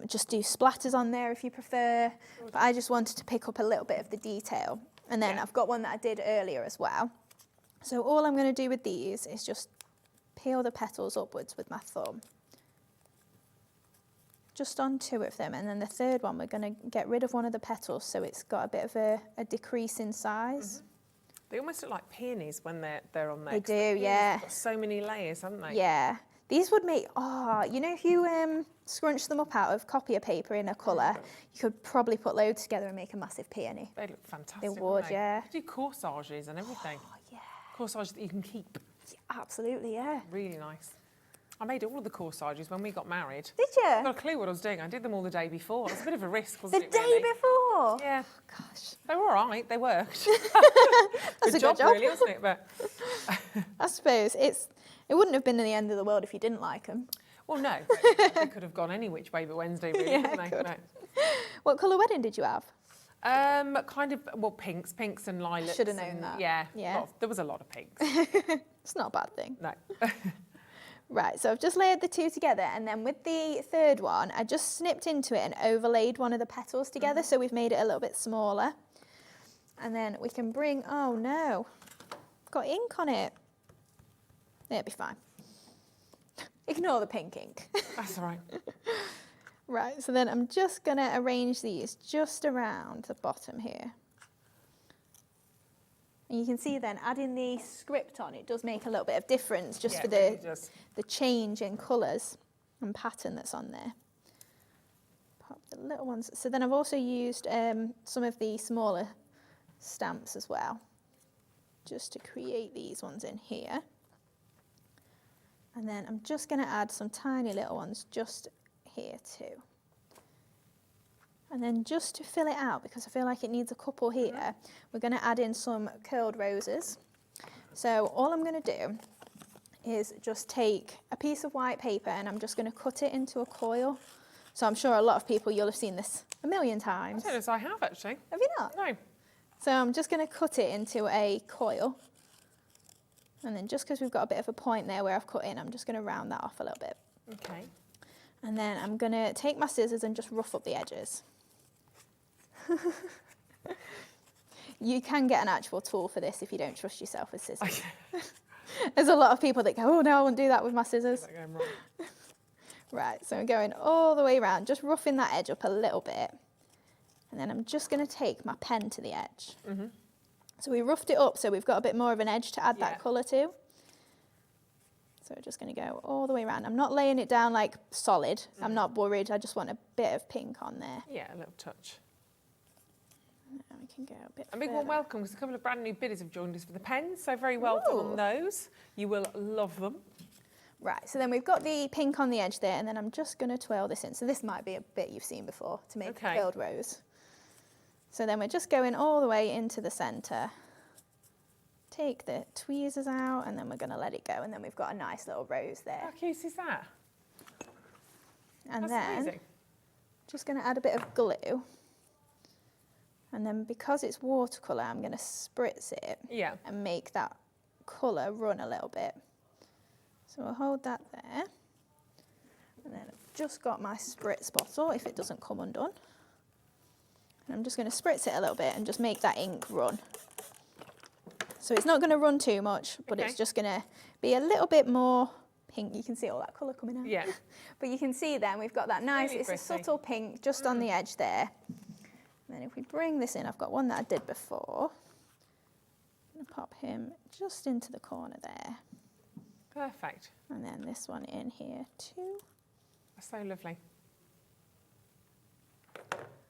just do splatters on there if you prefer. But I just wanted to pick up a little bit of the detail. And then I've got one that I did earlier as well. So all I'm going to do with these is just peel the petals upwards with my thumb. Just on two of them. And then the third one, we're going to get rid of one of the petals so it's got a bit of a decrease in size. They almost look like peonies when they're on there. They do, yeah. Got so many layers, haven't they? Yeah. These would make, you know, if you scrunch them up out of copier paper in a colour, you could probably put loads together and make a massive peony. They look fantastic. They would, yeah. You do corsages and everything. Oh, yeah. Corsages that you can keep. Yeah, absolutely, yeah. Really nice. I made all of the corsages when we got married. Did you? I've got a clue what I was doing. I did them all the day before. It was a bit of a risk, wasn't it? The day before? Yeah. Oh, gosh. They were all right. They worked. That's good job, really, wasn't it? But I suppose it wouldn't have been the end of the world if you didn't like them. Well, no. They could have gone any which way but Wednesday, really, couldn't they? Could. No. What colour wedding did you have? Kind of, well, pinks and lilacs. Should have known that. Yeah. Yeah. There was a lot of pinks. It's not a bad thing. No. Right, so I've just layered the two together, and then with the third one, I just snipped into it and overlaid one of the petals together, so we've made it a little bit smaller. And then we can bring, oh no, got ink on it. It'll be fine. Ignore the pink ink. That's all right. Right, so then I'm just going to arrange these just around the bottom here. And you can see then, adding the script on, it does make a little bit of difference just for the change in colours and pattern that's on there. Pop the little ones. So then I've also used some of the smaller stamps as well, just to create these ones in here. And then I'm just going to add some tiny little ones just here too. And then just to fill it out, because I feel like it needs a couple here, we're going to add in some curled roses. So all I'm going to do is just take a piece of white paper and I'm just going to cut it into a coil. So I'm sure a lot of people, you'll have seen this a million times. I don't know if I have, actually. Have you not? No. So I'm just going to cut it into a coil. And then just because we've got a bit of a point there where I've cut in, I'm just going to round that off a little bit. Okay. And then I'm going to take my scissors and just rough up the edges. You can get an actual tool for this if you don't trust yourself with scissors. There's a lot of people that go, oh no, I won't do that with my scissors. Right, so I'm going all the way around, just roughing that edge up a little bit. And then I'm just going to take my pen to the edge. So we roughed it up so we've got a bit more of an edge to add that colour to. So we're just going to go all the way around. I'm not laying it down like solid. I'm not worried. I just want a bit of pink on there. Yeah, a little touch. And we can go a bit A big further. warm welcome, because a couple of brand new bidders have joined us for the pens, so very well done on those. You will love them. Right, so then we've got the pink on the edge there, and then I'm just going to twirl this in. So this might be a bit you've seen before to make a filled rose. So then we're just going all the way into the centre. Take the tweezers out, and then we're going to let it go, and then we've got a nice little rose there. How cute is that? And That's then amazing. just going to add a bit of glue. And then because it's watercolour, I'm going to spritz it and make that colour run a little bit. So I'll hold that there. And then I've just got my spritz bottle, if it doesn't come undone. And I'm just going to spritz it a little bit and just make that ink run. So it's not going to run too much, but it's just going to be a little bit more pink. You can see all that colour coming out. Yeah. But you can see then we've got that nice, Really it's pretty. a subtle pink just on the edge there. And then if we bring this in, I've got one that I did before. I'm going to pop him just into the corner there. Perfect. And then this one in here too. That's so lovely.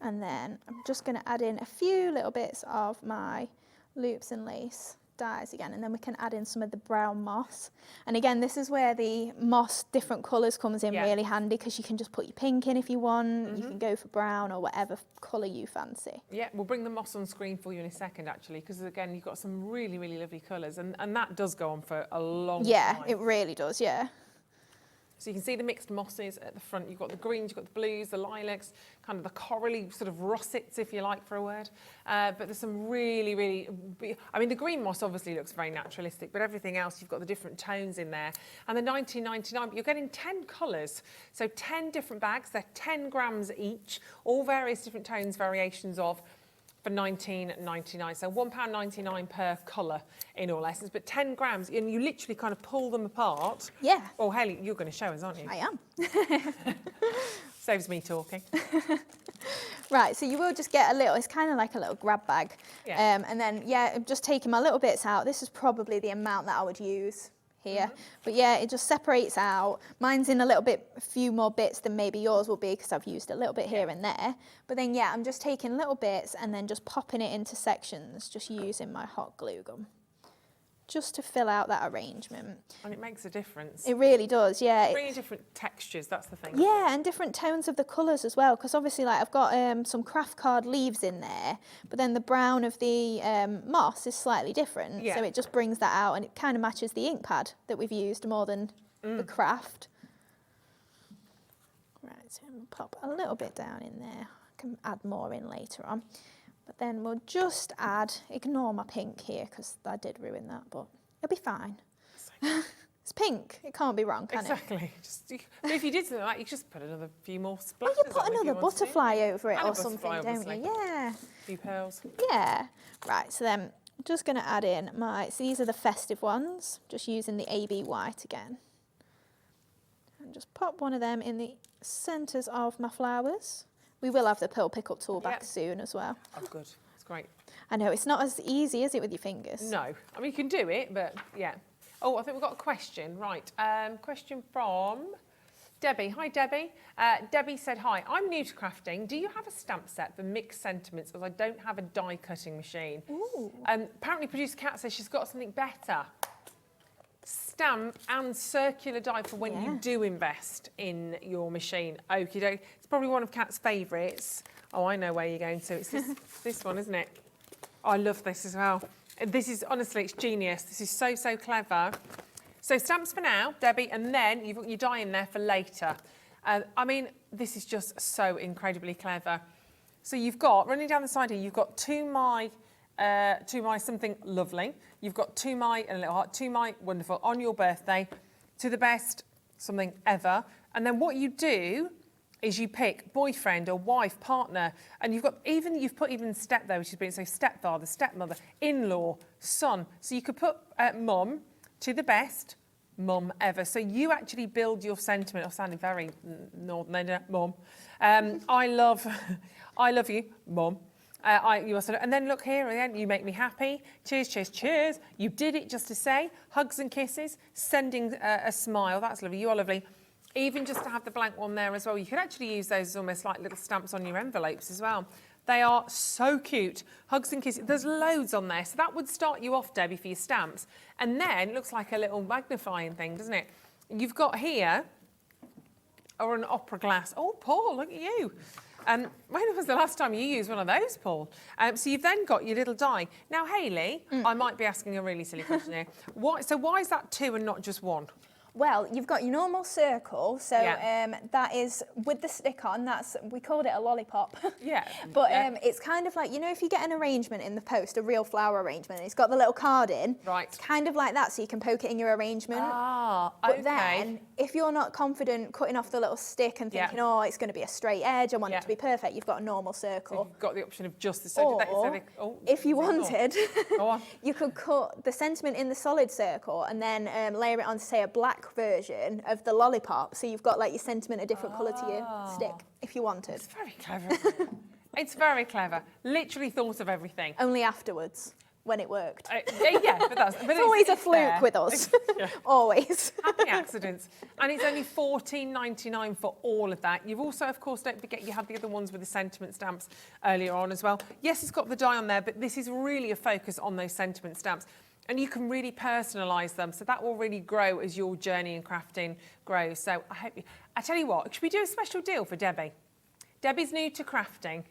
And then I'm just going to add in a few little bits of my loops and lace dyes again, and then we can add in some of the brown moss. And again, this is where the moss different colours comes in really handy, because you can just put your pink in if you want, you can go for brown or whatever colour you fancy. Yeah, we'll bring the moss on screen for you in a second, actually, because again, you've got some really, really lovely colours, and that does go on for a long time. Yeah, it really does, yeah. So you can see the mixed mosses at the front. You've got the greens, you've got the blues, the lilacs, kind of the corally sort of russets, if you like, for a word. But there's some really, really... I mean, the green moss obviously looks very naturalistic, but everything else, you've got the different tones in there. And the $19.99, but you're getting 10 colours. So 10 different bags. They're 10 grams each, all various different tones, variations of, for $19.99. So £1.99 per colour in all essence, but 10 grams, and you literally kind of pull them apart. Yeah. Oh, Haley, you're going to show us, aren't you? I am. Saves me talking. Right, so you will just get a little, it's kind of like a little grab bag. Yeah. And then, yeah, I'm just taking my little bits out. This is probably the amount that I would use here. But yeah, it just separates out. Mine's in a few more bits than maybe yours will be, because I've used a little bit here and there. But then, yeah, I'm just taking little bits and then just popping it into sections, just using my hot glue gun, just to fill out that arrangement. And it makes a difference. It really does, yeah. Really different textures, that's the thing. Yeah, and different tones of the colours as well, because obviously, like, I've got some craft card leaves in there, but then the brown of the moss is slightly different, so it just brings that out, and it kind of matches the ink pad that we've used more than the craft. Right, so I'm going to pop a little bit down in there. I can add more in later on. But then we'll just ignore my pink here, because I did ruin that, but it'll be fine. It's pink, it can't be wrong, can it? Exactly. But if you did something like that, you just put another few more splatters. Oh, you put another butterfly over it And a or something, butterfly, don't obviously. you? Yeah. A few pearls. Yeah. Right, so then I'm just going to add in so these are the festive ones, just using the AB white again. And just pop one of them in the centres of my flowers. We will have the pearl pickup tool back soon as well. Oh, good. It's great. I know, it's not as easy, is it, with your fingers? No. I mean, you can do it, but yeah. Oh, I think we've got a question. Right. Question from Debbie. Hi, Debbie. Debbie said, hi, I'm new to crafting. Do you have a stamp set for mixed sentiments, as I don't have a die cutting machine? Ooh. Apparently, producer Kat says she's got something better. Stamp and circular die for when you do invest in your machine. Okie doke. It's probably one of Kat's favourites. Oh, I know where you're going to. It's this one, isn't it? Oh, I love this as well. This is, honestly, it's genius. This is so, so clever. So stamps for now, Debbie, and then you've got your die in there for later. I mean, this is just so incredibly clever. So you've got, running down the side here, you've got to my something lovely. You've got to my, and a little heart, to my wonderful, on your birthday, to the best something ever. And then what you do is you pick boyfriend or wife, partner, and you've put even step there, which is brilliant. So stepfather, stepmother, in-law, son. So you could put mum to the best mum ever. So you actually build your sentiment. I'm sounding very northern, mum. I love you, mum. You also, and then look here again, you make me happy. Cheers, cheers, cheers. You did it just to say hugs and kisses, sending a smile. That's lovely. You are lovely. Even just to have the blank one there as well. You could actually use those as almost like little stamps on your envelopes as well. They are so cute. Hugs and kisses. There's loads on there. So that would start you off, Debbie, for your stamps. And then it looks like a little magnifying thing, doesn't it? You've got here, or an opera glass. Oh, Paul, look at you. When was the last time you used one of those, Paul? So you've then got your little die. Now, Hayley, I might be asking a really silly question here. So why is that 2 and not just 1? Well, you've got your normal circle, so that is with the stick on. We called it a lollipop. Yeah. But it's kind of like, you know, if you get an arrangement in the post, a real flower arrangement, and it's got the little card in. Right. It's kind of like that, so you can poke it in your arrangement. Ah, but then, if you're not confident cutting off the little stick and thinking, oh, it's going to be a straight edge, I want it to be perfect, you've got a normal circle. So you've got the option of just the Or, if you wanted, you could cut the sentiment in the solid circle and then layer it on, say, a black version of the lollipop, so you've got like your sentiment a different colour to your stick if you wanted. It's very clever. It's very clever. Literally thought of everything. Only afterwards when it worked. Yeah, but it's always a fluke with us. Always. Happy accidents. And it's only $14.99 for all of that. You've also, of course, don't forget you have the other ones with the sentiment stamps earlier on as well. Yes, it's got the die on there, but this is really a focus on those sentiment stamps. And you can really personalise them, so that will really grow as your journey in crafting grows. So I tell you what, should we do a special deal for Debbie? Debbie's new to crafting.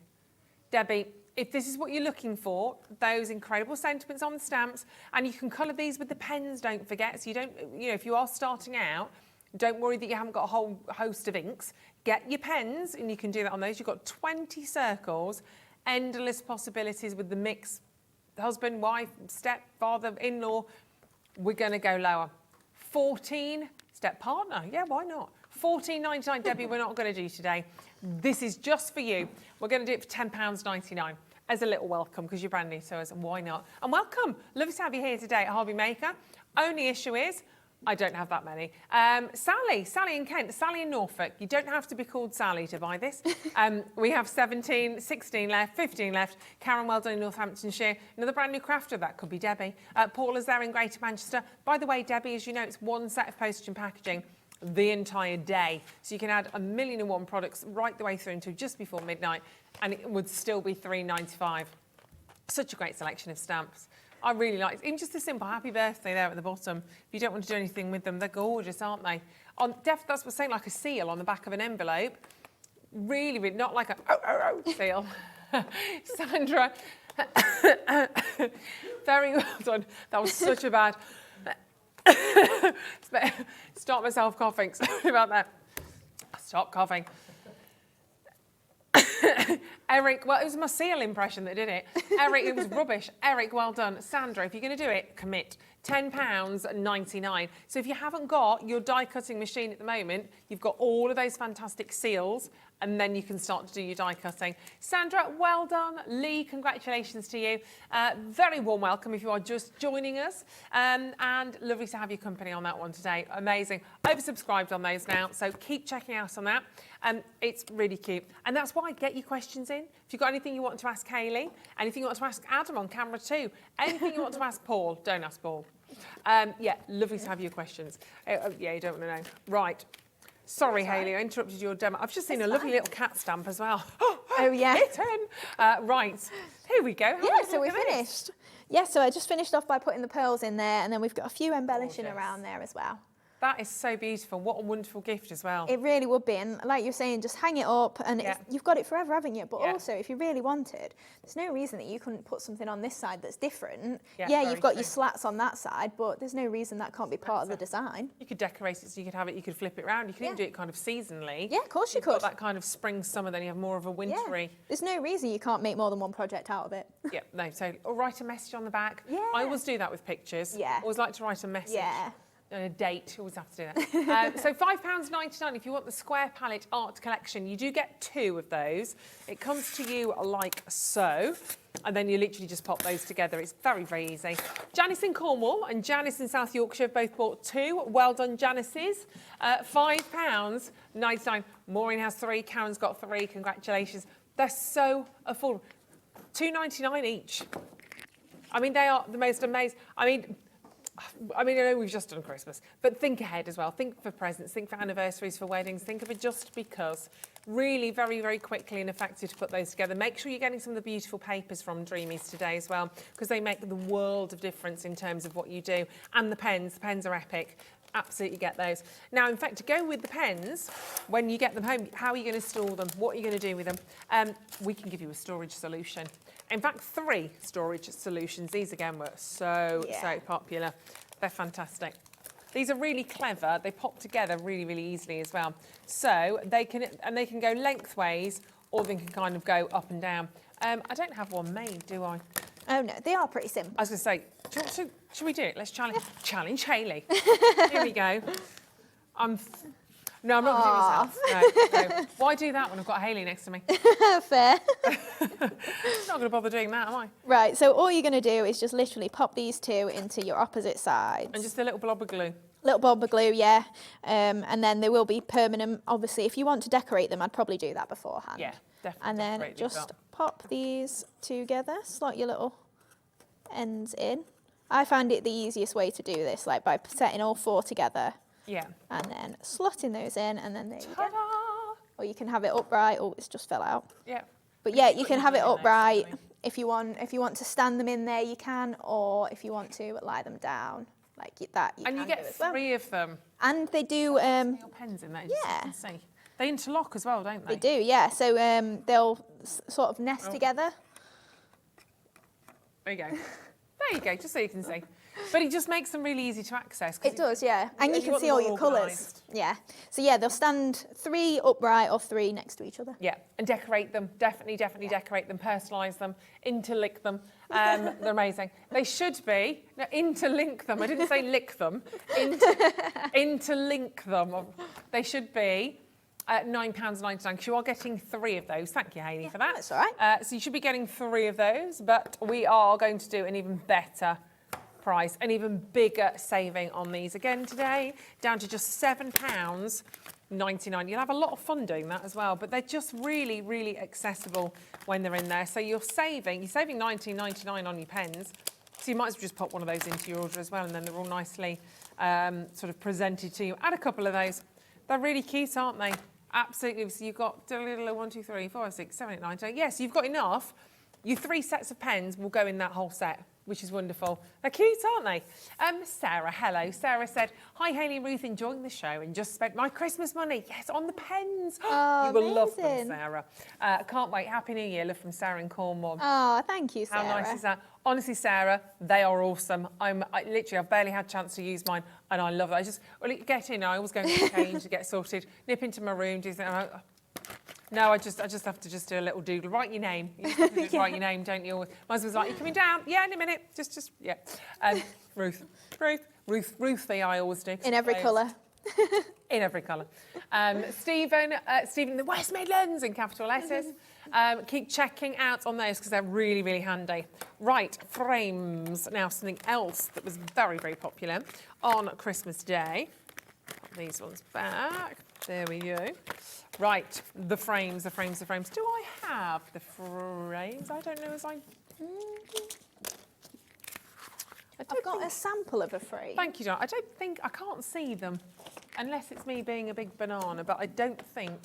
Debbie, if this is what you're looking for, those incredible sentiments on the stamps, and you can colour these with the pens, don't forget. So you don't, you know, if you are starting out, don't worry that you haven't got a whole host of inks. Get your pens, and you can do that on those. You've got 20 circles, endless possibilities with the mix. Husband, wife, stepfather, in-law, we're going to go lower. 14, step partner, yeah, why not? $14.99, Debbie, we're not going to do today. This is just for you. We're going to do it for £10.99 as a little welcome because you're brand new, so why not? And welcome, lovely to have you here today at Hobby Maker. Only issue is, I don't have that many. Sally in Kent, Sally in Norfolk. You don't have to be called Sally to buy this. We have 17, 16 left, 15 left. Karen Weldon in Northamptonshire. Another brand new crafter, that could be Debbie. Paula's there in Greater Manchester. By the way, Debbie, as you know, it's one set of postage and packaging the entire day. So you can add 1,000,001 products right the way through until just before midnight, and it would still be $3.95. Such a great selection of stamps. I really like it. Even just a simple happy birthday there at the bottom. If you don't want to do anything with them, they're gorgeous, aren't they? That's what's saying, like a seal on the back of an envelope. Really, really, not like a seal. Sandra, very well done. That was such a bad... Stop myself coughing. Sorry about that. Stop coughing. Eric, well, it was my seal impression that did it. Eric, it was rubbish. Eric, well done. Sandra, if you're going to do it, commit. £10.99. So if you haven't got your die cutting machine at the moment, you've got all of those fantastic seals, and then you can start to do your die cutting. Sandra, well done. Lee, congratulations to you. Very warm welcome if you are just joining us. And lovely to have your company on that one today. Amazing. Oversubscribed on those now, so keep checking out on that. It's really cute. And that's why, get your questions in. If you've got anything you want to ask Hayley, anything you want to ask Adam on camera too, anything you want to ask Paul, don't ask Paul. Yeah, lovely to have your questions. Yeah, you don't want to know. Right. Sorry, Hayley, I interrupted your demo. I've just seen a lovely little cat stamp as well. Oh, yeah. Right, here we go. Yeah, so we finished. Yeah, so I just finished off by putting the pearls in there, and then we've got a few embellishing around there as well. That is so beautiful. What a wonderful gift as well. It really would be. And like you're saying, just hang it up and you've got it forever, haven't you? But also, if you really wanted, there's no reason that you couldn't put something on this side that's different. Yeah, you've got your slats on that side, but there's no reason that can't be part of the design. You could decorate it so you could have it, you could flip it around. You could even do it kind of seasonally. Yeah, of course you could. You've got that kind of spring, summer, then you have more of a wintry. Yeah. There's no reason you can't make more than one project out of it. Yeah, no, so or write a message on the back. Yeah. I always do that with pictures. Yeah. Always like to write a message. Yeah. a date. Always have to do that. So £5.99 if you want the Square Palette Art Collection. You do get 2 of those. It comes to you like so. And then you literally just pop those together. It's very, very easy. Janice in Cornwall and Janice in South Yorkshire have both bought 2. Well done, Janice's. £5.99. Maureen has 3. Karen's got 3. Congratulations. They're so affordable. £2.99 each. I mean, they are the most amazing. I mean, I know we've just done Christmas, but think ahead as well. Think for presents, think for anniversaries, for weddings, think of it just because. Really very, very quickly and effective to put those together. Make sure you're getting some of the beautiful papers from Dreamees today as well, because they make the world of difference in terms of what you do. And the pens are epic. Absolutely get those. Now, in fact, to go with the pens, when you get them home, how are you going to store them? What are you going to do with them? We can give you a storage solution. In fact, 3 storage solutions. These, again, were so popular. They're fantastic. These are really clever. They pop together really, really easily as well. So they can go lengthways, or they can kind of go up and down. I don't have one made, do I? Oh no, they are pretty simple. I was going to say, should we do it? Let's challenge Hayley. Here we go. No, I'm not going to do it myself. No. Why do that when I've got Hayley next to me? Fair. I'm not going to bother doing that, am I? Right, so all you're going to do is just literally pop these 2 into your opposite sides. And just a little blob of glue. Little blob of glue, yeah. And then they will be permanent. Obviously, if you want to decorate them, I'd probably do that beforehand. Yeah, definitely. And then just pop these together, slot your little ends in. I find it the easiest way to do this, like by setting all 4 together. Yeah. And then slotting those in, and then there you go. Or you can have it upright. Oh, it's just fell out. Yeah. But yeah, you can have it upright. If you want to stand them in there, you can. Or if you want to lie them down like that, you can. And you get 3 of them. And they do. Your pens in there. Yeah. See. They interlock as well, don't they? They do, yeah. So they'll sort of nest together. There you go. There you go. Just so you can see. But it just makes them really easy to access. It does, yeah. And you can see all your colours. Yeah. So yeah, they'll stand 3 upright or 3 next to each other. Yeah, and decorate them. Definitely decorate them, personalise them, interlick them. They're amazing. They should be, no, interlink them. I didn't say lick them. Interlink them. They should be £9.99 because you are getting 3 of those. Thank you, Hayley, for that. That's all right. So you should be getting 3 of those, but we are going to do an even better price, an even bigger saving on these again today, down to just £7.99. You'll have a lot of fun doing that as well, but they're just really, really accessible when they're in there. So you're saving £19.99 on your pens. So you might as well just pop one of those into your order as well, and then they're all nicely sort of presented to you. Add a couple of those. They're really cute, aren't they? Absolutely. So you've got 1, 2, 3, 4, 6, 7, 8, 9, 10. Yes, you've got enough. Your 3 sets of pens will go in that whole set, which is wonderful. They're cute, aren't they? Sarah, hello. Sarah said, hi, Hayley and Ruth, enjoying the show and just spent my Christmas money. Yes, on the pens. Oh, you will love them, amazing. Sarah. Can't wait. Happy New Year. Love from Sarah in Cornwall. Oh, thank you, Sarah. How nice is that? Honestly, Sarah, they are awesome. I've barely had a chance to use mine, and I love it. Get in. I always go and get changed to get sorted. Nip into my room. Do something. No, I just have to do a little doodle. Write your name. You have to write your name, don't you? My husband's like, you coming down? Yeah, in a minute. Yeah. Ruthie, I always do. In every colour. In every colour. Stephen, the West Midlands in capital letters. Keep checking out on those because they're really, really handy. Right, frames. Now, something else that was very, very popular on Christmas Day. Put these ones back. There we go. Right, the frames. Do I have the frames? I don't know as I... I've got a sample of a frame. Thank you, John. I can't see them unless it's me being a big banana, but I don't think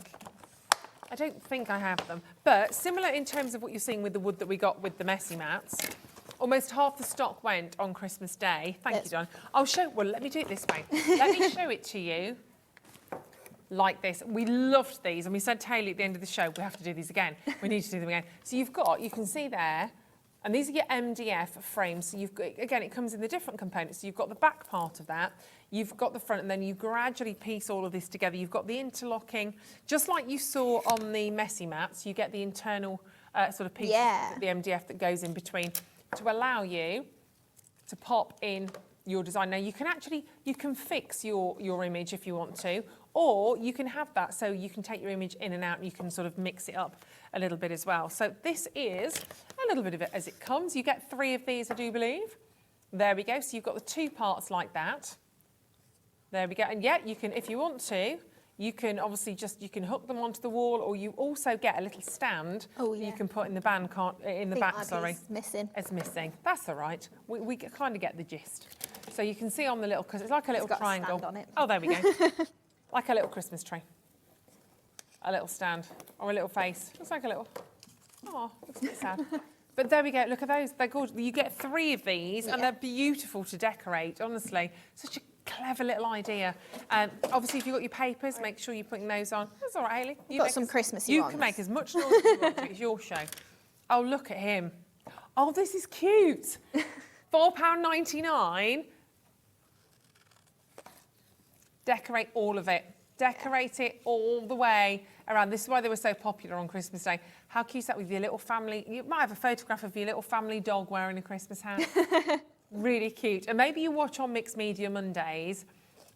I have them. But similar in terms of what you're seeing with the wood that we got with the messy mats, almost half the stock went on Christmas Day. Thank you, John. Let me do it this way. Let me show it to you. Like this. We loved these, and we said to Hayley at the end of the show, we have to do these again. We need to do them again. So you can see there, and these are your MDF frames. So you've got, again, it comes in the different components. So you've got the back part of that, you've got the front, and then you gradually piece all of this together. You've got the interlocking, just like you saw on the messy mats, you get the internal sort of piece, the MDF that goes in between to allow you to pop in your design. Now you can fix your image if you want to, or you can have that so you can take your image in and out and you can sort of mix it up a little bit as well. So this is a little bit of it as it comes. You get 3 of these, I do believe. There we go. So you've got the 2 parts like that. There we go. And yeah, you can, if you want to, you can obviously you can hook them onto the wall, or you also get a little stand you can put in the back. Sorry, missing. It's missing. That's all right. We kind of get the gist. So you can see on the little, because it's like a little triangle. A stand on it. Oh, there we go. Like a little Christmas tree. A little stand or a little face. Looks like a little. Oh, looks a bit sad. But there we go. Look at those. They're gorgeous. You get 3 of these, and they're beautiful to decorate. Honestly, such a clever little idea. Obviously, if you've got your papers, make sure you're putting those on. That's all right, Hayley. You've got some Christmassy You ones. can make as much noise as you want to. It's your show. Oh, look at him. Oh, this is cute. £4.99. Decorate all of it. Decorate it all the way around. This is why they were so popular on Christmas Day. How cute is that with your little family? You might have a photograph of your little family dog wearing a Christmas hat. Really cute. And maybe you watch on Mixed Media Mondays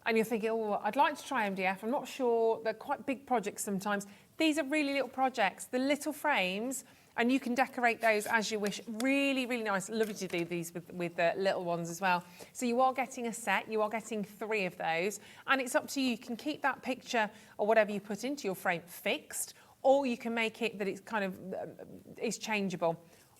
and you're thinking, oh, I'd like to try MDF. I'm not sure. They're quite big projects sometimes. These are really little projects. The little frames, and you can decorate those as you wish. Really, really nice. Lovely to do these with the little ones as well. So you are getting a set. You are getting 3 of those. And it's up to you. You can keep that picture or whatever you put into your frame fixed, or you can make it that it's kind of is changeable.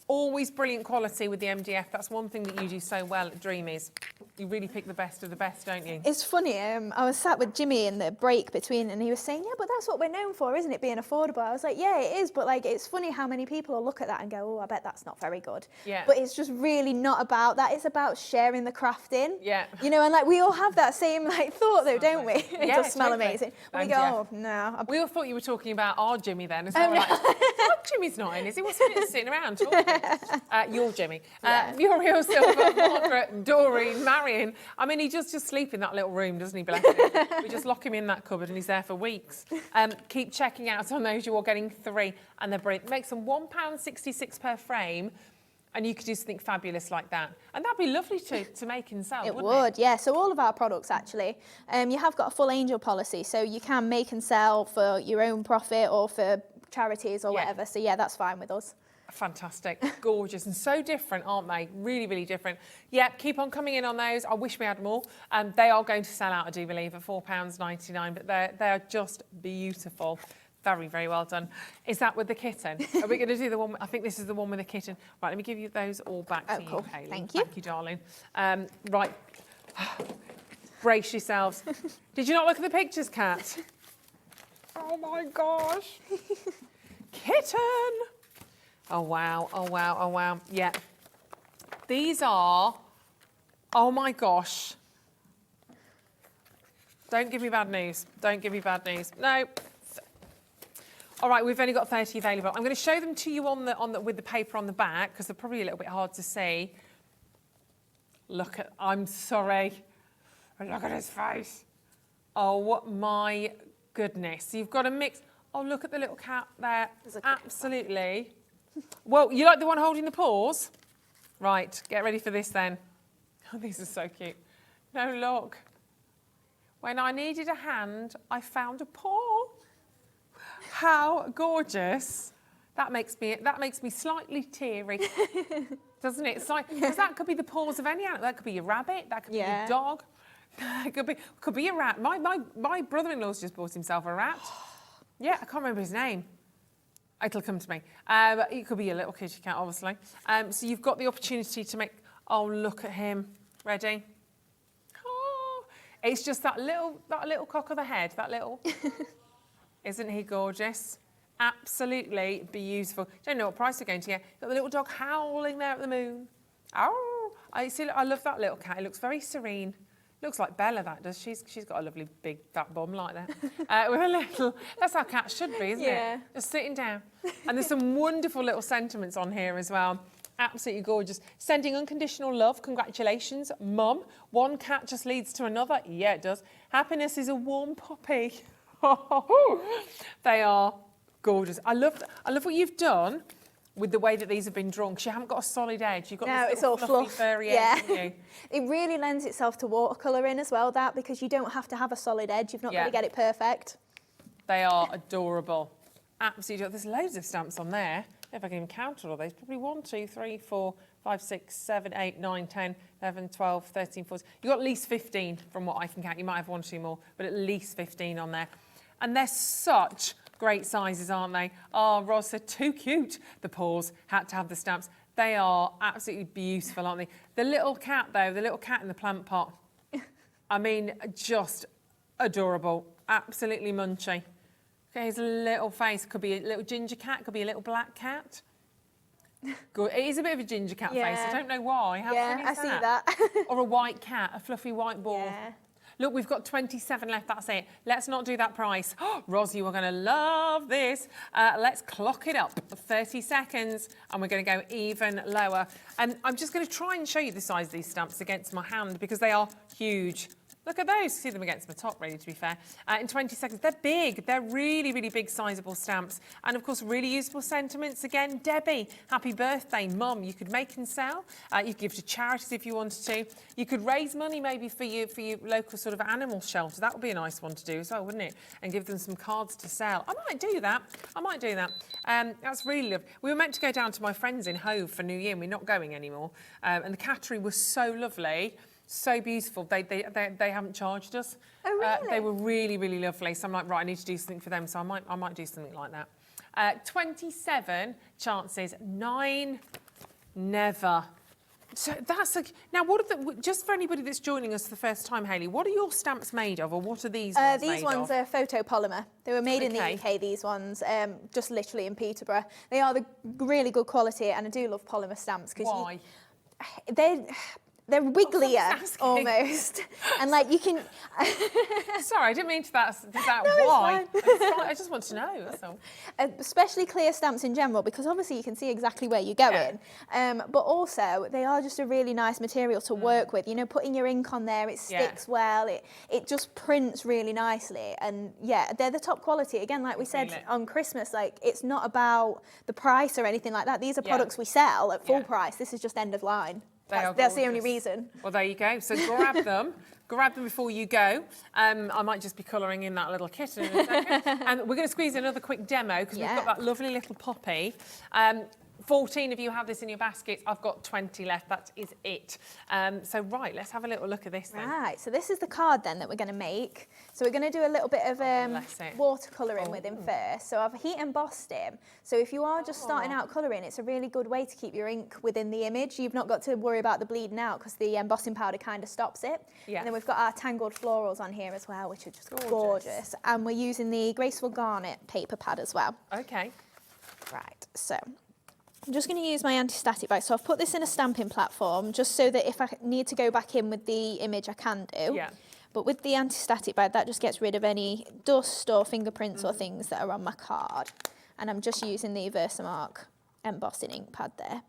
Always brilliant quality with the MDF. That's one thing that you do so well at Dreamees. You really pick the best of the best, don't you? It's funny, I was sat with Jimmy in the break between, and he was saying, yeah, but that's what we're known for, isn't it, being affordable? I was like, yeah, it is, but like, it's funny how many people will look at that and go, oh, I bet that's not very good. Yeah. But it's just really not about that. It's about sharing the crafting. Yeah. You know, and like, we all have that same like thought though, don't we? It Yeah, does smell totally. amazing. And we And go, oh, no. We all thought you were talking about our Jimmy then as well. Like, oh, Jimmy's not in, is he? What's he sitting around talking? Your Jimmy. Muriel Silver, Margaret, Doreen, Marion. I mean, he just sleep in that little room, doesn't he, bless him? We just lock him in that cupboard and he's there for weeks. Keep checking out on those. You are getting 3 and they're brilliant. Make them £1.66 per frame. And you could do something fabulous like that. And that'd be lovely to make and sell, It wouldn't would, yeah. So all of our products, actually, you have got a full angel policy. So you can make and sell for your own profit or for charities or whatever. So yeah, that's fine with us. Fantastic, gorgeous, and so different, aren't they? Really, really different. Yeah, keep on coming in on those. I wish we had more. They are going to sell out, I do believe, at £4.99, but they are just beautiful. Very, very well done. Is that with the kitten? Are we going to do the one? I think this is the one with the kitten. Right, let me give you those all back to you, Hayley. Thank you. Thank you, darling. Right, brace yourselves. Did you not look at the pictures, Kat? Oh my gosh. Kitten. Oh wow, oh wow, oh wow. Yeah. These are, oh my gosh. Don't give me bad news. Don't give me bad news. No. All right, we've only got 30 available. I'm going to show them to you with the paper on the back because they're probably a little bit hard to see. Look at, I'm sorry. Look at his face. Oh my goodness. You've got a mix. Oh, look at the little cat there. Absolutely. Well, you like the one holding the paws? Right, get ready for this then. Oh, these are so cute. No, look. When I needed a hand, I found a paw. How gorgeous. That makes me slightly teary. Doesn't it? It's like, because that could be the paws of any animal. That could be your rabbit, that could be your dog. It could be a rat. My brother-in-law's just bought himself a rat. Yeah, I can't remember his name. It'll come to me. It could be a little kitty cat, obviously. So you've got the opportunity to make, oh, look at him. Ready? Oh, it's just that little cock of the head, that little. Isn't he gorgeous? Absolutely beautiful. Don't know what price we're going to get. Got the little dog howling there at the moon. Oh, I love that little cat. It looks very serene. Looks like Bella, that does. She's got a lovely big fat bum like that. With a little, that's how cats should be, isn't it? Just sitting down. And there's some wonderful little sentiments on here as well. Absolutely gorgeous. Sending unconditional love. Congratulations, Mum. One cat just leads to another. Yeah, it does. Happiness is a warm puppy. They are gorgeous. I love what you've done with the way that these have been drawn, because you haven't got a solid edge. You've got No, this it's all fluffy, fluff. furry Yeah. edge, haven't you? It really lends itself to watercolouring as well, that, because you don't have to have a solid edge. You've not got Yeah. to get it perfect. They are adorable. Absolutely. There's loads of stamps on there. If I can even count all of those, probably 1, 2, 3, 4, 5, 6, 7, 8, 9, 10, 11, 12, 13, 14. You've got at least 15 from what I can count. You might have 1 or 2 more, but at least 15 on there. And they're such great sizes, aren't they? Oh, Ros said, too cute. The paws had to have the stamps. They are absolutely beautiful, aren't they? The little cat, though, the little cat in the plant pot. I mean, just adorable. Absolutely munchy. Okay, his little face. Could be a little ginger cat, could be a little black cat. Good. It is a bit of a ginger cat face. I don't know why. How funny is I see that. Or a white cat, a fluffy white ball. Yeah. Look, we've got 27 left, that's it. Let's not do that price. Ros, you are going to love this. Let's clock it up. 30 seconds, and we're going to go even lower. And I'm just going to try and show you the size of these stamps against my hand, because they are huge. Look at those. See them against my top, really, to be fair. In 20 seconds. They're big. They're really, really big, sizable stamps. And, of course, really useful sentiments. Again, Debbie, happy birthday, Mum. You could make and sell. You could give to charities if you wanted to. You could raise money maybe for your local sort of animal shelter. That would be a nice one to do as well, wouldn't it? And give them some cards to sell. I might do that. That's really lovely. We were meant to go down to my friends in Hove for New Year, and we're not going anymore. And the cattery was so lovely. So beautiful. They haven't charged us. Oh, really? They were really, really lovely. So I'm like, right, I need to do something for them. So I might do something like that. 27 chances, 9 never. So that's now. What are the, just for anybody that's joining us for the first time, Hayley? What are your stamps made of, or what are these? These ones are photopolymer. They were made in the UK. These ones, just literally in Peterborough. They are the really good quality, and I do love polymer stamps because why? They're wigglier almost, and like you can. Sorry, I didn't mean to that No, why. it's fine. I just want to know. That's all. Especially clear stamps in general, because obviously you can see exactly where you're going. But also they are just a really nice material to work with. You know, putting your ink on there, it sticks well. It just prints really nicely, and yeah, they're the top quality. Again, like we said on Christmas, like it's not about the price or anything like that. These are products we sell at full price. This is just end of line. That's the only reason. Well, there you go. So grab them. Grab them before you go. I might just be colouring in that little kit in a second. And we're going to squeeze another quick demo because we've got that lovely little poppy. 14 of you have this in your baskets. I've got 20 left. That is it. So, right, let's have a little look at this then. Right, so this is the card then that we're going to make. So we're going to do a little bit of watercolouring with him first. So I've heat embossed him. So if you are just starting out colouring, it's a really good way to keep your ink within the image. You've not got to worry about the bleeding out because the embossing powder kind of stops it. Yeah. And then we've got our tangled florals on here as well, which are just gorgeous. And we're using the Graceful Garnet paper pad as well. Okay. Right, so I'm just going to use my anti-static bag. So I've put this in a stamping platform just so that if I need to go back in with the image, I can do. Yeah. But with the anti-static bag, that just gets rid of any dust or fingerprints or things that are on my card. And I'm just using the Versamark embossing ink pad there.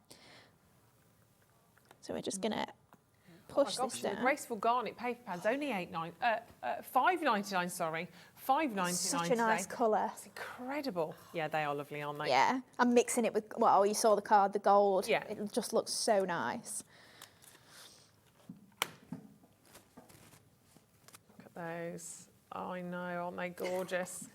So we're just going to push this down. The Graceful Garnet paper pad's only $5.99, sorry. $5.99 Such a nice colour. It's incredible. Yeah, they are lovely, aren't they? Yeah, I'm mixing it with, well, you saw the card, the gold. Yeah. It just looks so nice. Look at those. I know, aren't they gorgeous?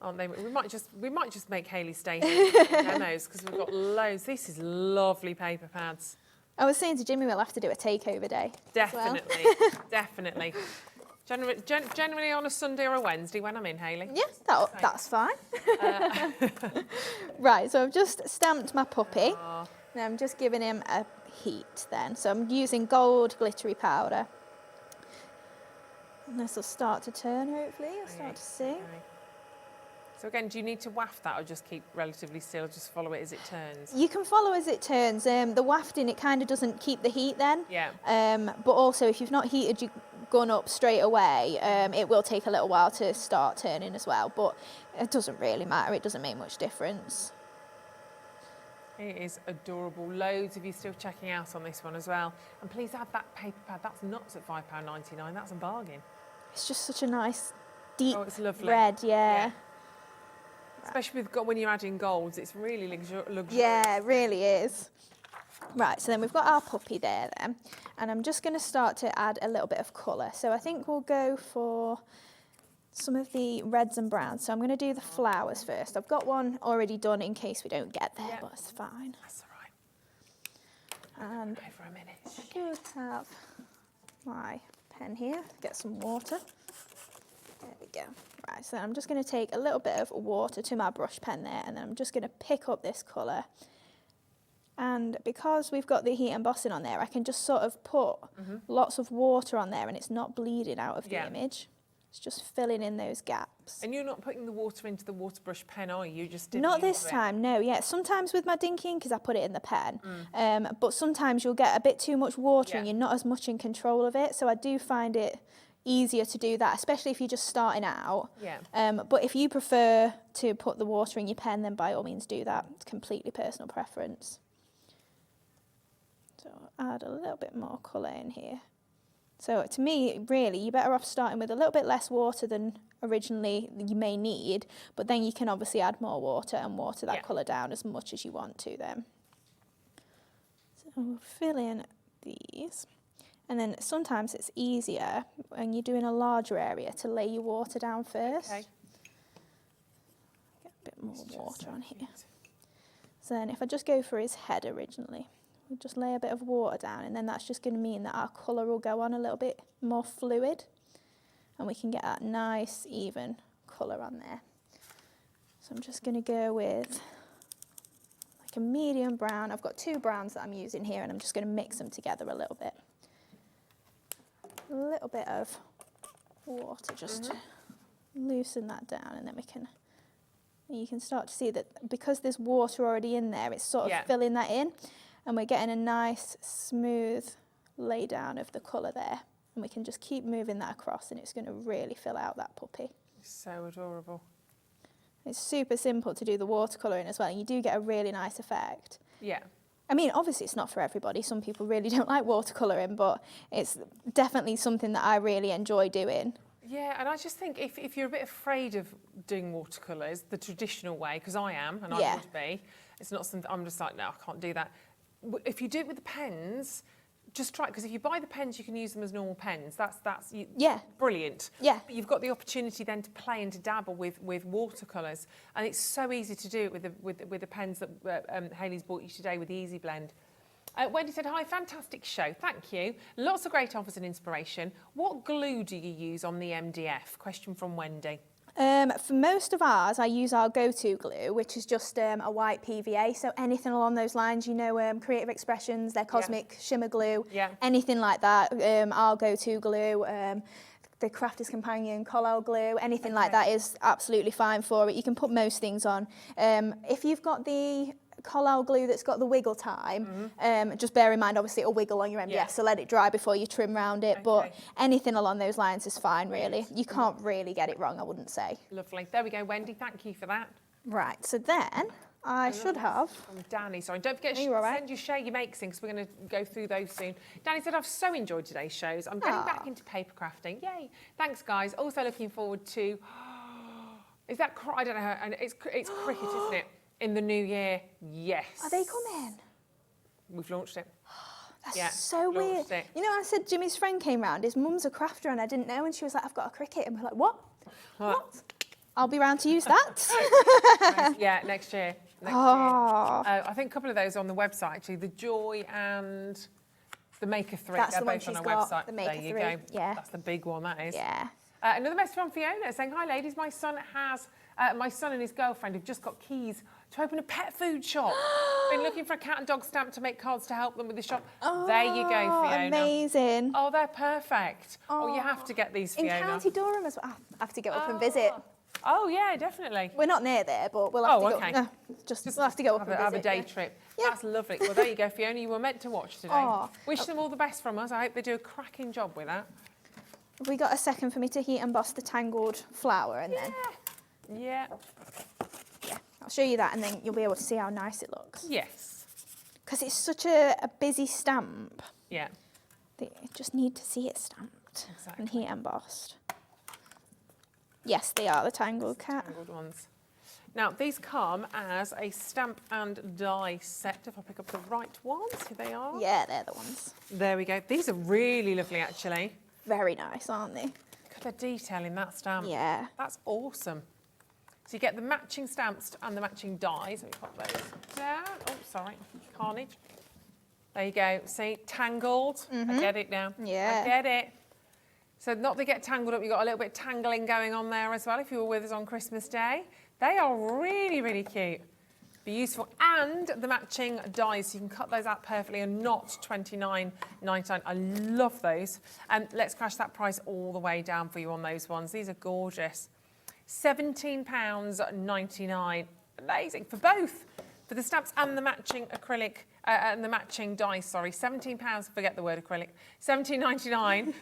Aren't they? We might just make Hayley stay here for the demos because we've got loads. This is lovely paper pads. I was saying to Jimmy we'll have to do a takeover day. Definitely, definitely. Generally on a Sunday or a Wednesday when I'm in, Hayley. Yes, that's fine. Right, so I've just stamped my puppy. Now I'm just giving him a heat then. So I'm using gold glittery powder. And this will start to turn, hopefully. You'll start to see. So again, do you need to waft that or just keep relatively still, just follow it as it turns? You can follow as it turns. The wafting, it kind of doesn't keep the heat then. Yeah. But also, if you've not heated your gun up straight away, it will take a little while to start turning as well. But it doesn't really matter. It doesn't make much difference. It is adorable. Loads of you still checking out on this one as well. And please add that paper pad. That's nuts at £5.99. That's a bargain. It's just such a nice, deep it's lovely. red, yeah. Especially when you're adding golds, it's really luxurious. Yeah, it really is. Right, so then we've got our puppy there then, and I'm just going to start to add a little bit of colour. So I think we'll go for some of the reds and browns. So I'm going to do the flowers first. I've got one already done in case we don't get there, but it's fine. That's all right. And for a minute. I could have my pen here, get some water. There we go. Right, so I'm just going to take a little bit of water to my brush pen there, and then I'm just going to pick up this colour. And because we've got the heat embossing on there, I can just sort of put lots of water on there and it's not bleeding out of the image. It's just filling in those gaps. And you're not putting the water into the water brush pen, are you? You just dip Not into this it. time, no. Yeah, sometimes with my dinking, because I put it in the pen, but sometimes you'll get a bit too much water and you're not as much in control of it. So I do find it easier to do that, especially if you're just starting out. Yeah. But if you prefer to put the water in your pen, then by all means do that. It's completely personal preference. So I'll add a little bit more colour in here. So to me, really, you're better off starting with a little bit less water than originally you may need, but then you can obviously add more water and water that colour down as much as you want to then. So we'll fill in these. And then sometimes it's easier when you're doing a larger area to lay your water down first. Okay. Get a bit more water on here. So then if I just go for his head originally, we'll just lay a bit of water down, and then that's just going to mean that our colour will go on a little bit more fluid and we can get that nice even colour on there. So I'm just going to go with like a medium brown. I've got two browns that I'm using here and I'm just going to mix them together a little bit. A little bit of water just to loosen that down, and then you can start to see that because there's water already in there, it's sort of filling that in. And we're getting a nice, smooth lay down of the colour there. And we can just keep moving that across and it's going to really fill out that puppy. So adorable. It's super simple to do the watercolouring as well. And you do get a really nice effect. Yeah. I mean, obviously it's not for everybody. Some people really don't like watercolouring, but it's definitely something that I really enjoy doing. Yeah, and I just think if you're a bit afraid of doing watercolours the traditional way, because I am, and I would be, it's not something, I'm just like, no, I can't do that. If you do it with the pens, just try it, because if you buy the pens, you can use them as normal pens. That's brilliant. Yeah. But you've got the opportunity then to play and to dabble with watercolours, and it's so easy to do it with the pens that Hayley's bought you today with the Easy Blend. Wendy said, hi, fantastic show, thank you. Lots of great offers and inspiration. What glue do you use on the MDF? Question from Wendy. For most of ours, I use our go-to glue, which is just a white PVA. So anything along those lines, you know, Creative Expressions, their Cosmic Shimmer Glue, anything like that, our go-to glue, the Crafter's Companion Collal glue, anything like that is absolutely fine for it. You can put most things on. If you've got the Collal glue that's got the wiggle time, just bear in mind obviously it'll wiggle on your MDF, so let it dry before you trim round it, but anything along those lines is fine really. You can't really get it wrong, I wouldn't say. Lovely. There we go, Wendy, thank you for that. Right, so then I should have... From Danny, sorry, don't forget to send your share your makes in, because we're going to go through those soon. Danny said, I've so enjoyed today's shows. I'm getting back into paper crafting. Yay. Thanks, guys. Also looking forward to... Is that... I don't know. And it's cricket, isn't it? In the new year, yes. Are they coming? We've launched it. That's so weird. You know, I said Jimmy's friend came round, his mum's a crafter and I didn't know, and she was like, I've got a cricket. And we're like, what? I'll be round to use that. Yeah, next year. I think a couple of those on the website, actually. The Joy and the Maker 3. That's They're the one both on she's our got, website. the Maker there you 3. go. Yeah. That's the big one, that is. Yeah. Another message from Fiona saying, hi ladies, my son and his girlfriend have just got keys to open a pet food shop. Been looking for a cat and dog stamp to make cards to help them with the shop. There you go, Fiona. Amazing. Oh, they're perfect. Oh, you have to get these, Fiona. In County Durham as well. I have to go up and visit. Oh, yeah, definitely. We're not near there, but we'll have to go. We'll have to go up and visit. Have a day trip. Yeah. That's lovely. Well, there you go, Fiona. You were meant to watch today. Wish them all the best from us. I hope they do a cracking job with that. Have we got a second for me to heat emboss the tangled flower and then? Yeah. I'll show you that and then you'll be able to see how nice it looks. Yes. Because it's such a busy stamp. Yeah. They just need to see it stamped and heat embossed. Yes, they are the tangled cat. Tangled ones. Now, these come as a stamp and die set. If I pick up the right ones, here they are. Yeah, they're the ones. There we go. These are really lovely, actually. Very nice, aren't they? Look at the detail in that stamp. Yeah. That's awesome. So you get the matching stamps and the matching dies. Let me pop those down. Oh, sorry, carnage. There you go. See, tangled. I get it now. Yeah. I get it. So not to get tangled up, you've got a little bit of tangling going on there as well if you were with us on Christmas Day. They are really, really cute. Be useful. And the matching dies, so you can cut those out perfectly and not $29.99. I love those. And let's crash that price all the way down for you on those ones. These are gorgeous. £17.99. Amazing for both. For the stamps and the matching acrylic and the matching dice, sorry, £17, forget the word acrylic, £17.99,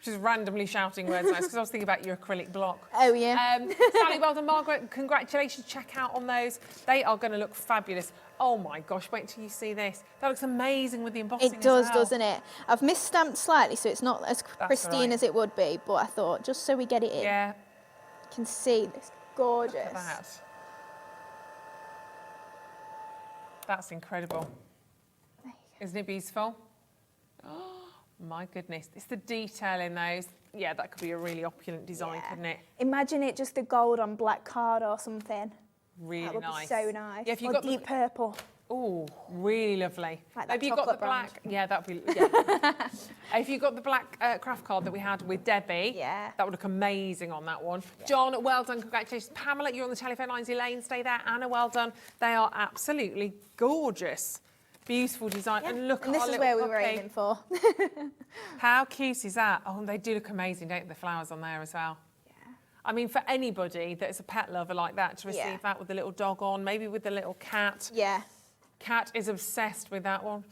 just randomly shouting words because I was thinking about your acrylic block. Oh, yeah. Sally, well done, Margaret, congratulations, check out on those. They are going to look fabulous. Oh my gosh, wait till you see this. That looks amazing with the embossing It does, as well. doesn't it? I've misstamped slightly, so it's not as pristine as it would be, but I thought, just so we get it in, yeah, you can see this gorgeous. Look at that. That's incredible. Isn't it beautiful? Oh, my goodness. It's the detail in those. Yeah, that could be a really opulent design, couldn't it? Imagine it just the gold on black card or something. Really that would nice. Be so nice. Yeah, if you've or got deep purple. Oh, really lovely. Like that Maybe you've got the chocolate black. Yeah, that'd be. Yeah. If you've got the black craft card that we had with Debbie, that would look amazing on that one. Yeah. John, well done. Congratulations. Pamela, you're on the telephone lines. Elaine, stay there. Anna, well done. They are absolutely gorgeous. Beautiful design. Yeah. And look and at this our is where we little were puppy. aiming for. How cute is that? Oh, they do look amazing, don't they? The flowers on there as well. I mean, for anybody that is a pet lover like that, to receive that with the little dog on, maybe with the little cat. Yeah. Cat is obsessed with that one.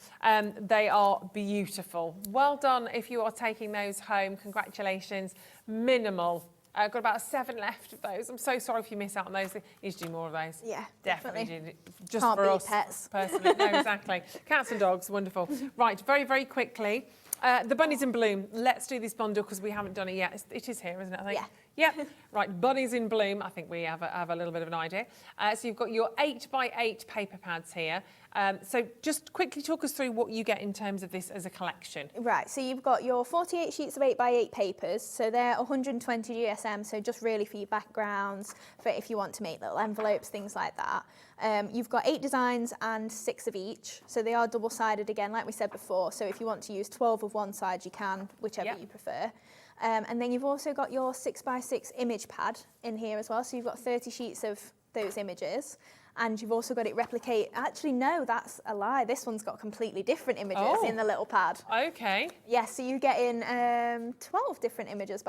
They are beautiful. Well done if you are taking those home. Congratulations. Minimal. Got about 7 left of those. I'm so sorry if you miss out on those. You need to do more of those. Yeah, definitely. definitely. Just Can't for beat us pets. personally. No, exactly. Cats and dogs, wonderful. Right, very, very quickly. The bunnies in bloom. Let's do this bundle because we haven't done it yet. It is here, isn't it? I think. Yeah. Yep. Right, bunnies in bloom. I think we have a little bit of an idea. So you've got your 8x8 paper pads here. So just quickly talk us through what you get in terms of this as a collection. Right, so you've got your 48 sheets of 8x8 papers. So they're 120 GSM, so just really for your backgrounds, for if you want to make little envelopes, things like that. You've got 8 designs and 6 of each. So they are double-sided again, like we said before. So if you want to use 12 of one side, you can, whichever you prefer. And then you've also got your 6x6 image pad in here as well. So you've got 30 sheets of those images. And you've also got it replicate. Actually, no, that's a lie. This one's got completely different images in the little pad. Okay. Yeah, so you get in 12 different images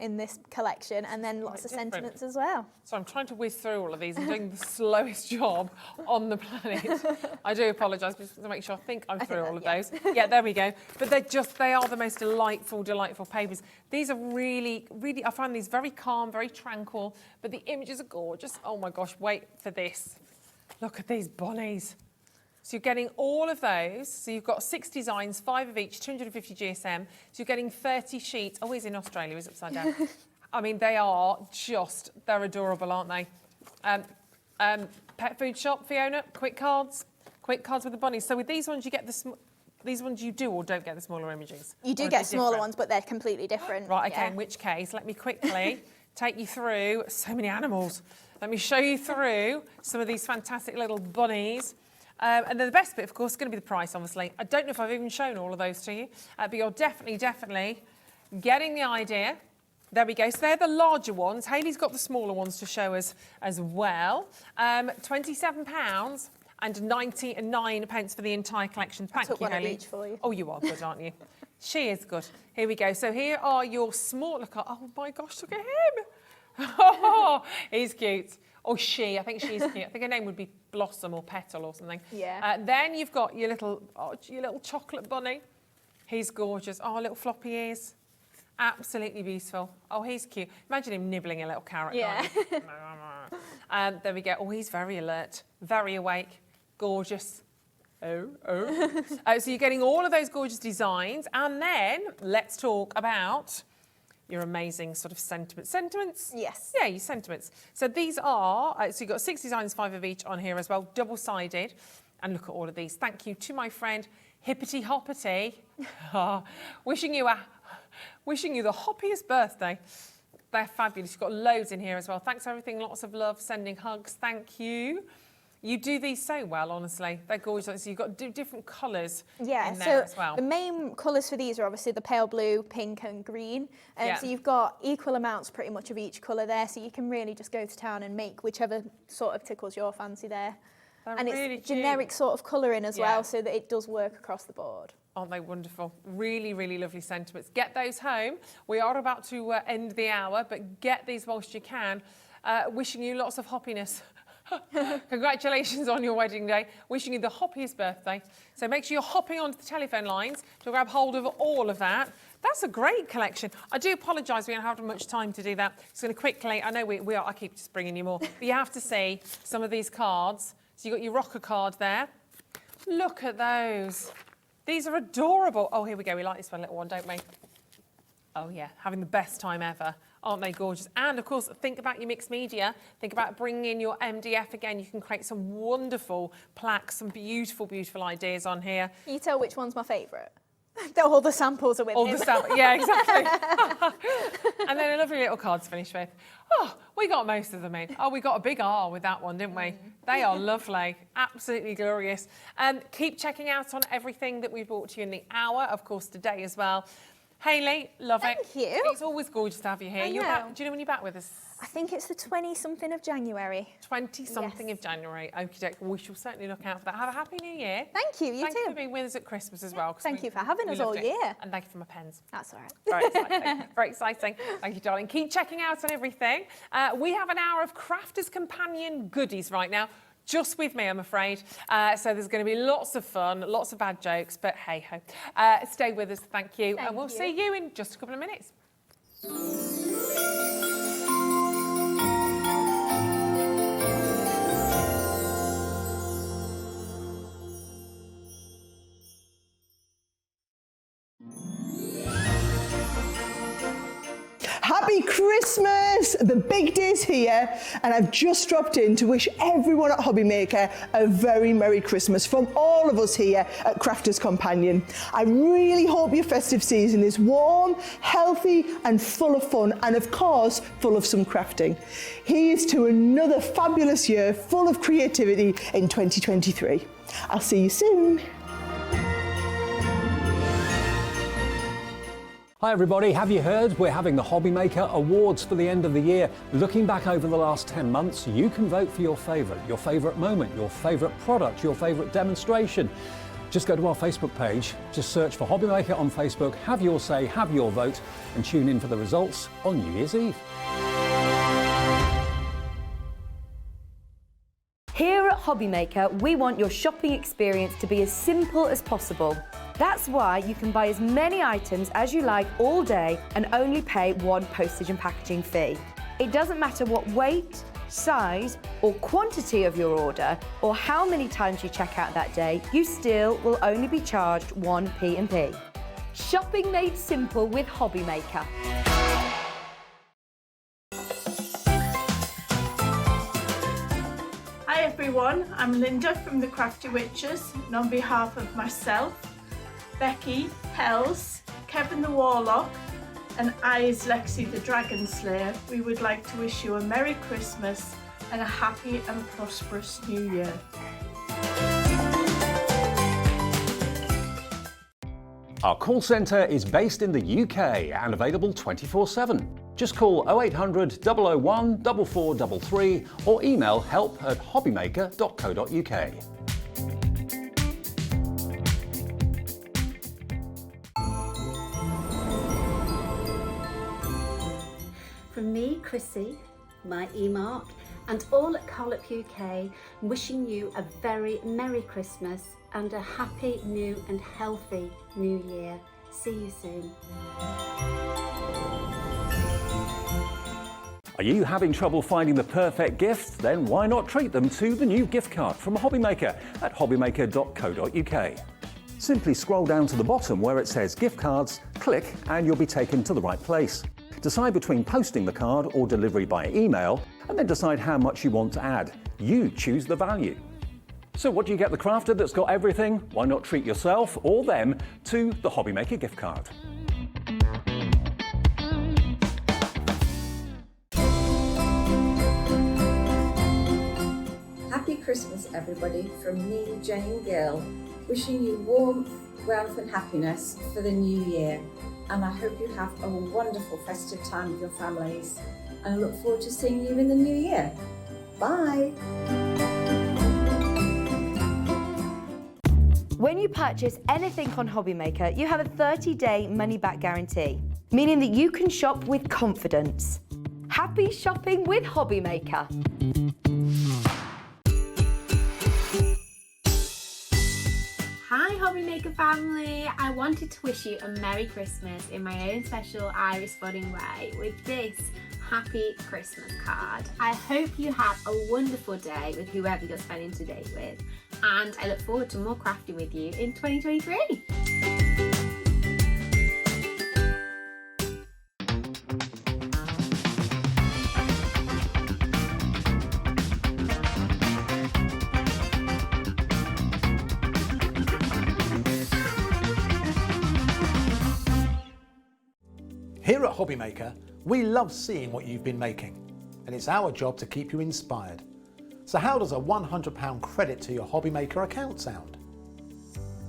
in this collection, and then lots of sentiments as well. So I'm trying to whiz through all of these. I'm doing the slowest job on the planet. I do apologise, just to make sure I think I'm through all of those. Yeah, there we go. But they are the most delightful, delightful papers. These are really, really, I find these very calm, very tranquil, but the images are gorgeous. Oh my gosh, wait for this. Look at these bunnies. So you're getting all of those. So you've got 6 designs, 5 of each, 250 GSM. So you're getting 30 sheets. Oh, he's in Australia, he's upside down. I mean, they're adorable, aren't they? Pet food shop, Fiona, quick cards with the bunnies. So with these ones, you get these ones you do or don't get the smaller images? You do get smaller ones, but they're completely different. Right, okay, in which case, let me quickly take you through so many animals. Let me show you through some of these fantastic little bunnies. And then the best bit, of course, is going to be the price, obviously. I don't know if I've even shown all of those to you, but you're definitely getting the idea. There we go. So they're the larger ones. Hayley's got the smaller ones to show us as well. £27 and 99 pence for the entire collection. Thank you, Hayley. Each for you. Oh, you are good, aren't you? She is good. Here we go. So here are your smaller cards. Oh my gosh, look at him. Oh, he's cute. Or she, I think she's cute. I think her name would be Blossom or Petal or something. Yeah. Then you've got your little chocolate bunny. He's gorgeous. Oh, little floppy ears. Absolutely beautiful. Oh, he's cute. Imagine him nibbling a little carrot. Yeah. There we go. Oh, he's very alert, very awake, gorgeous. So you're getting all of those gorgeous designs. And then let's talk about your amazing sort of sentiments. Yes. Yeah, your sentiments. So these are, so you've got 6 designs, 5 of each on here as well, double-sided. And look at all of these. Thank you to my friend Hippity Hoppity. Wishing you the hoppiest birthday. They're fabulous. You've got loads in here as well. Thanks for everything. Lots of love. Sending hugs. Thank you. You do these so well, honestly. They're gorgeous. So you've got different colours in there as well. The main colours for these are obviously the pale blue, pink and green. So you've got equal amounts pretty much of each colour there, so you can really just go to town and make whichever sort of tickles your fancy there. They're and really it's generic sort of colouring as Yeah. well, so that it does work across the board. Aren't they wonderful? Really, really lovely sentiments. Get those home. We are about to end the hour, but get these whilst you can. Wishing you lots of hoppiness. Congratulations on your wedding day. Wishing you the hoppiest birthday. So make sure you're hopping onto the telephone lines to grab hold of all of that. That's a great collection. I do apologise, we don't have much time to do that. Just going to quickly, I know we are, I keep just bringing you more, but you have to see some of these cards. So you've got your rocker card there. Look at those. These are adorable. Oh, here we go. We like this one, little one, don't we? Oh, yeah. Having the best time ever. Aren't they gorgeous? And, of course, think about your mixed media. Think about bringing in your MDF again. You can create some wonderful plaques, some beautiful, beautiful ideas on here. Can you tell which one's my favourite? All the samples are with All him. the samples, yeah, exactly. And then a lovely little card to finish with. Oh, we got most of them in. Oh, we got a big R with that one, didn't we? They are lovely. Absolutely glorious. Keep checking out on everything that we brought to you in the hour, of course, today as well. Hayley, love it. Thank you. It's always gorgeous to have you here. I know. Back, do you know when you're back with us? I think it's the 20-something of January. 20-something of January. Okie doke. We shall certainly look out for that. Have a happy new year. Thank you. You Thank too. you for being with us at Christmas as well. Thank you for having us all loved it. year. And thank you for my pens. That's all right. Very exciting. Very exciting. Thank you, darling. Keep checking out on everything. We have an hour of Crafters Companion goodies right now. Just with me, I'm afraid. So there's going to be lots of fun, lots of bad jokes, but hey-ho. Stay with us, thank you. And we'll see you in just a couple of minutes. Happy Christmas! The big day's here, and I've just dropped in to wish everyone at Hobbymaker a very Merry Christmas from all of us here at Crafters Companion. I really hope your festive season is warm, healthy and full of fun, and of course full of some crafting. Here's to another fabulous year full of creativity in 2023. I'll see you soon. Hi everybody, have you heard? We're having the Hobbymaker Awards for the end of the year. Looking back over the last 10 months, you can vote for your favourite moment, your favourite product, your favourite demonstration. Just go to our Facebook page, just search for Hobbymaker on Facebook, have your say, have your vote, and tune in for the results on New Year's Eve. Here at Hobbymaker, we want your shopping experience to be as simple as possible. That's why you can buy as many items as you like all day and only pay one postage and packaging fee. It doesn't matter what weight, size or quantity of your order or how many times you check out that day, you still will only be charged one P&P. Shopping made simple with Hobbymaker. Hi everyone, I'm Linda from the Crafty Witches, and on behalf of myself, Becky, Hells, Kevin the Warlock and I is Lexi the Dragon Slayer, we would like to wish you a Merry Christmas and a happy and prosperous New Year. Our call centre is based in the UK and available 24/7. Just call 0800 001 4433 or email help@hobbymaker.co.uk. From me, Chrissy, my Mark, and all at Collop UK, wishing you a very Merry Christmas and a happy new and healthy New Year. See you soon. Are you having trouble finding the perfect gift? Then why not treat them to the new gift card from Hobbymaker at hobbymaker.co.uk. Simply scroll down to the bottom where it says gift cards, click and you'll be taken to the right place. Decide between posting the card or delivery by email, and then decide how much you want to add. You choose the value. So what do you get the crafter that's got everything? Why not treat yourself or them to the Hobby Maker gift card? Happy Christmas, everybody, from me, Jane Gill, wishing you warmth, wealth and happiness for the new year. And I hope you have a wonderful festive time with your families. And I look forward to seeing you in the new year. Bye. When you purchase anything on Hobby Maker, you have a 30-day money-back guarantee, meaning that you can shop with confidence. Happy shopping with Hobby Maker. Hi Hobby Maker family! I wanted to wish you a Merry Christmas in my own special Irish budding way with this Happy Christmas card. I hope you have a wonderful day with whoever you're spending today with, and I look forward to more crafting with you in 2023. Here at Hobby Maker, we love seeing what you've been making, and it's our job to keep you inspired. So how does a £100 credit to your Hobby Maker account sound?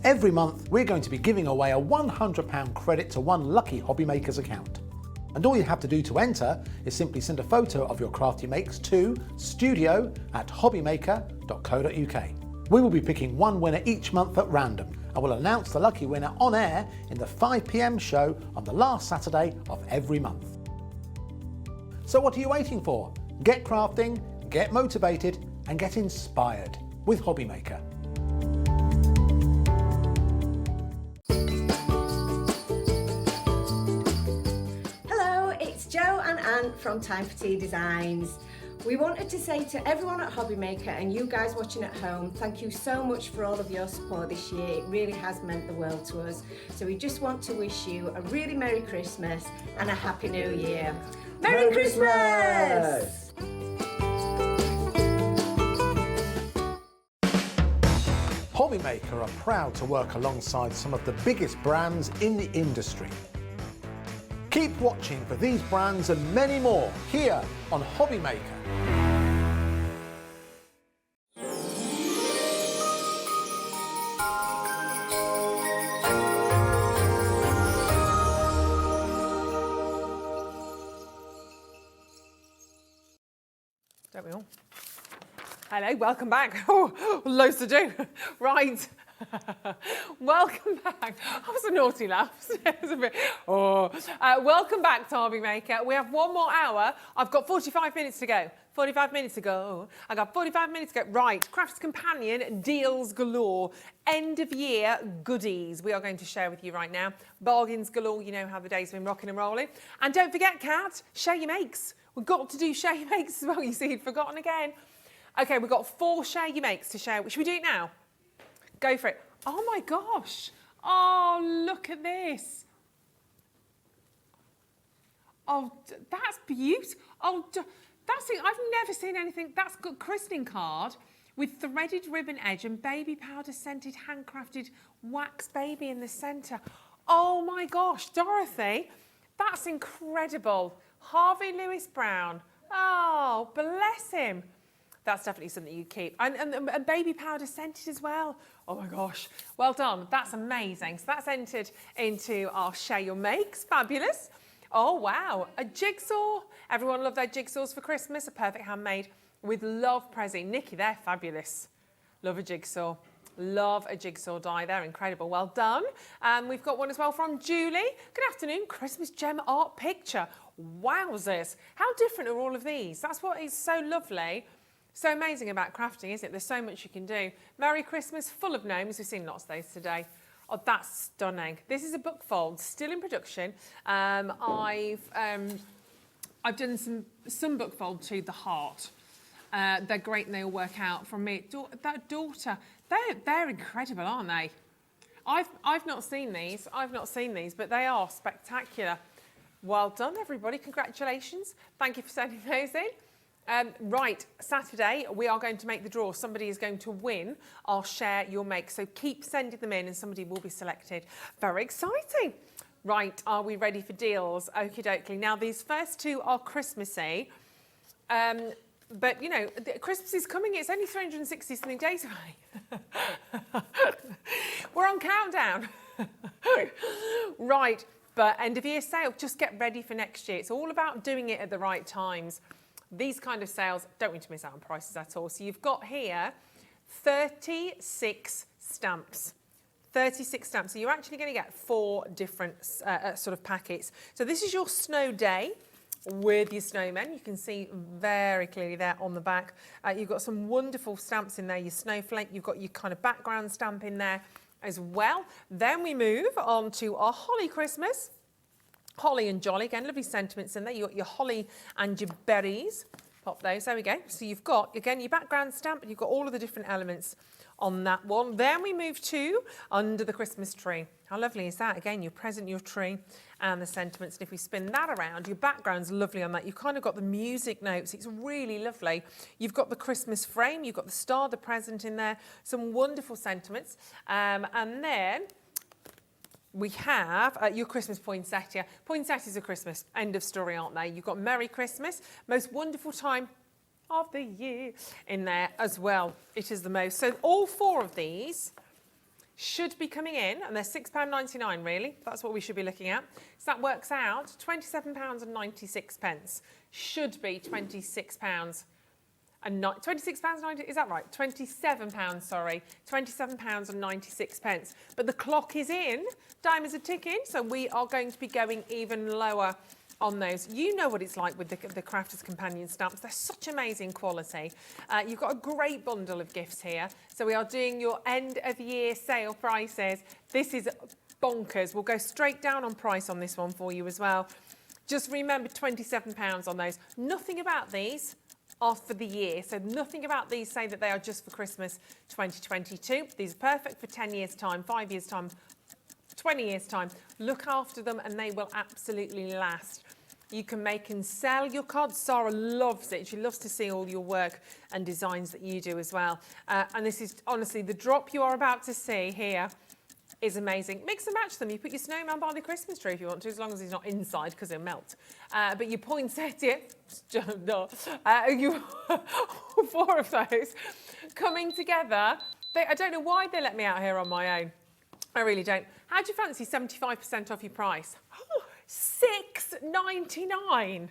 Every month, we're going to be giving away a £100 credit to one lucky Hobby Maker's account. And all you have to do to enter is simply send a photo of your crafty makes to studio@hobbymaker.co.uk. We will be picking one winner each month at random, and we'll announce the lucky winner on air in the 5 PM show on the last Saturday of every month. So what are you waiting for? Get crafting, get motivated, and get inspired with Hobby Maker. Hello, it's Jo and Ant from Time for Tea Designs. We wanted to say to everyone at Hobby Maker and you guys watching at home, thank you so much for all of your support this year. It really has meant the world to us. So we just want to wish you a really Merry Christmas and a Happy New Year. Merry Christmas! Hobby Maker are proud to work alongside some of the biggest brands in the industry. Keep watching for these brands and many more here on Hobby Maker. Don't we all? Hello, welcome back. Oh, loads to do. Right. Welcome back. That was a naughty laugh. It was a bit, welcome back to Hobby Maker. We have one more hour. I've got 45 minutes to go. 45 minutes to go. I got 45 minutes to go. Right, Crafter's Companion, deals galore. End of year goodies we are going to share with you right now. Bargains galore, you know how the day's been rocking and rolling. And don't forget, Kat, share your makes. We've got to do share your makes as well. You see, you'd forgotten again. Okay, we've got 4 share your makes to share. Should we do it now? Go for it. Oh my gosh. Oh, look at this. Oh, that's beautiful. Oh, that's it. I've never seen anything. That's got christening card with threaded ribbon edge and baby powder scented handcrafted wax baby in the centre. Oh my gosh, Dorothy, that's incredible. Harvey Lewis Brown. Oh, bless him. That's definitely something you keep. And baby powder scented as well. Oh my gosh, well done. That's amazing. So that's entered into our Share Your Makes. Fabulous. Oh wow, a jigsaw. Everyone love their jigsaws for Christmas. A perfect handmade with love Prezi. Nikki, they're fabulous. Love a jigsaw. Love a jigsaw die. They're incredible. Well done. And we've got one as well from Julie. Good afternoon. Christmas gem art picture. Wowzers. How different are all of these? That's what is so lovely. So amazing about crafting, isn't it? There's so much you can do. Merry Christmas, full of gnomes. We've seen lots of those today. Oh, that's stunning. This is a book fold, still in production. I've done some book fold to the heart. They're great and they all work out from me. That daughter, they're incredible, aren't they? I've not seen these. But they are spectacular. Well done, everybody. Congratulations. Thank you for sending those in. Right, Saturday, we are going to make the draw. Somebody is going to win our Share Your Make. So keep sending them in and somebody will be selected. Very exciting. Right, are we ready for deals? Okie dokie. Now, these first two are Christmassy. But, you know, Christmas is coming. It's only 360-something days away. We're on countdown. Right, but end of year sale, just get ready for next year. It's all about doing it at the right times. These kind of sales, don't want to miss out on prices at all. So you've got here 36 stamps. 36 stamps. So you're actually going to get 4 different sort of packets. So this is your snow day with your snowmen. You can see very clearly there on the back. You've got some wonderful stamps in there, your snowflake. You've got your kind of background stamp in there as well. Then we move on to our Holly Christmas. Holly and Jolly, again, lovely sentiments in there. You've got your holly and your berries. Pop those, there we go. So you've got, again, your background stamp, and you've got all of the different elements on that one. Then we move to Under the Christmas Tree. How lovely is that? Again, your present, your tree, and the sentiments. And if we spin that around, your background's lovely on that. You've kind of got the music notes. It's really lovely. You've got the Christmas frame. You've got the star, the present in there. Some wonderful sentiments. And then we have your Christmas poinsettia. Poinsettias are Christmas. End of story, aren't they? You've got Merry Christmas. Most wonderful time of the year in there as well. It is the most. So all 4 of these should be coming in, and they're £6.99 really. That's what we should be looking at. So that works out £27.96. Should be £26 and not £26.90, is that right? £27, sorry, £27.96. But the clock is in, diamonds are ticking, so we are going to be going even lower on those. You know what it's like with the Crafters Companion stamps. They're such amazing quality. You've got a great bundle of gifts here. So we are doing your end of year sale prices. This is bonkers. We'll go straight down on price on this one for you as well. Just remember £27 on those. Nothing about these are for the year. So nothing about these say that they are just for Christmas 2022. These are perfect for 10 years time, 5 years time, 20 years time. Look after them and they will absolutely last. You can make and sell your cards. Sarah loves it. She loves to see all your work and designs that you do as well. And this is honestly, the drop you are about to see here is amazing. Mix and match them. You put your snowman by the Christmas tree if you want to, as long as he's not inside because he'll melt. But you poinsettia, you 4 of those coming together. I don't know why they let me out here on my own. I really don't. How do you fancy 75% off your price? £6.99.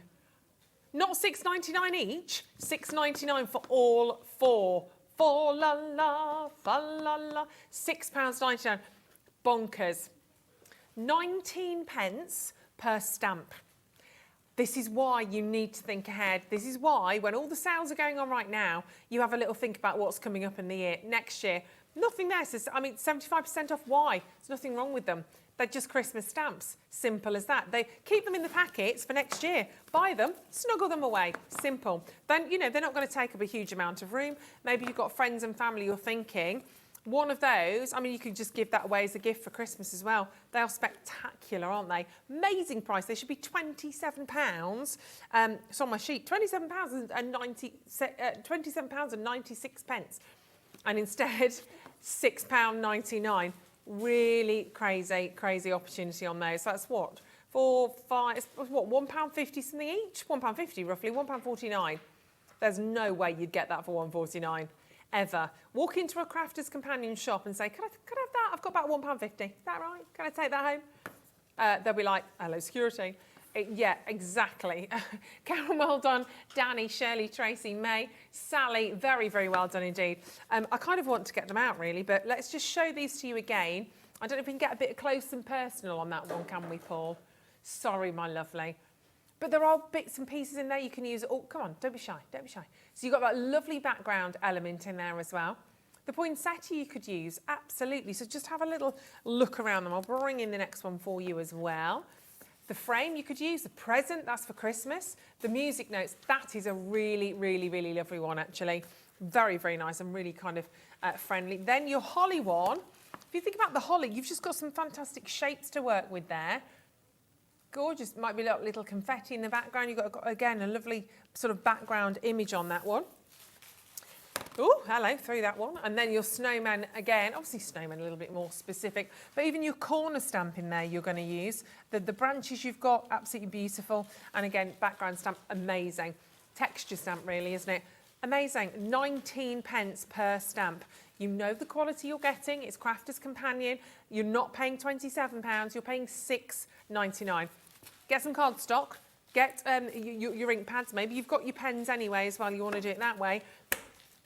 Not £6.99 each. £6.99 for all 4. For la la, fa la la. £6.99. Bonkers. 19 pence per stamp. This is why you need to think ahead. This is why, when all the sales are going on right now, you have a little think about what's coming up in the year. Next year, nothing there says, 75% off. Why? There's nothing wrong with them. They're just Christmas stamps. Simple as that. They keep them in the packets for next year. Buy them, snuggle them away. Simple. Then, you know, they're not going to take up a huge amount of room. Maybe you've got friends and family you're thinking, one of those, you could just give that away as a gift for Christmas as well. They are spectacular, aren't they? Amazing price. They should be £27. It's on my sheet. £27.96. And instead, £6.99. Really crazy opportunity on those. That's what? £1.50 something each? £1.50 roughly, £1.49. There's no way you'd get that for £1.49. Ever. Walk into a Crafters Companion shop and say, can I have that? I've got about £1.50. Is that right? Can I take that home? They'll be like, hello, security. Yeah, exactly. Karen, well done. Danny, Shirley, Tracy, May, Sally, very well done indeed. I kind of want to get them out really, but let's just show these to you again. I don't know if we can get a bit close and personal on that one, can we, Paul? Sorry, my lovely. But there are bits and pieces in there you can use. Oh, come on, don't be shy, don't be shy. So you've got that lovely background element in there as well. The poinsettia you could use, absolutely. So just have a little look around them. I'll bring in the next one for you as well. The frame you could use, the present, that's for Christmas. The music notes, that is a really lovely one actually. Very nice and really kind of friendly. Then your holly one, if you think about the holly, you've just got some fantastic shapes to work with there. Gorgeous. Might be a little confetti in the background. You've got, again, a lovely sort of background image on that one. Oh, hello, through that one. And then your snowman again, obviously snowman a little bit more specific, but even your corner stamp in there you're going to use. The branches you've got, absolutely beautiful. And again, background stamp, amazing. Texture stamp really, isn't it? Amazing. 19 pence per stamp. You know the quality you're getting. It's Crafter's Companion. You're not paying £27, you're paying £6.99. Get some cardstock. Get your ink pads. Maybe you've got your pens anyway as well. You want to do it that way.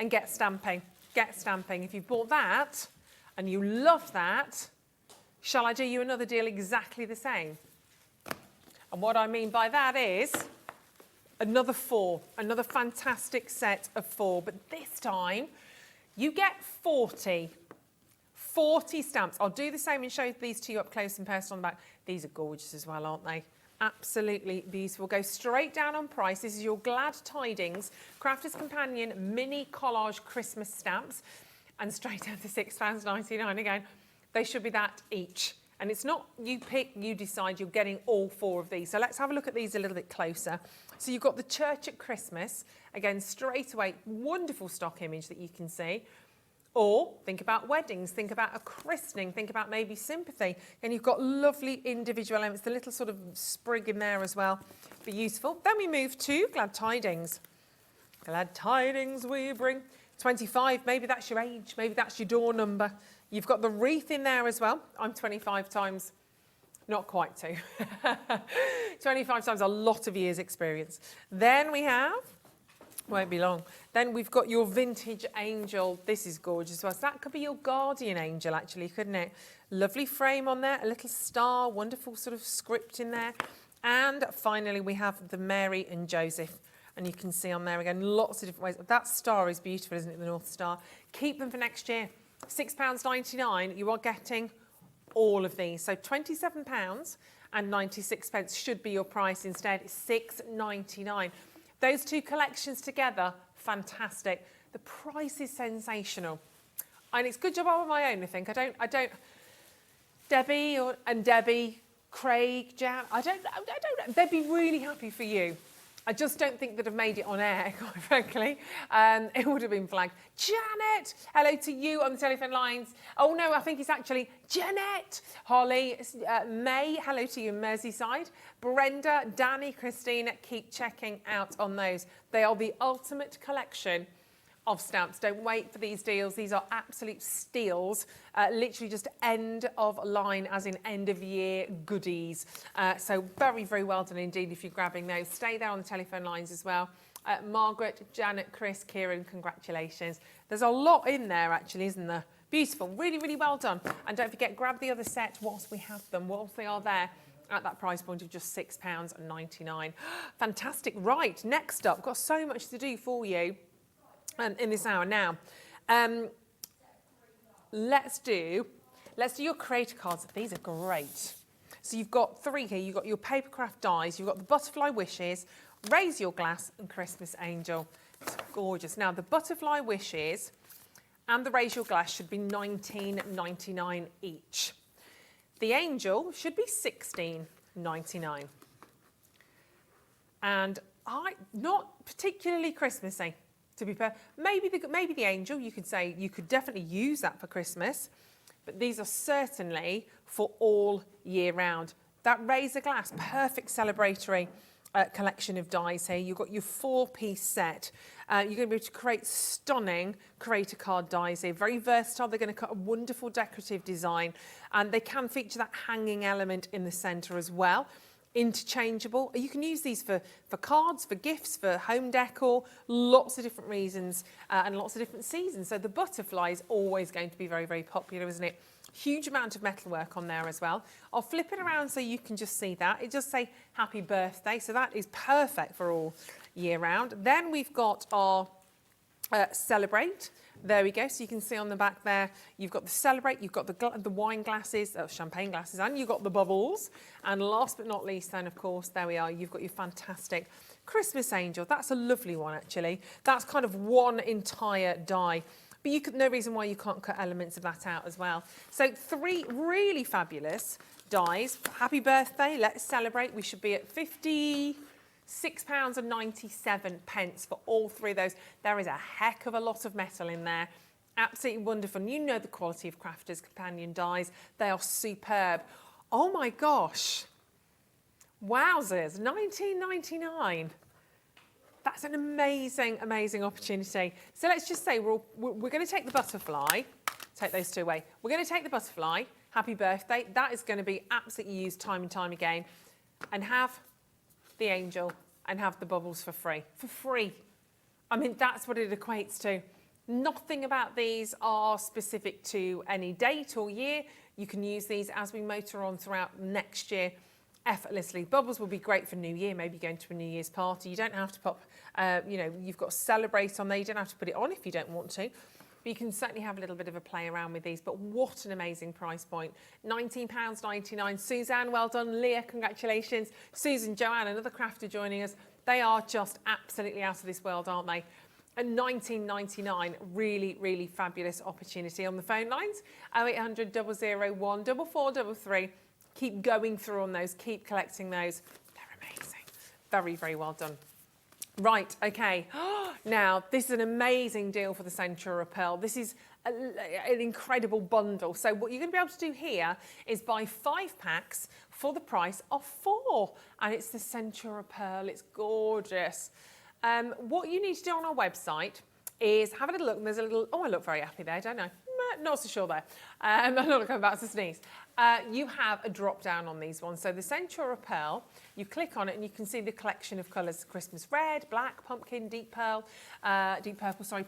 And get stamping. Get stamping. If you've bought that and you love that, shall I do you another deal exactly the same? And what I mean by that is another 4, another fantastic set of 4. But this time, you get 40 stamps. I'll do the same and show these to you up close and personal on the back. These are gorgeous as well, aren't they? Absolutely beautiful. Go straight down on price. This is your Glad Tidings Crafter's Companion mini collage Christmas stamps, and straight down to £6.99 again. They should be that each. And it's not you pick, you decide. You're getting all 4 of these. So let's have a look at these a little bit closer. So you've got the Church at Christmas. Again, straight away, wonderful stock image that you can see. Or think about weddings, think about a christening, think about maybe sympathy. And you've got lovely individual elements, the little sort of sprig in there as well. Be useful. Then we move to Glad Tidings. Glad Tidings we bring. 25, maybe that's your age, maybe that's your door number. You've got the wreath in there as well. I'm 25 times, not quite 2. 25 times a lot of years experience. Then we have, won't be long. Then we've got your vintage angel. This is gorgeous as well. So that could be your guardian angel, actually, couldn't it? Lovely frame on there, a little star, wonderful sort of script in there. And finally, we have the Mary and Joseph. And you can see on there again, lots of different ways. That star is beautiful, isn't it? The North Star. Keep them for next year. £6.99, you are getting all of these. So £27.96 should be your price instead. It's £6.99. Those 2 collections together, fantastic. The price is sensational. And it's a good job I'm on my own, I think. I don't, Debbie, Craig, Jan, I don't know. They'd be really happy for you. I just don't think they'd have made it on air, quite frankly. It would have been flagged. Janet, hello to you on the telephone lines. Oh no, I think it's actually Jeanette. Holly, May, hello to you in Merseyside. Brenda, Danny, Christina, keep checking out on those. They are the ultimate collection of stamps. Don't wait for these deals. These are absolute steals. Literally just end of line, as in end of year goodies. So very, very well done indeed if you're grabbing those. Stay there on the telephone lines as well. Margaret, Janet, Chris, Kieran, congratulations. There's a lot in there actually, isn't there? Beautiful, really, really well done. And don't forget, grab the other set whilst we have them, whilst they are there at that price point of just £6.99. Fantastic. Right, next up, got so much to do for you in this hour now. Let's do your creator cards. These are great. So you've got 3 here. You've got your papercraft dies, you've got the butterfly wishes, raise your glass, and Christmas angel. It's gorgeous. Now the butterfly wishes and the raise your glass should be £19.99 each. The angel should be £16.99. And not particularly Christmassy. To be fair, maybe the angel, you could say you could definitely use that for Christmas, but these are certainly for all year round. That razor glass, perfect celebratory collection of dies here. You've got your 4-piece set. You're going to be able to create stunning creator card dies here. Very versatile. They're going to cut a wonderful decorative design, and they can feature that hanging element in the centre as well. Interchangeable. You can use these for cards, for gifts, for home decor, lots of different reasons and lots of different seasons. So the butterfly is always going to be very, very popular, isn't it? Huge amount of metalwork on there as well. I'll flip it around so you can just see that. It does say happy birthday, so that is perfect for all year round. Then we've got our celebrate. There we go. So you can see on the back there, you've got the celebrate, you've got the wine glasses, champagne glasses, and you've got the bubbles. And last but not least, then, of course, there we are. You've got your fantastic Christmas angel. That's a lovely one, actually. That's kind of one entire die. But no reason why you can't cut elements of that out as well. So 3 really fabulous dies. Happy birthday, let's celebrate. We should be at £56.97 for all three of those. There is a heck of a lot of metal in there. Absolutely wonderful. And you know the quality of Crafters Companion dies. They are superb. Oh my gosh. Wowzers, £19.99. That's an amazing, amazing opportunity. So let's just say we're going to take the butterfly. Take those two away. We're going to take the butterfly. Happy birthday. That is going to be absolutely used time and time again. And have the angel and have the bubbles for free. For free. I mean, that's what it equates to. Nothing about these are specific to any date or year. You can use these as we motor on throughout next year effortlessly. Bubbles will be great for New Year, maybe going to a New Year's party. You don't have to pop, you've got Celebrate on there. You don't have to put it on if you don't want to. But you can certainly have a little bit of a play around with these. But what an amazing price point. £19.99. Suzanne, well done. Leah, congratulations. Susan, Joanne, another crafter joining us. They are just absolutely out of this world, aren't they? And £19.99, really, really fabulous opportunity. On the phone lines, 0800 001 4433. Keep going through on those, keep collecting those. They're amazing. Very, very well done. Right, okay. Now, this is an amazing deal for the Centura Pearl. This is an incredible bundle. So what you're going to be able to do here is buy 5 packs for the price of 4. And it's the Centura Pearl. It's gorgeous. What you need to do on our website is have a little look. And there's a little, oh, I look very happy there, don't I? Not so sure there. I'm not coming back to sneeze. You have a drop down on these ones. So the Centura Pearl, you click on it and you can see the collection of colours: Christmas red, black, pumpkin, deep purple,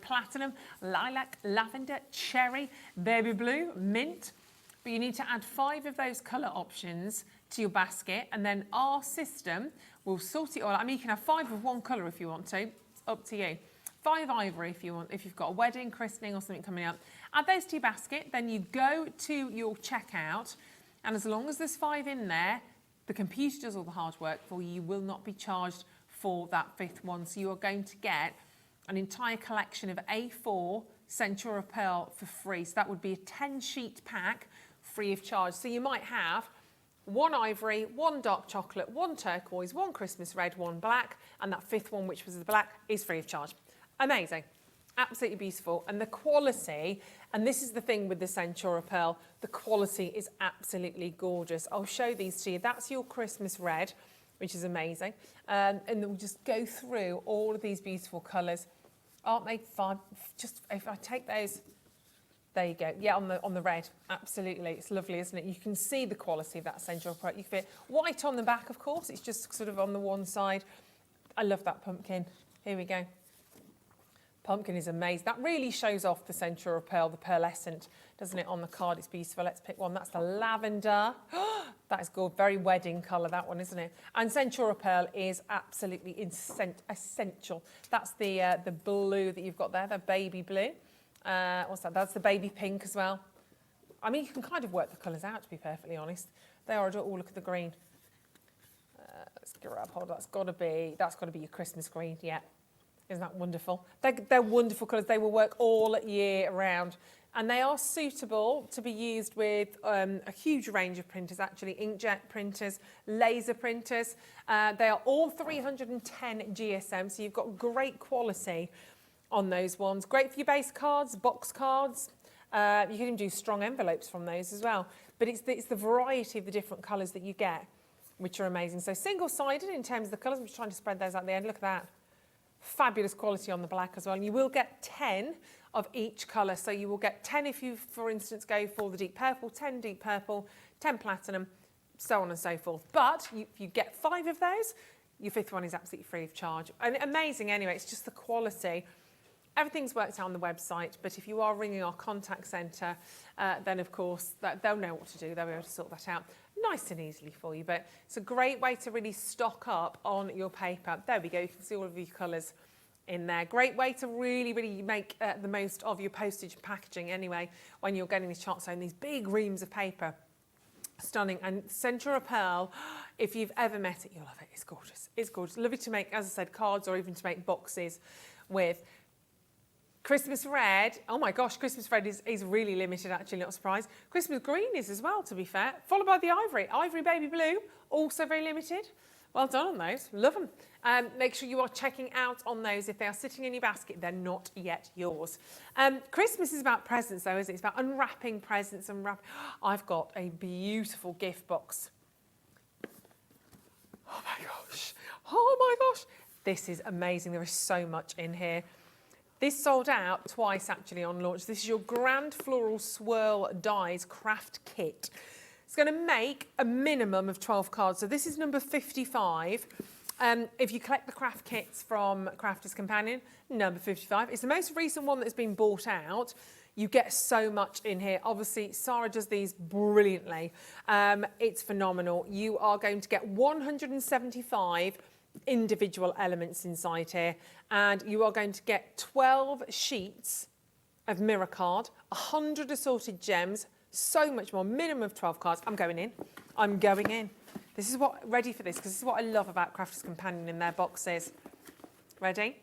platinum, lilac, lavender, cherry, baby blue, mint. But you need to add 5 of those colour options to your basket, and then our system will sort it all out. I mean, you can have 5 of one colour if you want to. It's up to you. 5 ivory if you want, if you've got a wedding, christening or something coming up. Add those to your basket, then you go to your checkout, and as long as there's 5 in there, the computer does all the hard work for you. You will not be charged for that 5th one. So you are going to get an entire collection of A4 Centura Pearl for free. So that would be a 10-sheet pack free of charge. So you might have 1 ivory, 1 dark chocolate, 1 turquoise, 1 Christmas red, 1 black, and that 5th one, which was the black, is free of charge. Amazing. Absolutely beautiful. And the quality, and this is the thing with the Centura Pearl, the quality is absolutely gorgeous. I'll show these to you. That's your Christmas red, which is amazing. And then we'll just go through all of these beautiful colours. Aren't they fun? Just if I take those, there you go. Yeah, on the red, absolutely. It's lovely, isn't it? You can see the quality of that Centura Pearl. You can fit white on the back, of course. It's just sort of on the one side. I love that pumpkin. Here we go. Pumpkin is amazing. That really shows off the Centura Pearl, the pearlescent, doesn't it, on the card? It's beautiful. Let's pick one. That's the lavender. That is good. Very wedding colour, that one, isn't it? And Centura Pearl is absolutely essential. That's the blue that you've got there, the baby blue. What's that? That's the baby pink as well. I mean, you can kind of work the colours out, to be perfectly honest. They are, oh, look at the green. Let's grab hold. That's got to be your Christmas green, yeah. Isn't that wonderful? They're wonderful colours. They will work all year round. And they are suitable to be used with a huge range of printers, actually. Inkjet printers, laser printers. They are all 310 GSM, so you've got great quality on those ones. Great for your base cards, box cards. You can even do strong envelopes from those as well. But it's the variety of the different colours that you get, which are amazing. So single-sided in terms of the colours. I'm just trying to spread those out the end. Look at that. Fabulous quality on the black as well. And you will get 10 of each colour. So you will get 10 if you, for instance, go for the deep purple, 10 deep purple, 10 platinum, so on and so forth. But if you get 5 of those, your 5th one is absolutely free of charge. And amazing anyway, it's just the quality. Everything's worked out on the website, but if you are ringing our contact centre, then of course they'll know what to do. They'll be able to sort that out nice and easily for you. But it's a great way to really stock up on your paper. There we go. You can see all of your colours in there. Great way to really, really make the most of your postage and packaging anyway when you're getting these charts on these big reams of paper. Stunning. And Centura Pearl, if you've ever met it, you'll love it. It's gorgeous. It's gorgeous. Lovely to make, as I said, cards or even to make boxes with. Christmas red, oh my gosh, Christmas red is really limited actually, not surprised. Christmas green is as well, to be fair, followed by the ivory. Ivory baby blue, also very limited. Well done on those, love them. Make sure you are checking out on those. If they are sitting in your basket, they're not yet yours. Christmas is about presents though, isn't it? It's about unwrapping presents. I've got a beautiful gift box. Oh my gosh, oh my gosh. This is amazing, there is so much in here. This sold out twice actually on launch. This is your Grand Floral Swirl Dies Craft Kit. It's going to make a minimum of 12 cards. So this is number 55. If you collect the craft kits from Crafter's Companion, number 55. It's the most recent one that's been bought out. You get so much in here. Obviously, Sarah does these brilliantly. It's phenomenal. You are going to get 175 individual elements inside here, and you are going to get 12 sheets of mirror card, 100 assorted gems, so much more, minimum of 12 cards. I'm going in. This is what, ready for this, because this is what I love about Crafter's Companion in their boxes. Ready?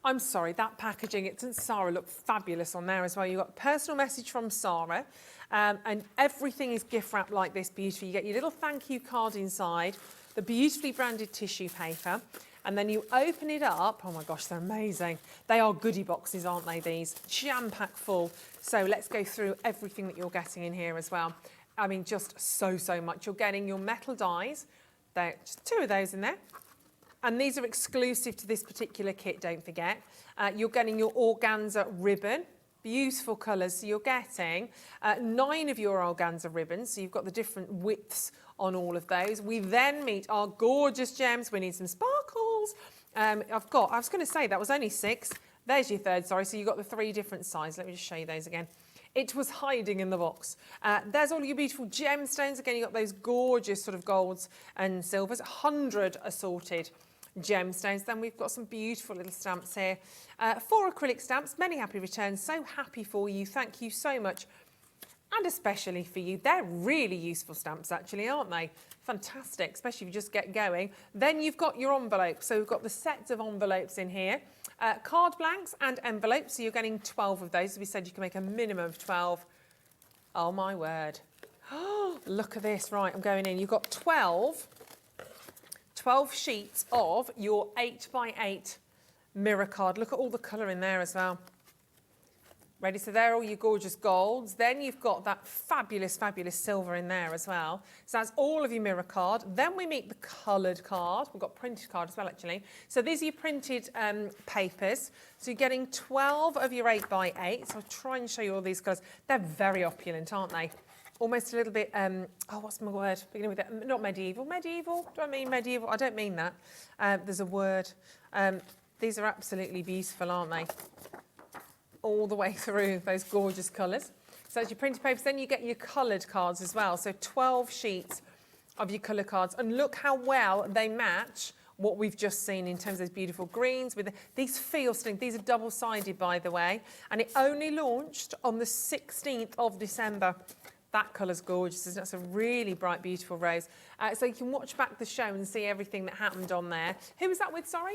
I'm sorry, that packaging, it doesn't Sarah look fabulous on there as well. You've got a personal message from Sarah, and everything is gift wrapped like this beautifully. You get your little thank you card inside, the beautifully branded tissue paper, and then you open it up. Oh my gosh, they're amazing. They are goodie boxes, aren't they, these? Jam-packed full. So let's go through everything that you're getting in here as well. I mean, just so much. You're getting your metal dies. There's just 2 of those in there. And these are exclusive to this particular kit, don't forget. You're getting your organza ribbon, beautiful colours. So you're getting 9 of your organza ribbons. So you've got the different widths on all of those. We then meet our gorgeous gems. We need some sparkles. I was going to say that was only 6. There's your third, sorry. So you've got the 3 different sizes. Let me just show you those again. It was hiding in the box. There's all your beautiful gemstones. Again, you've got those gorgeous sort of golds and silvers, 100 assorted gemstones. Then we've got some beautiful little stamps here. 4 acrylic stamps, many happy returns. So happy for you. Thank you so much. And especially for you. They're really useful stamps actually, aren't they? Fantastic, especially if you just get going. Then you've got your envelopes. So we've got the sets of envelopes in here. Card blanks and envelopes, so you're getting 12 of those. As we said, you can make a minimum of 12. Oh my word. Oh, look at this. Right, I'm going in. You've got 12 sheets of your 8x8 mirror card. Look at all the colour in there as well. Ready? So there are all your gorgeous golds. Then you've got that fabulous silver in there as well. So that's all of your mirror card. Then we meet the coloured card. We've got printed card as well, actually. So these are your printed papers. So you're getting 12 of your 8x8. So I'll try and show you all these colours. They're very opulent, aren't they? Almost a little bit, what's my word? Beginning with that, not medieval. Medieval? Do I mean medieval? I don't mean that. There's a word. These are absolutely beautiful, aren't they? All the way through those gorgeous colours. So that's your printed papers. Then you get your coloured cards as well. So 12 sheets of your colour cards. And look how well they match what we've just seen in terms of those beautiful greens. These feel stunning. These are double-sided, by the way. And it only launched on the 16th of December. That colour's gorgeous, isn't it? It's a really bright, beautiful rose. So you can watch back the show and see everything that happened on there. Who was that with, sorry?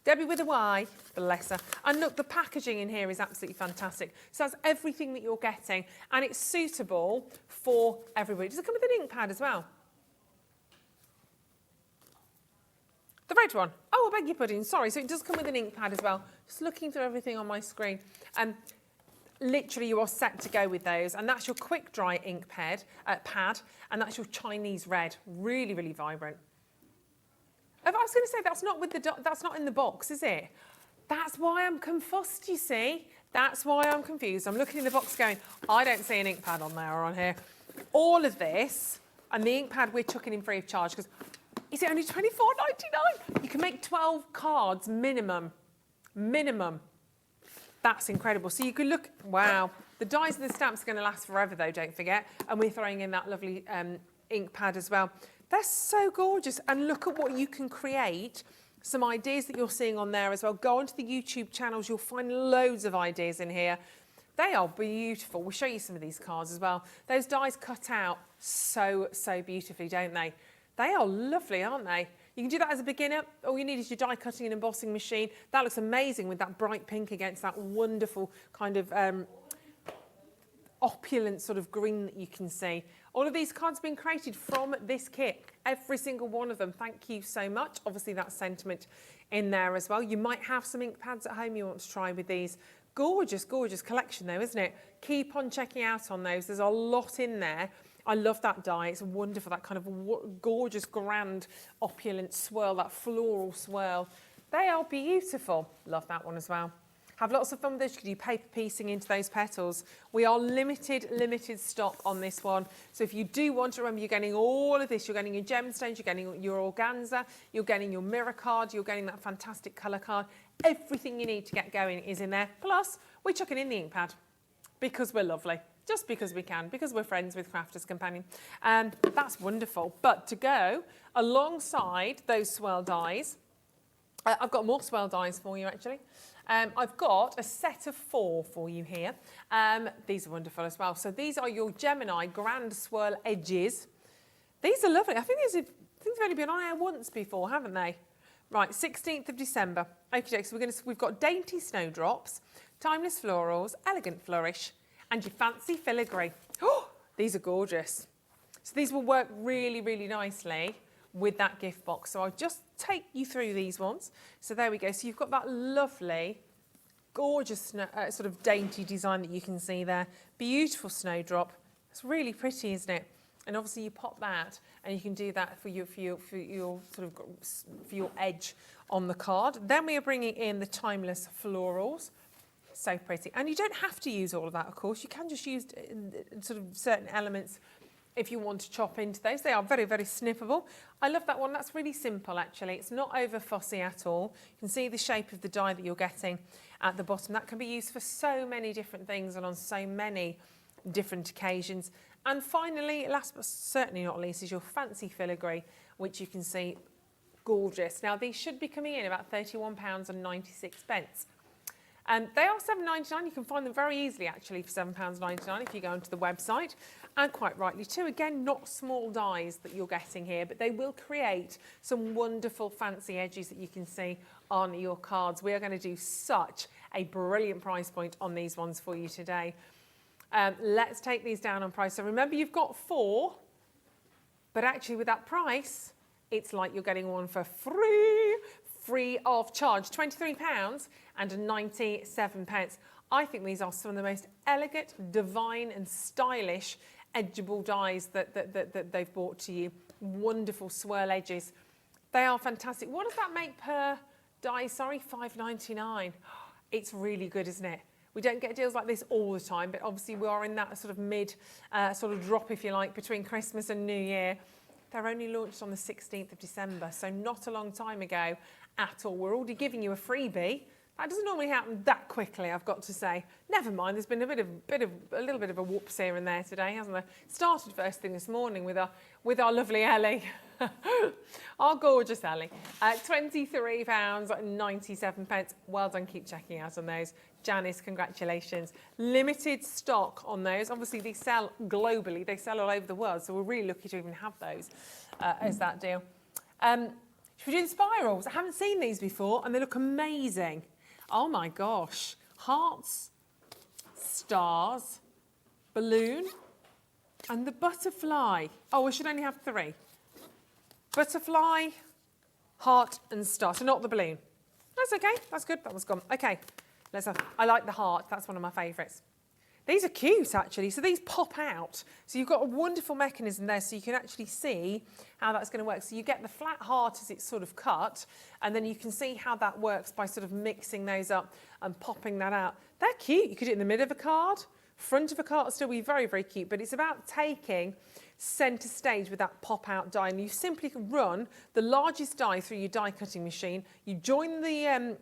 Debbie with a Y, bless her. And look, the packaging in here is absolutely fantastic. So that's everything that you're getting, and it's suitable for everybody. Does it come with an ink pad as well? The red one. Oh, I beg your pudding, sorry. So it does come with an ink pad as well. Just looking through everything on my screen. Literally, you are set to go with those, and that's your quick dry ink pad, and that's your Chinese red. Really, really vibrant. I was going to say, that's not in the box, is it? That's why I'm confused, you see. That's why I'm confused. I'm looking in the box going, I don't see an ink pad on there or on here. All of this, and the ink pad we're chucking in free of charge, because is it only $24.99? You can make 12 cards minimum. Minimum. That's incredible. So you could look, wow. The dies and the stamps are going to last forever though, don't forget. And we're throwing in that lovely ink pad as well. They're so gorgeous, and look at what you can create. Some ideas that you're seeing on there as well. Go onto the YouTube channels, you'll find loads of ideas in here. They are beautiful. We'll show you some of these cards as well. Those dies cut out so beautifully, don't they? They are lovely, aren't they? You can do that as a beginner. All you need is your die cutting and embossing machine. That looks amazing with that bright pink against that wonderful kind of opulent sort of green that you can see. All of these cards have been created from this kit. Every single one of them. Thank you so much. Obviously, that sentiment in there as well. You might have some ink pads at home you want to try with these. Gorgeous, gorgeous collection though, isn't it? Keep on checking out on those. There's a lot in there. I love that die. It's wonderful, that kind of gorgeous, grand, opulent swirl, that floral swirl. They are beautiful. Love that one as well. Have lots of fun with this. You can do paper piecing into those petals. We are limited stock on this one. So if you do want to, remember, you're getting all of this. You're getting your gemstones, you're getting your organza, you're getting your mirror card, you're getting that fantastic colour card. Everything you need to get going is in there. Plus, we're chucking in the ink pad because we're lovely. Just because we can, because we're friends with Crafters Companion. And that's wonderful. But to go alongside those swirl dies, I've got more swirl dies for you actually. I've got a set of 4 for you here. These are wonderful as well. So these are your Gemini Grand Swirl Edges. These are lovely. I think they've only been on air once before, haven't they? Right, 16th of December. Okay, so we've got Dainty Snowdrops, Timeless Florals, Elegant Flourish, and your Fancy Filigree. Oh, these are gorgeous. So these will work really, really nicely with that gift box. So I'll just take you through these ones. So there we go. So you've got that lovely, gorgeous sort of dainty design that you can see there. Beautiful snowdrop. It's really pretty, isn't it? And obviously you pop that, and you can do that for your edge on the card. Then we are bringing in the Timeless Florals. So pretty. And you don't have to use all of that, of course. You can just use sort of certain elements if you want to chop into those. They are very, very snippable. I love that one. That's really simple, actually. It's not over fussy at all. You can see the shape of the die that you're getting at the bottom. That can be used for so many different things and on so many different occasions. And finally, last but certainly not least, is your Fancy Filigree, which you can see gorgeous. Now, these should be coming in about £31.96. They are £7.99. You can find them very easily, actually, for £7.99 if you go onto the website. And quite rightly too. Again, not small dies that you're getting here, but they will create some wonderful fancy edges that you can see on your cards. We are going to do such a brilliant price point on these ones for you today. Let's take these down on price. So remember, you've got 4, but actually with that price, it's like you're getting one for free of charge, £23.97. I think these are some of the most elegant, divine and stylish edgeable dies that they've brought to you. Wonderful swirl edges. They are fantastic. What does that make per die? Sorry, £5.99. It's really good, isn't it? We don't get deals like this all the time, but obviously we are in that sort of mid sort of drop, if you like, between Christmas and New Year. They're only launched on the 16th of December, so not a long time ago at all. We're already giving you a freebie. That doesn't normally happen that quickly, I've got to say. Never mind, there's been a little bit of a whoops here and there today, hasn't there? Started first thing this morning with our lovely Ellie. Our gorgeous Ellie. £23.97. Well done, keep checking out on those. Janice, congratulations. Limited stock on those. Obviously, they sell globally. They sell all over the world, so we're really lucky to even have those as that deal. Should we do the spirals? I haven't seen these before, and they look amazing. Oh, my gosh. Hearts, stars, balloon, and the butterfly. Oh, we should only have 3. Butterfly, heart, and star. So not the balloon. That's okay. That's good. That one's gone. Okay. Let's have. I like the heart. That's one of my favourites. These are cute, actually. So these pop out. So you've got a wonderful mechanism there, so you can actually see how that's going to work. So you get the flat heart as it's sort of cut, and then you can see how that works by sort of mixing those up and popping that out. They're cute. You could do it in the middle of a card. Front of a card will still be very, very cute, but it's about taking centre stage with that pop-out die, and you simply run the largest die through your die cutting machine. You join the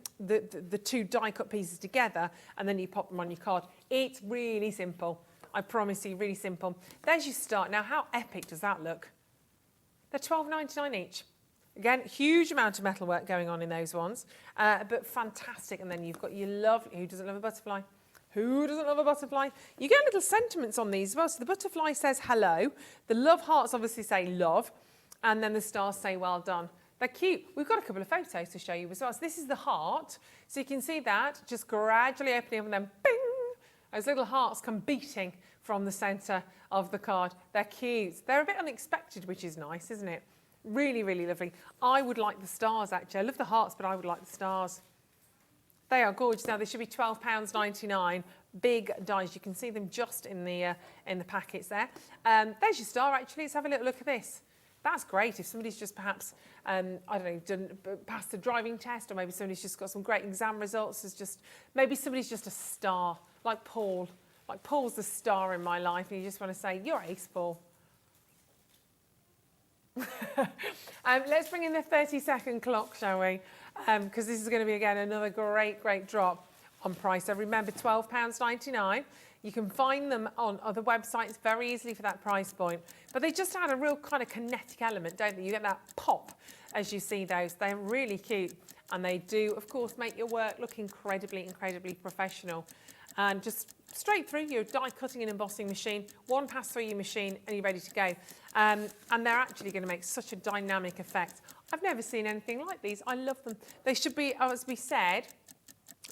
2 die cut pieces together, and then you pop them on your card. It's really simple. I promise you, really simple. There's your start. Now, how epic does that look? They're £12.99 each. Again, huge amount of metalwork going on in those ones, but fantastic. And then you've got your lovely, who doesn't love a butterfly? Who doesn't love a butterfly? You get little sentiments on these as well. So the butterfly says hello. The love hearts obviously say love. And then the stars say well done. They're cute. We've got a couple of photos to show you as well. So this is the heart. So you can see that just gradually opening up and then bing, those little hearts come beating from the centre of the card. They're cute. They're a bit unexpected, which is nice, isn't it? Really, really lovely. I would like the stars, actually. I love the hearts, but I would like the stars. They are gorgeous. Now, they should be £12.99. Big dies. You can see them just in the packets there. There's your star, actually. Let's have a little look at this. That's great if somebody's just perhaps, I don't know, passed a driving test, or maybe somebody's just got some great exam results. Maybe somebody's just a star, like Paul. Like Paul's the star in my life, and you just want to say, you're ace, Paul. Let's bring in the 30-second clock, shall we? Because this is going to be, again, another great, great drop on price. So remember, £12.99. You can find them on other websites very easily for that price point. But they just add a real kind of kinetic element, don't they? You get that pop as you see those. They're really cute. And they do, of course, make your work look incredibly, incredibly professional. And just straight through your die cutting and embossing machine, one pass through your machine and you're ready to go. And they're actually going to make such a dynamic effect. I've never seen anything like these. I love them. They should be, as we said,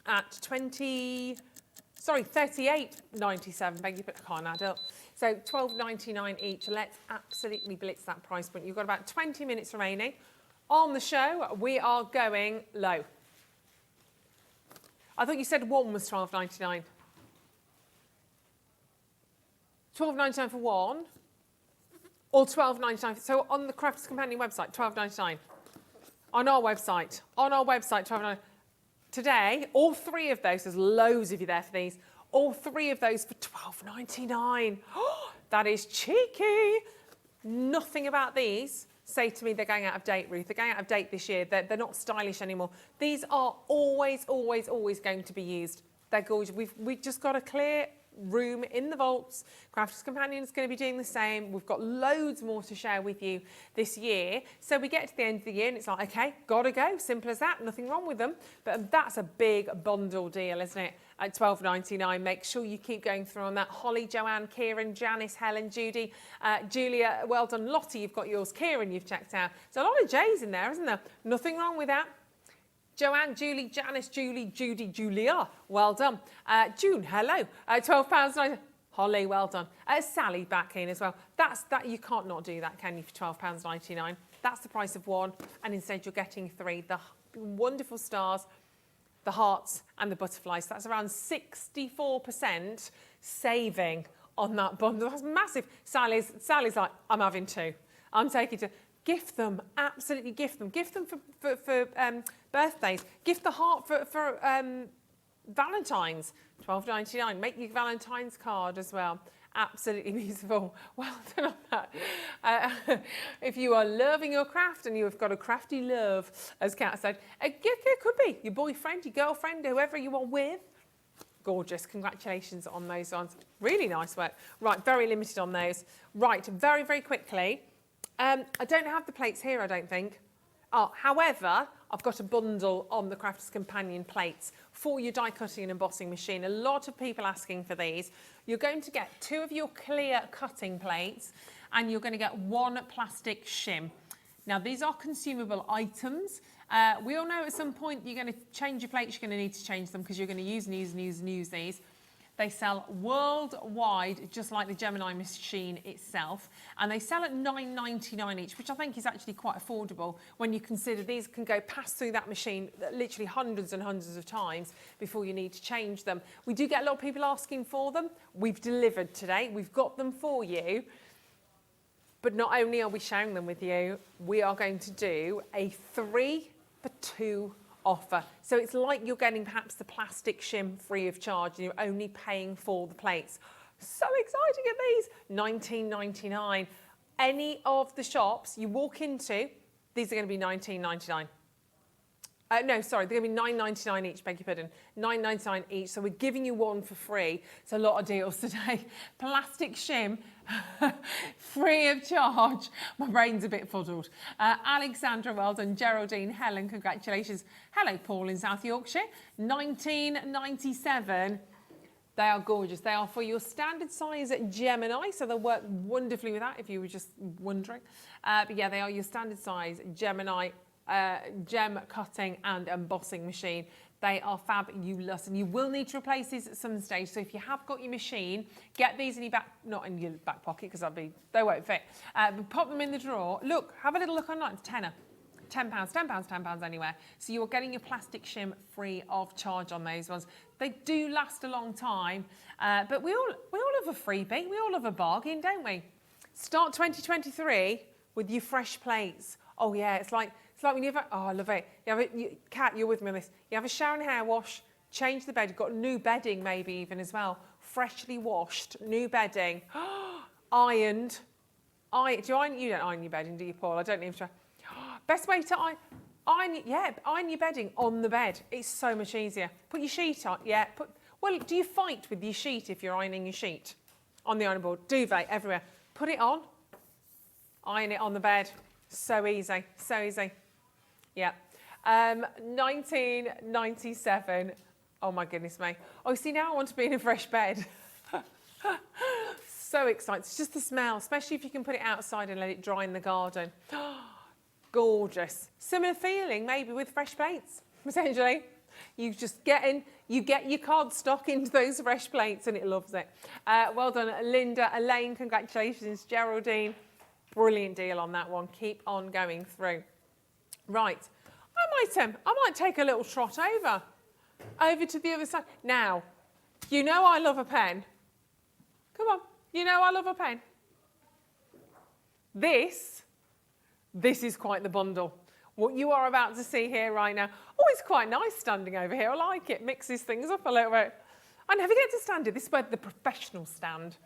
at £38.97. Beg your pardon, I can't add up. So £12.99 each. Let's absolutely blitz that price point. You've got about 20 minutes remaining. On the show, we are going low. I thought you said one was £12.99. £12.99 for one, or £12.99. So on the Crafters Companion website, £12.99. On our website, £12.99. Today, all three of those, there's loads of you there for these, all three of those for £12.99. Oh, that is cheeky. Nothing about these say to me they're going out of date, Ruth. They're going out of date this year. They're not stylish anymore. These are always, always, always going to be used. They're gorgeous. We've just got a clear room in the vaults. Crafters Companion is going to be doing the same. We've got loads more to share with you this year. So we get to the end of the year and it's like, okay, gotta go. Simple as that. Nothing wrong with them. But that's a big bundle deal, isn't it? At £12.99. Make sure you keep going through on that. Holly, Joanne, Kieran, Janice, Helen, Judy, Julia, well done. Lottie, you've got yours. Kieran, you've checked out. So a lot of J's in there, isn't there? Nothing wrong with that. Joanne, Julie, Janice, Julie, Judy, Julia, well done. June, hello, £12.99. Holly, well done. Sally back in as well. That you can't not do that, can you, for £12.99? That's the price of one, and instead you're getting three. The wonderful stars, the hearts, and the butterflies. That's around 64% saving on that bundle. That's massive. Sally's like, I'm having two. I'm taking two. Gift them, absolutely gift them. Gift them for birthdays. Gift the heart for Valentine's, £12.99. Make your Valentine's card as well. Absolutely beautiful. Well done on that. If you are loving your craft and you've got a crafty love, as Kat said, it could be your boyfriend, your girlfriend, whoever you are with. Gorgeous. Congratulations on those ones. Really nice work. Right, very limited on those. Right, very, very quickly. I don't have the plates here, I don't think. However, I've got a bundle on the Crafters Companion plates for your die cutting and embossing machine. A lot of people asking for these. You're going to get two of your clear cutting plates and you're going to get one plastic shim. Now, these are consumable items. We all know at some point you're going to change your plates, you're going to need to change them because you're going to use these. They sell worldwide, just like the Gemini machine itself, and they sell at $9.99 each, which I think is actually quite affordable when you consider these can go past through that machine literally hundreds and hundreds of times before you need to change them. We do get a lot of people asking for them. We've delivered today. We've got them for you. But not only are we sharing them with you, we are going to do a 3 for 2 offer. So it's like you're getting perhaps the plastic shim free of charge and you're only paying for the plates. So exciting at these, $19.99. Any of the shops you walk into, these are going to be $19.99. No, sorry, they're going to be $9.99 each, beg your pardon. $9.99 each, so we're giving you one for free. It's a lot of deals today. Plastic shim, free of charge. My brain's a bit fuddled. Alexandra, well done. Geraldine, Helen, congratulations. Hello, Paul in South Yorkshire. $19.97. They are gorgeous. They are for your standard size Gemini, so they'll work wonderfully with that if you were just wondering. But yeah, they are your standard size Gemini gem cutting and embossing machine. They are fabulous, and you will need to replace these at some stage. So if you have got your machine, get these in your back, not in your back pocket, because they won't fit. But pop them in the drawer. Look, have a little look online. It's tenner. £10 anywhere. So you're getting your plastic shim free of charge on those ones. They do last a long time, but we all love a freebie. We all love a bargain, don't we? Start 2023 with your fresh plates. Oh yeah, it's like when you have I love it. Kat, you're with me on this. You have a shower and hair wash, change the bed. You've got new bedding maybe even as well. Freshly washed, new bedding, ironed. You don't iron your bedding, do you, Paul? I don't even try. Best way to iron your bedding on the bed. It's so much easier. Put your sheet on, well, do you fight with your sheet if you're ironing your sheet? On the ironing board, duvet, everywhere. Put it on, iron it on the bed. So easy, so easy. Yeah. 1997. Oh my goodness me. Oh, see, now I want to be in a fresh bed. So excited. It's just the smell, especially if you can put it outside and let it dry in the garden. Gorgeous. Similar feeling maybe with fresh plates, essentially. You just get your card stock into those fresh plates and it loves it. Well done, Linda, Elaine, congratulations, Geraldine. Brilliant deal on that one. Keep on going through. Right, I might take a little trot over to the other side. Now, you know I love a pen. Come on, you know I love a pen. This is quite the bundle. What you are about to see here right now. Oh, it's quite nice standing over here. I like it. Mixes things up a little bit. I never get to stand here. This is where the professionals stand.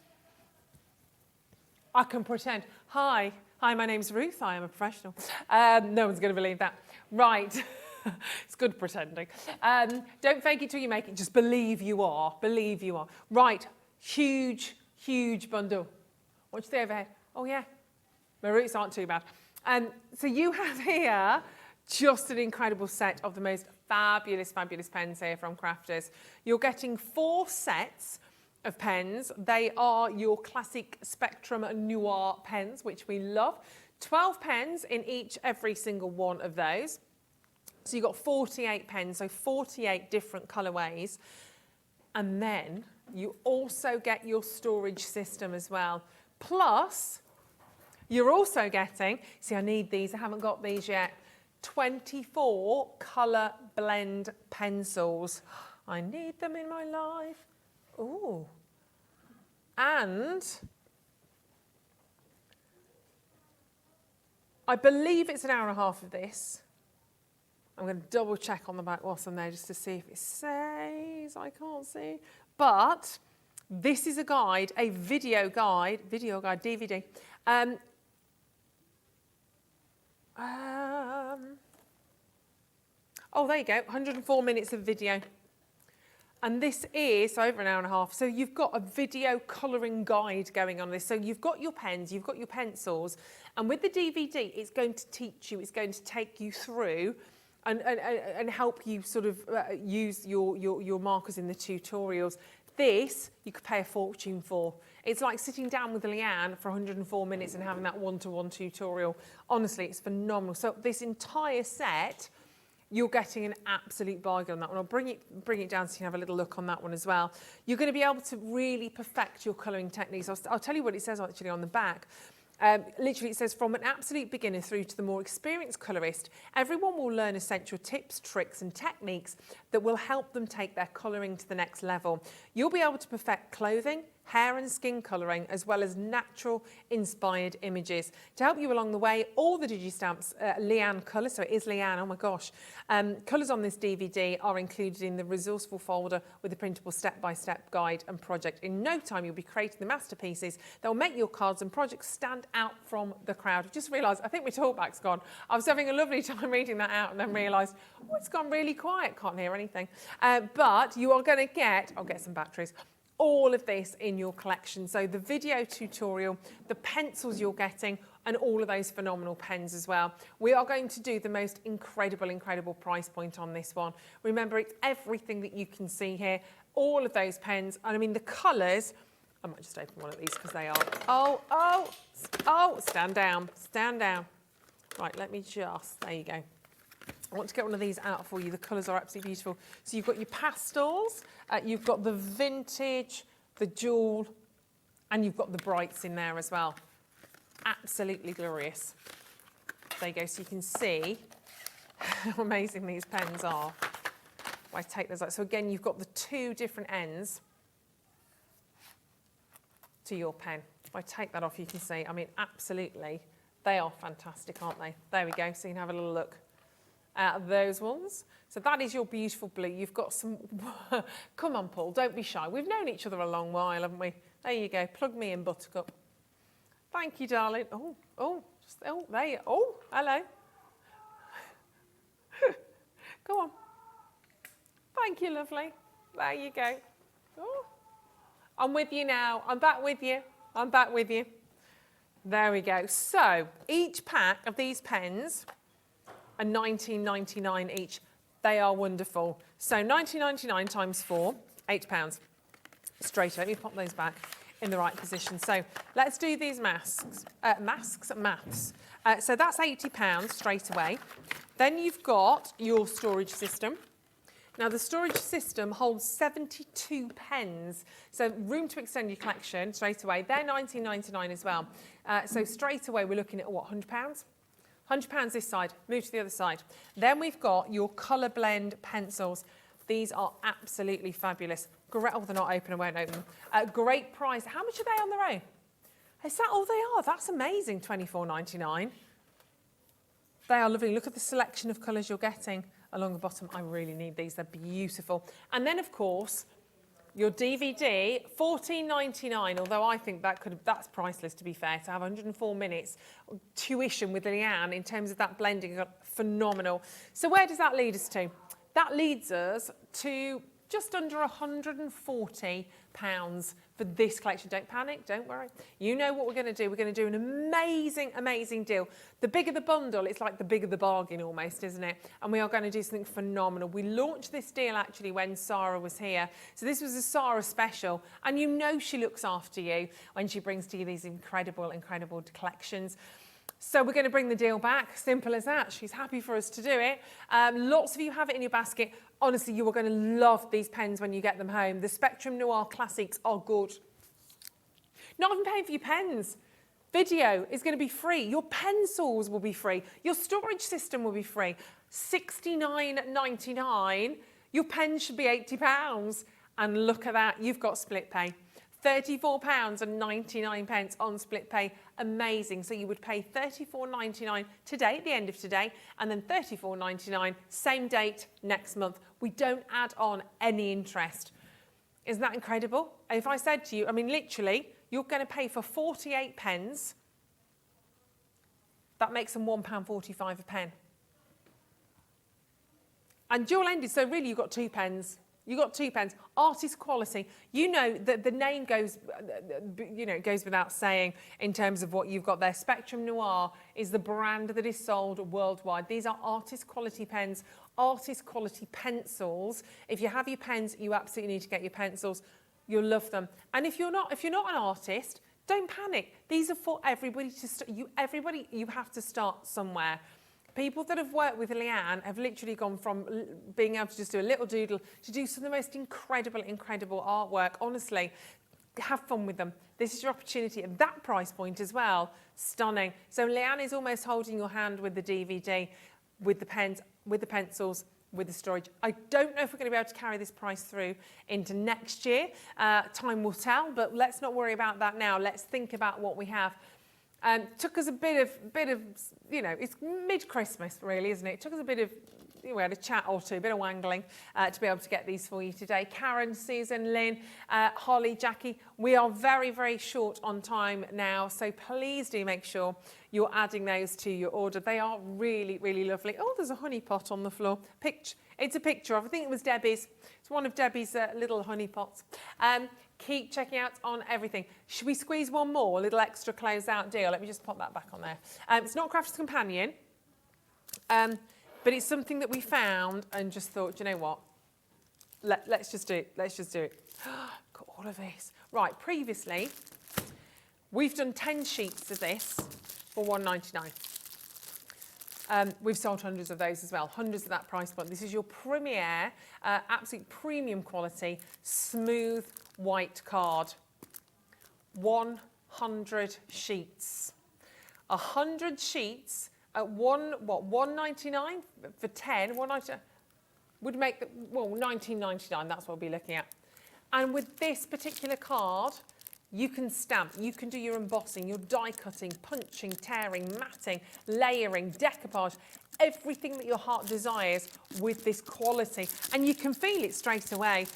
I can pretend. Hi, my name's Ruth. I am a professional. No one's going to believe that. Right. It's good pretending. Don't fake it till you make it. Just believe you are. Believe you are. Right. Huge bundle. Watch the overhead. Oh, yeah. My roots aren't too bad. So you have here just an incredible set of the most fabulous pens here from Crafters. You're getting 4 sets of pens. They are your classic Spectrum Noir pens, which we love. 12 pens in every single one of those. So you've got 48 pens, so 48 different colourways. And then you also get your storage system as well. Plus, you're also getting, see, I need these, I haven't got these yet, 24 colour blend pencils. I need them in my life. Ooh. And I believe it's an hour and a half of this. I'm going to double check on the back whilst I'm there just to see if it says, I can't see. But this is a guide, a video guide, DVD. Oh, there you go, 104 minutes of video. And this is over an hour and a half. So you've got a video colouring guide going on this. So you've got your pens, you've got your pencils, and with the DVD, it's going to teach you, it's going to take you through and help you sort of use your markers in the tutorials. This, you could pay a fortune for. It's like sitting down with Leanne for 104 minutes and having that one-to-one tutorial. Honestly, it's phenomenal. So this entire set, you're getting an absolute bargain on that one. I'll bring it down so you can have a little look on that one as well. You're going to be able to really perfect your colouring techniques. I'll tell you what it says actually on the back. Literally, it says, from an absolute beginner through to the more experienced colourist, everyone will learn essential tips, tricks and techniques that will help them take their colouring to the next level. You'll be able to perfect clothing, hair and skin colouring, as well as natural inspired images. To help you along the way, all the Digistamps Leanne colours, so it is Leanne, oh my gosh, colours on this DVD are included in the resourceful folder with the printable step-by-step guide and project. In no time, you'll be creating the masterpieces that will make your cards and projects stand out from the crowd. I just realised, I think my talkback's gone. I was having a lovely time reading that out and then realised, oh, it's gone really quiet, can't hear anything. But you are going to get, I'll get some batteries, all of this in your collection. So the video tutorial, the pencils you're getting, and all of those phenomenal pens as well. We are going to do the most incredible price point on this one. Remember, it's everything that you can see here, all of those pens, and I mean the colours. I might just open one of these because they are, oh, stand down. Right, let me just, there you go. I want to get one of these out for you. The colours are absolutely beautiful. So you've got your pastels, you've got the vintage, the jewel, and you've got the brights in there as well. Absolutely glorious. There you go, so you can see how amazing these pens are. I take those out. So again, you've got the two different ends to your pen. If I take that off, you can see, I mean, absolutely, they are fantastic, aren't they? There we go, so you can have a little look at those ones. So that is your beautiful blue. You've got some, come on, Paul, don't be shy. We've known each other a long while, haven't we? There you go, plug me in, Buttercup. Thank you, darling. Oh, there you, oh, hello. Go on. Thank you, lovely. There you go. Oh, I'm with you now. I'm back with you. I'm back with you. There we go. So each pack of these pens are £19.99 each. They are wonderful. So £19.99 times 4, £8. Straight away. Let me pop those back in the right position. So let's do these maths. So that's £80 straight away. Then you've got your storage system. Now, the storage system holds 72 pens, so room to extend your collection straight away. They're £19.99 as well. So straight away, we're looking at, what, £100? £100 this side, move to the other side. Then we've got your colour blend pencils. These are absolutely fabulous. Great, oh, they're not open, I won't open them. Great price. How much are they on their own? Is that all they are? That's amazing, £24.99. They are lovely. Look at the selection of colours you're getting along the bottom. I really need these. They're beautiful. And then, of course, your DVD, £14.99, although I think that's priceless, to be fair, to have 104 minutes tuition with Leanne in terms of that blending. Phenomenal. So where does that lead us to? That leads us to just under £140 for this collection. Don't panic, don't worry. You know what we're going to do. We're going to do an amazing, amazing deal. The bigger the bundle, it's like the bigger the bargain almost, isn't it? And we are going to do something phenomenal. We launched this deal actually when Sarah was here. So this was a Sarah special. And you know she looks after you when she brings to you these incredible, incredible collections. So we're going to bring the deal back, simple as that. She's happy for us to do it. Lots of you have it in your basket. Honestly, you are going to love these pens when you get them home. The Spectrum Noir Classics are good. Not even paying for your pens. Video is going to be free. Your pencils will be free. Your storage system will be free. £69.99. Your pen should be £80. And look at that, you've got split pay. £34.99 on split pay. Amazing. So you would pay £34.99 today, at the end of today, and then £34.99 same date next month. We don't add on any interest. Isn't that incredible? If I said to you, I mean, literally, you're going to pay for 48 pens. That makes them £1.45 a pen. And dual ended, so really you've got 2 pens. You've got 2 pens, artist quality. You know that the name goes, goes without saying in terms of what you've got there. Spectrum Noir is the brand that is sold worldwide. These are artist quality pens, artist quality pencils. If you have your pens, you absolutely need to get your pencils. You'll love them. And if you're not an artist, don't panic. These are for everybody to start. You have to start somewhere. People that have worked with Leanne have literally gone from being able to just do a little doodle to do some of the most incredible, incredible artwork. Honestly, have fun with them. This is your opportunity at that price point as well. Stunning. So Leanne is almost holding your hand with the DVD, with the pens, with the pencils, with the storage. I don't know if we're going to be able to carry this price through into next year. Time will tell, but let's not worry about that now. Let's think about what we have. Took us a bit of, it's mid-Christmas really, isn't it? It took us a bit of, we had a chat or two, a bit of wangling to be able to get these for you today. Karen, Susan, Lynn, Holly, Jackie, we are very, very short on time now, so please do make sure you're adding those to your order. They are really, really lovely. Oh, there's a honey pot on the floor. It's a picture of, I think it was Debbie's. It's one of Debbie's little honey pots. Keep checking out on everything. Should we squeeze one more, a little extra close-out deal? Let me just pop that back on there. It's not Crafter's Companion, but it's something that we found and just thought, you know what? Let's just do it. Let's just do it. Got all of this. Right, previously, we've done 10 sheets of this for £1.99. We've sold hundreds of those as well, hundreds at that price point. This is your premier, absolute premium quality, smooth white card. 100 sheets. 100 sheets at $1.99 for 10. $1.99 would make the, well, $19.99. That's what we'll be looking at. And with this particular card, you can stamp, you can do your embossing, your die cutting, punching, tearing, matting, layering, decoupage, everything that your heart desires with this quality. And you can feel it straight away.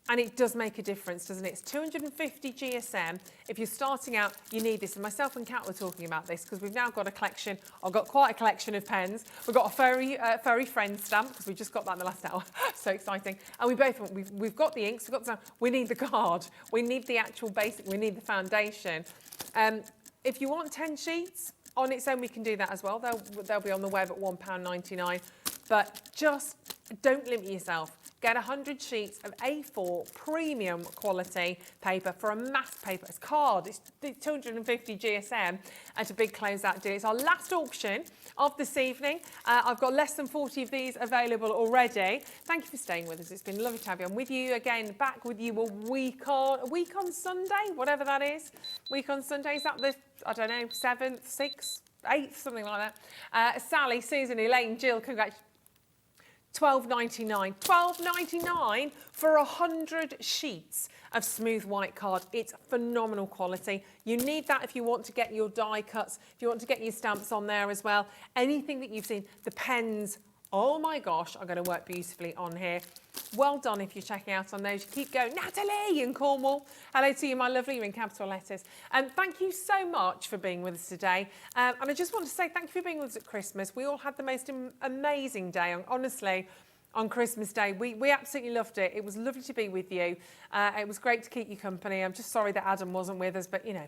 And it does make a difference, doesn't it? It's 250 GSM. If you're starting out, you need this. And myself and Kat were talking about this because we've now got a collection. I've got quite a collection of pens. We've got a furry friend stamp because we just got that in the last hour. So exciting. And we both, we've got the inks, we've got the stamp. We need the card. We need the actual basic. We need the foundation. If you want 10 sheets on its own, we can do that as well. They'll be on the web at £1.99. But just don't limit yourself. Get 100 sheets of A4 premium quality paper for a mass paper. It's card, it's 250 GSM at a big closeout deal. It's our last auction of this evening. I've got less than 40 of these available already. Thank you for staying with us. It's been lovely to have you. I'm with you again, back with you a week on Sunday, whatever that is. Week on Sunday, is that the, I don't know, 7th, 6th, 8th, something like that. Sally, Susan, Elaine, Jill, congratulations. $12.99. $12.99 for 100 sheets of smooth white card. It's phenomenal quality. You need that if you want to get your die cuts, if you want to get your stamps on there as well. Anything that you've seen, the pens, oh my gosh, are going to work beautifully on here. Well done if you're checking out on those. Keep going. Natalie in Cornwall. Hello to you, my lovely. You're in capital letters. And thank you so much for being with us today. And I just want to say thank you for being with us at Christmas. We all had the most amazing day, honestly, on Christmas Day. We absolutely loved it. It was lovely to be with you. It was great to keep you company. I'm just sorry that Adam wasn't with us, but you know.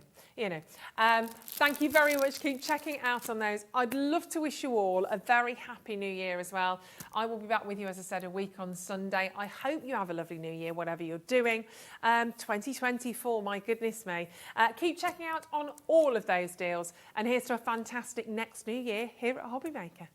Thank you very much. Keep checking out on those. I'd love to wish you all a very happy new year as well. I will be back with you, as I said, a week on Sunday. I hope you have a lovely new year, whatever you're doing. 2024, my goodness me. Keep checking out on all of those deals. And here's to a fantastic next new year here at Hobby Maker.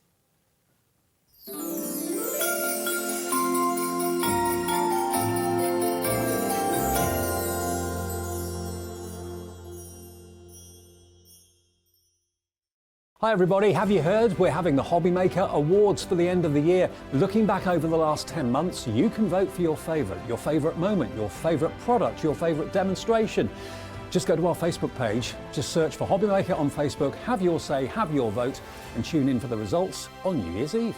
Hi everybody, have you heard we're having the Hobby Maker Awards for the end of the year? Looking back over the last 10 months, you can vote for your favourite moment, your favourite product, your favourite demonstration. Just go to our Facebook page, just search for Hobby Maker on Facebook, have your say, have your vote, and tune in for the results on New Year's Eve.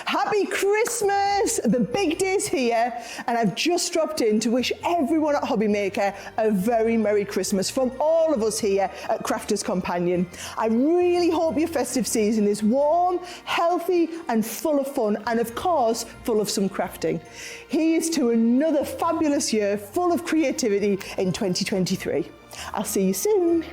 Happy Christmas! The big day's here, and I've just dropped in to wish everyone at Hobby Maker a very Merry Christmas from all of us here at Crafters Companion. I really hope your festive season is warm, healthy and full of fun, and of course full of some crafting. Here's to another fabulous year full of creativity in 2023. I'll see you soon.